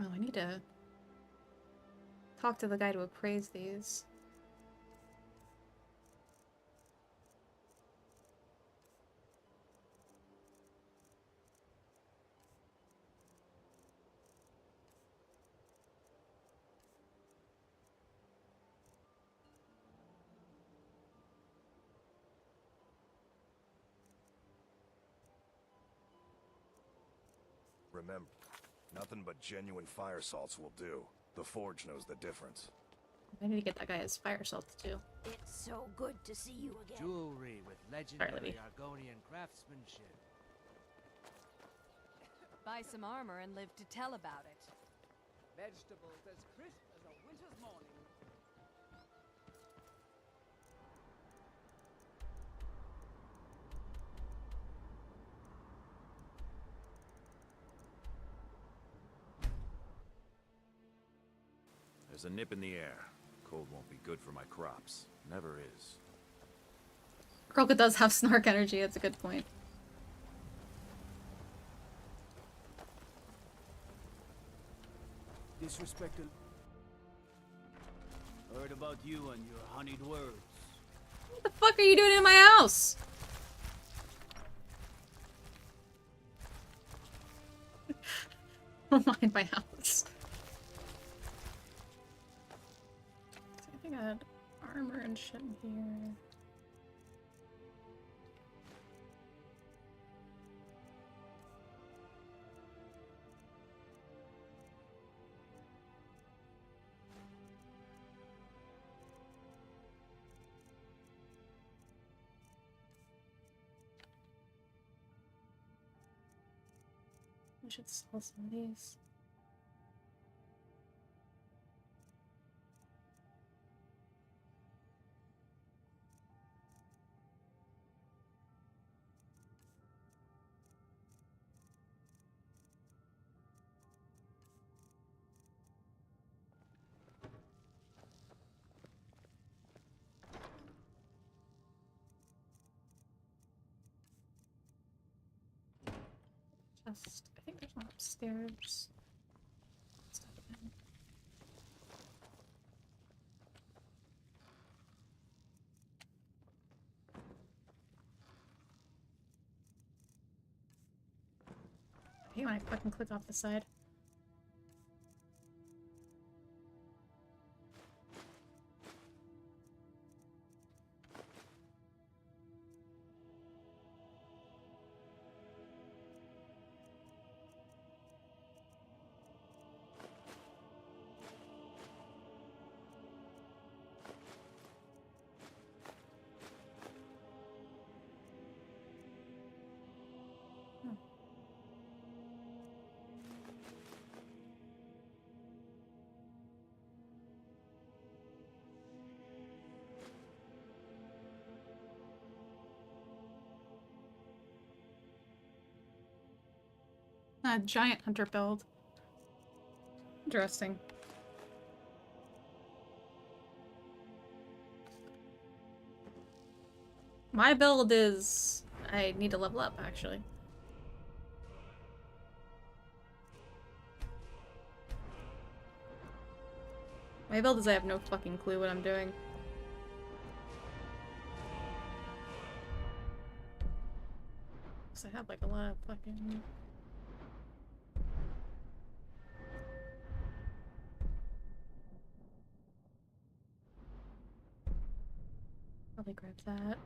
Oh, I need to talk to the guy to appraise these. Remember, nothing but genuine fire salts will do. The Forge knows the difference. I need to get that guy his fire salts too. It's so good to see you again. Jewelry with legendary Argonian craftsmanship. Buy some armor and live to tell about it. Vegetables as crisp as a winter's morning. There's a nip in the air. Cold won't be good for my crops. Never is. Kroka does have snark energy, that's a good point. Disrespect. Heard about you and your honeyed words. What the fuck are you doing in my house? Don't mind my house. I think I had armor and shit in here. I should sell some of these. I think there's one upstairs. I hate when I fucking click off the side. Giant hunter build. Interesting. My build is... I need to level up, actually. My build is I have no fucking clue what I'm doing. Cause I have like a lot of fucking... Probably grab that.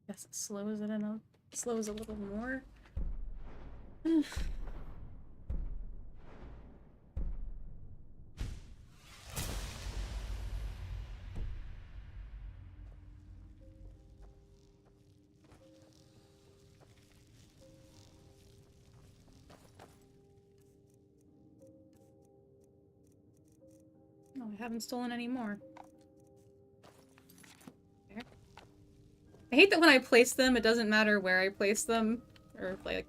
Guess it slows it in a slows a little more. No, I haven't stolen any more. There. I hate that when I place them, it doesn't matter where I place them, or if, like,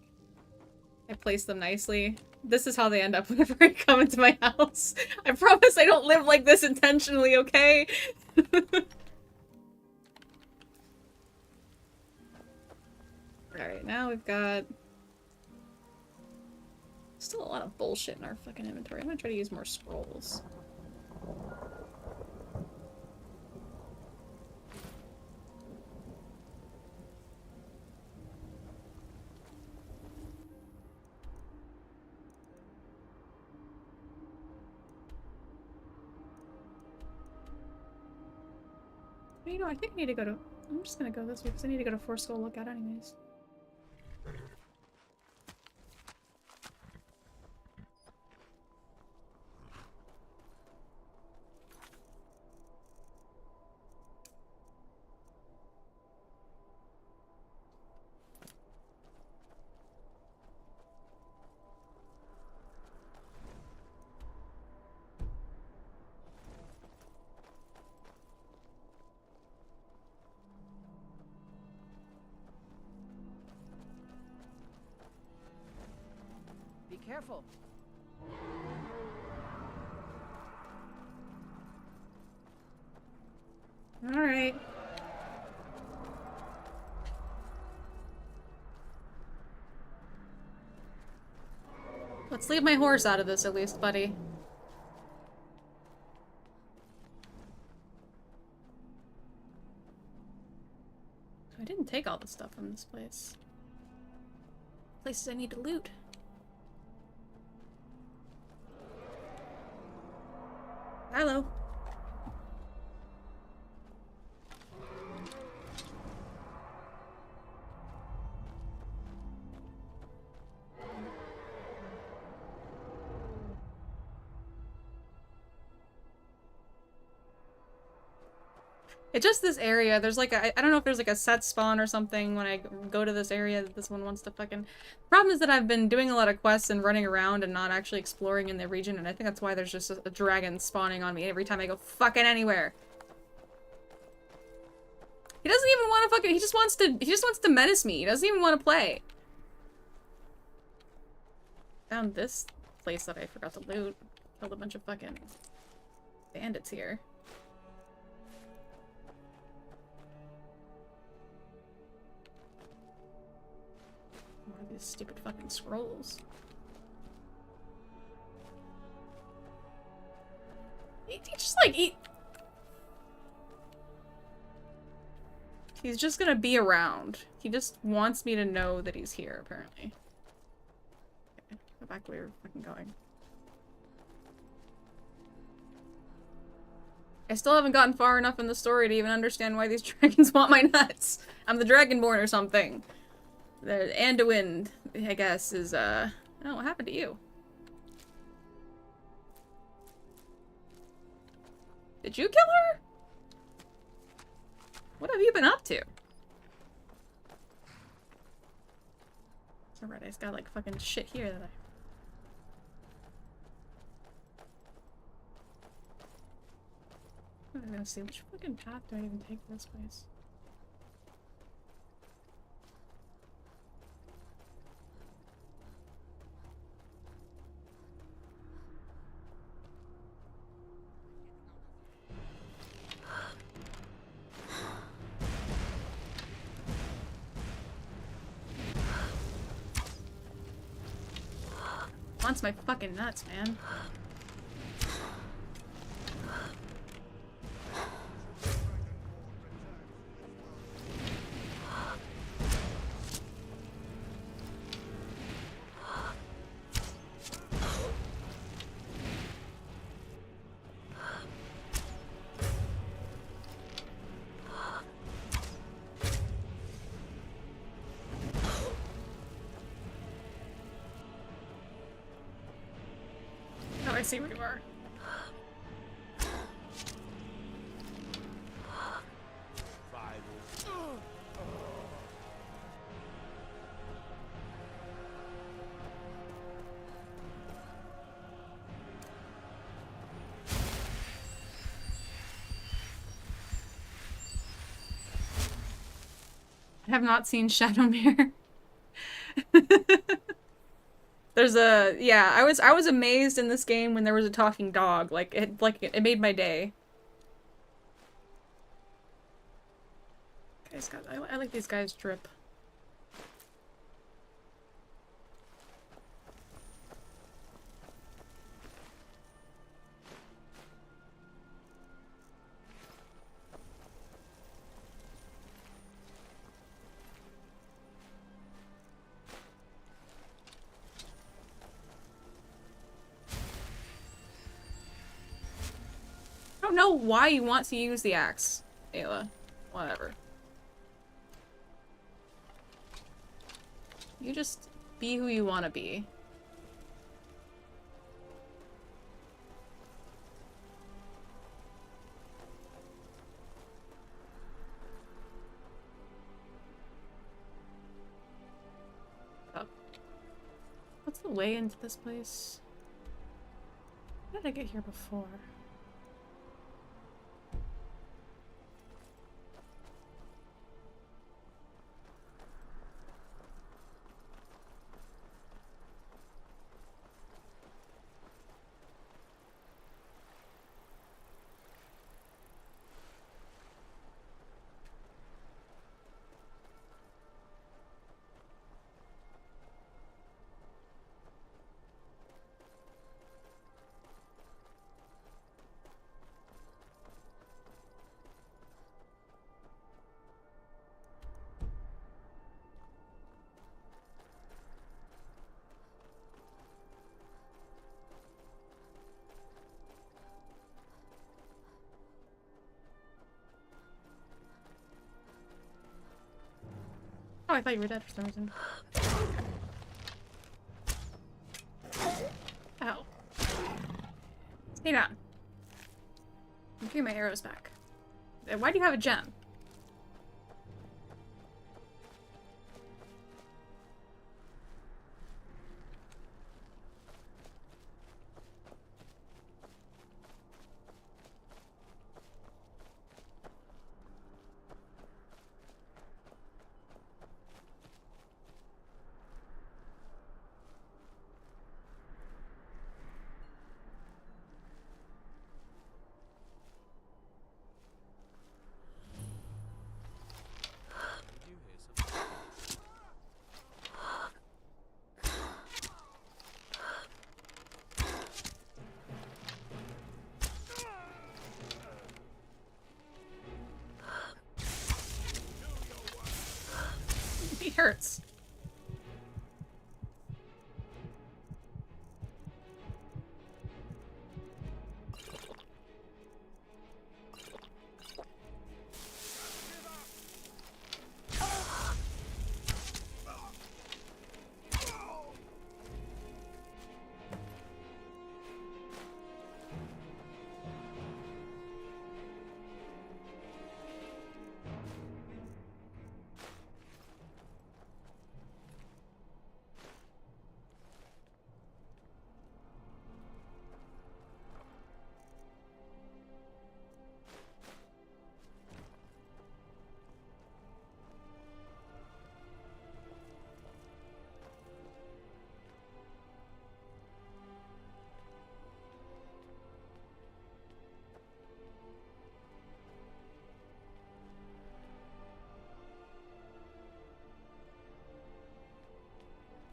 I place them nicely. This is how they end up whenever I come into my house. I promise I don't live like this intentionally, okay? Alright, now we've got... still a lot of bullshit in our fucking inventory. I'm gonna try to use more scrolls. You know, I think I need to go to... I'm just gonna go this way because I need to go to Force Skull Lookout anyways. Careful. All right. Let's leave my horse out of this at least, buddy. I didn't take all the stuff from this place. Places I need to loot. Hello. It's just this area. There's like a, I don't know if there's like a set spawn or something when I go to this area that this one wants to fucking... Problem is that I've been doing a lot of quests and running around and not actually exploring in the region, and I think that's why there's just a dragon spawning on me every time I go fucking anywhere. He doesn't even want to fucking... He just wants to menace me. He doesn't even want to play. Found this place that I forgot to loot. Killed a bunch of fucking bandits here. More of these stupid fucking scrolls. He just like he's just gonna be around. He just wants me to know that he's here, apparently. Okay, go back where we're fucking going. I still haven't gotten far enough in the story to even understand why these dragons want my nuts. I'm the Dragonborn or something. The Anduin, I guess, is, oh, what happened to you? Did you kill her? What have you been up to? It's alright, I just got, like, fucking shit here that I'm gonna see which fucking path do I even take this place. Wants my fucking nuts, man. Oh, I see where you are. I have not seen Shadowmere. There's a yeah, I was amazed in this game when there was a talking dog. Like it made my day. Guys, I like these guys drip. I don't know why you want to use the axe, Ayla. Whatever. You just be who you want to be. Oh. What's the way into this place? How did I get here before? I thought you were dead for some reason. Ow. Stay down. I'm getting my arrows back. Why do you have a gem? He hurts.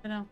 I know.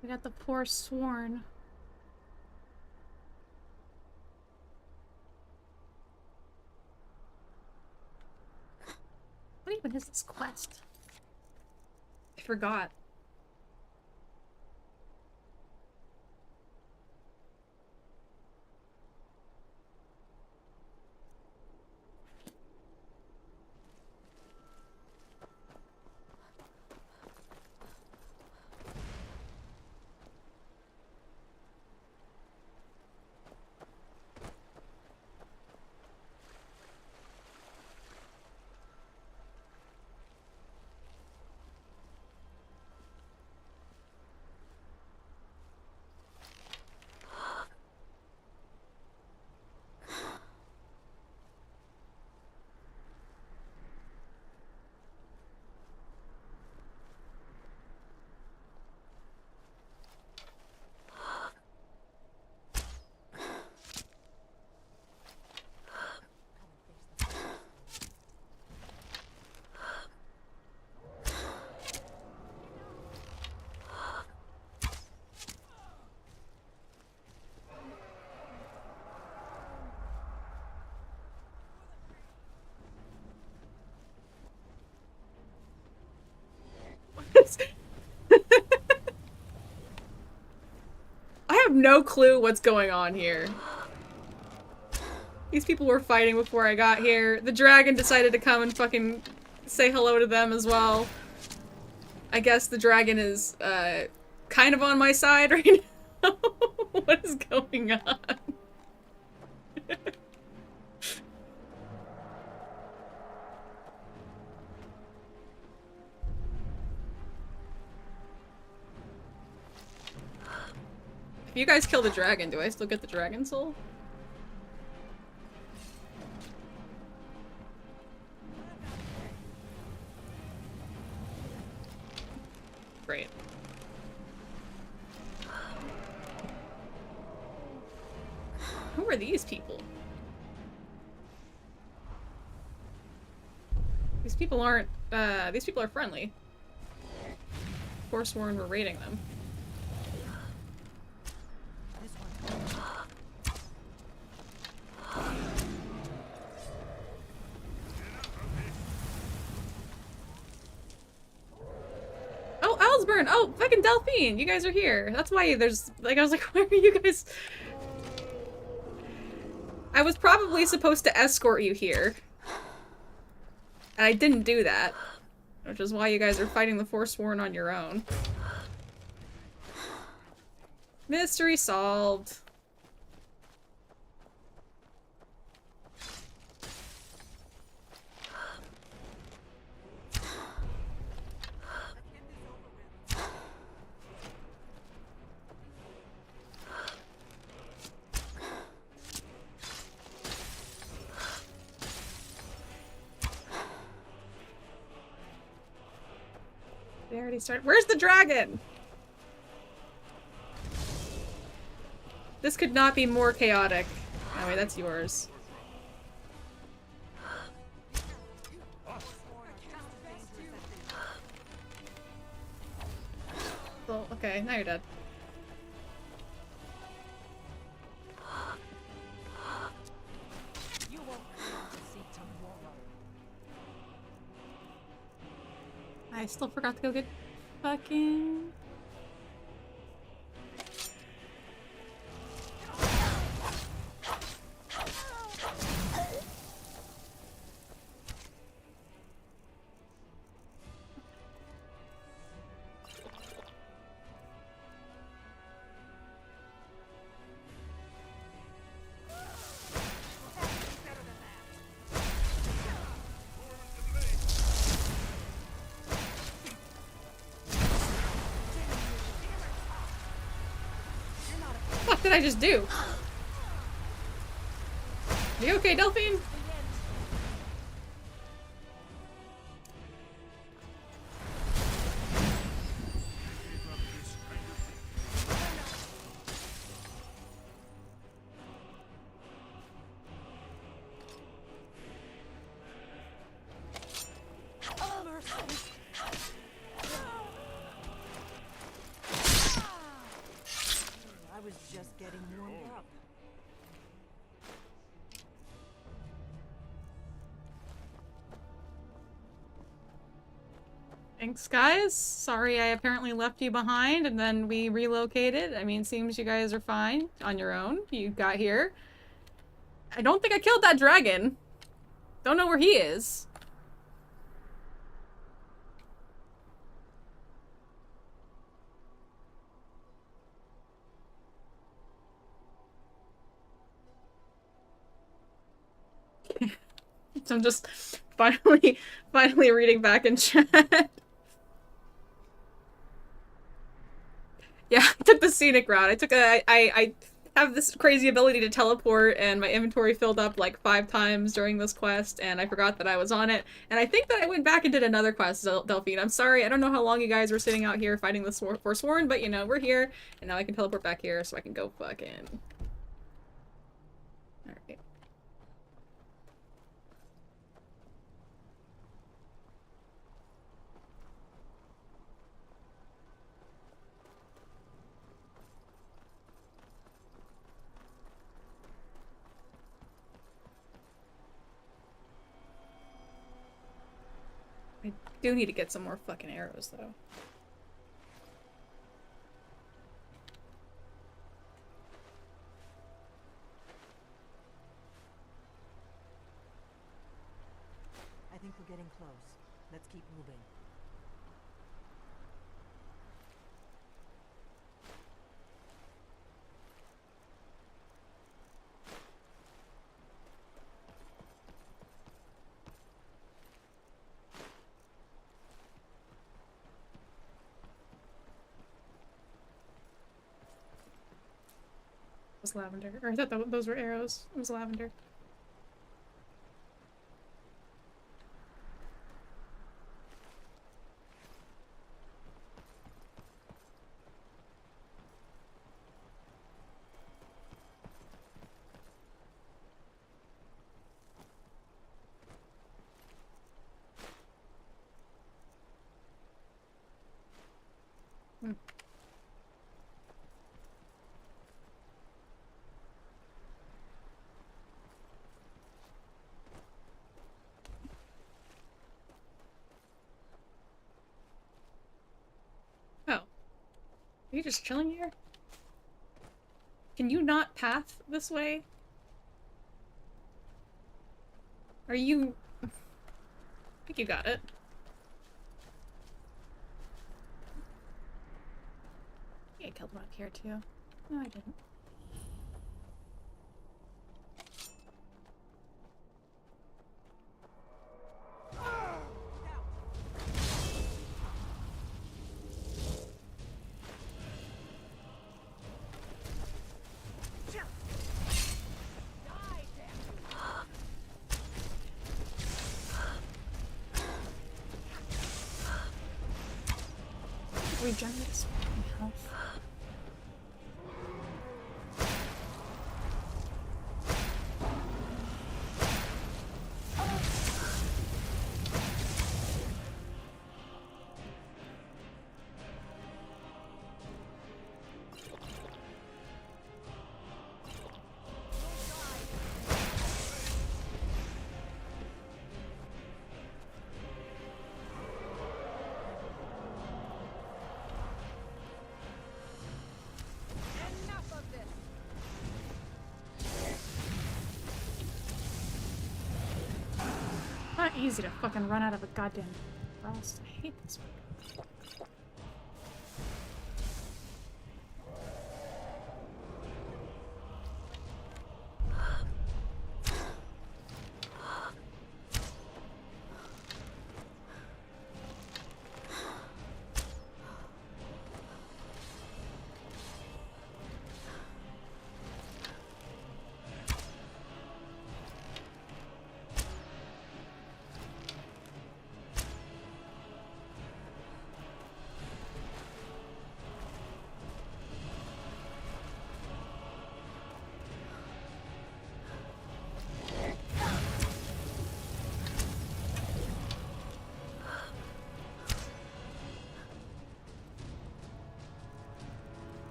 I got the poor sworn. What even is this quest? I forgot. I have no clue what's going on here. These people were fighting before I got here. The dragon decided to come and fucking say hello to them as well. I guess the dragon is, kind of on my side right now. What is going on? If you guys kill the dragon, do I still get the dragon soul? Great. Who are these people? These people aren't, these people are friendly. Forsworn were raiding them. Oh, Owlsburn! Oh, fucking Delphine! You guys are here. That's why there's, like, I was like, where are you guys? I was probably supposed to escort you here. And I didn't do that. Which is why you guys are fighting the Forsworn on your own. Mystery solved. They already started. Where's the dragon? This could not be more chaotic. Oh wait, that's yours. Well, okay, now you're dead. I still forgot to go get fucking... What did I just do? You okay, Delphine? I was just getting warmed up. Thanks, guys. Sorry I apparently left you behind and then we relocated. I mean, seems you guys are fine on your own. You got here. I don't think I killed that dragon. Don't know where he is. So I'm just finally reading back in chat. Yeah, I took the scenic route. I have this crazy ability to teleport, and my inventory filled up like 5 times during this quest, and I forgot that I was on it. And I think that I went back and did another quest, Delphine. I'm sorry, I don't know how long you guys were sitting out here fighting the Forsworn, but you know, we're here, and now I can teleport back here so I can go fucking... Alright. I do need to get some more fucking arrows, though. I think we're getting close. Let's keep moving. was lavender. Or I thought those were arrows. It was lavender. Hmm. Oh. Are you just chilling here? Can you not path this way? Are you... I think you got it. I killed one up here too. No, I didn't. Regenerate some health. Not easy to fucking run out of a goddamn frost. I hate this one.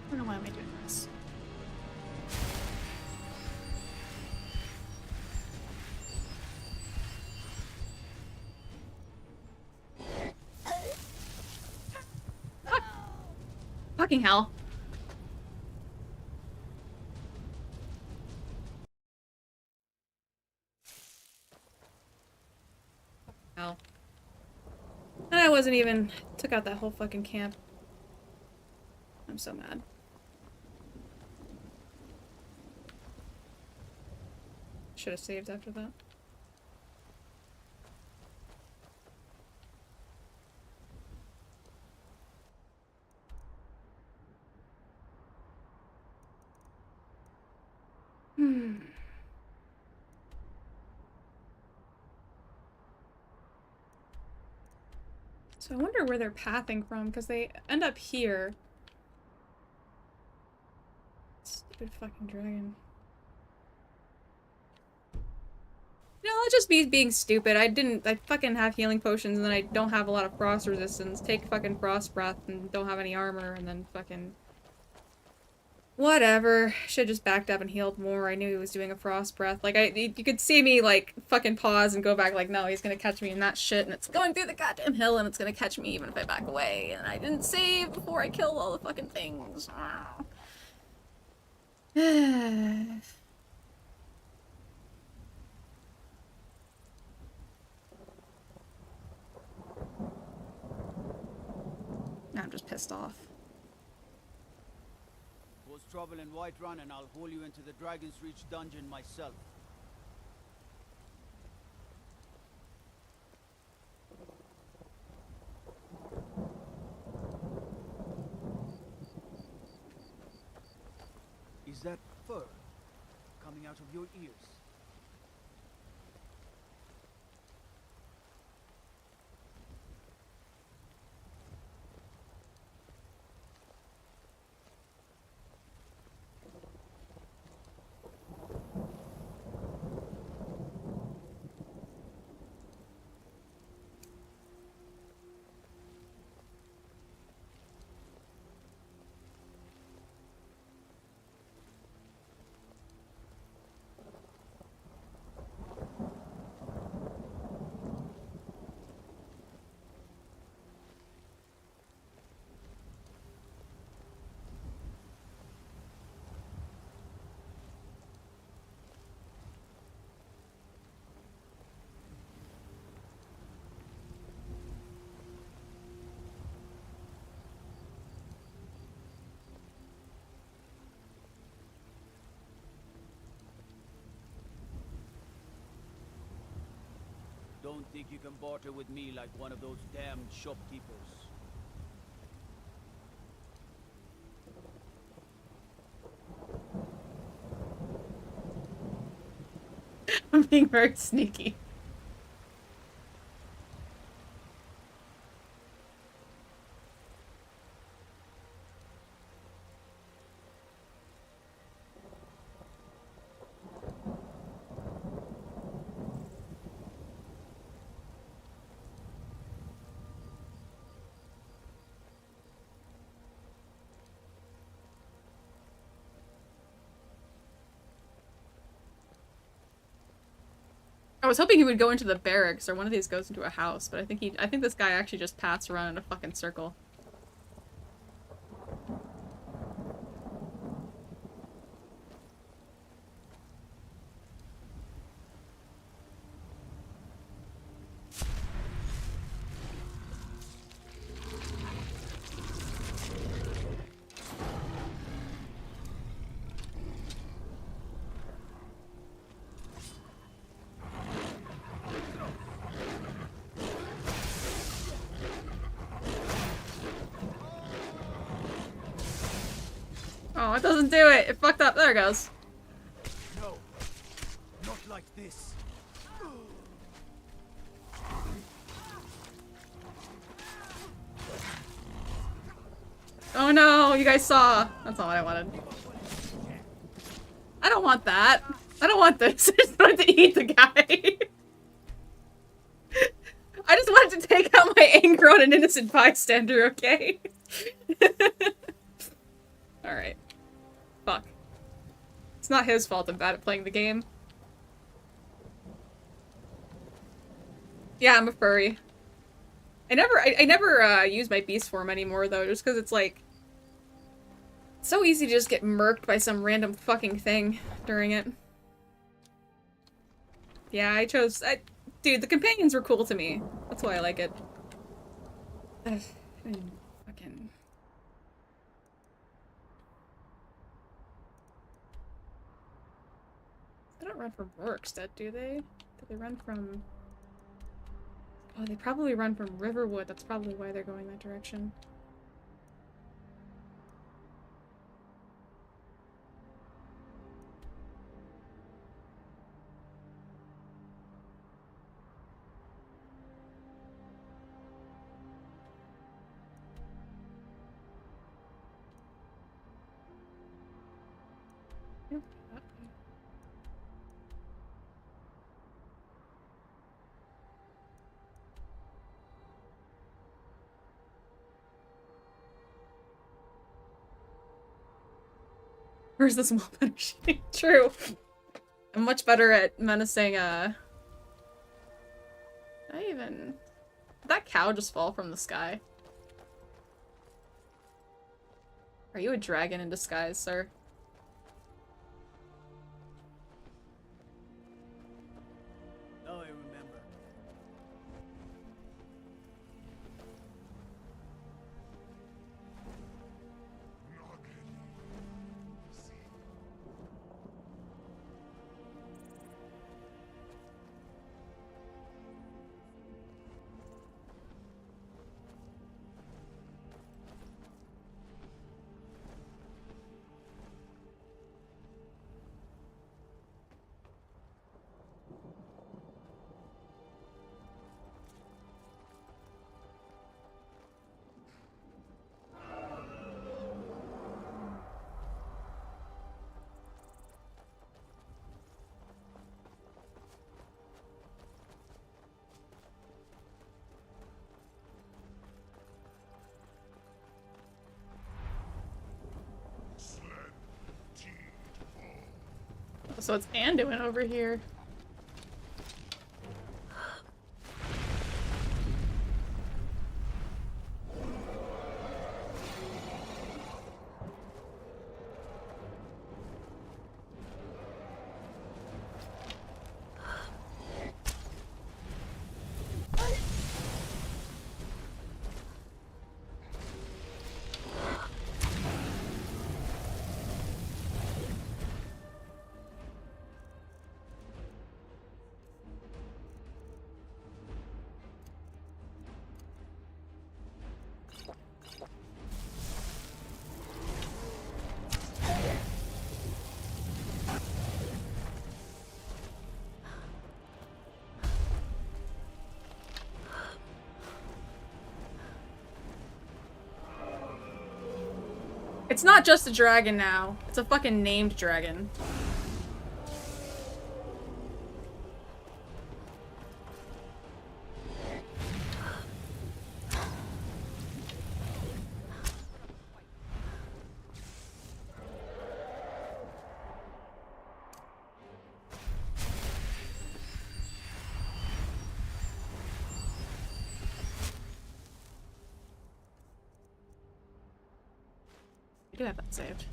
I don't know why am I doing this. Fuck. Fucking hell. Hell. And I wasn't even... took out that whole fucking camp. I'm so mad. Should have saved after that. So I wonder where they're pathing from, because they end up here. Stupid fucking dragon. No, I'll just be being stupid. I fucking have healing potions and then I don't have a lot of frost resistance. Take fucking frost breath and don't have any armor and then fucking... Whatever. Should've just backed up and healed more. I knew he was doing a frost breath. Like, you could see me, like, fucking pause and go back like, no, he's gonna catch me in that shit and it's going through the goddamn hill and it's gonna catch me even if I back away. And I didn't save before I killed all the fucking things. Now I'm just pissed off. Cause trouble in Whiterun and I'll haul you into the Dragon's Reach dungeon myself. Is that fur coming out of your ears? Don't think you can barter with me like one of those damned shopkeepers. I'm being very sneaky. I was hoping he would go into the barracks or one of these goes into a house, but I think this guy actually just passed around in a fucking circle. Oh, it doesn't do it. It fucked up. There it goes. No, not like this. Oh no, you guys saw. That's not what I wanted. I don't want that. I don't want this. I just wanted to eat the guy. I just wanted to take out my anger on an innocent bystander, okay? Alright. Fuck. It's not his fault I'm bad at playing the game. Yeah, I'm a furry. I never use my beast form anymore though, just because it's like it's so easy to just get murked by some random fucking thing during it. Yeah, dude, the companions were cool to me. That's why I like it. Ugh, fucking. They don't run from Rorikstead, do they? Do they run from... Oh, they probably run from Riverwood. That's probably why they're going that direction. Where's this wall punishing? True. I'm much better at menacing, Did that cow just fall from the sky? Are you a dragon in disguise, sir? Now I remember. So it's Anduin over here. It's not just a dragon now. It's a fucking named dragon. I do have that saved.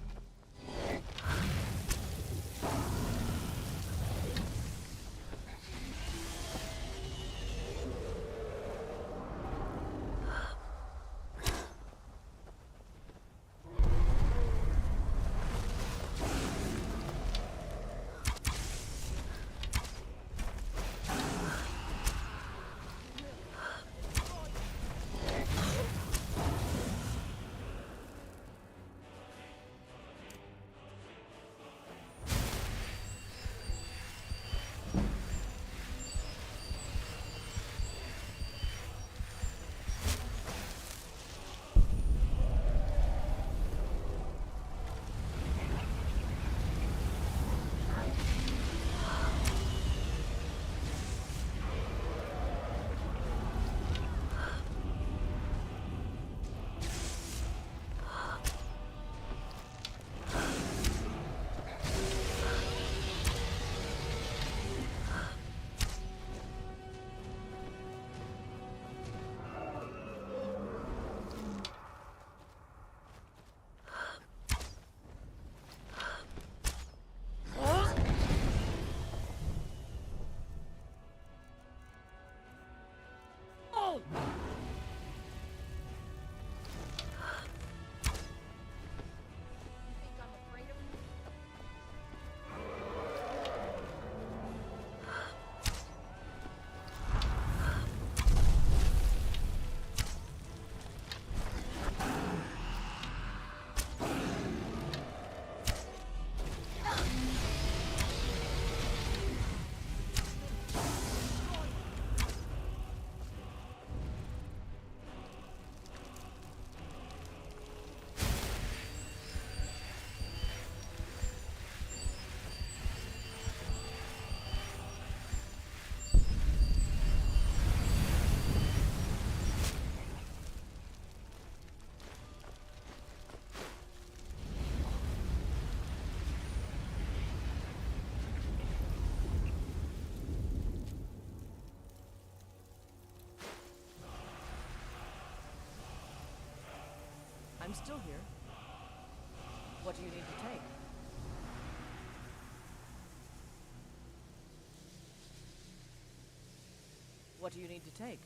I'm still here. What do you need to take? What do you need to take?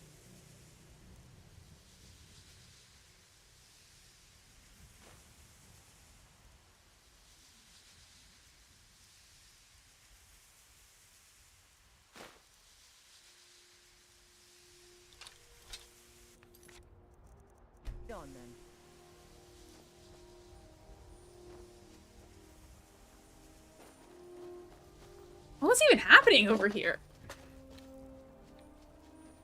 On then. What's even happening over here?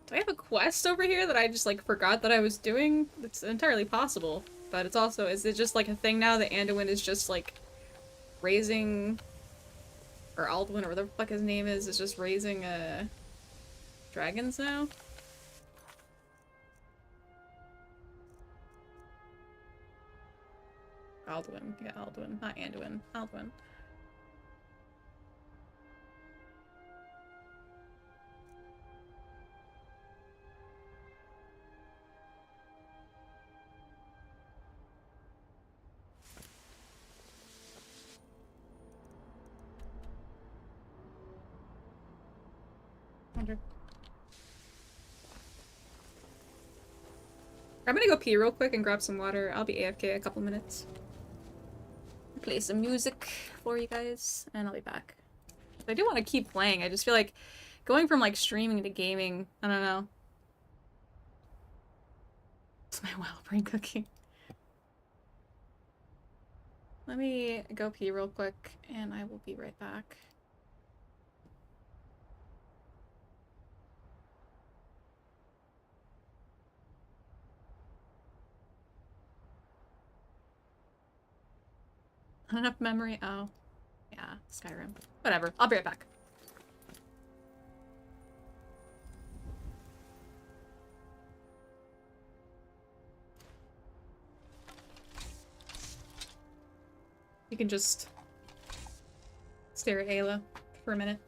Do I have a quest over here that I just like forgot that I was doing? It's entirely possible, but it's also, is it just like a thing now that Anduin is just like raising, or Alduin or whatever the fuck his name is just raising dragons now? Alduin, yeah, Alduin, not Anduin, Alduin. wonder. I'm gonna go pee real quick and grab some water. I'll be AFK a couple minutes. Play some music for you guys, and I'll be back. I do want to keep playing. I just feel like going from like streaming to gaming, I don't know. It's my wild brain cooking. Let me go pee real quick, and I will be right back. Not enough memory? Oh. Yeah, Skyrim. Whatever. I'll be right back. You can just stare at Ayla for a minute.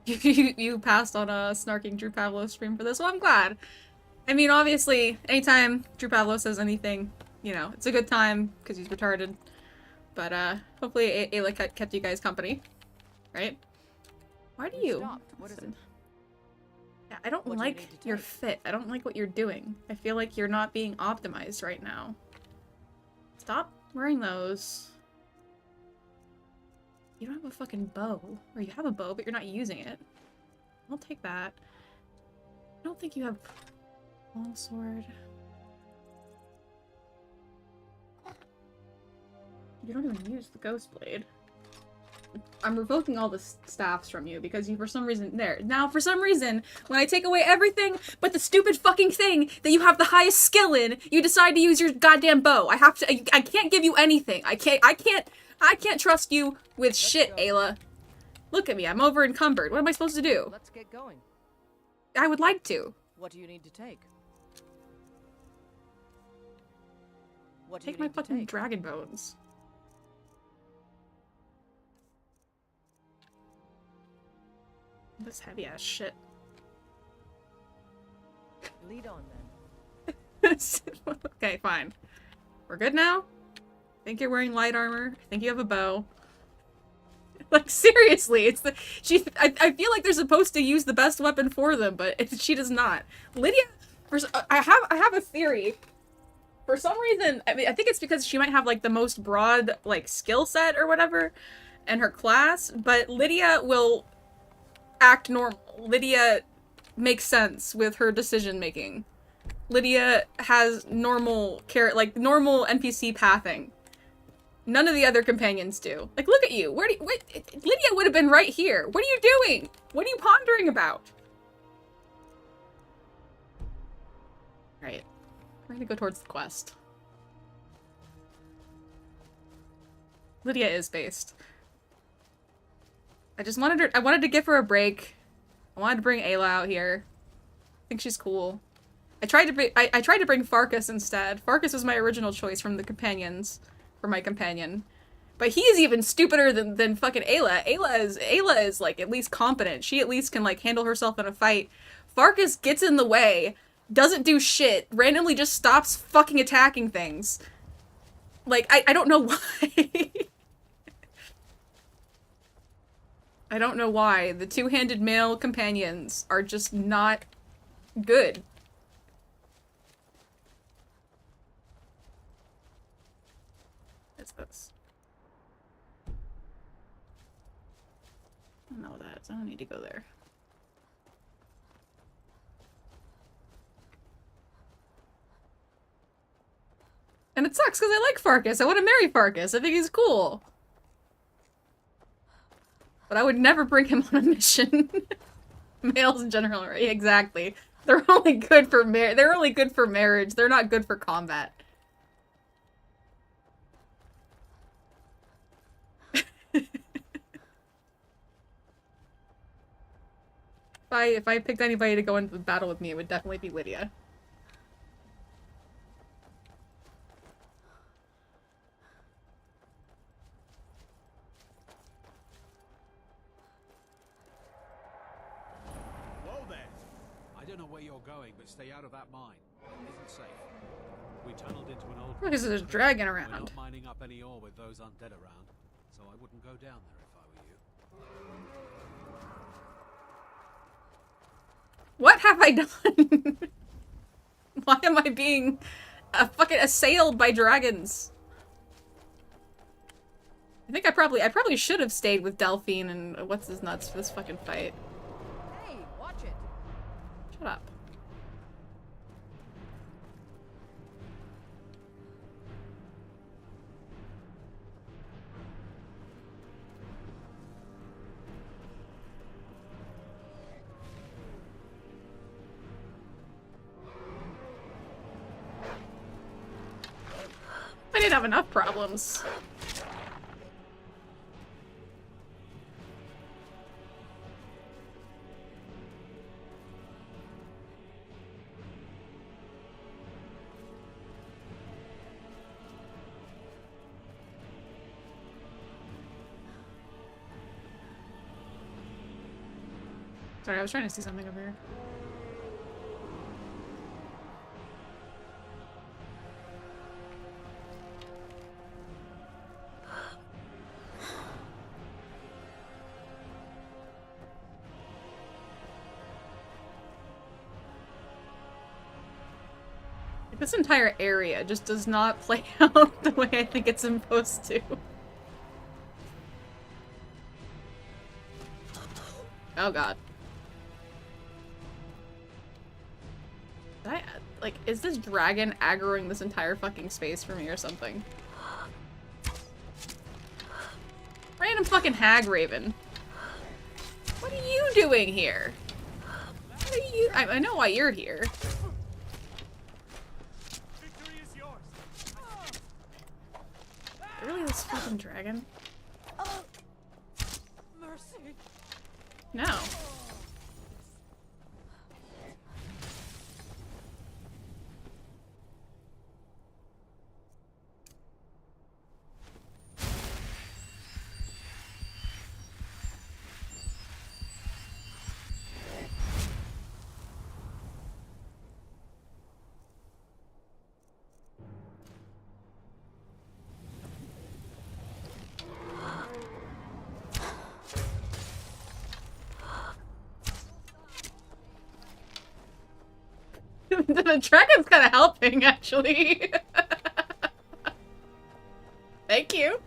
You passed on a snarking Drew Pavlo stream for this, well, I'm glad. I mean, obviously, anytime Drew Pavlo says anything, you know, it's a good time, because he's retarded. But, hopefully Ayla kept you guys company. Right? Why do you... What is it? Yeah, I don't like your fit. I don't like what you're doing. I feel like you're not being optimized right now. Stop wearing those. You don't have a fucking bow. Or you have a bow, but you're not using it. I'll take that. I don't think you have long sword. You don't even use the ghost blade. I'm revoking all the staffs from you because you, for some reason, there. Now, for some reason, when I take away everything but the stupid fucking thing that you have the highest skill in, you decide to use your goddamn bow. I have to, I can't give you anything. I can't trust you with shit, Ayla. Look at me, I'm over encumbered. What am I supposed to do? Let's get going. I would like to. What do you need to take? What do Take you my need to fucking take? dragon bones. This heavy ass shit. Lead on then. Okay, fine. We're good now? I think you're wearing light armor. I think you have a bow. Like, seriously, it's the I feel like they're supposed to use the best weapon for them, but she does not. Lydia, I have a theory. For some reason, I mean, I think it's because she might have like the most broad like skill set or whatever in her class, but Lydia will act normal. Lydia makes sense with her decision making. Lydia has normal normal NPC pathing. None of the other companions do. Like, look at you. Lydia would have been right here. What are you doing? What are you pondering about? Right. We're gonna go towards the quest. Lydia is based. I wanted to give her a break. I wanted to bring Ayla out here. I think she's cool. I tried to bring Farkas instead. Farkas was my original choice from the companions. For my companion. But he's even stupider than fucking Ayla. Ayla is like at least competent. She at least can like handle herself in a fight. Farkas gets in the way, doesn't do shit, randomly just stops fucking attacking things. Like, I don't know why. I don't know why. The two-handed male companions are just not good. This. I know that, so I don't need to go there. And it sucks because I like Farkas. I want to marry Farkas. I think he's cool. But I would never bring him on a mission. Males in general, right? Exactly. They're only good for marriage. They're not good for combat. If I picked anybody to go into the battle with me, it would definitely be Lydia. Whoa there! I don't know where you're going, but stay out of that mine. It isn't safe. We tunneled into an old... Look, there's a dragon We're around. not mining up any ore with those undead around, so I wouldn't go down there if I were you. What have I done? Why am I being fucking assailed by dragons? I think I probably should have stayed with Delphine and what's his nuts for this fucking fight. Hey, watch it. Shut up. I didn't have enough problems. Sorry, I was trying to see something over here. This entire area just does not play out the way I think it's supposed to. Oh god. Is this dragon aggroing this entire fucking space for me or something? Random fucking hag raven. What are you doing here? What are you- I know why you're here. Really, this fucking dragon? Mercy. No. The dragon's kind of helping, actually. Thank you.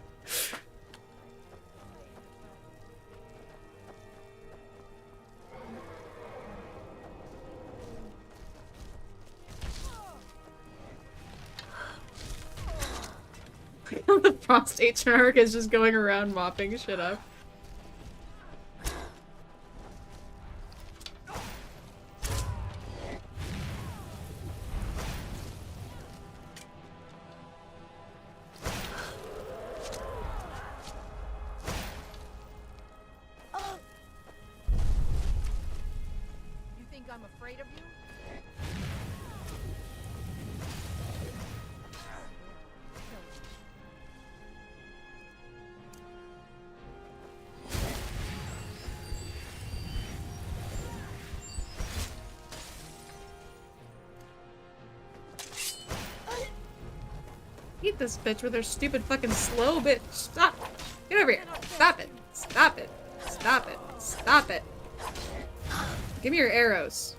The prostate shark is just going around mopping shit up. You think I'm afraid of you? Eat this bitch with her stupid fucking slow bitch. Stop. Get over here. Stop it. Stop it. Stop it. Stop it. Give me your arrows.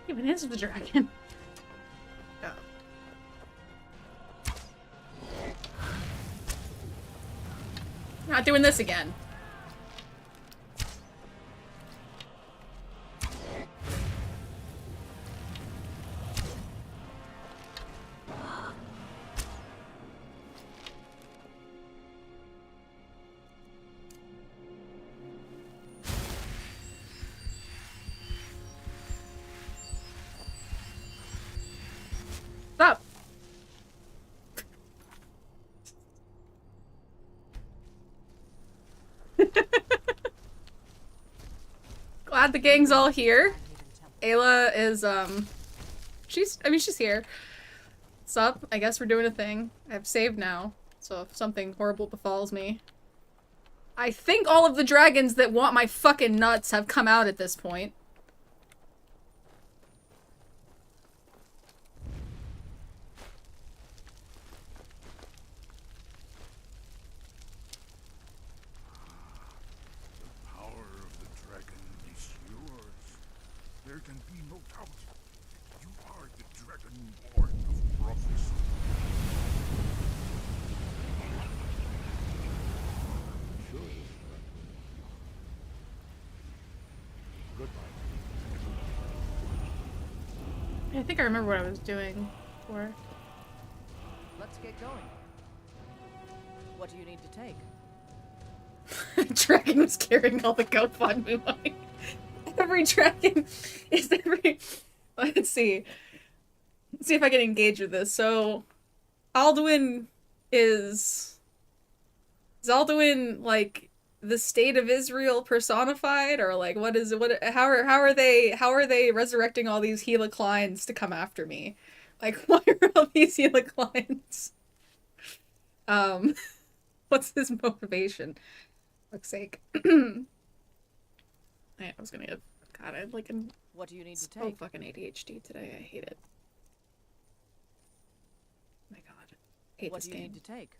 Even is the dragon. Oh. Not doing this again. Stop. Glad the gang's all here. Ayla is, she's here. What's up? I guess we're doing a thing. I've saved now, so if something horrible befalls me. I think all of the dragons that want my fucking nuts have come out at this point. There can be no doubt. You are the Dragonborn of prophecy. I think I remember what I was doing before. Let's get going. What do you need to take? Dragon was carrying all the GoFundMe money. Every dragon is every. Let's see. Let's see if I can engage with this. So, Alduin is Alduin like the state of Israel personified, or like what is it? What? How are they resurrecting all these Gila Kleins to come after me? Like, why are all these Gila Kleins? What's his motivation? Fuck's sake. I was gonna get. God, I like. What do you need to so take? Fucking ADHD today. I hate it. My God, I hate What this do you game. need to take?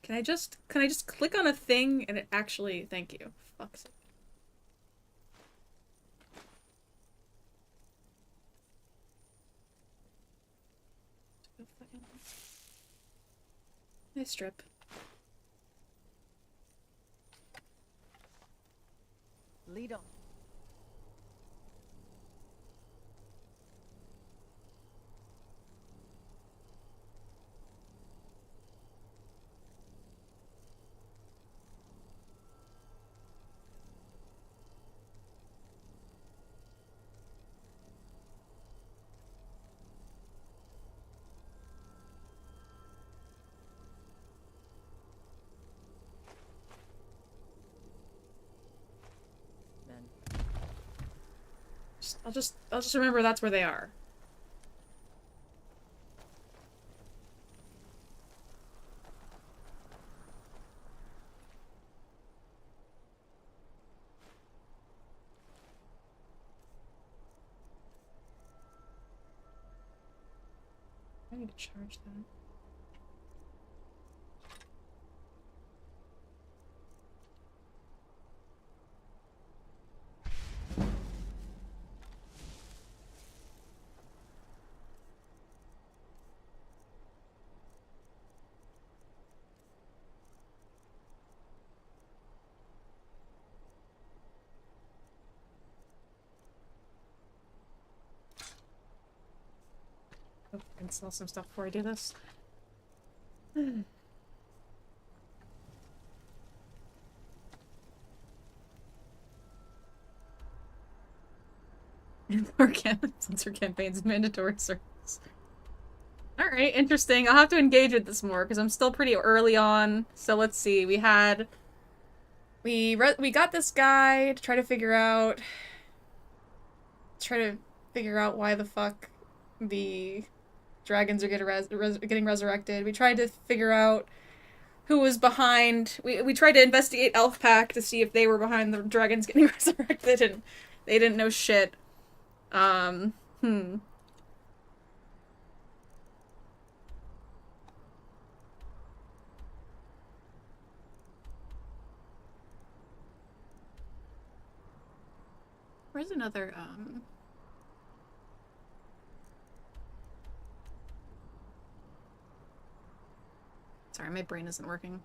Can I just click on a thing and it actually? Thank you. Fuck's sake. Nice strip. Lead on. I'll just remember that's where they are. I need to charge that. Oh, I can sell some stuff before I do this. More sensor campaigns, mandatory service. Alright, interesting. I'll have to engage with this more because I'm still pretty early on. So let's see. We got this guy to try to figure out why the fuck the dragons are getting resurrected. We tried to figure out who was behind. We tried to investigate Elf Pack to see if they were behind the dragons getting resurrected, and they didn't know shit. Where's another, Sorry, my brain isn't working.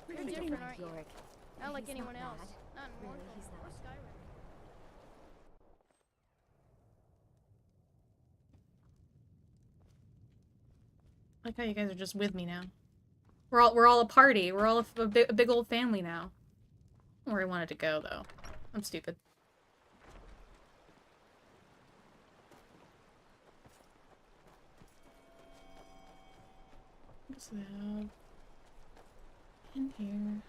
You're different, aren't you? Not like anyone else. Not in Mortal or Skyrim. I like how you guys are just with me now. We're all a party. We're all a big old family now. Where I wanted to go, though. I'm stupid. What's that? In here.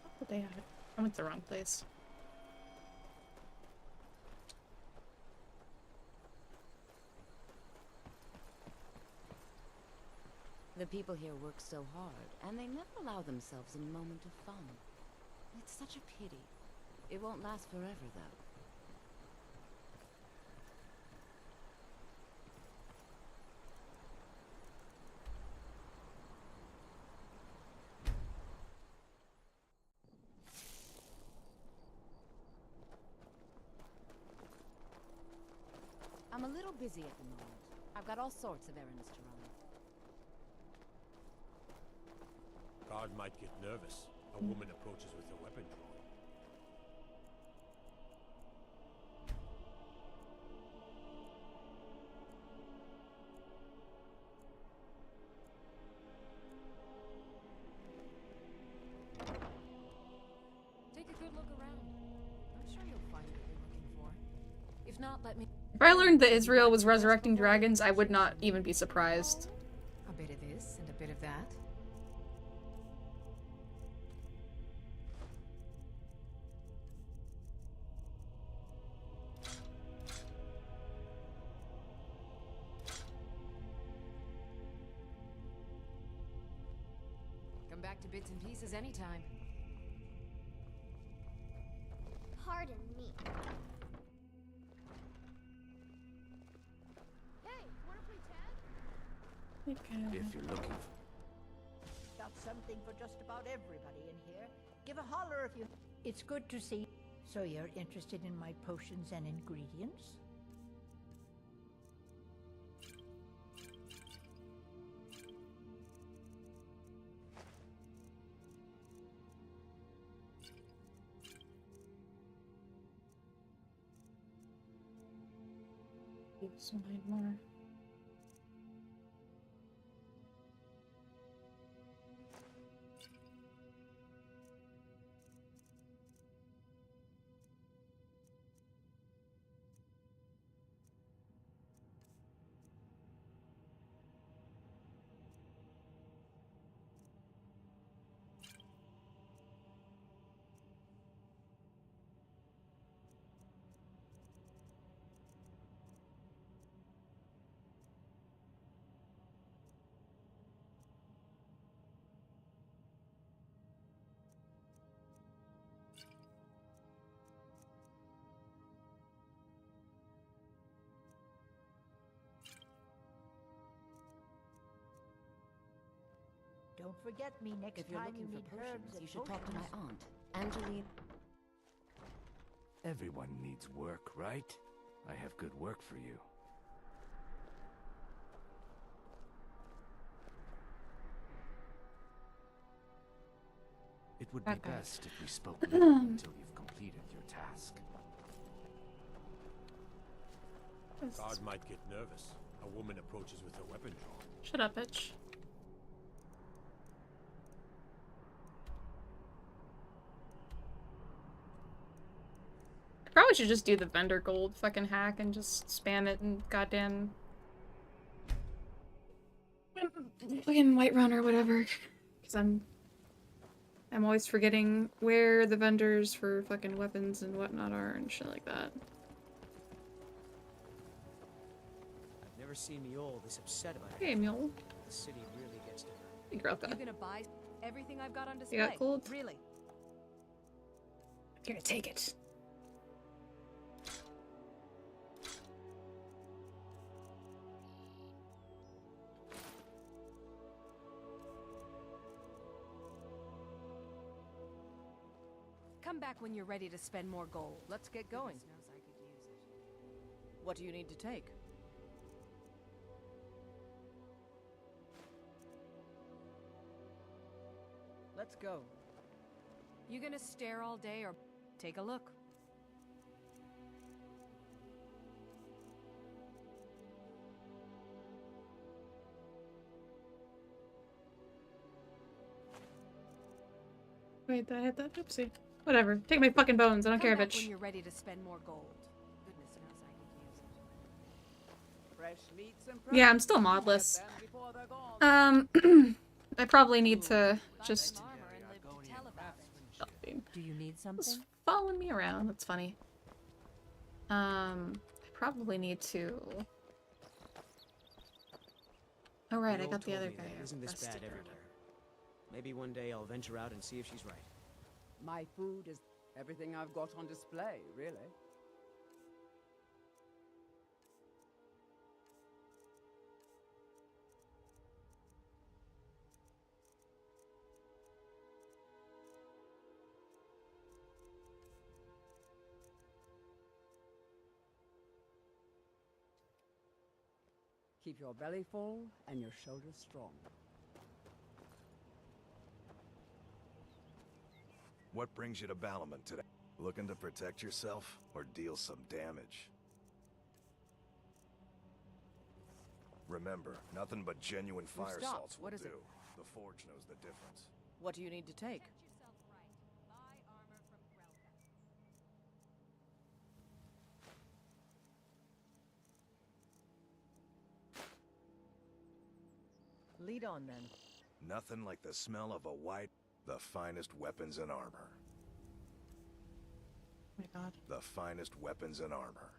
What did they have? I went to the wrong place. The people here work so hard, and they never allow themselves a moment of fun. It's such a pity. It won't last forever, though. I'm a little busy at the moment. I've got all sorts of errands to run. Guard might get nervous. A woman approaches with a weapon drawn. Take a good look around. I'm sure you'll find what you're looking for. If not, let me... If I learned that Israel was resurrecting dragons, I would not even be surprised. A bit of this and a bit of that. Come back to bits and pieces anytime. Pardon me. Hey, wanna play tag? If you're looking for... Got something for just about everybody in here. Give a holler if you... It's good to see. So you're interested in my potions and ingredients? Some more. Don't forget me next If you're time you looking need for herbs potions, and you should talk to my potions. aunt, Angeline. Everyone needs work, right? I have good work for you. It would be Okay. best if we spoke little until you've completed your task. Guard might get nervous. A woman approaches with her weapon drawn. Shut up, bitch. I probably should just do the vendor gold fucking hack and just spam it and goddamn fucking Whiterun or whatever. Because I'm always forgetting where the vendors for fucking weapons and whatnot are and shit like that. I've never seen Mule this upset about Hey, it. Mule. The city really gets to her. Hey, Grelka. You gonna buy everything I've got on display? You got gold? Really? You're gonna take it. Come back when you're ready to spend more gold. Let's get going. What do you need to take? Let's go. You gonna stare all day or take a look? Wait, did I hit that? Oopsie. Whatever. Take my fucking bones. I don't Come care, back bitch. when you're ready to spend more gold. Goodness knows I could use it. Fresh meats and Yeah, I'm still modless. I probably need to just... Do you need something? Just following me around. That's funny. I probably need to... Oh right, I Mule got the told other me guy that isn't this arrested bad earlier. everywhere. Maybe one day I'll venture out and see if she's right. My food is everything I've got on display, really. Keep your belly full and your shoulders strong. What brings you to Balamon today? Looking to protect yourself or deal some damage? Remember, nothing but genuine We've fire stopped. salts will What is do. it? The Forge knows the difference. What do you need to take? Lead on then. Nothing like the smell of a white, the finest weapons and armor. Oh my god. The finest weapons and armor.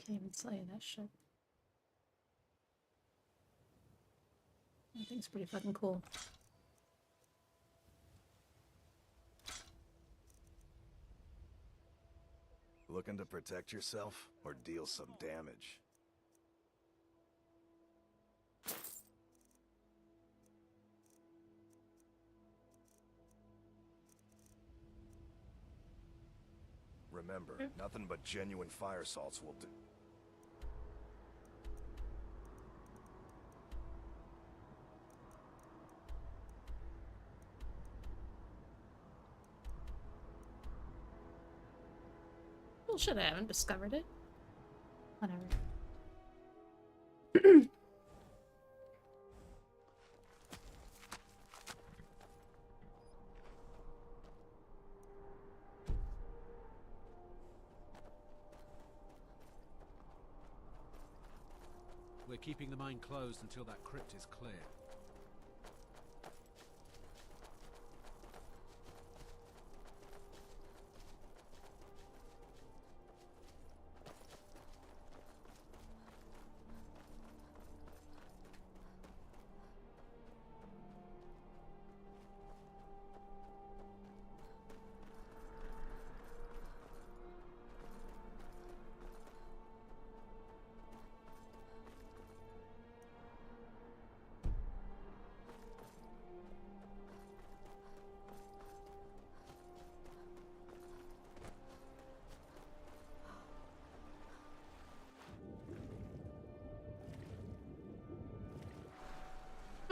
Can't even sell you that shit. That thing's pretty fucking cool. Looking to protect yourself or deal some damage? Remember, nothing but genuine fire salts will do. Bullshit, I haven't discovered it. Whatever. We're keeping the mine closed until that crypt is clear.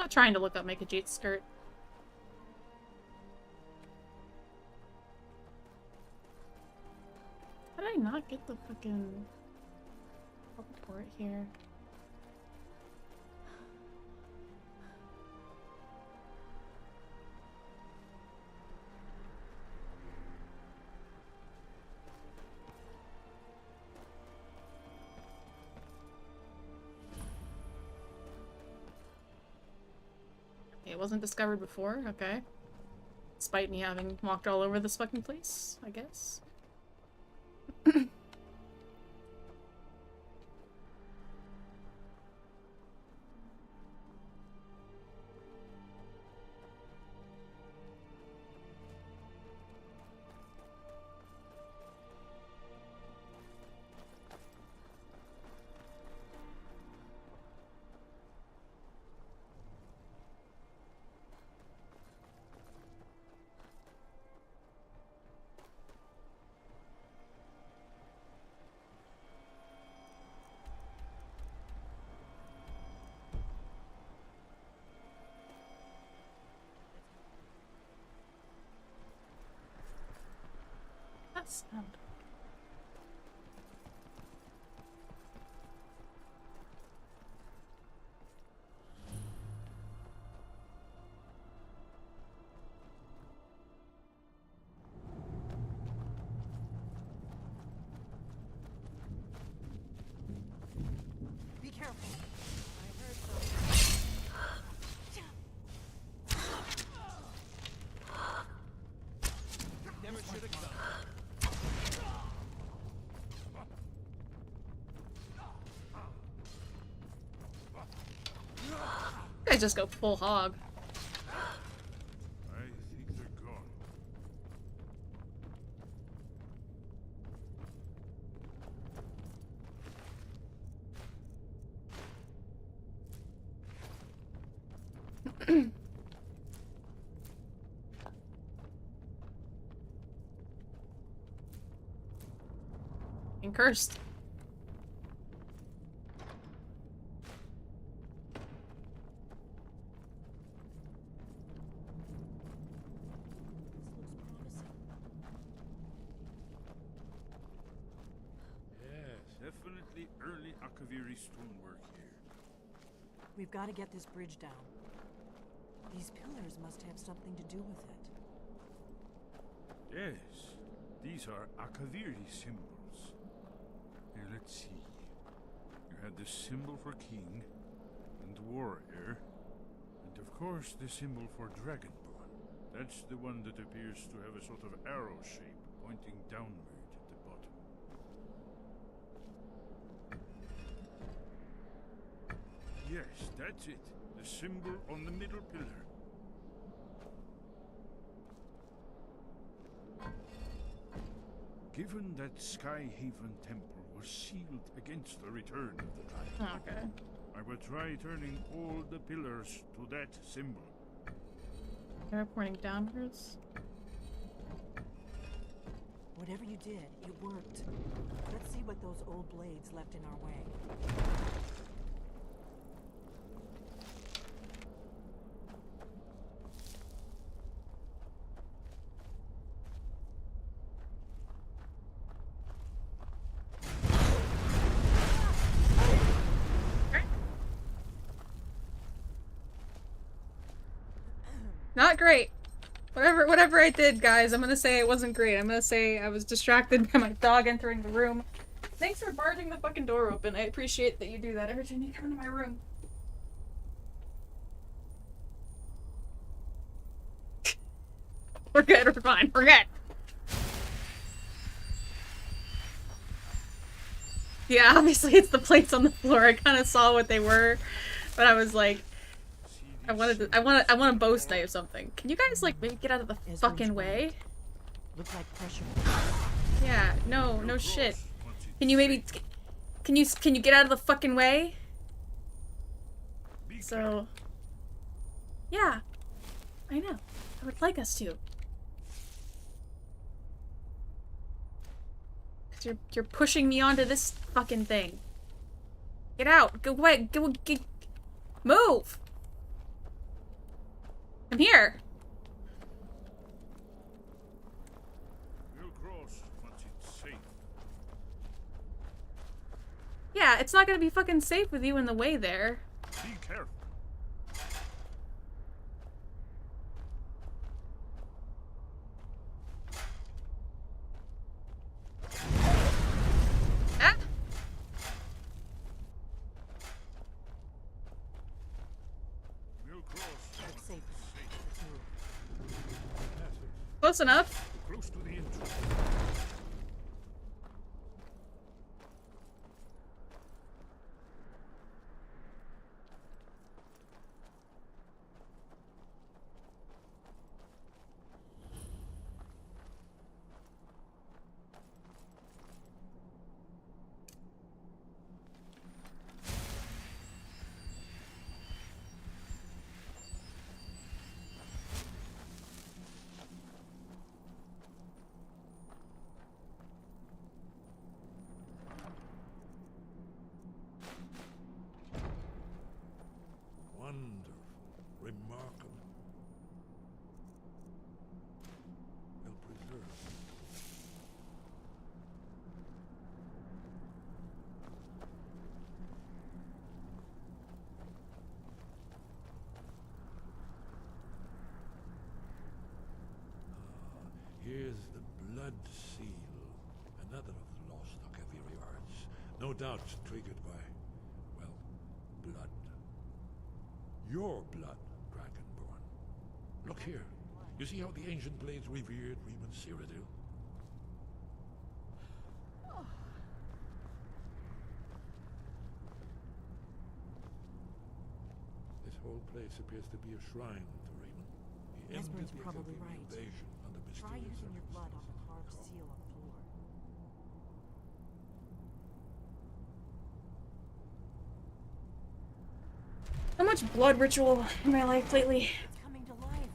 not trying to look up make a Jeet skirt. How did I not get the fucking teleport here? It wasn't discovered before, okay. Despite me having walked all over this fucking place, I guess. Sound. Be careful. Never should have come. You guys just go full hog. I think they're gone. And cursed. Definitely early Akaviri stonework here. We've got to get this bridge down. These pillars must have something to do with it. Yes, these are Akaviri symbols. Here, let's see. You had the symbol for king and warrior, and of course the symbol for dragonborn. That's the one that appears to have a sort of arrow shape pointing downward at the bottom. Yes, that's it. The symbol on the middle pillar. Given that Skyhaven Temple was sealed against the return of the dragon, Okay. I will try turning all the pillars to that symbol. They're pointing downwards. Whatever you did, it worked. Let's see what those old blades left in our way. Not great. Whatever I did, guys, I'm gonna say it wasn't great. I'm gonna say I was distracted by my dog entering the room. Thanks for barging the fucking door open. I appreciate that you do that every time you come into my room. We're good, we're fine, we're good. Yeah, obviously it's the plates on the floor. I kind of saw what they were, but I was like, I want to boast I have something. Can you guys like maybe get out of the fucking way? Looks like pressure. Yeah, no shit. Can you maybe, can you get out of the fucking way? So, yeah, I know. I would like us to. Cause you're pushing me onto this fucking thing. Get out. Go away. Go. Move. I'm here. We'll cross once it's safe. Yeah, it's not gonna be fucking safe with you in the way there. Be careful. Ah. We'll cross. Safe. Close enough. Close to the entrance. Wonderful. Remarkable. Well preserved. Here's the blood seal, another of the lost Akaviri arts, no doubt triggered by, well, blood. Your blood, Dragonborn. Look here. You see how the ancient blades revered Reman Cyrodiil? This whole place appears to be a shrine to Reman. He ended Esbern's the probably Akaviri right. invasion under Try mysterious using your blood on the circumstances. carved seal on the floor. So much blood ritual in my life lately. It's coming to life.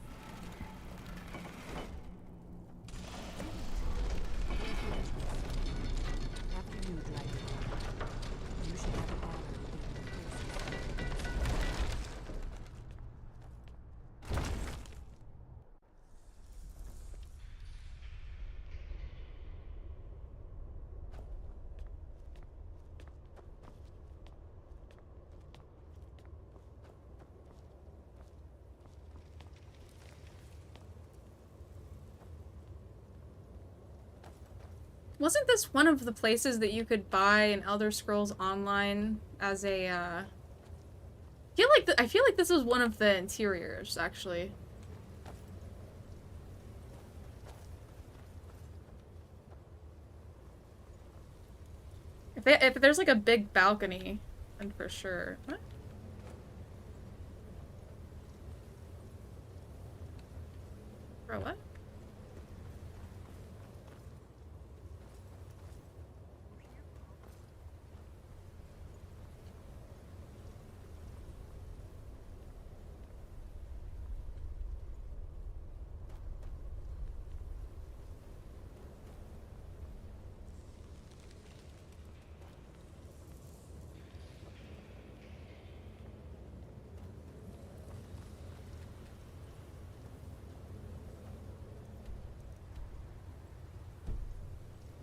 After you, Dragon. You should have an honor in being the Wasn't this one of the places that you could buy an Elder Scrolls Online as a, I feel like this was one of the interiors, actually. If there's like a big balcony, then for sure. What? Bro, what?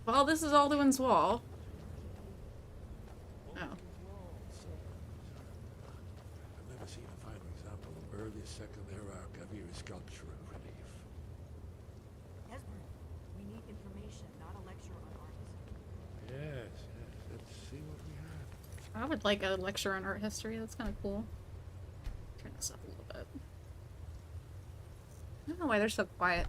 Well, this is Alduin's wall. Oh. I've never seen a finer example of early Second Era Akaviri sculpture and relief. Esbern, we need information, not a lecture on art history. Yes, yes. Let's see what we have. I would like a lecture on art history. That's kind of cool. Turn this up a little bit. I don't know why they're so quiet.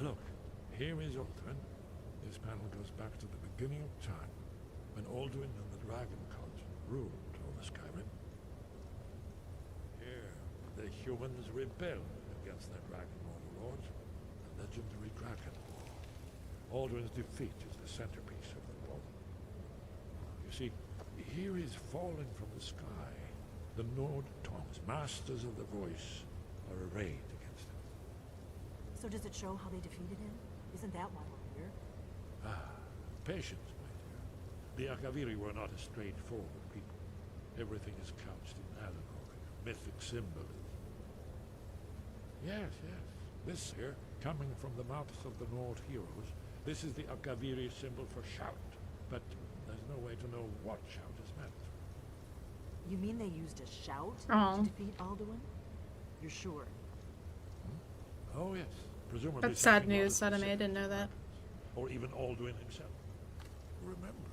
Look, here is Alduin. This panel goes back to the beginning of time, when Alduin and the Dragon Cult ruled over Skyrim. Here, the humans rebelled against their dragon overlord, the legendary Dragon War. Alduin's defeat is the centerpiece of the poem. You see, here is falling from the sky, The Nord Tongs, masters of the voice, are arrayed against him. So does it show how they defeated him? Isn't that why we're here? Patience, my dear. The Akaviri were not a straightforward people. Everything is couched in allegory, mythic symbolism. Yes, yes. This here, coming from the mouths of the Nord heroes, this is the Akaviri symbol for shout. But there's no way to know what shout is meant. You mean they used a shout Aw. to defeat Alduin? You're sure? Oh yes, presumably. That's sad something not news, as Sadame. I specific didn't know that. Or even Alduin himself. Remember,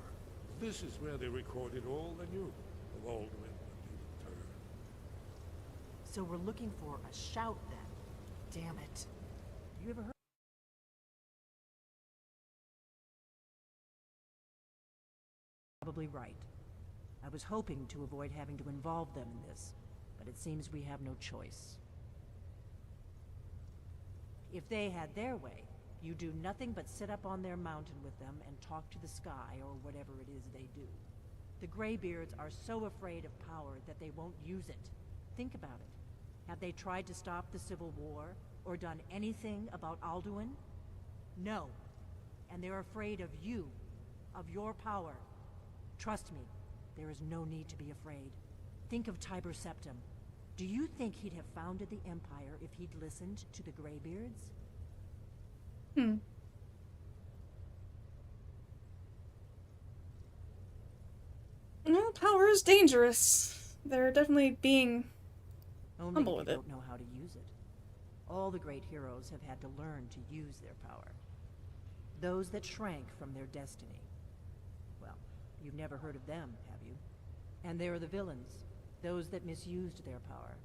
this is where they recorded all they knew of Alduin and the Turn. So we're looking for a shout then. Damn it. You ever heard? Probably right. I was hoping to avoid having to involve them in this, but it seems we have no choice. If they had their way, you do nothing but sit up on their mountain with them and talk to the sky or whatever it is they do. The Greybeards are so afraid of power that they won't use it. Think about it. Have they tried to stop the Civil War or done anything about Alduin? No. And they're afraid of you, of your power. Trust me, there is no need to be afraid. Think of Tiber Septim. Do you think he'd have founded the Empire if he'd listened to the Greybeards? Well, power is dangerous. They're definitely being humble with they it. don't know how to use it. All the great heroes have had to learn to use their power. Those that shrank from their destiny. Well, you've never heard of them, have you? And there are the villains, those that misused their power.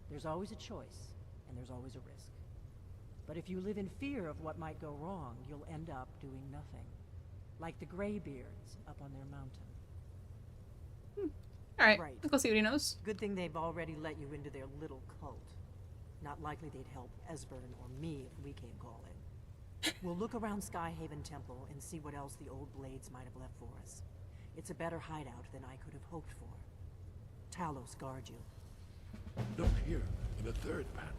There's always a choice, and there's always a risk. But if you live in fear of what might go wrong, you'll end up doing nothing. Like the Greybeards up on their mountain. Alright, Right. let's go see what he knows. Good thing they've already let you into their little cult. Not likely they'd help Esbern or me if we came calling. We'll look around Skyhaven Temple and see what else the old blades might have left for us. It's a better hideout than I could have hoped for. Talos guard you. Look here, in the third panel.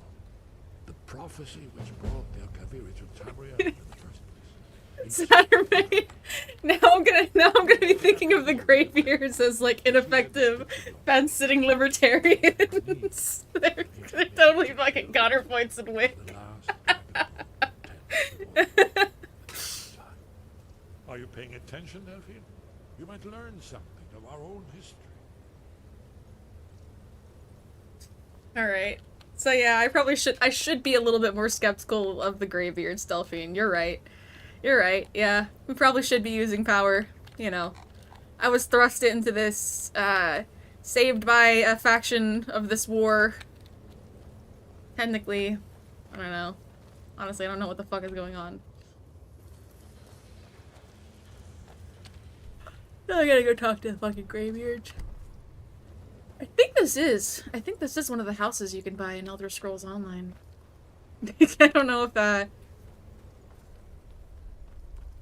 The prophecy which brought the Akaviri to Tamriel in the first place. Saturday. Now I'm gonna be thinking of the Greybeards as like ineffective, fence-sitting libertarians. they're totally fucking counterpoints and win. Are you paying attention, Delphine? You might learn something of our own history. Alright. So yeah, I should be a little bit more skeptical of the Greybeards, Delphine. You're right. You're right, yeah. We probably should be using power, you know. I was thrust into this, saved by a faction of this war. Technically, I don't know. Honestly, I don't know what the fuck is going on. I gotta go talk to the fucking Greybeards. I think this is one of the houses you can buy in Elder Scrolls Online. I don't know if that...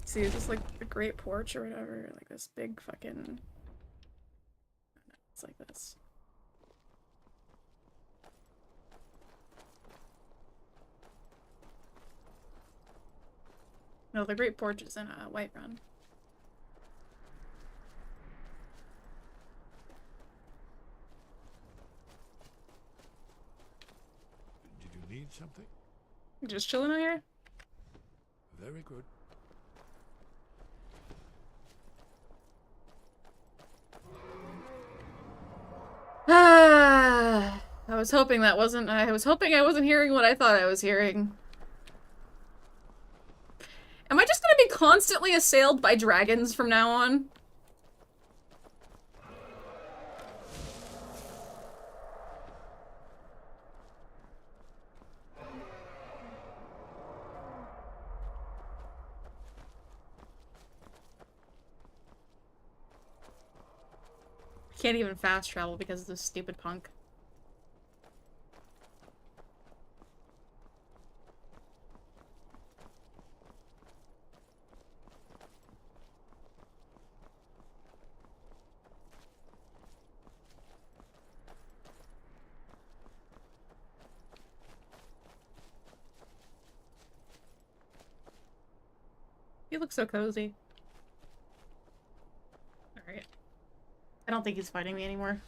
See, is this like a great porch or whatever? Like this big fucking... It's like this. No, the great porch is in a Whiterun. Did you need something? Just chilling out here? Very good. I was hoping I wasn't hearing what I thought I was hearing. Am I just gonna be constantly assailed by dragons from now on? Can't even fast travel because of this stupid punk. He looks so cozy. Alright. I don't think he's fighting me anymore.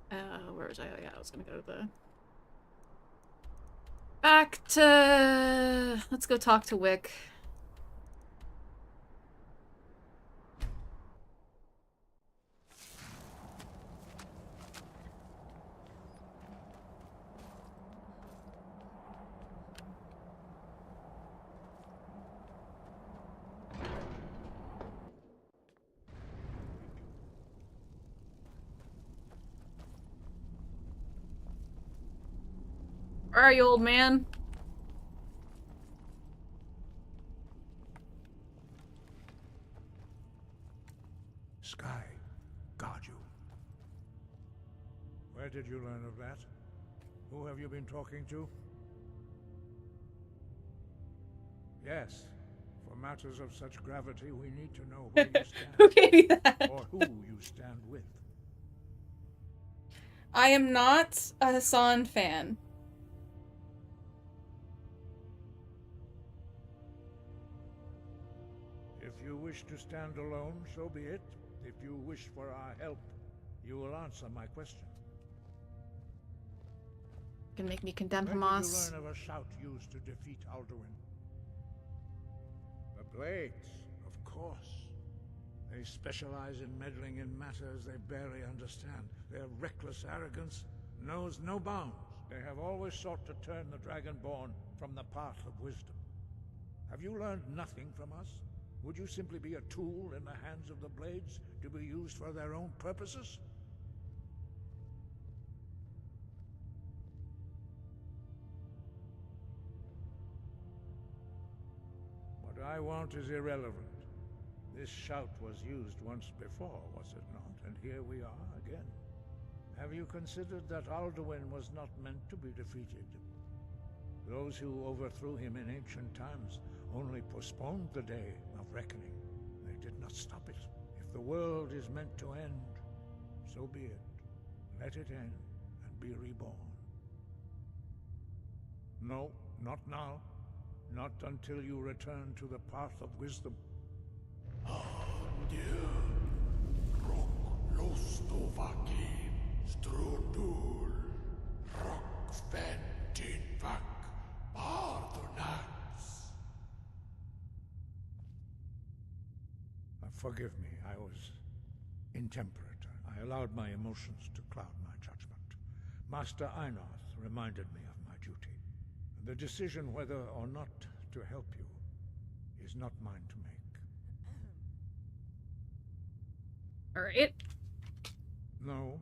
Where was I? Oh yeah, I was gonna go to the... Back to... Let's go talk to Wick. Where are you, old man? Sky, guard you. Where did you learn of that? Who have you been talking to? Yes. For matters of such gravity, we need to know where you stand. Who gave you that? Or who you stand with. I am not a Hassan fan. If you wish to stand alone, so be it. If you wish for our help, you will answer my question. Can make me condemn When Hamas. did you learn of a shout used to defeat Alduin? The Blades, of course. They specialize in meddling in matters they barely understand. Their reckless arrogance knows no bounds. They have always sought to turn the Dragonborn from the path of wisdom. Have you learned nothing from us? Would you simply be a tool in the hands of the Blades to be used for their own purposes? What I want is irrelevant. This shout was used once before, was it not? And here we are again. Have you considered that Alduin was not meant to be defeated? Those who overthrew him in ancient times only postponed the day of reckoning. They did not stop it. If the world is meant to end, so be it. Let it end and be reborn. No, not now. Not until you return to the path of wisdom. Forgive me, I was intemperate. I allowed my emotions to cloud my judgment. Master Einoth reminded me of my duty. The decision whether or not to help you is not mine to make. Alright. No,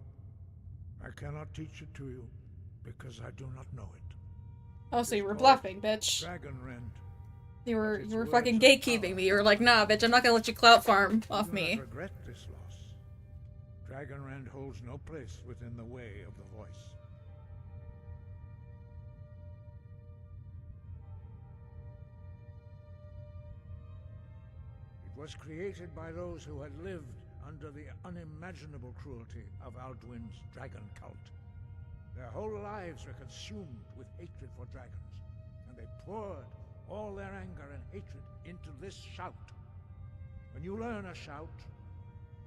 I cannot teach it to you because I do not know it. Oh, so you were bluffing, bitch. Dragonrend. You were fucking gatekeeping me. You were like, nah, bitch, I'm not gonna let you clout farm off me. I regret this loss. Dragonrend holds no place within the way of the voice. It was created by those who had lived under the unimaginable cruelty of Alduin's dragon cult. Their whole lives were consumed with hatred for dragons, and they poured all their anger and hatred into this shout. When you learn a shout,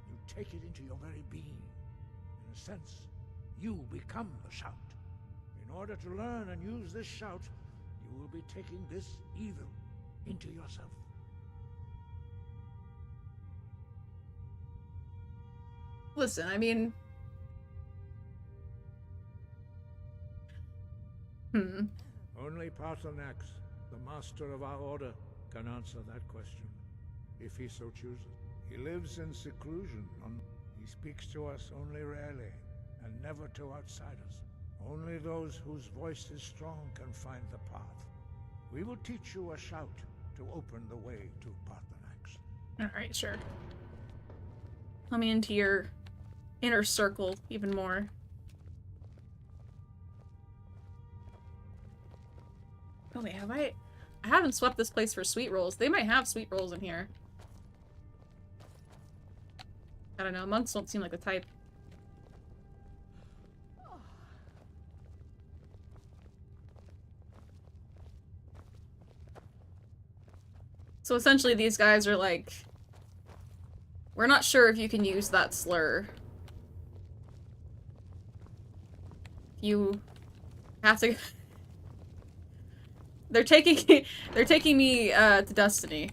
you take it into your very being. In a sense, you become the shout. In order to learn and use this shout, you will be taking this evil into yourself. Listen, I mean... Only Paarthurnax, the master of our order, can answer that question, if he so chooses. He lives in seclusion. He speaks to us only rarely, and never to outsiders. Only those whose voice is strong can find the path. We will teach you a shout to open the way to Paarthurnax. Alright, sure. Let me into your inner circle even more. Oh wait, have I haven't swept this place for sweet rolls. They might have sweet rolls in here. I don't know, monks don't seem like the type. So essentially these guys are like, we're not sure if you can use that slur. You have to... They're taking me to Destiny.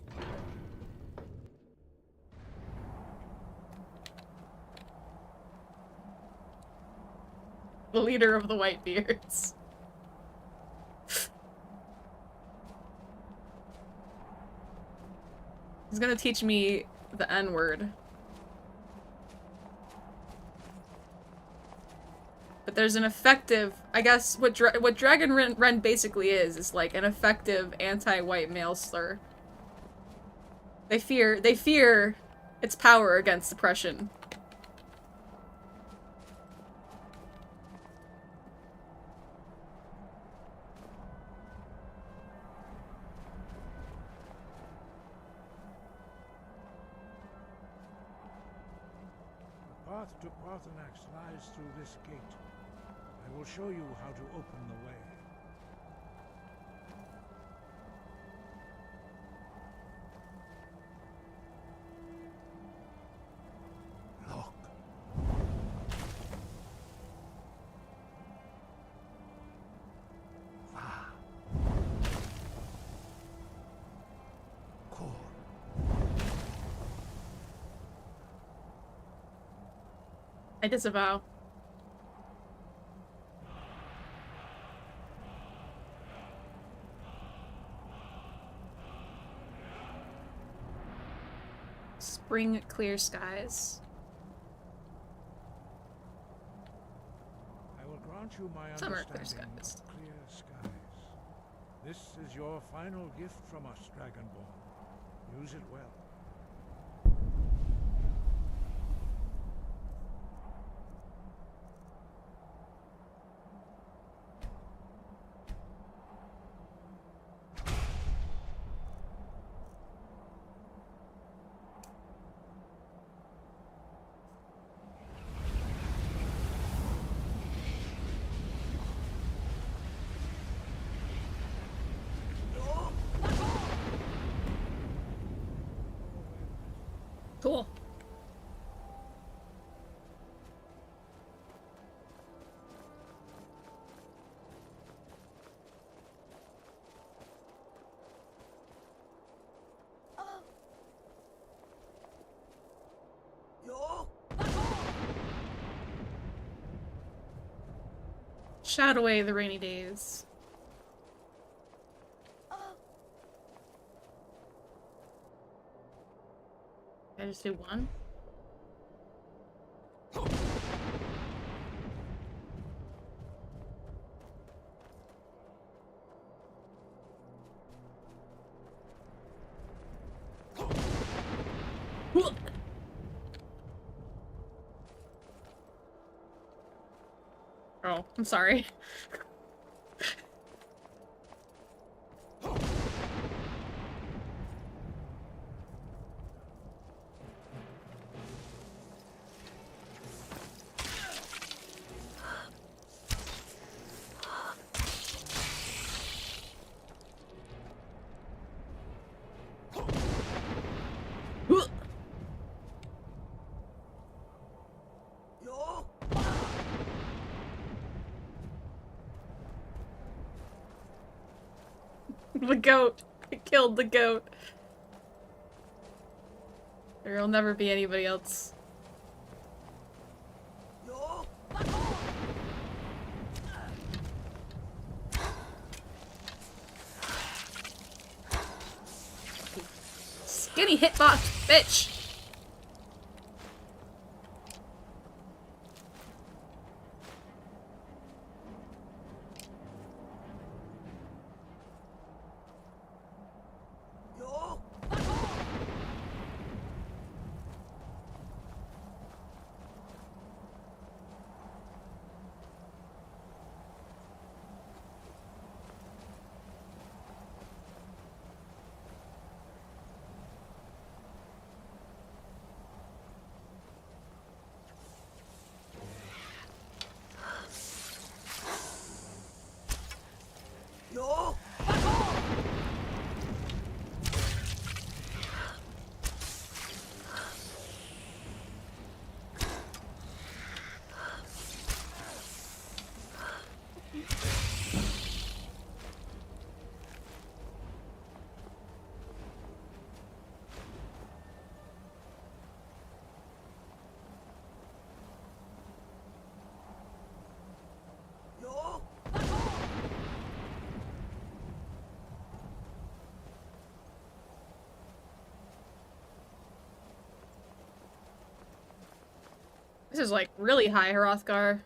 The leader of the Whitebeards. He's gonna teach me the N-word. But there's an effective, I guess what Dragon Ren basically is like an effective anti-white male slur. They fear its power against oppression. The path to Parthenax lies through this gate. I will show you how to open the way. Look. Va. Cor. I disavow. Spring clear skies. I will grant you my Summer understanding clear skies. of clear skies. This is your final gift from us, Dragonborn. Use it well. Cool. Shout away the rainy days. Can I just do one? Oh, I'm sorry. The goat. I killed the goat. There'll never be anybody else. Skinny hitbox, bitch! This is like really high, Hrothgar.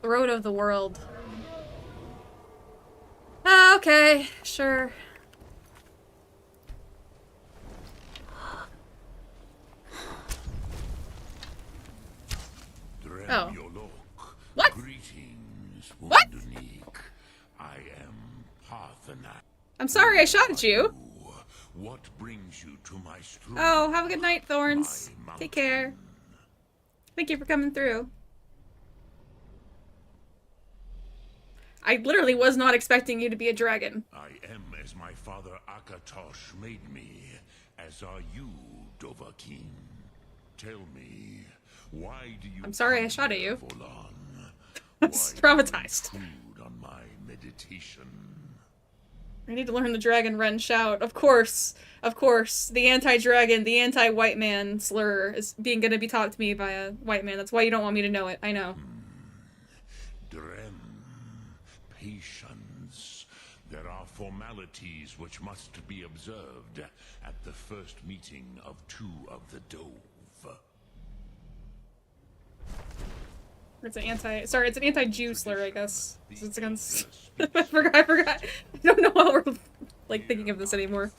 Throat of the world. Okay, sure. Oh. What? Greetings, what? I am Parthenax. I'm sorry I shot at you. What brings you to my stream? Oh, have a good night, Thorns. Take care. Thank you for coming through. I literally was not expecting you to be a dragon. I am as my father Akatosh made me, as are you, Dovahkiin. Tell me, why do you... I'm sorry I shot at you. I was traumatized. On my meditation. I need to learn the dragon run shout. Of course. Of course. The anti-dragon, the anti-white man slur is gonna be taught to me by a white man. That's why you don't want me to know it. I know. Patience. There are formalities which must be observed at the first meeting of two of the Dove. It's an anti-Jew slur, I guess. It's against... I forgot. I don't know how we're, like, thinking of this anymore.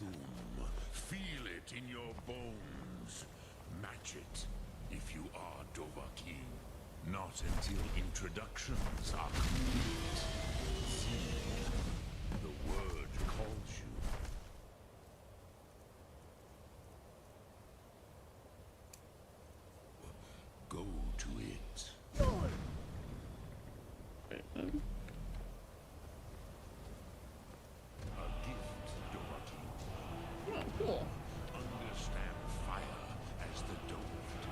Feel it in your bones. Match it if you are Dovahkiin. Not until introductions are complete. The word calls you. Go to it. Oh, cool. Understand fire as the Dove do.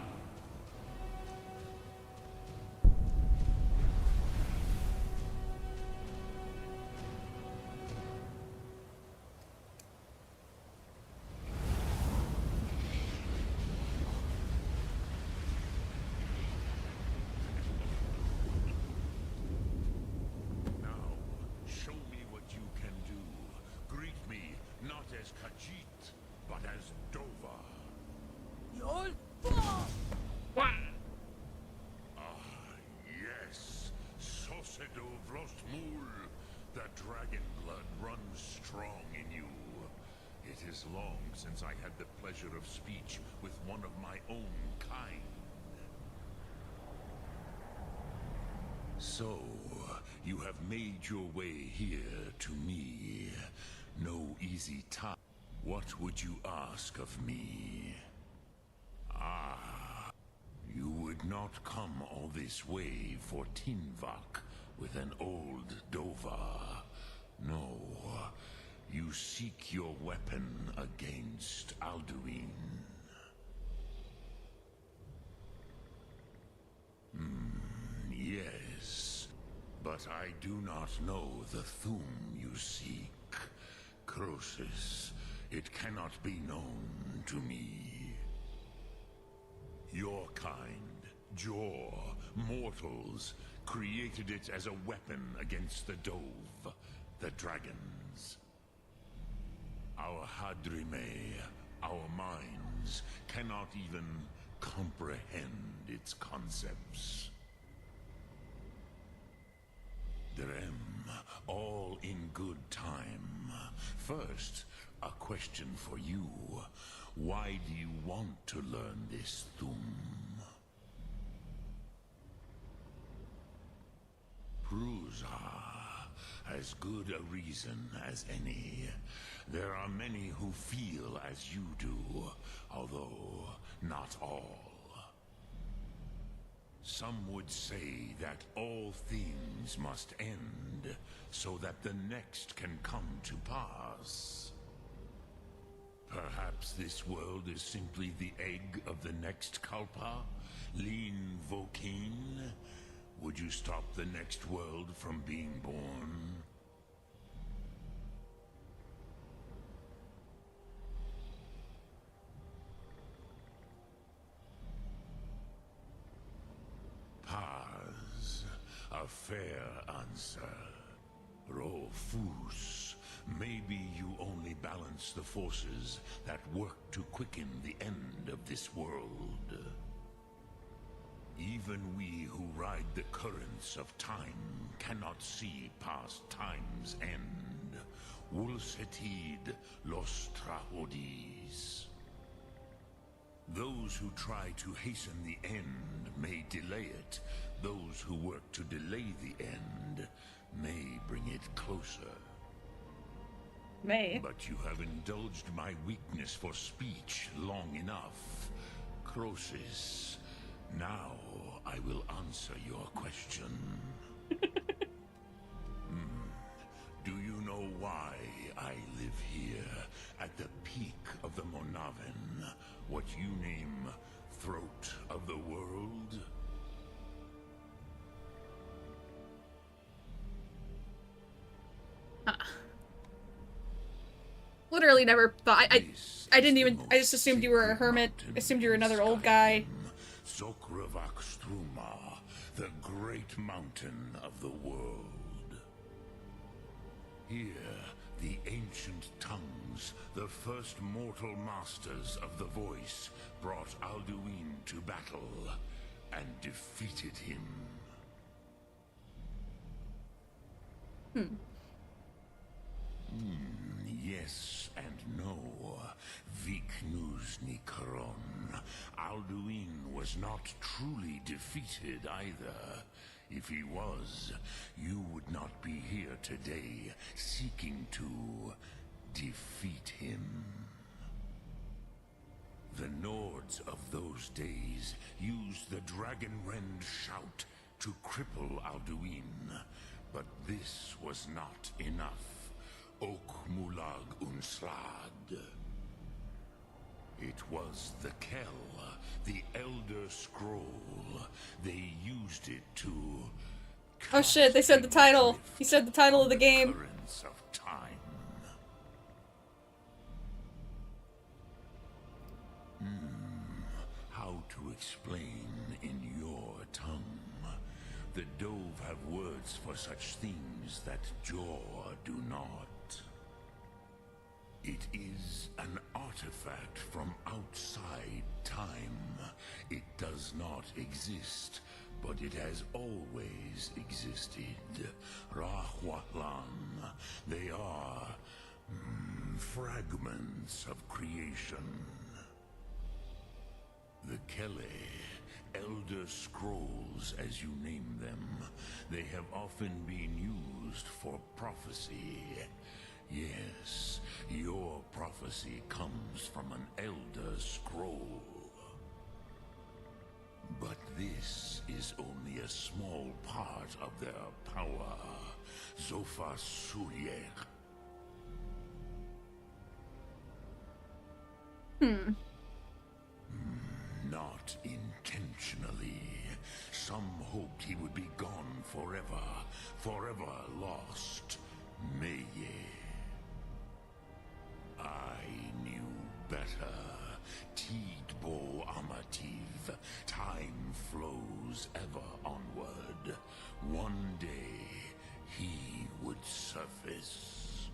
Now, show me what you can do. Greet me not as Khajiit, but as Dova. Yes. Sosedo Vrostmul. The dragon blood runs strong in you. It is long since I had the pleasure of speech with one of my own kind. So, you have made your way here to me. No easy task. What would you ask of me? Ah, you would not come all this way for Tinvak with an old Dova. No, you seek your weapon against Alduin. Yes, but I do not know the Thum you seek. Croesus, it cannot be known to me. Your kind, Jor, mortals, created it as a weapon against the Dove, the dragons. Our Hadrime, our minds, cannot even comprehend its concepts. Drem, all in good time. First, a question for you. Why do you want to learn this Thum? Prusa, As good a reason as any. There are many who feel as you do, although not all. Some would say that all things must end, so that the next can come to pass. Perhaps this world is simply the egg of the next Kalpa, Lin Vokin. Would you stop the next world from being born? Paz, a fair answer. Rofus, maybe you only balance the forces that work to quicken the end of this world. Even we who ride the currents of time cannot see past time's end. Wulsetid los trahodis. Those who try to hasten the end may delay it. Those who work to delay the end may bring it closer. May. But you have indulged my weakness for speech long enough. Croesus. Now, I will answer your question. Do you know why I live here, at the peak of the Monaven, what you name throat of the world? Literally never thought. I didn't even. I just assumed you were a hermit. Assumed you were another old guy. Sokravak Struma, the great mountain of the world. Here, the ancient tongues, the first mortal masters of the voice, brought Alduin to battle and defeated him. Yes and no. Viknuzny Karon. Alduin was not truly defeated either. If he was, you would not be here today seeking to defeat him. The Nords of those days used the Dragonrend shout to cripple Alduin, but this was not enough. Ok Mulag Unslad. It was the Kell, the Elder Scroll. They used it to... Oh shit, they said the title. He said the title of the game. Currents of time. How to explain in your tongue? The Dove have words for such things that Jor do not. It is an artifact from outside time. It does not exist, but it has always existed. Rahwatlan. They are fragments of creation. The Kele, Elder Scrolls as you name them, they have often been used for prophecy. Yes, your prophecy comes from an Elder Scroll. But this is only a small part of their power. Zofa Suryek. Not intentionally. Some hoped he would be gone forever. Forever lost. Meye. I knew better. Tidbo Amativ. Time flows ever onward. One day, he would surface.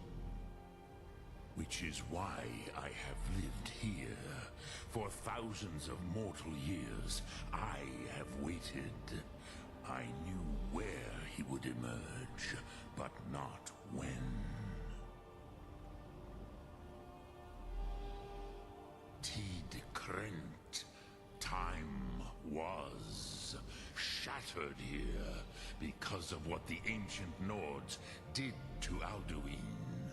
Which is why I have lived here. For thousands of mortal years, I have waited. I knew where he would emerge, but not when. Tid Krent. Time was shattered here because of what the ancient Nords did to Alduin.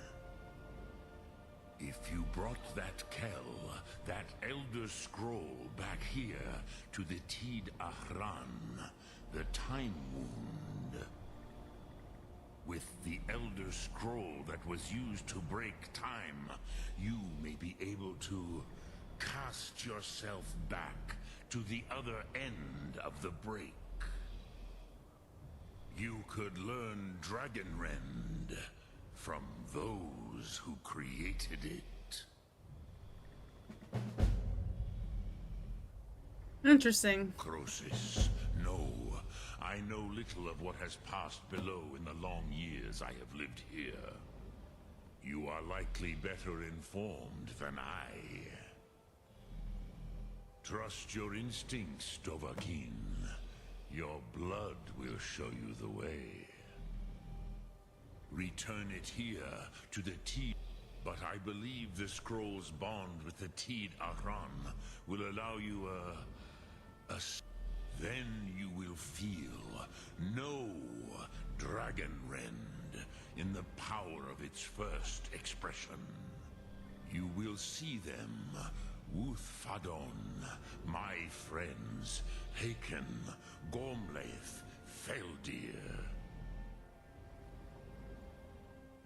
If you brought that Kell, that Elder Scroll back here to the Tid Ahran, the Time Wound, with the Elder Scroll that was used to break time, you may be able to cast yourself back to the other end of the break. You could learn Dragonrend from those who created it. Interesting. Croesus, no. I know little of what has passed below in the long years I have lived here. You are likely better informed than I. Trust your instincts, Dovahkiin. Your blood will show you the way. Return it here to the Tid, but I believe the scroll's bond with the Tid Ahran will allow you then you will feel, know Dragonrend in the power of its first expression. You will see them, Wuthfadon, my friends, Haken, Gormlaith, Feldir.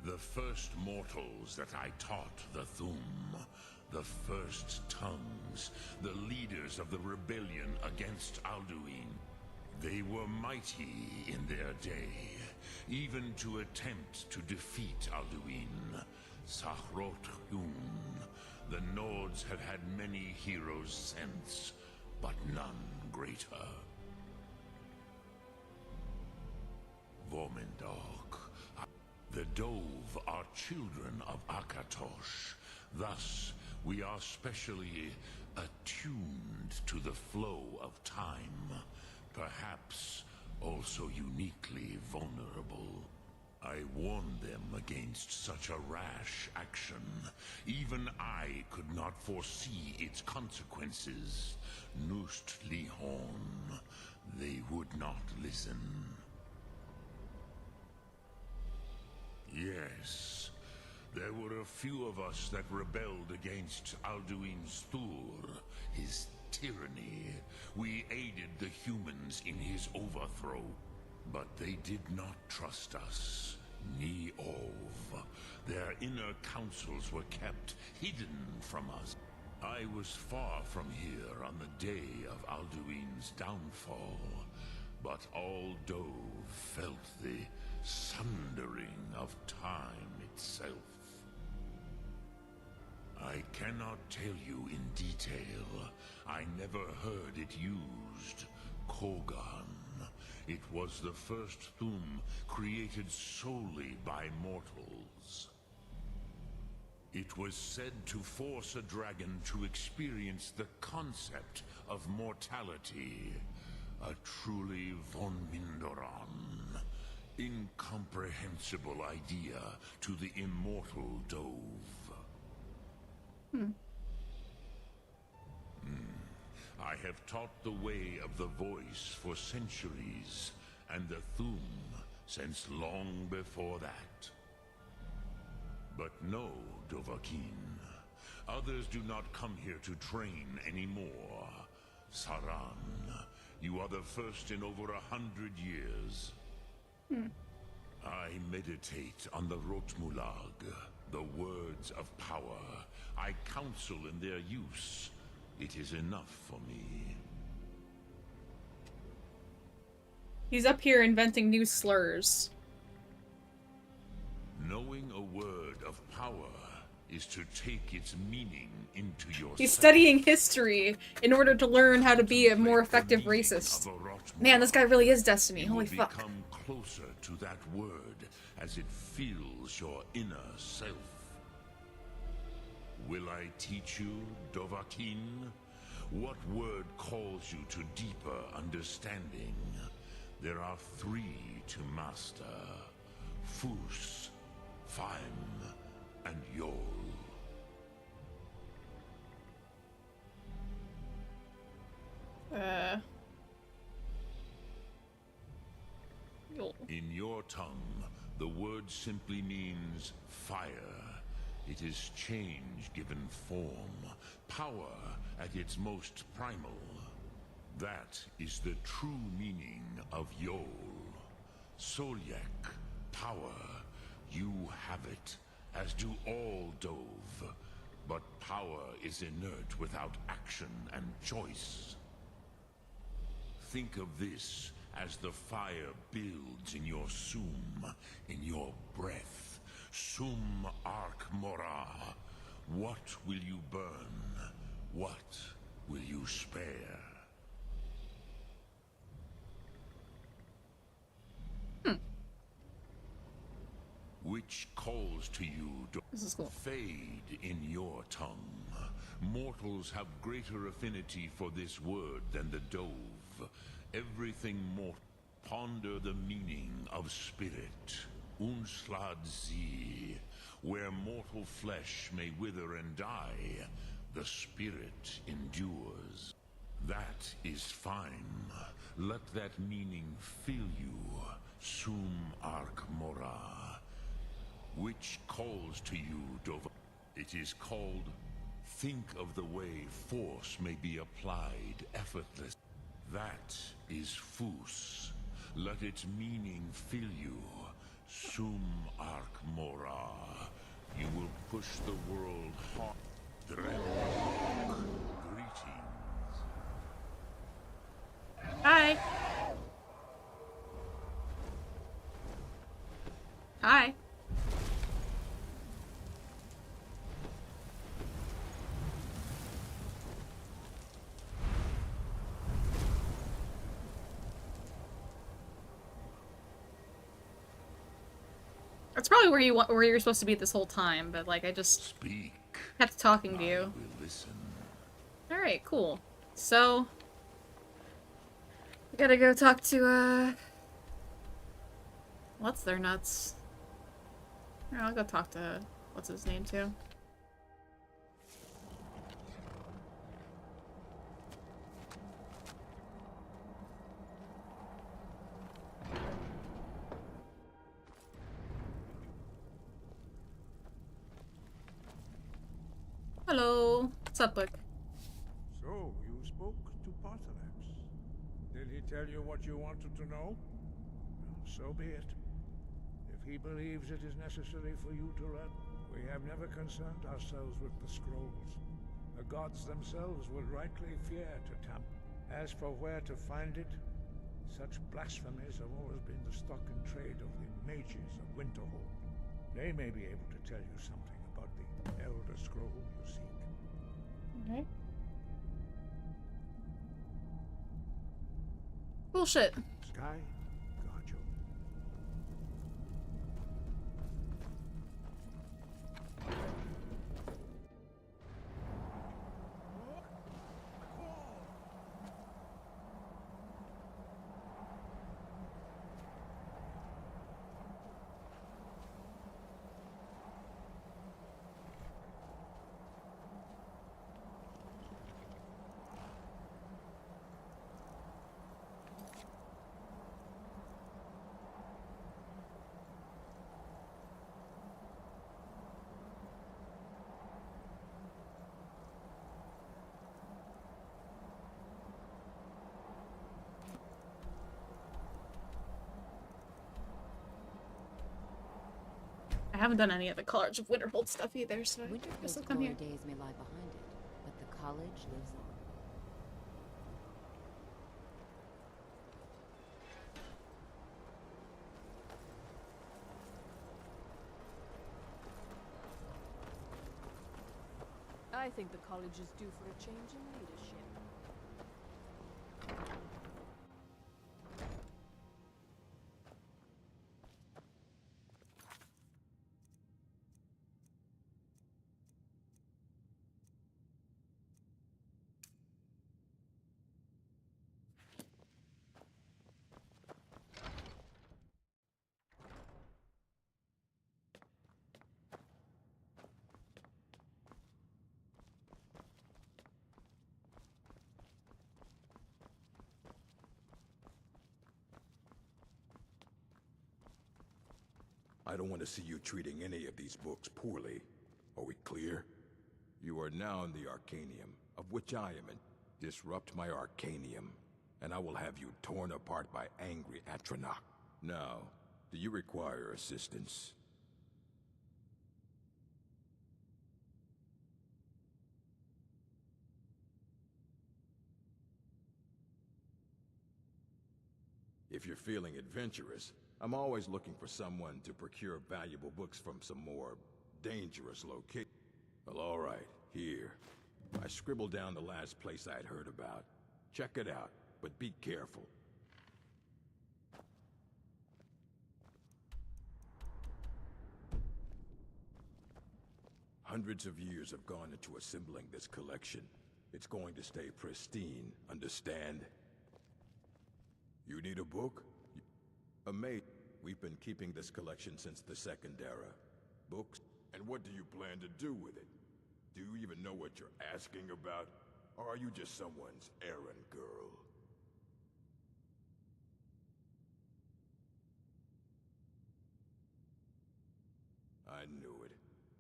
The first mortals that I taught the Thum, the first tongues, the leaders of the rebellion against Alduin. They were mighty in their day, even to attempt to defeat Alduin. Sahrot-Hun, the Nords have had many heroes since, but none greater. Vormendok, the Dove are children of Akatosh. Thus, we are specially attuned to the flow of time, perhaps also uniquely vulnerable. I warned them against such a rash action. Even I could not foresee its consequences. Nust Lihon, they would not listen. Yes, there were a few of us that rebelled against Alduin's Thur, his tyranny. We aided the humans in his overthrow, but they did not trust us. Ni Ov. Their inner councils were kept hidden from us. I was far from here on the day of Alduin's downfall, but all Dove felt the sundering of time itself. I cannot tell you in detail. I never heard it used. Kogan. It was the first Thum created solely by mortals. It was said to force a dragon to experience the concept of mortality. A truly von Mindoran. Incomprehensible idea to the immortal Dove. I have taught the way of the voice for centuries, and the Thum since long before that. But no, Dovahkiin. Others do not come here to train anymore. Saran, you are the first in over 100 years. I meditate on the Rotmulag, the words of power. I counsel in their use. It is enough for me. He's up here inventing new slurs. Knowing a word of power is to take its meaning into yourself. He's studying history in order to learn how to be a more effective racist. Man, this guy really is Destiny. Holy fuck. Become closer to that word as it fills your inner self. Will I teach you, Dovahkiin? What word calls you to deeper understanding? There are 3 to master. Fus, Faim, and Yol. Yol. In your tongue, The word simply means fire. It is change given form, power at its most primal. That is the true meaning of Yol. Solyek, power. You have it, as do all Dove. But power is inert without action and choice. Think of this as the fire builds in your sum, in your breath. Sum Arc Mora. What will you burn? What will you spare? Which calls to you, this is cool. Fade in your tongue. Mortals have greater affinity for this word than the Dove. Everything mortal. Ponder the meaning of spirit. Unslad Zi. Where mortal flesh may wither and die, the spirit endures. That is fine. Let that meaning fill you. Sum Arc Mora. Which calls to you, Dova. It is called, think of the way force may be applied effortless. That is Fus. Let its meaning fill you. Sum Arc Mora. You will push the world hard. Greetings. Hi. Hi. That's probably where you're supposed to be this whole time, but like I just kept talking to you. All right, cool. So we gotta go talk to what's their nuts? Yeah, I'll go talk to what's his name too. Hello. What's up, Luke? So, you spoke to Parthalax. Did he tell you what you wanted to know? Well, so be it. If he believes it is necessary for you to learn, we have never concerned ourselves with the scrolls. The gods themselves would rightly fear to tamper. As for where to find it, such blasphemies have always been the stock and trade of the mages of Winterhold. They may be able to tell you something about the Elder Scroll you seek. Okay. Bullshit. Sky, guard you. I haven't done any of the College of Winterhold stuff either, so I guess I'll come here. Days may lie behind it, but the college lives on. I think the college is due for a change in leadership. I don't want to see you treating any of these books poorly. Are we clear? You are now in the Arcanium, of which I am in. Disrupt my Arcanium, and I will have you torn apart by angry Atronach. Now, do you require assistance? If you're feeling adventurous, I'm always looking for someone to procure valuable books from some more dangerous location. Well, all right, here. I scribbled down the last place I'd heard about. Check it out, but be careful. Hundreds of years have gone into assembling this collection. It's going to stay pristine, understand? You need a book? A mate. We've been keeping this collection since the Second Era. Books? And what do you plan to do with it? Do you even know what you're asking about? Or are you just someone's errand girl? I knew it.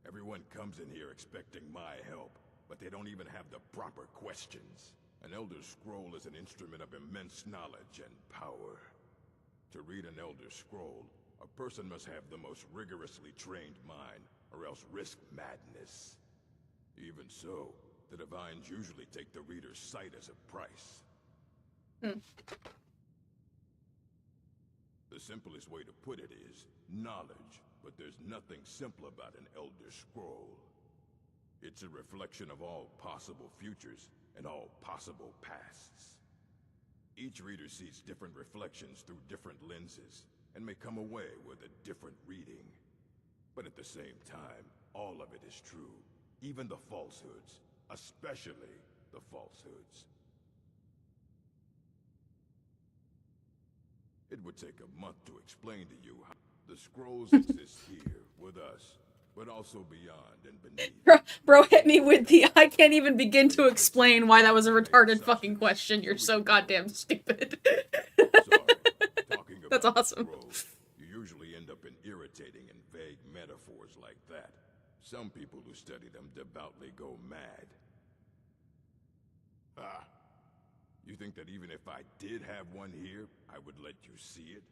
Everyone comes in here expecting my help, but they don't even have the proper questions. An Elder Scroll is an instrument of immense knowledge and power. To read an Elder Scroll, a person must have the most rigorously trained mind, or else risk madness. Even so, the Divines usually take the reader's sight as a price. The simplest way to put it is knowledge, but there's nothing simple about an Elder Scroll. It's a reflection of all possible futures and all possible pasts. Each reader sees different reflections through different lenses, and may come away with a different reading. But at the same time, all of it is true, even the falsehoods, especially the falsehoods. It would take a month to explain to you how the scrolls exist here, with us, but also beyond and beneath. Bro hit me with the I can't even begin to explain why that was a retarded fucking question. You're so goddamn stupid. That's awesome. You usually end up in irritating and vague metaphors like that. Some people who study them devoutly go mad. Ah, you think that even if I did have one here, I would let you see it?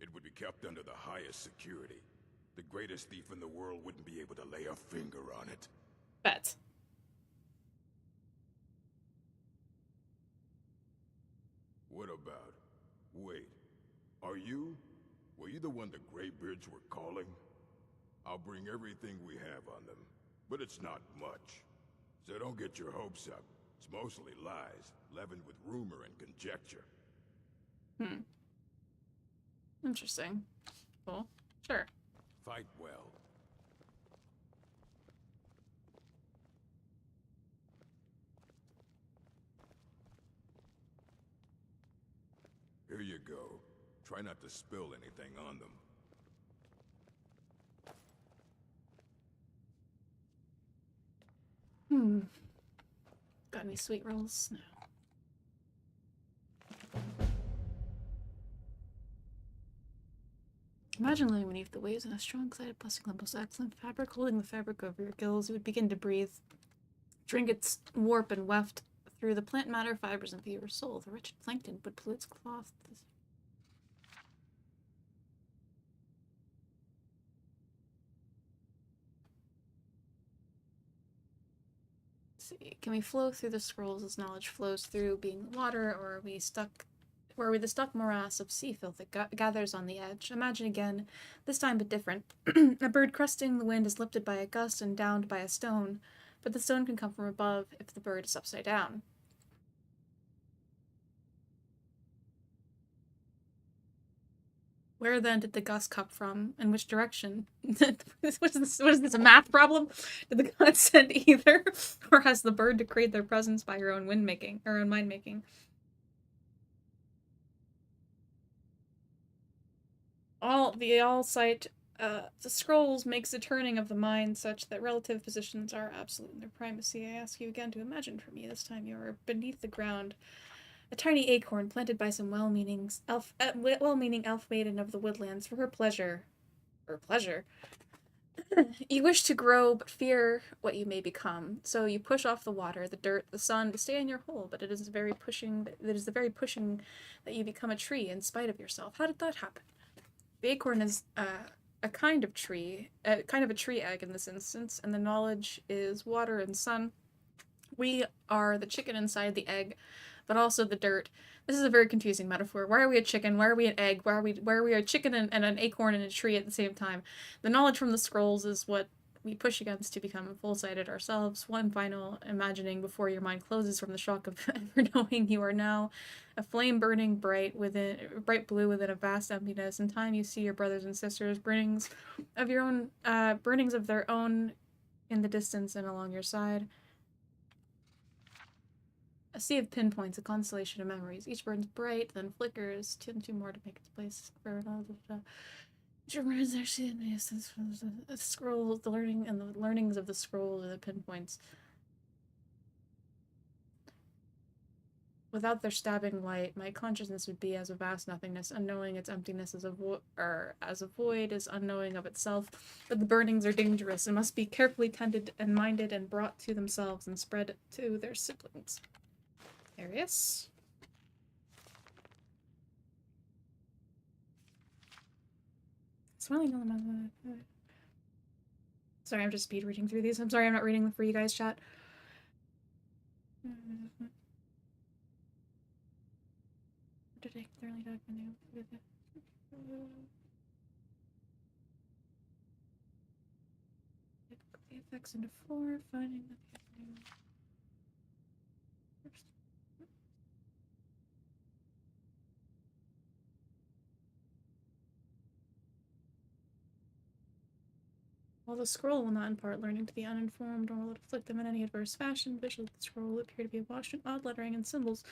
It would be kept under the highest security. The greatest thief in the world wouldn't be able to lay a finger on it. Bet. What about? Wait. Are you? Were you the one the Greybeards were calling? I'll bring everything we have on them, but it's not much. So don't get your hopes up. It's mostly lies, leavened with rumor and conjecture. Interesting. Cool. Sure. Fight well. Here you go. Try not to spill anything on them. Got any sweet rolls? No. Imagine living beneath the waves in a strong-sided plastic lump of excellent fabric, holding the fabric over your gills. You would begin to breathe. Drink its warp and weft through the plant matter, fibers, and through your soul. The wretched plankton would pollute its cloth. See, can we flow through the scrolls as knowledge flows through, being water, or are we stuck? Or are we the stuck morass of sea filth that gathers on the edge? Imagine again, this time but different. A bird cresting the wind is lifted by a gust and downed by a stone, but the stone can come from above if the bird is upside down. Where then did the gust come from? In which direction? What is this, a math problem? Did the gods send either? Or has the bird decreed their presence by her own mind-making? The scrolls makes the turning of the mind such that relative positions are absolute in their primacy. I ask you again to imagine for me, this time you are beneath the ground, a tiny acorn planted by some well-meaning elf maiden of the woodlands for her pleasure. or pleasure. You wish to grow, but fear what you may become. So you push off the water, the dirt, the sun to stay in your hole, but it is the very pushing that you become a tree in spite of yourself. How did that happen? The acorn is a kind of a tree egg in this instance, and the knowledge is water and sun. We are the chicken inside the egg, but also the dirt. This is a very confusing metaphor. Why are we a chicken? Why are we an egg? Why are we a chicken and an acorn and a tree at the same time? The knowledge from the scrolls is what we push against to become full-sighted ourselves. One final imagining before your mind closes from the shock of ever knowing you are now a flame burning bright blue within a vast emptiness. In time you see your brothers and sisters, burnings of their own in the distance and along your side. A sea of pinpoints, a constellation of memories. Each burns bright, then flickers, two more to make its place. The scroll, the learning and the learnings of the scroll are the pinpoints. Without their stabbing light, my consciousness would be as a vast nothingness, unknowing its emptiness as a void is unknowing of itself. But the burnings are dangerous and must be carefully tended and minded and brought to themselves and spread to their siblings. Arius. Smiling on the Sorry, I'm just speed reading through these. I'm sorry I'm not reading them for you guys, chat. Did I thoroughly document the effects into 4, finding the While the scroll will not impart learning to the uninformed, nor will it afflict them in any adverse fashion, visually the scroll will appear to be awash in odd lettering and symbols.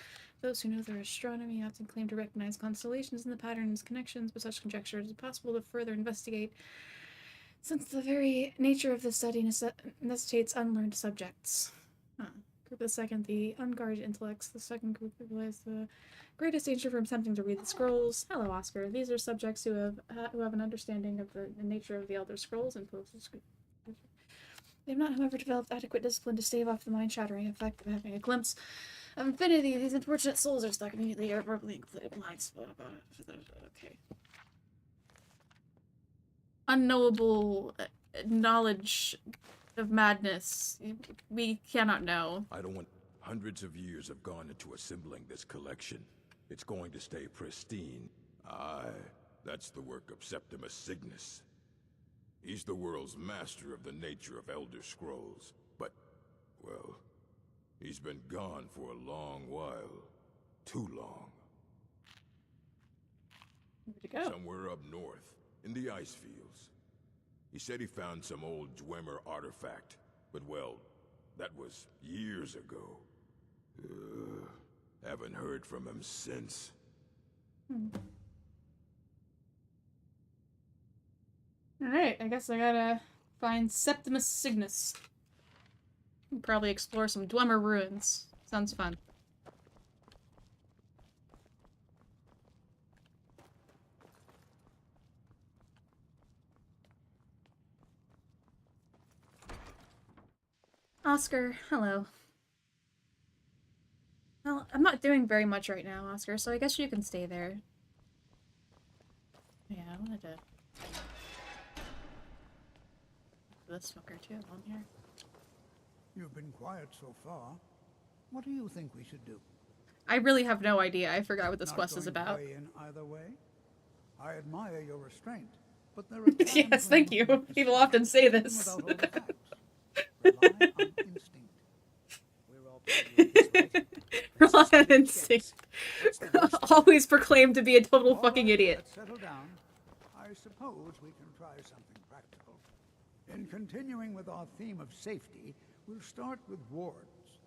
Those who know their astronomy often claim to recognize constellations in the patterns and but such conjecture is impossible to further investigate, since the very nature of the study necessitates unlearned subjects. Group the second, the unguarded intellects. The second group realize the greatest danger from attempting to read the scrolls. Hello, Oscar. These are subjects who have an understanding of the nature of the Elder Scrolls and they have not, however, developed adequate discipline to stave off the mind-shattering effect of having a glimpse of infinity. These unfortunate souls are stuck immediately or verbally included blind spot about it. Okay. Unknowable knowledge of madness. We cannot know. I don't want hundreds of years have gone into assembling this collection. It's going to stay pristine. Aye, that's the work of Septimus Cygnus. He's the world's master of the nature of Elder Scrolls. But, well, he's been gone for a long while. Too long. Where'd he go? Somewhere up north, in the ice fields. He said he found some old Dwemer artifact, but well, that was years ago. Haven't heard from him since. Alright, I guess I gotta find Septimus Cygnus. Probably explore some Dwemer ruins. Sounds fun. Oscar, hello. Well, I'm not doing very much right now, Oscar, so I guess you can stay there. Yeah, I wanted to... this fucker too on here. You've been quiet so far. What do you think we should do? I really have no idea. I forgot what this quest is about. In either way? I admire your restraint, but there are yes, thank you. People often say this. Rely on instinct. Always proclaimed to be a total fucking idiot. Let's settle down. I suppose we can try something practical. In continuing with our theme of safety, we'll start with wards.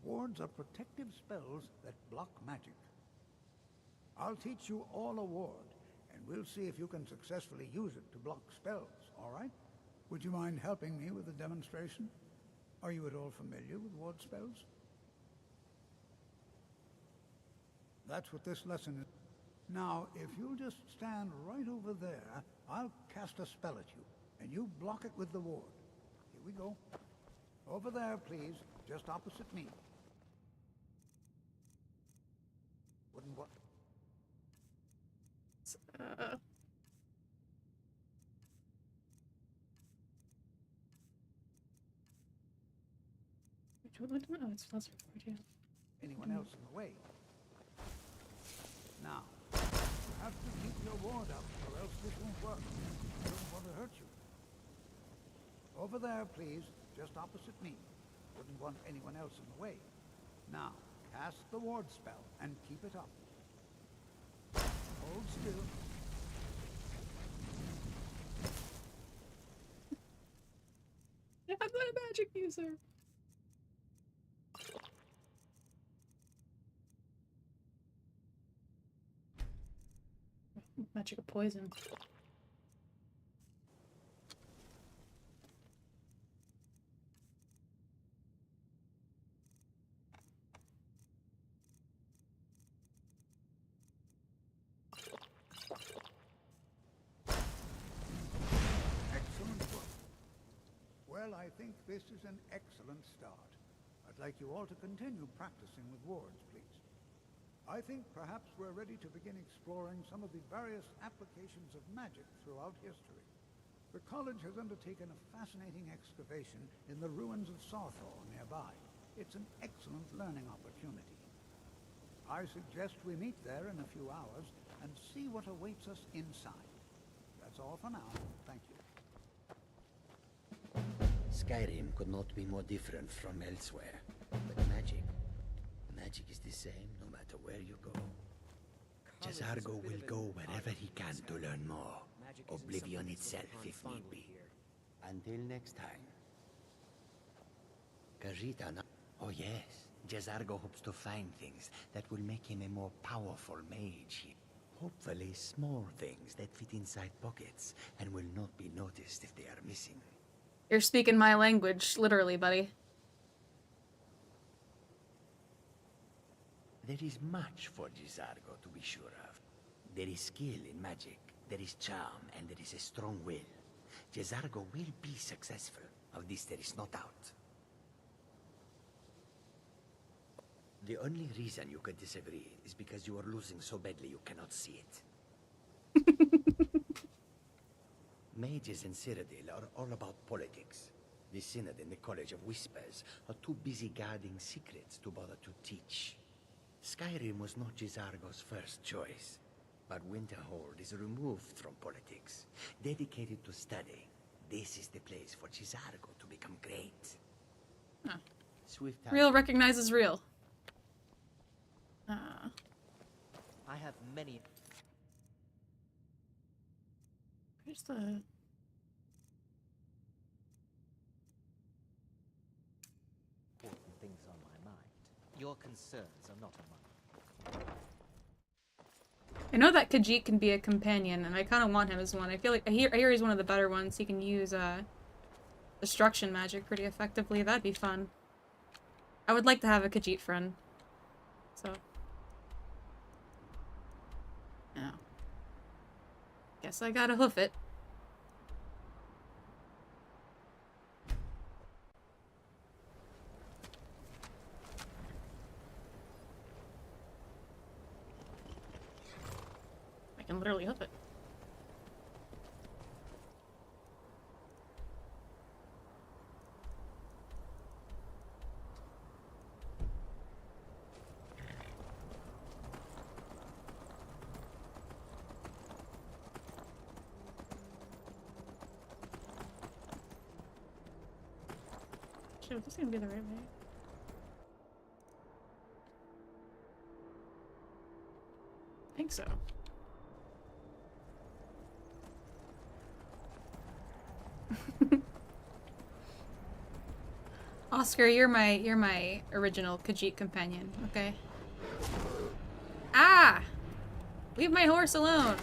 Wards are protective spells that block magic. I'll teach you all a ward, and we'll see if you can successfully use it to block spells, all right? Would you mind helping me with the demonstration? Are you at all familiar with ward spells? That's what this lesson is. Now, if you'll just stand right over there I'll cast a spell at you, and you block it with the ward. Here we go. Over there, please, just opposite me. Wouldn't what? Oh, it's plus 4, Anyone else in the way? Now, you have to keep your ward up, or else this won't work. I don't want to hurt you. Over there, please, just opposite me. Wouldn't want anyone else in the way. Now, cast the ward spell and keep it up. Hold still. I'm not a magic user. Magic of poison. Excellent work. Well, I think this is an excellent start. I'd like you all to continue practicing with wards, please. I think perhaps we're ready to begin exploring some of the various applications of magic throughout history. The college has undertaken a fascinating excavation in the ruins of Sarthor nearby. It's an excellent learning opportunity. I suggest we meet there in a few hours and see what awaits us inside. That's all for now. Thank you. Skyrim could not be more different from elsewhere, but magic is the same no matter where you go. Jazargo will go wherever he can to learn more. Oblivion itself if need be. Until next time. Khajiit. Oh yes, Jazargo hopes to find things that will make him a more powerful mage. Hopefully small things that fit inside pockets and will not be noticed if they are missing. You're speaking my language, literally, buddy. There is much for Jazargo to be sure of. There is skill in magic, there is charm, and there is a strong will. Jazargo will be successful. Of this there is no doubt. The only reason you could disagree is because you are losing so badly you cannot see it. Mages in Cyrodiil are all about politics. The Synod and the College of Whispers are too busy guarding secrets to bother to teach. Skyrim was not Jazargo's first choice, but Winterhold is removed from politics, dedicated to study. This is the place for Jazargo to become great. Huh. Swift Real recognizes real. I have many. Where's the... Important things on my mind. Your concerns are not on mine. I know that Khajiit can be a companion, and I kind of want him as one. I feel like I hear he's one of the better ones. He can use destruction magic pretty effectively. That'd be fun. I would like to have a Khajiit friend. So, yeah. Guess I gotta hoof it. I can literally hoof it. Shit, this is gonna be the right way. I think so. Oscar, you're my original Khajiit companion, okay? Ah! Leave my horse alone!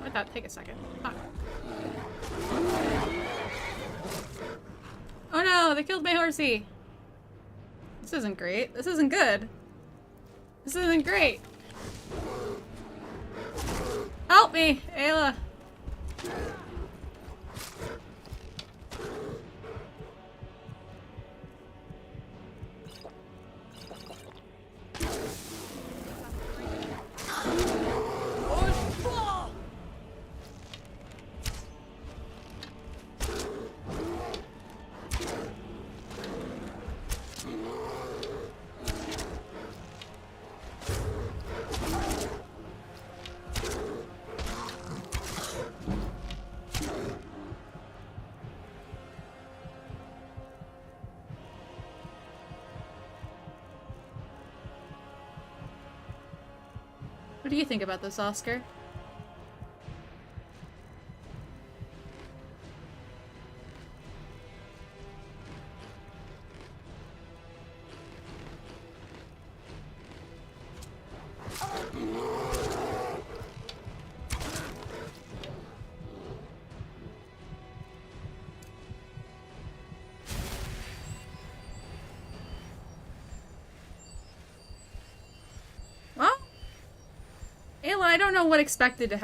Let that take a second. Fuck. Oh no, they killed my horsey! This isn't great. This isn't good. This isn't great. Help me, Ayla. What do you think about this, Oscar? I don't know what I expected to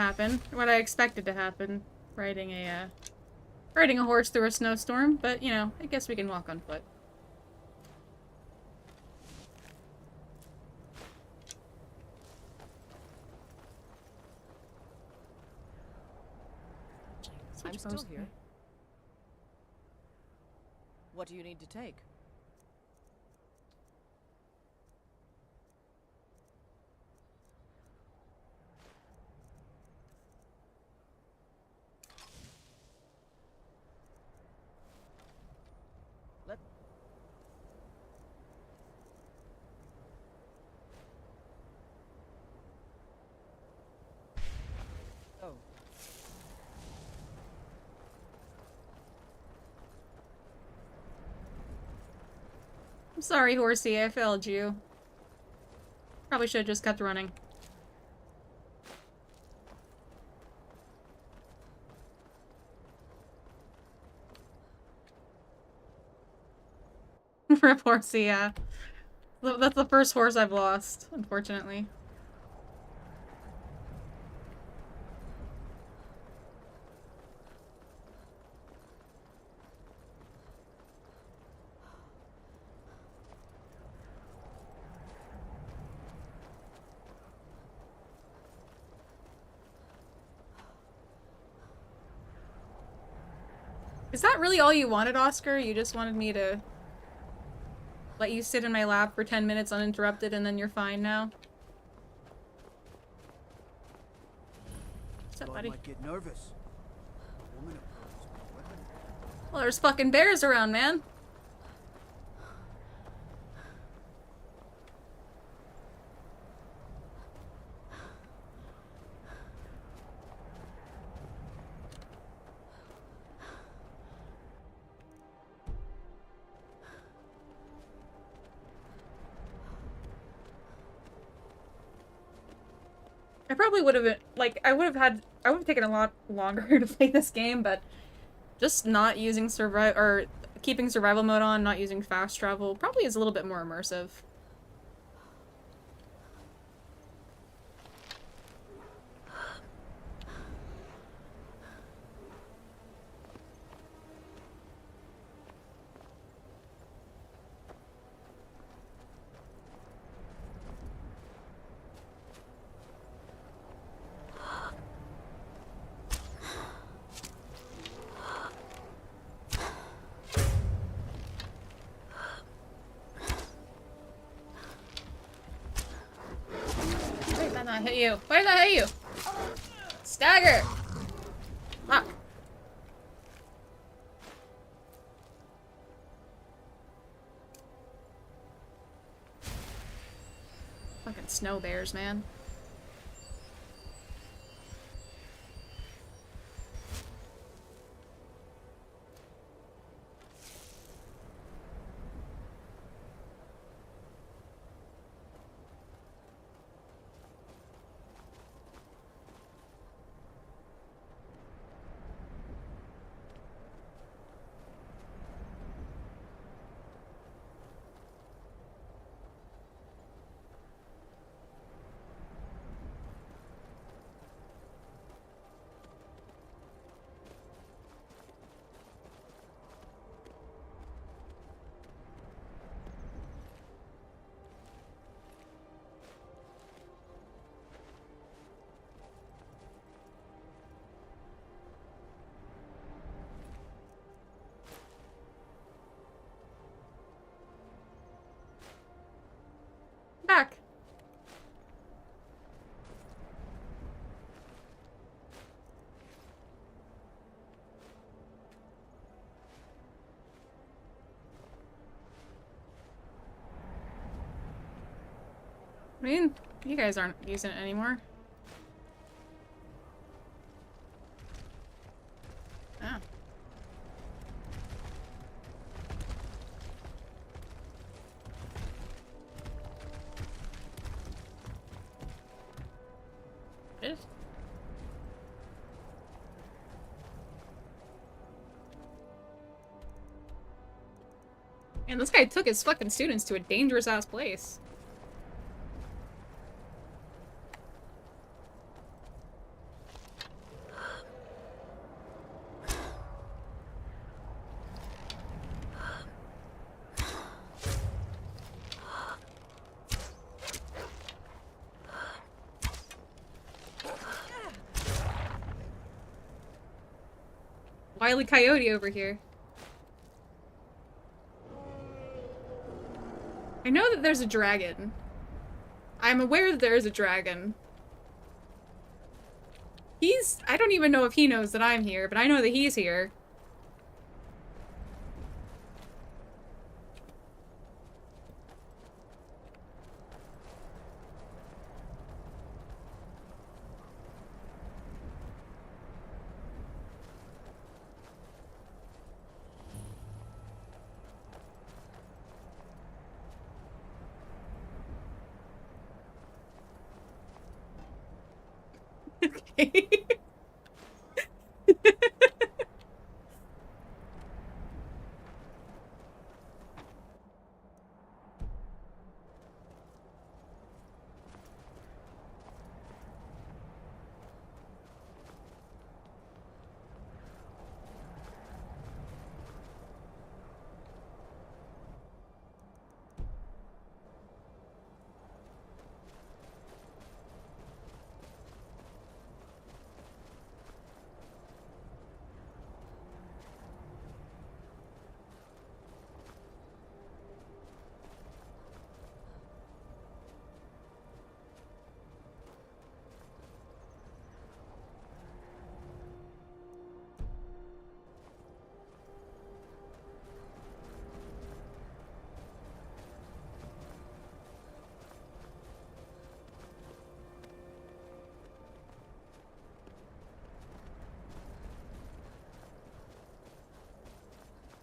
happen riding a horse through a snowstorm, but you know, I guess we can walk on foot. I'm still here. What do you need to take? I'm sorry, Horsey, I failed you. Probably should have just kept running. Rip Horsey, yeah. That's the first horse I've lost, unfortunately. Is that really all you wanted, Oscar? You just wanted me to let you sit in my lap for 10 minutes uninterrupted and then you're fine now? What's up, buddy? Might get nervous. Well, there's fucking bears around, man. I probably would have, like, I would have taken a lot longer to play this game, but just not using keeping survival mode on, not using fast travel, probably is a little bit more immersive. I hit you. Why did I hit you? Stagger! Fuck. Fucking snow bears, man. mean, you guys aren't using it anymore. Ah. It? And this guy took his fucking students to a dangerous ass place. Wile E. Coyote over here. I know that there's a dragon. I'm aware that there is a dragon. I don't even know if he knows that I'm here, but I know that he's here. Okay.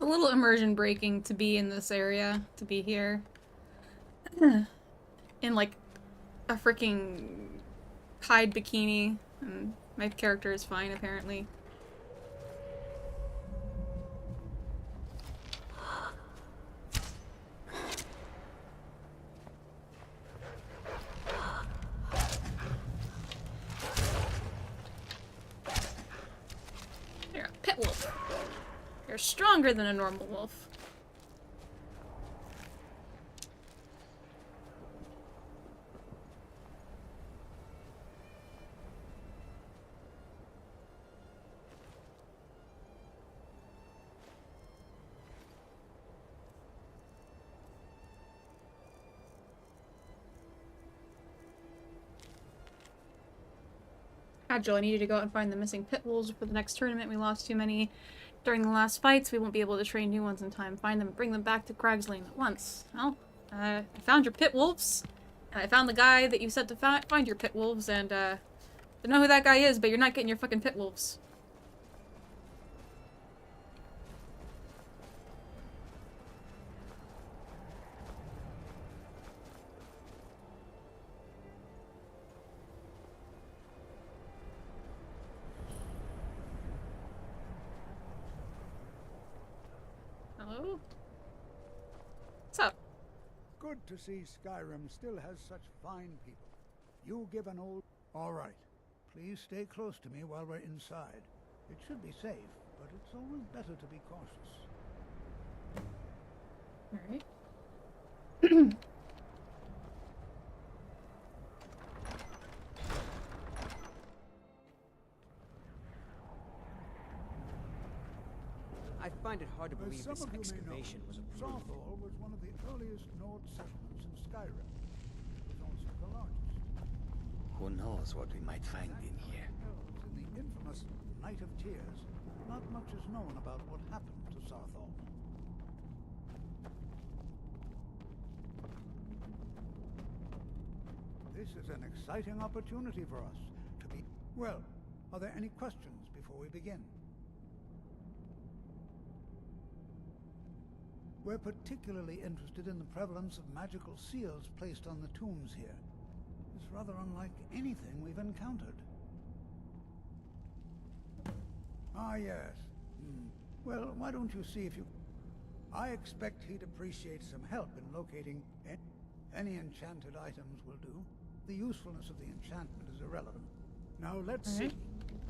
A little immersion breaking to be in this area, to be here. In like a freaking hide bikini, and my character is fine apparently. You're a pit wolf. You're stronger than a normal wolf. Agile, I needed to go out and find the missing pit wolves for the next tournament. We lost too many during the last fights. We won't be able to train new ones in time. Find them and bring them back to Crag's Lane at once. Well, I found your pit wolves, and I found the guy that you said to find your pit wolves, and don't know who that guy is, but you're not getting your fucking pit wolves. Hello? What's up? Good to see Skyrim still has such fine people. You give an old... All right. Please stay close to me while we're inside. It should be safe, but it's always better to be cautious. Alright. I find it hard to believe As some this of you may excavation know, was approved. Sarthor was one of the earliest Nord settlements in Skyrim. It was also the largest. Who knows what we might find in here? In the infamous Night of Tears, not much is known about what happened to Sarthor. This is an exciting opportunity for us to be... Well, are there any questions before we begin? We're particularly interested in the prevalence of magical seals placed on the tombs here. It's rather unlike anything we've encountered. Ah, yes. Well, why don't you see if you... I expect he'd appreciate some help in locating any enchanted items will do. The usefulness of the enchantment is irrelevant. Now let's see.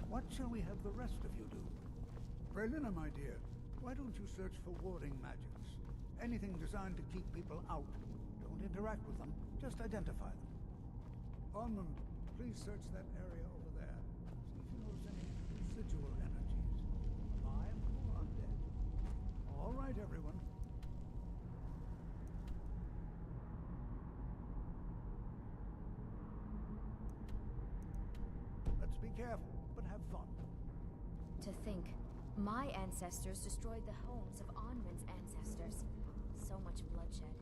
What shall we have the rest of you do? Brelina, my dear, why don't you search for warding magics? Anything designed to keep people out. Don't interact with them, just identify them. Ormond, please search that area over there. See if you notice any residual energies. Alive or undead. All right, everyone. Let's be careful, but have fun. To think, my ancestors destroyed the homes of Onrin's ancestors. So much bloodshed.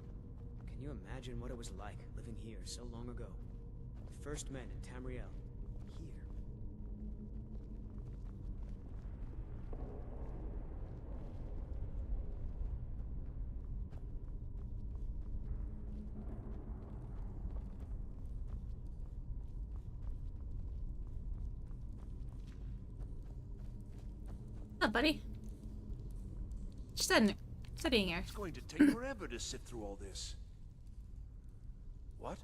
Can you imagine what it was like living here so long ago? The first men in Tamriel. Here. What's up, buddy? Just studying here. It's going to take forever to sift through all this. What?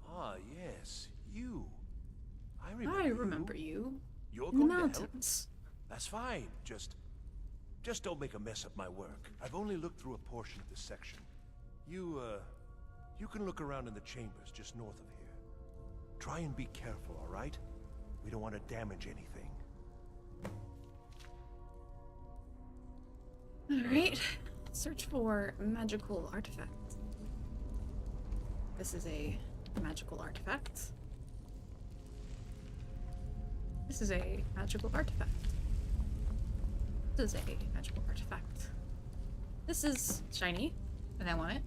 Ah, yes, you. I remember you. You're in the going to help? mountains. That's fine. Just don't make a mess of my work. I've only looked through a portion of this section. You can look around in the chambers just north of here. Try and be careful, all right? We don't want to damage anything. Alright. Search for magical artifacts. This is a magical artifact. This is a magical artifact. This is a magical artifact. This is shiny, and I want it.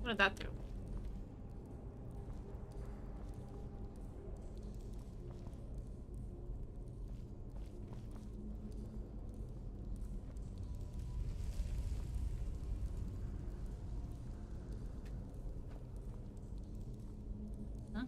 What did that do? Huh?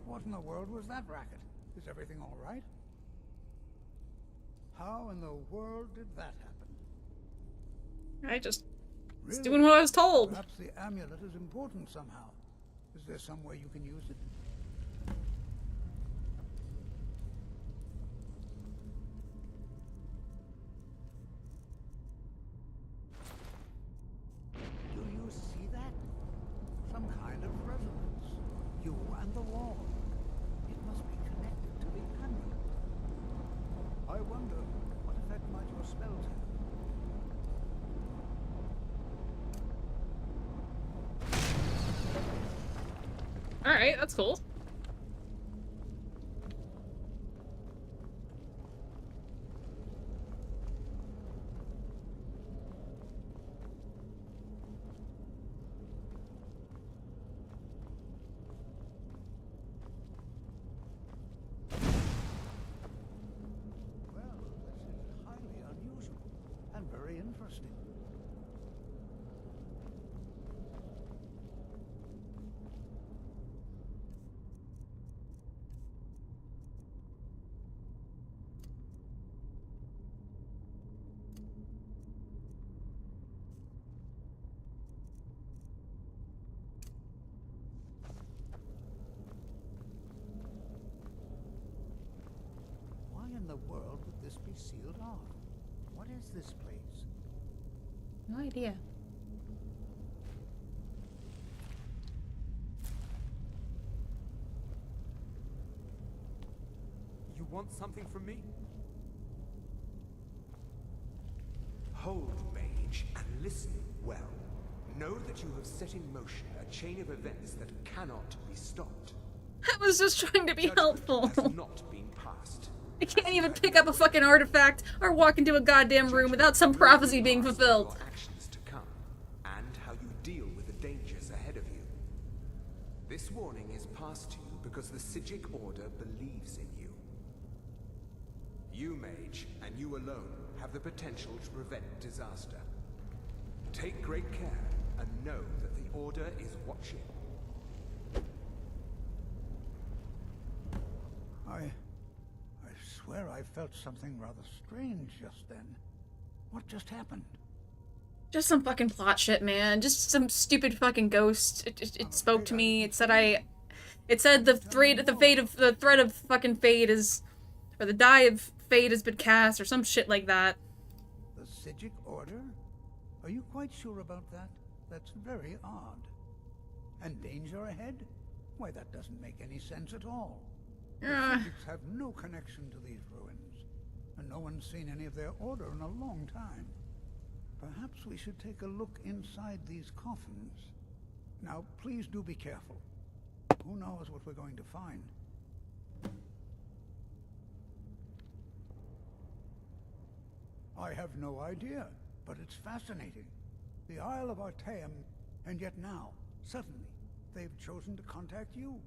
What in the world was that racket? Is everything all right? How in the world did that happen? I just was Really? doing what I was told. Perhaps the amulet is important somehow. Is there some way you can use it? Do you see that? Some kind of resonance. You and the wall. It must be connected to the amulet. I wonder, what effect might your spells have? Alright, that's cool. Well, this is highly unusual and very interesting. Why in the world would this be sealed off? What is this place? No idea. You want something from me? Hold, mage, and listen well. Know that you have set in motion a chain of events that cannot be stopped. I was just trying to be helpful. Has not been passed. I can't even pick up a fucking artifact or walk into a goddamn room without some prophecy being fulfilled. Actions to come, and how you deal with the dangers ahead of you. This warning is passed to you because the Psijic Order believes in you. You, mage, and you alone, have the potential to prevent disaster. Take great care, and know that the Order is watching. I swear I felt something rather strange just then. What just happened? Just some fucking plot shit, man. Just some stupid fucking ghost. It spoke to me. It said the thread of fucking fate is, or the die of fate has been cast, or some shit like that. The Psijic Order? Are you quite sure about that? That's very odd. And danger ahead? Why, that doesn't make any sense at all. The Psijics have no connection to these ruins, and no one's seen any of their order in a long time. Perhaps we should take a look inside these coffins. Now, please do be careful. Who knows what we're going to find? I have no idea, but it's fascinating. The Isle of Artaeum, and yet now, suddenly, they've chosen to contact you.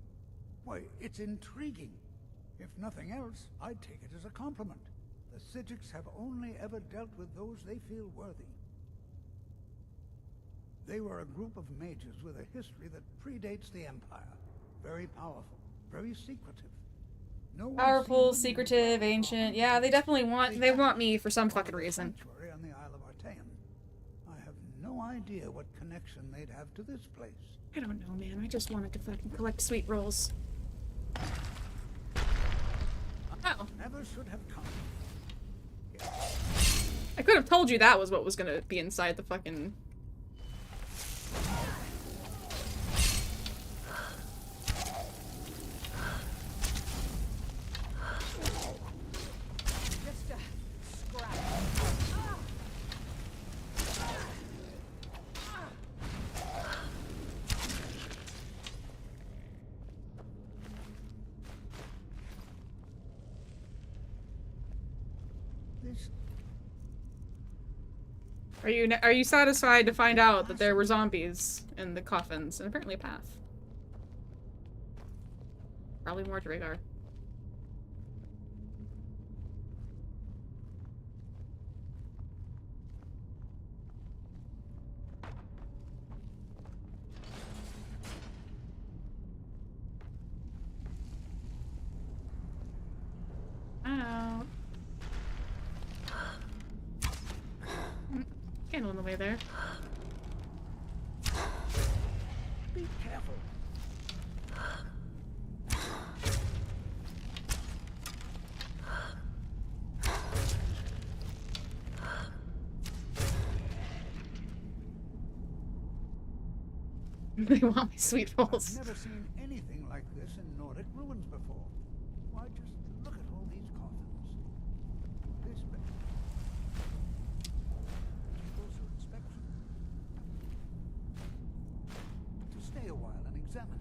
Why, it's intriguing. If nothing else, I'd take it as a compliment. The Psijics have only ever dealt with those they feel worthy. They were a group of mages with a history that predates the Empire. Very powerful, very secretive. Powerful, secretive, ancient. Yeah, they definitely want me for some fucking reason. On the Isle of Artaeum. I have no idea what connection they'd have to this place. I don't know, man. I just wanted to fucking collect sweet rolls. Oh. Never should have come. I could have told you that was what was gonna be inside the fucking... Are you satisfied to find out that there were zombies in the coffins and apparently a path? Probably more to Rhaegar. Out. Candle in the way there. Be careful. They want my sweet rolls. I've never seen anything like this in Nordic ruins before. Why, just look at all these coffins. This closer inspection. To stay a while and examine.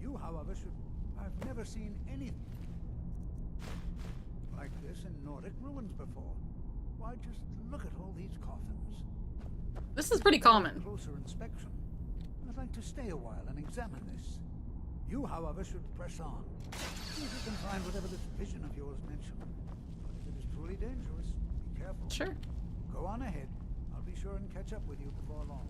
You, however, should... I've never seen anything like this in Nordic ruins before. Why, just look at all these coffins. This is pretty common. Closer inspection. I'd like to stay a while and examine this. You, however, should press on. See if you can find whatever this vision of yours mentioned. If it is truly dangerous, be careful. Sure. Go on ahead. I'll be sure and catch up with you before long.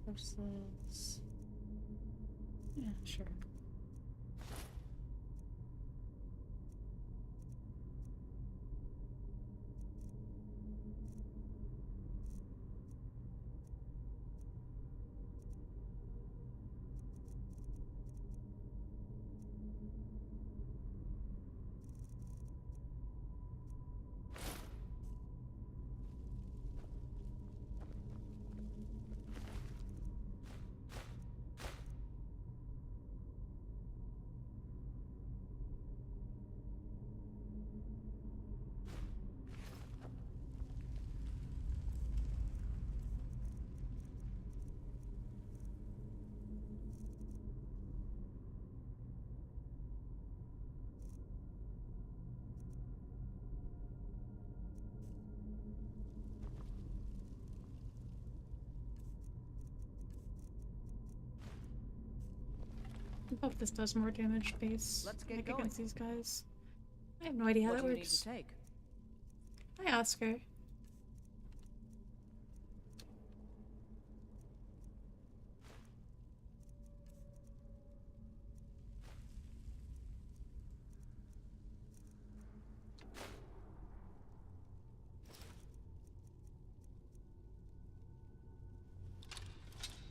Versus... Yeah, sure. I hope this does more damage base like against these guys. I have no idea how that works. What do you need to take? Hi, Oscar.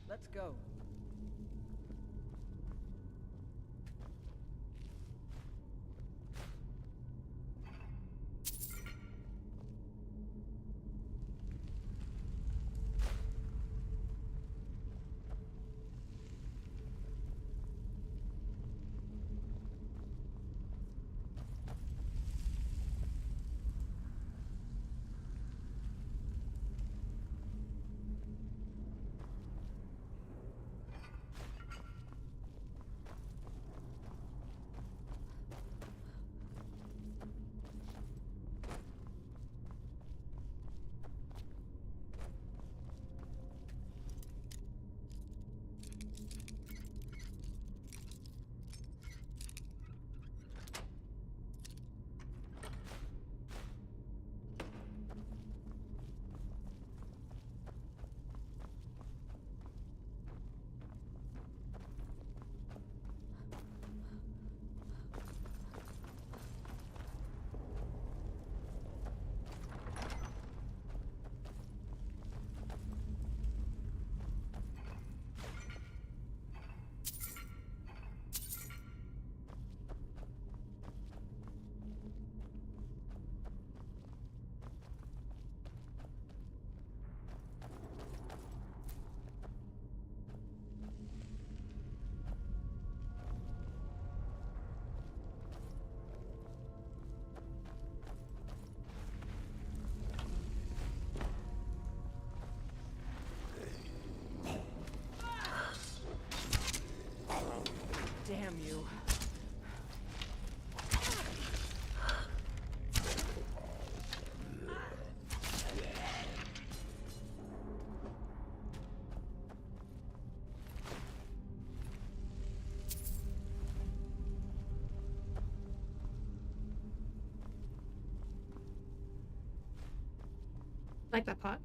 Let's go. Damn you. Like that pot.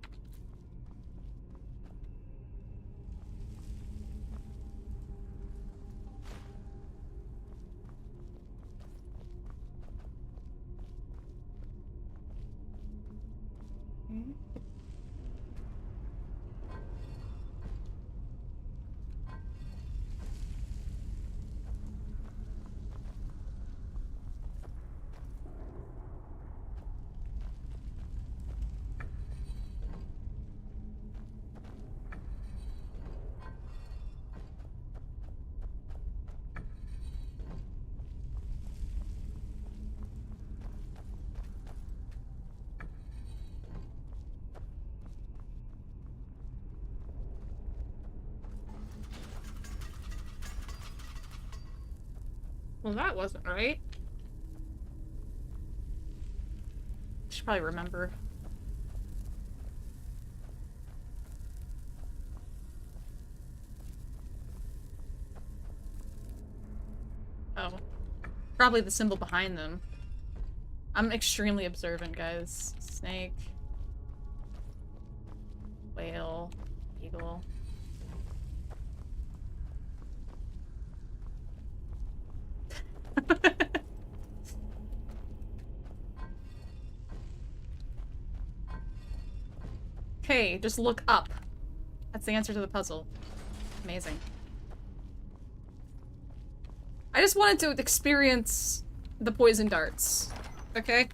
Well, that wasn't right. Should probably remember. Oh. Probably the symbol behind them. I'm extremely observant, guys. Snake. Whale. Eagle. Okay, just look up. That's the answer to the puzzle. Amazing. I just wanted to experience the poison darts. Okay?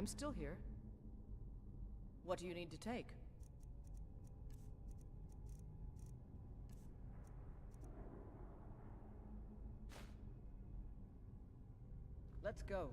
I'm still here. What do you need to take? Let's go.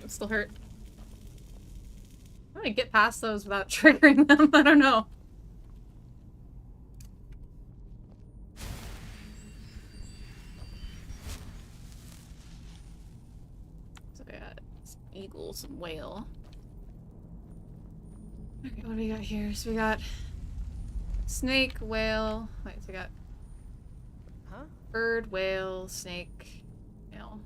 It still hurt. How do I get past those without triggering them? I don't know. So I got some eagle, some whale. Okay, what do we got here? So we got snake, whale. Wait, so we got bird, whale, snake, whale.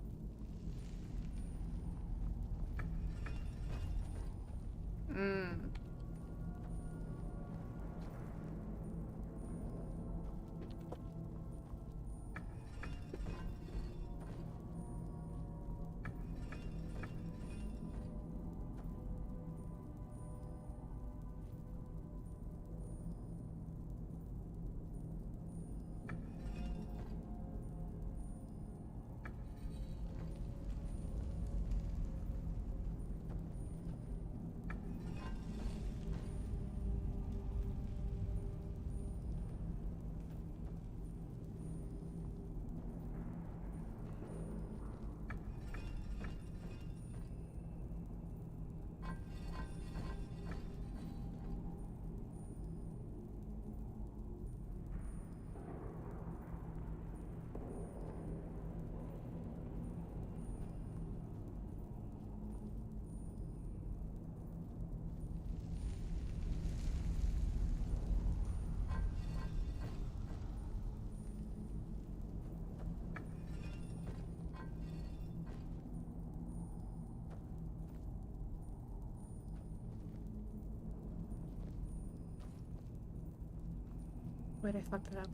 Wait, I fucked it up.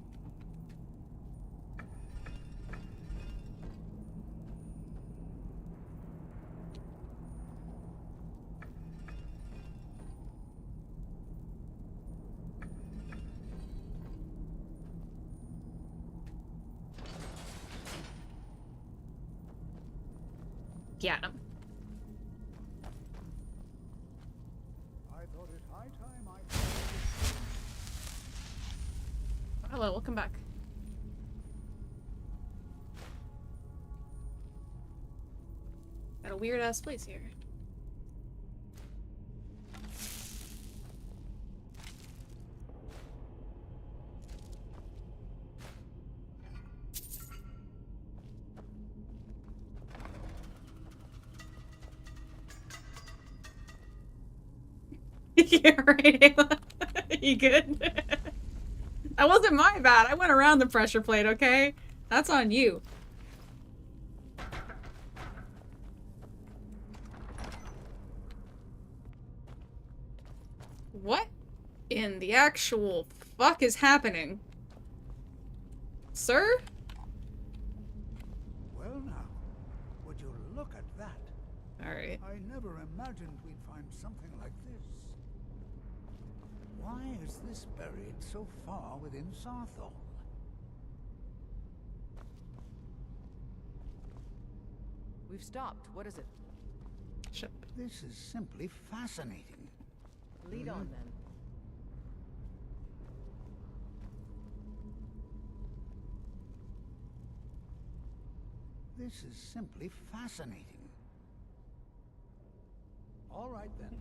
Get him. I thought it high time I... Hello, welcome back. Got a weird ass place here. Yeah, right, Ayla. You good? That wasn't my bad. I went around the pressure plate, okay? That's on you. What in the actual fuck is happening? Sir? Well now, would you look at that? Alright. I never imagined we'd find something like this. Why is this buried so far within Sarthol? We've stopped. What is it? Ship. This is simply fascinating. Lead on, then. This is simply fascinating. All right, then.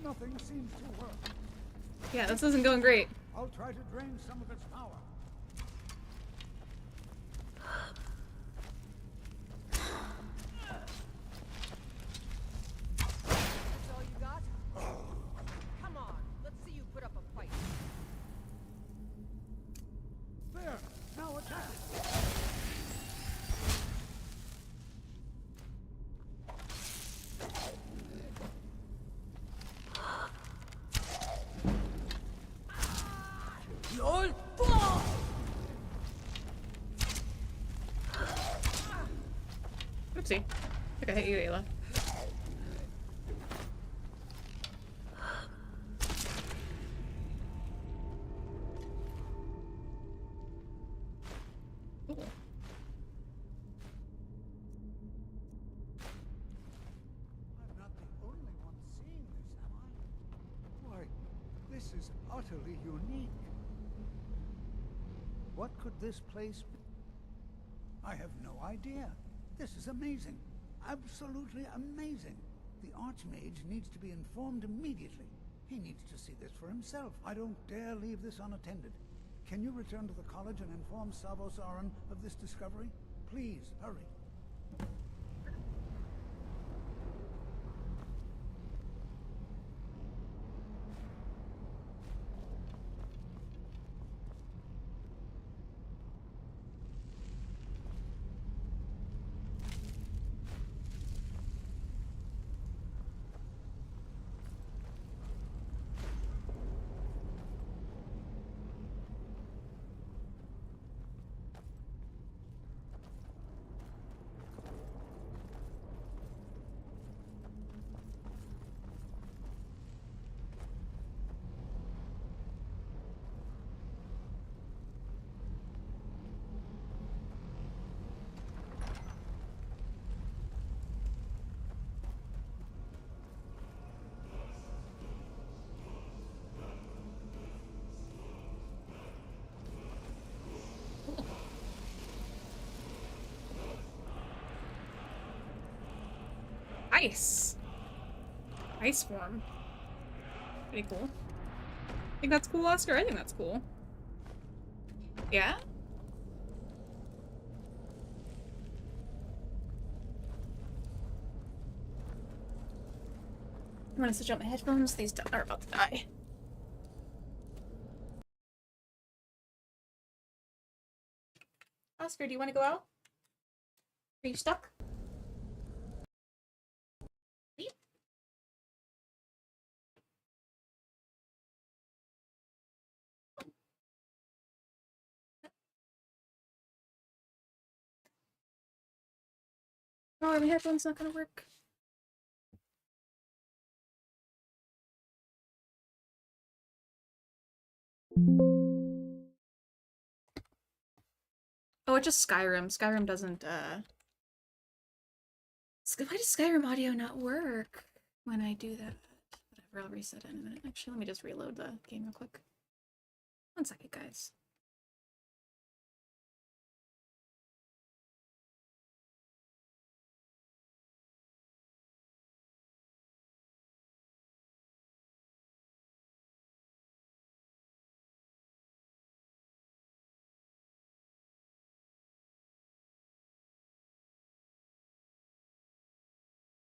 Nothing seems to work. Yeah, this isn't going great. I'll try to drain some of its power. That's all you got? Come on, let's see you put up a fight. There! Now attack! LOL! Oopsie. Okay, I hit you, Ayla. Ooh. I'm not the only one seeing this, am I? Why, this is utterly unique. What could this place be? I have no idea. This is amazing. Absolutely amazing. The Archmage needs to be informed immediately. He needs to see this for himself. I don't dare leave this unattended. Can you return to the college and inform Savos Aran of this discovery? Please, hurry. Ice. Ice form. Pretty cool. Think that's cool, Oscar? I think that's cool. Yeah? I'm gonna switch out my headphones. These are about to die. Oscar, do you want to go out? Are you stuck? Oh, my headphone's not gonna work. Oh, it's just Skyrim. Skyrim doesn't, why does Skyrim audio not work when I do that? Whatever, I'll reset it in a minute. Actually, let me just reload the game real quick. 1 second, guys.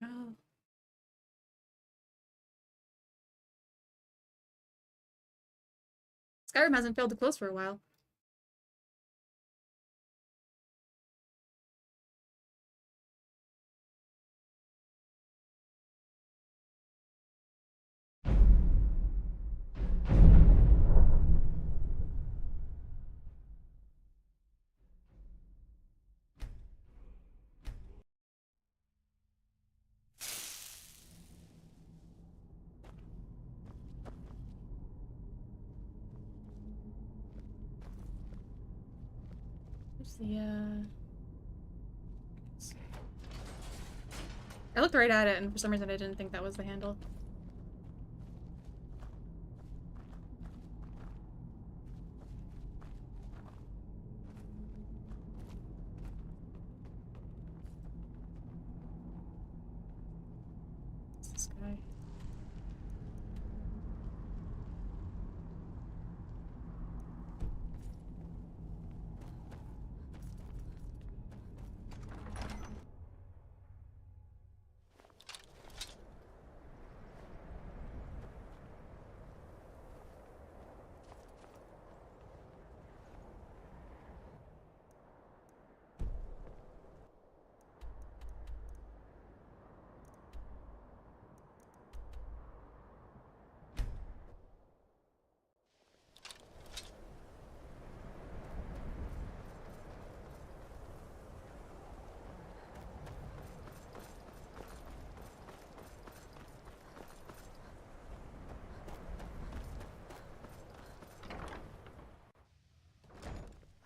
Oh. Skyrim hasn't failed to close for a while. Where's the, I looked right at it, and for some reason I didn't think that was the handle. What's this guy?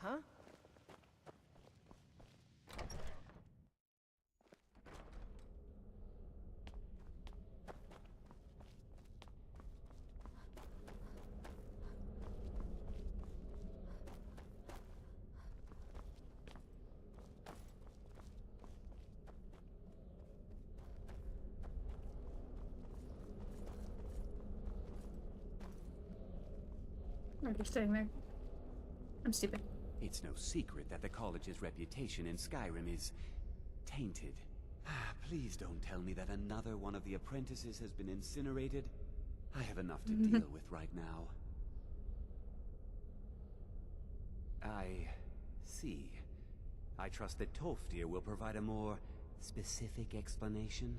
Huh? Oh, they're staying there. I'm stupid. It's no secret that the college's reputation in Skyrim is tainted. Please don't tell me that another one of the apprentices has been incinerated. I have enough to deal with right now. I see. I trust that Tolfdir will provide a more specific explanation.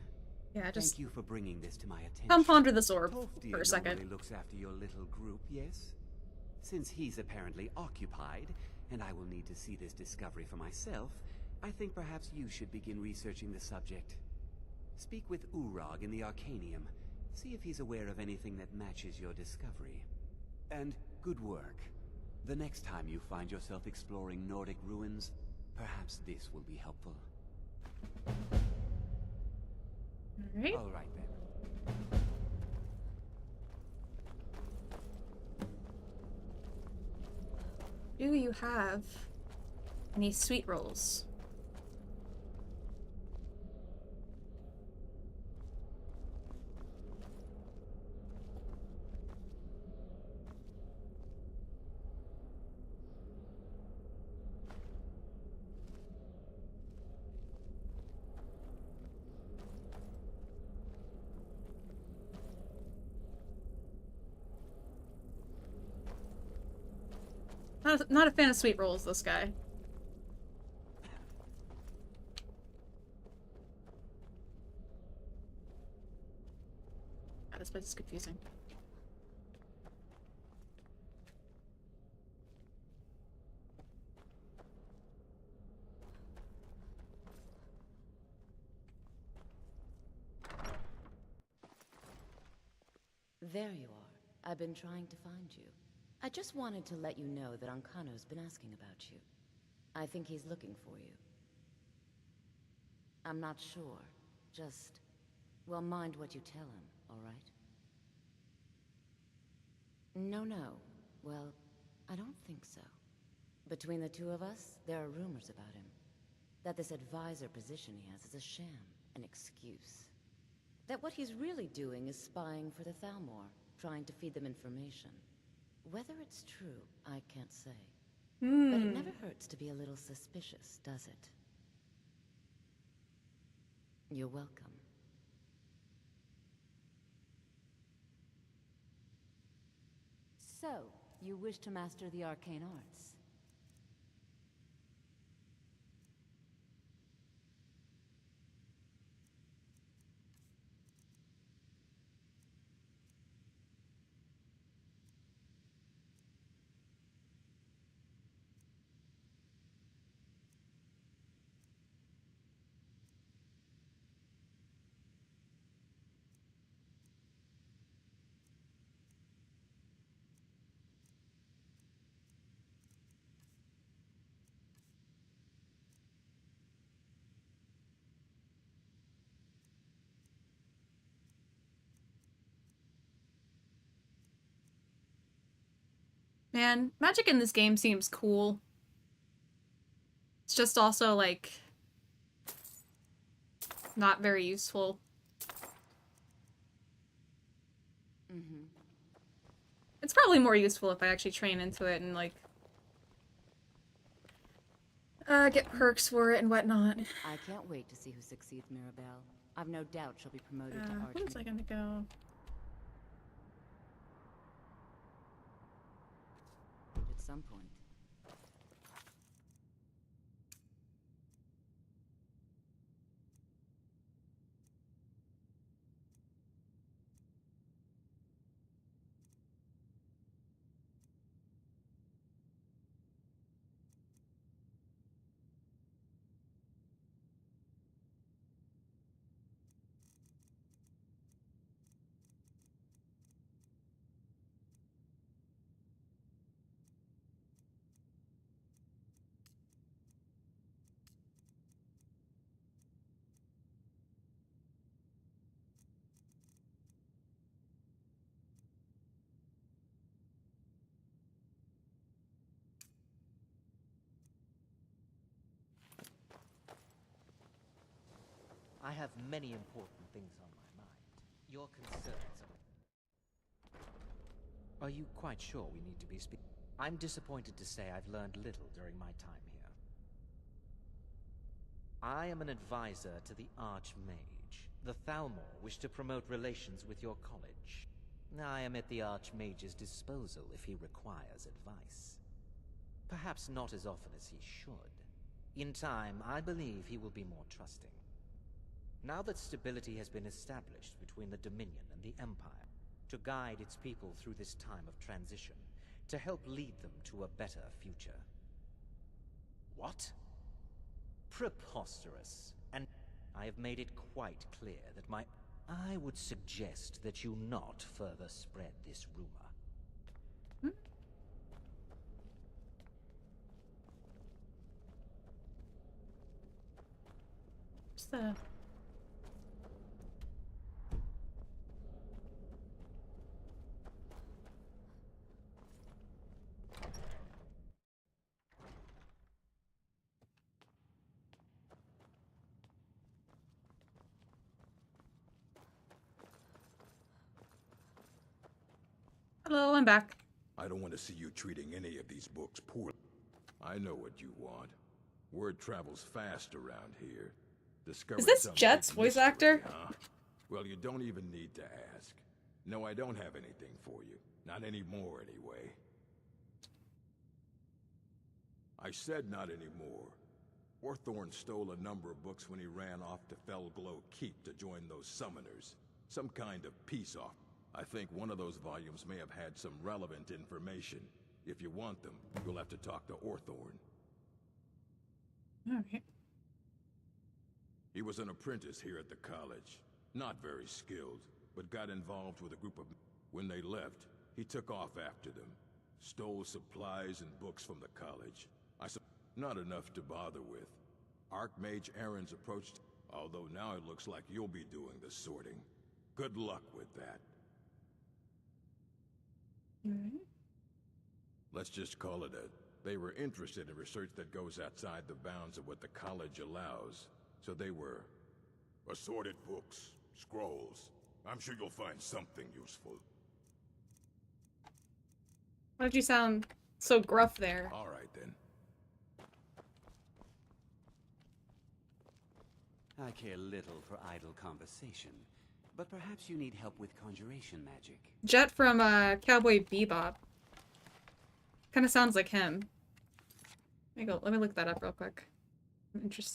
Yeah, just Thank you for bringing this to my attention. come ponder this orb Tolfdir for a second. normally looks after your little group, yes? Since he's apparently occupied, and I will need to see this discovery for myself, I think perhaps you should begin researching the subject. Speak with Urag in the Arcanium. See if he's aware of anything that matches your discovery. And good work. The next time you find yourself exploring Nordic ruins, perhaps this will be helpful. Alright. All right then. Do you have any sweet rolls? Not a fan of sweet rolls, this guy. God, this place is confusing. There you are. I've been trying to find you. I just wanted to let you know that Ancano's been asking about you. I think he's looking for you. I'm not sure. Just, well, mind what you tell him, all right? No. Well, I don't think so. Between the two of us, there are rumors about him. That this advisor position he has is a sham, an excuse. That what he's really doing is spying for the Thalmor, trying to feed them information. Whether it's true, I can't say. But it never hurts to be a little suspicious, does it? You're welcome. So, you wish to master the arcane arts? Man, magic in this game seems cool. It's just also, like, not very useful. It's probably more useful if I actually train into it and, like, get perks for it and whatnot. I can't wait to see who succeeds Mirabelle. I've no doubt she'll be promoted to Archmage. Where was I gonna go? At some point. I have many important things on my mind. Your concerns are you quite sure we need to be speaking? I'm disappointed to say I've learned little during my time here. I am an advisor to the Archmage. The Thalmor wish to promote relations with your college. I am at the Archmage's disposal if he requires advice. Perhaps not as often as he should. In time, I believe he will be more trusting. Now that stability has been established between the Dominion and the Empire, to guide its people through this time of transition, to help lead them to a better future. What? Preposterous. And I have made it quite clear that I would suggest that you not further spread this rumor. What's the... Hello, I'm back. I don't want to see you treating any of these books poorly. I know what you want. Word travels fast around here. Is this Jet's voice actor? Huh? Well, you don't even need to ask. No, I don't have anything for you. Not anymore, anyway. I said not anymore. Orthorn stole a number of books when he ran off to Felglow Keep to join those summoners. Some kind of peace off. I think one of those volumes may have had some relevant information. If you want them, you'll have to talk to Orthorn. Okay. He was an apprentice here at the college. Not very skilled, but got involved with a group of... When they left, he took off after them. Stole supplies and books from the college. Not enough to bother with. Archmage Aaron's approached, although now it looks like you'll be doing the sorting. Good luck with that. Let's just call it they were interested in research that goes outside the bounds of what the college allows. So they were... Assorted books, scrolls. I'm sure you'll find something useful. Why did you sound so gruff there? All right, then. I care little for idle conversation, but perhaps you need help with conjuration magic. Jet from Cowboy Bebop. Kind of sounds like him. Let me look that up real quick. I'm interested.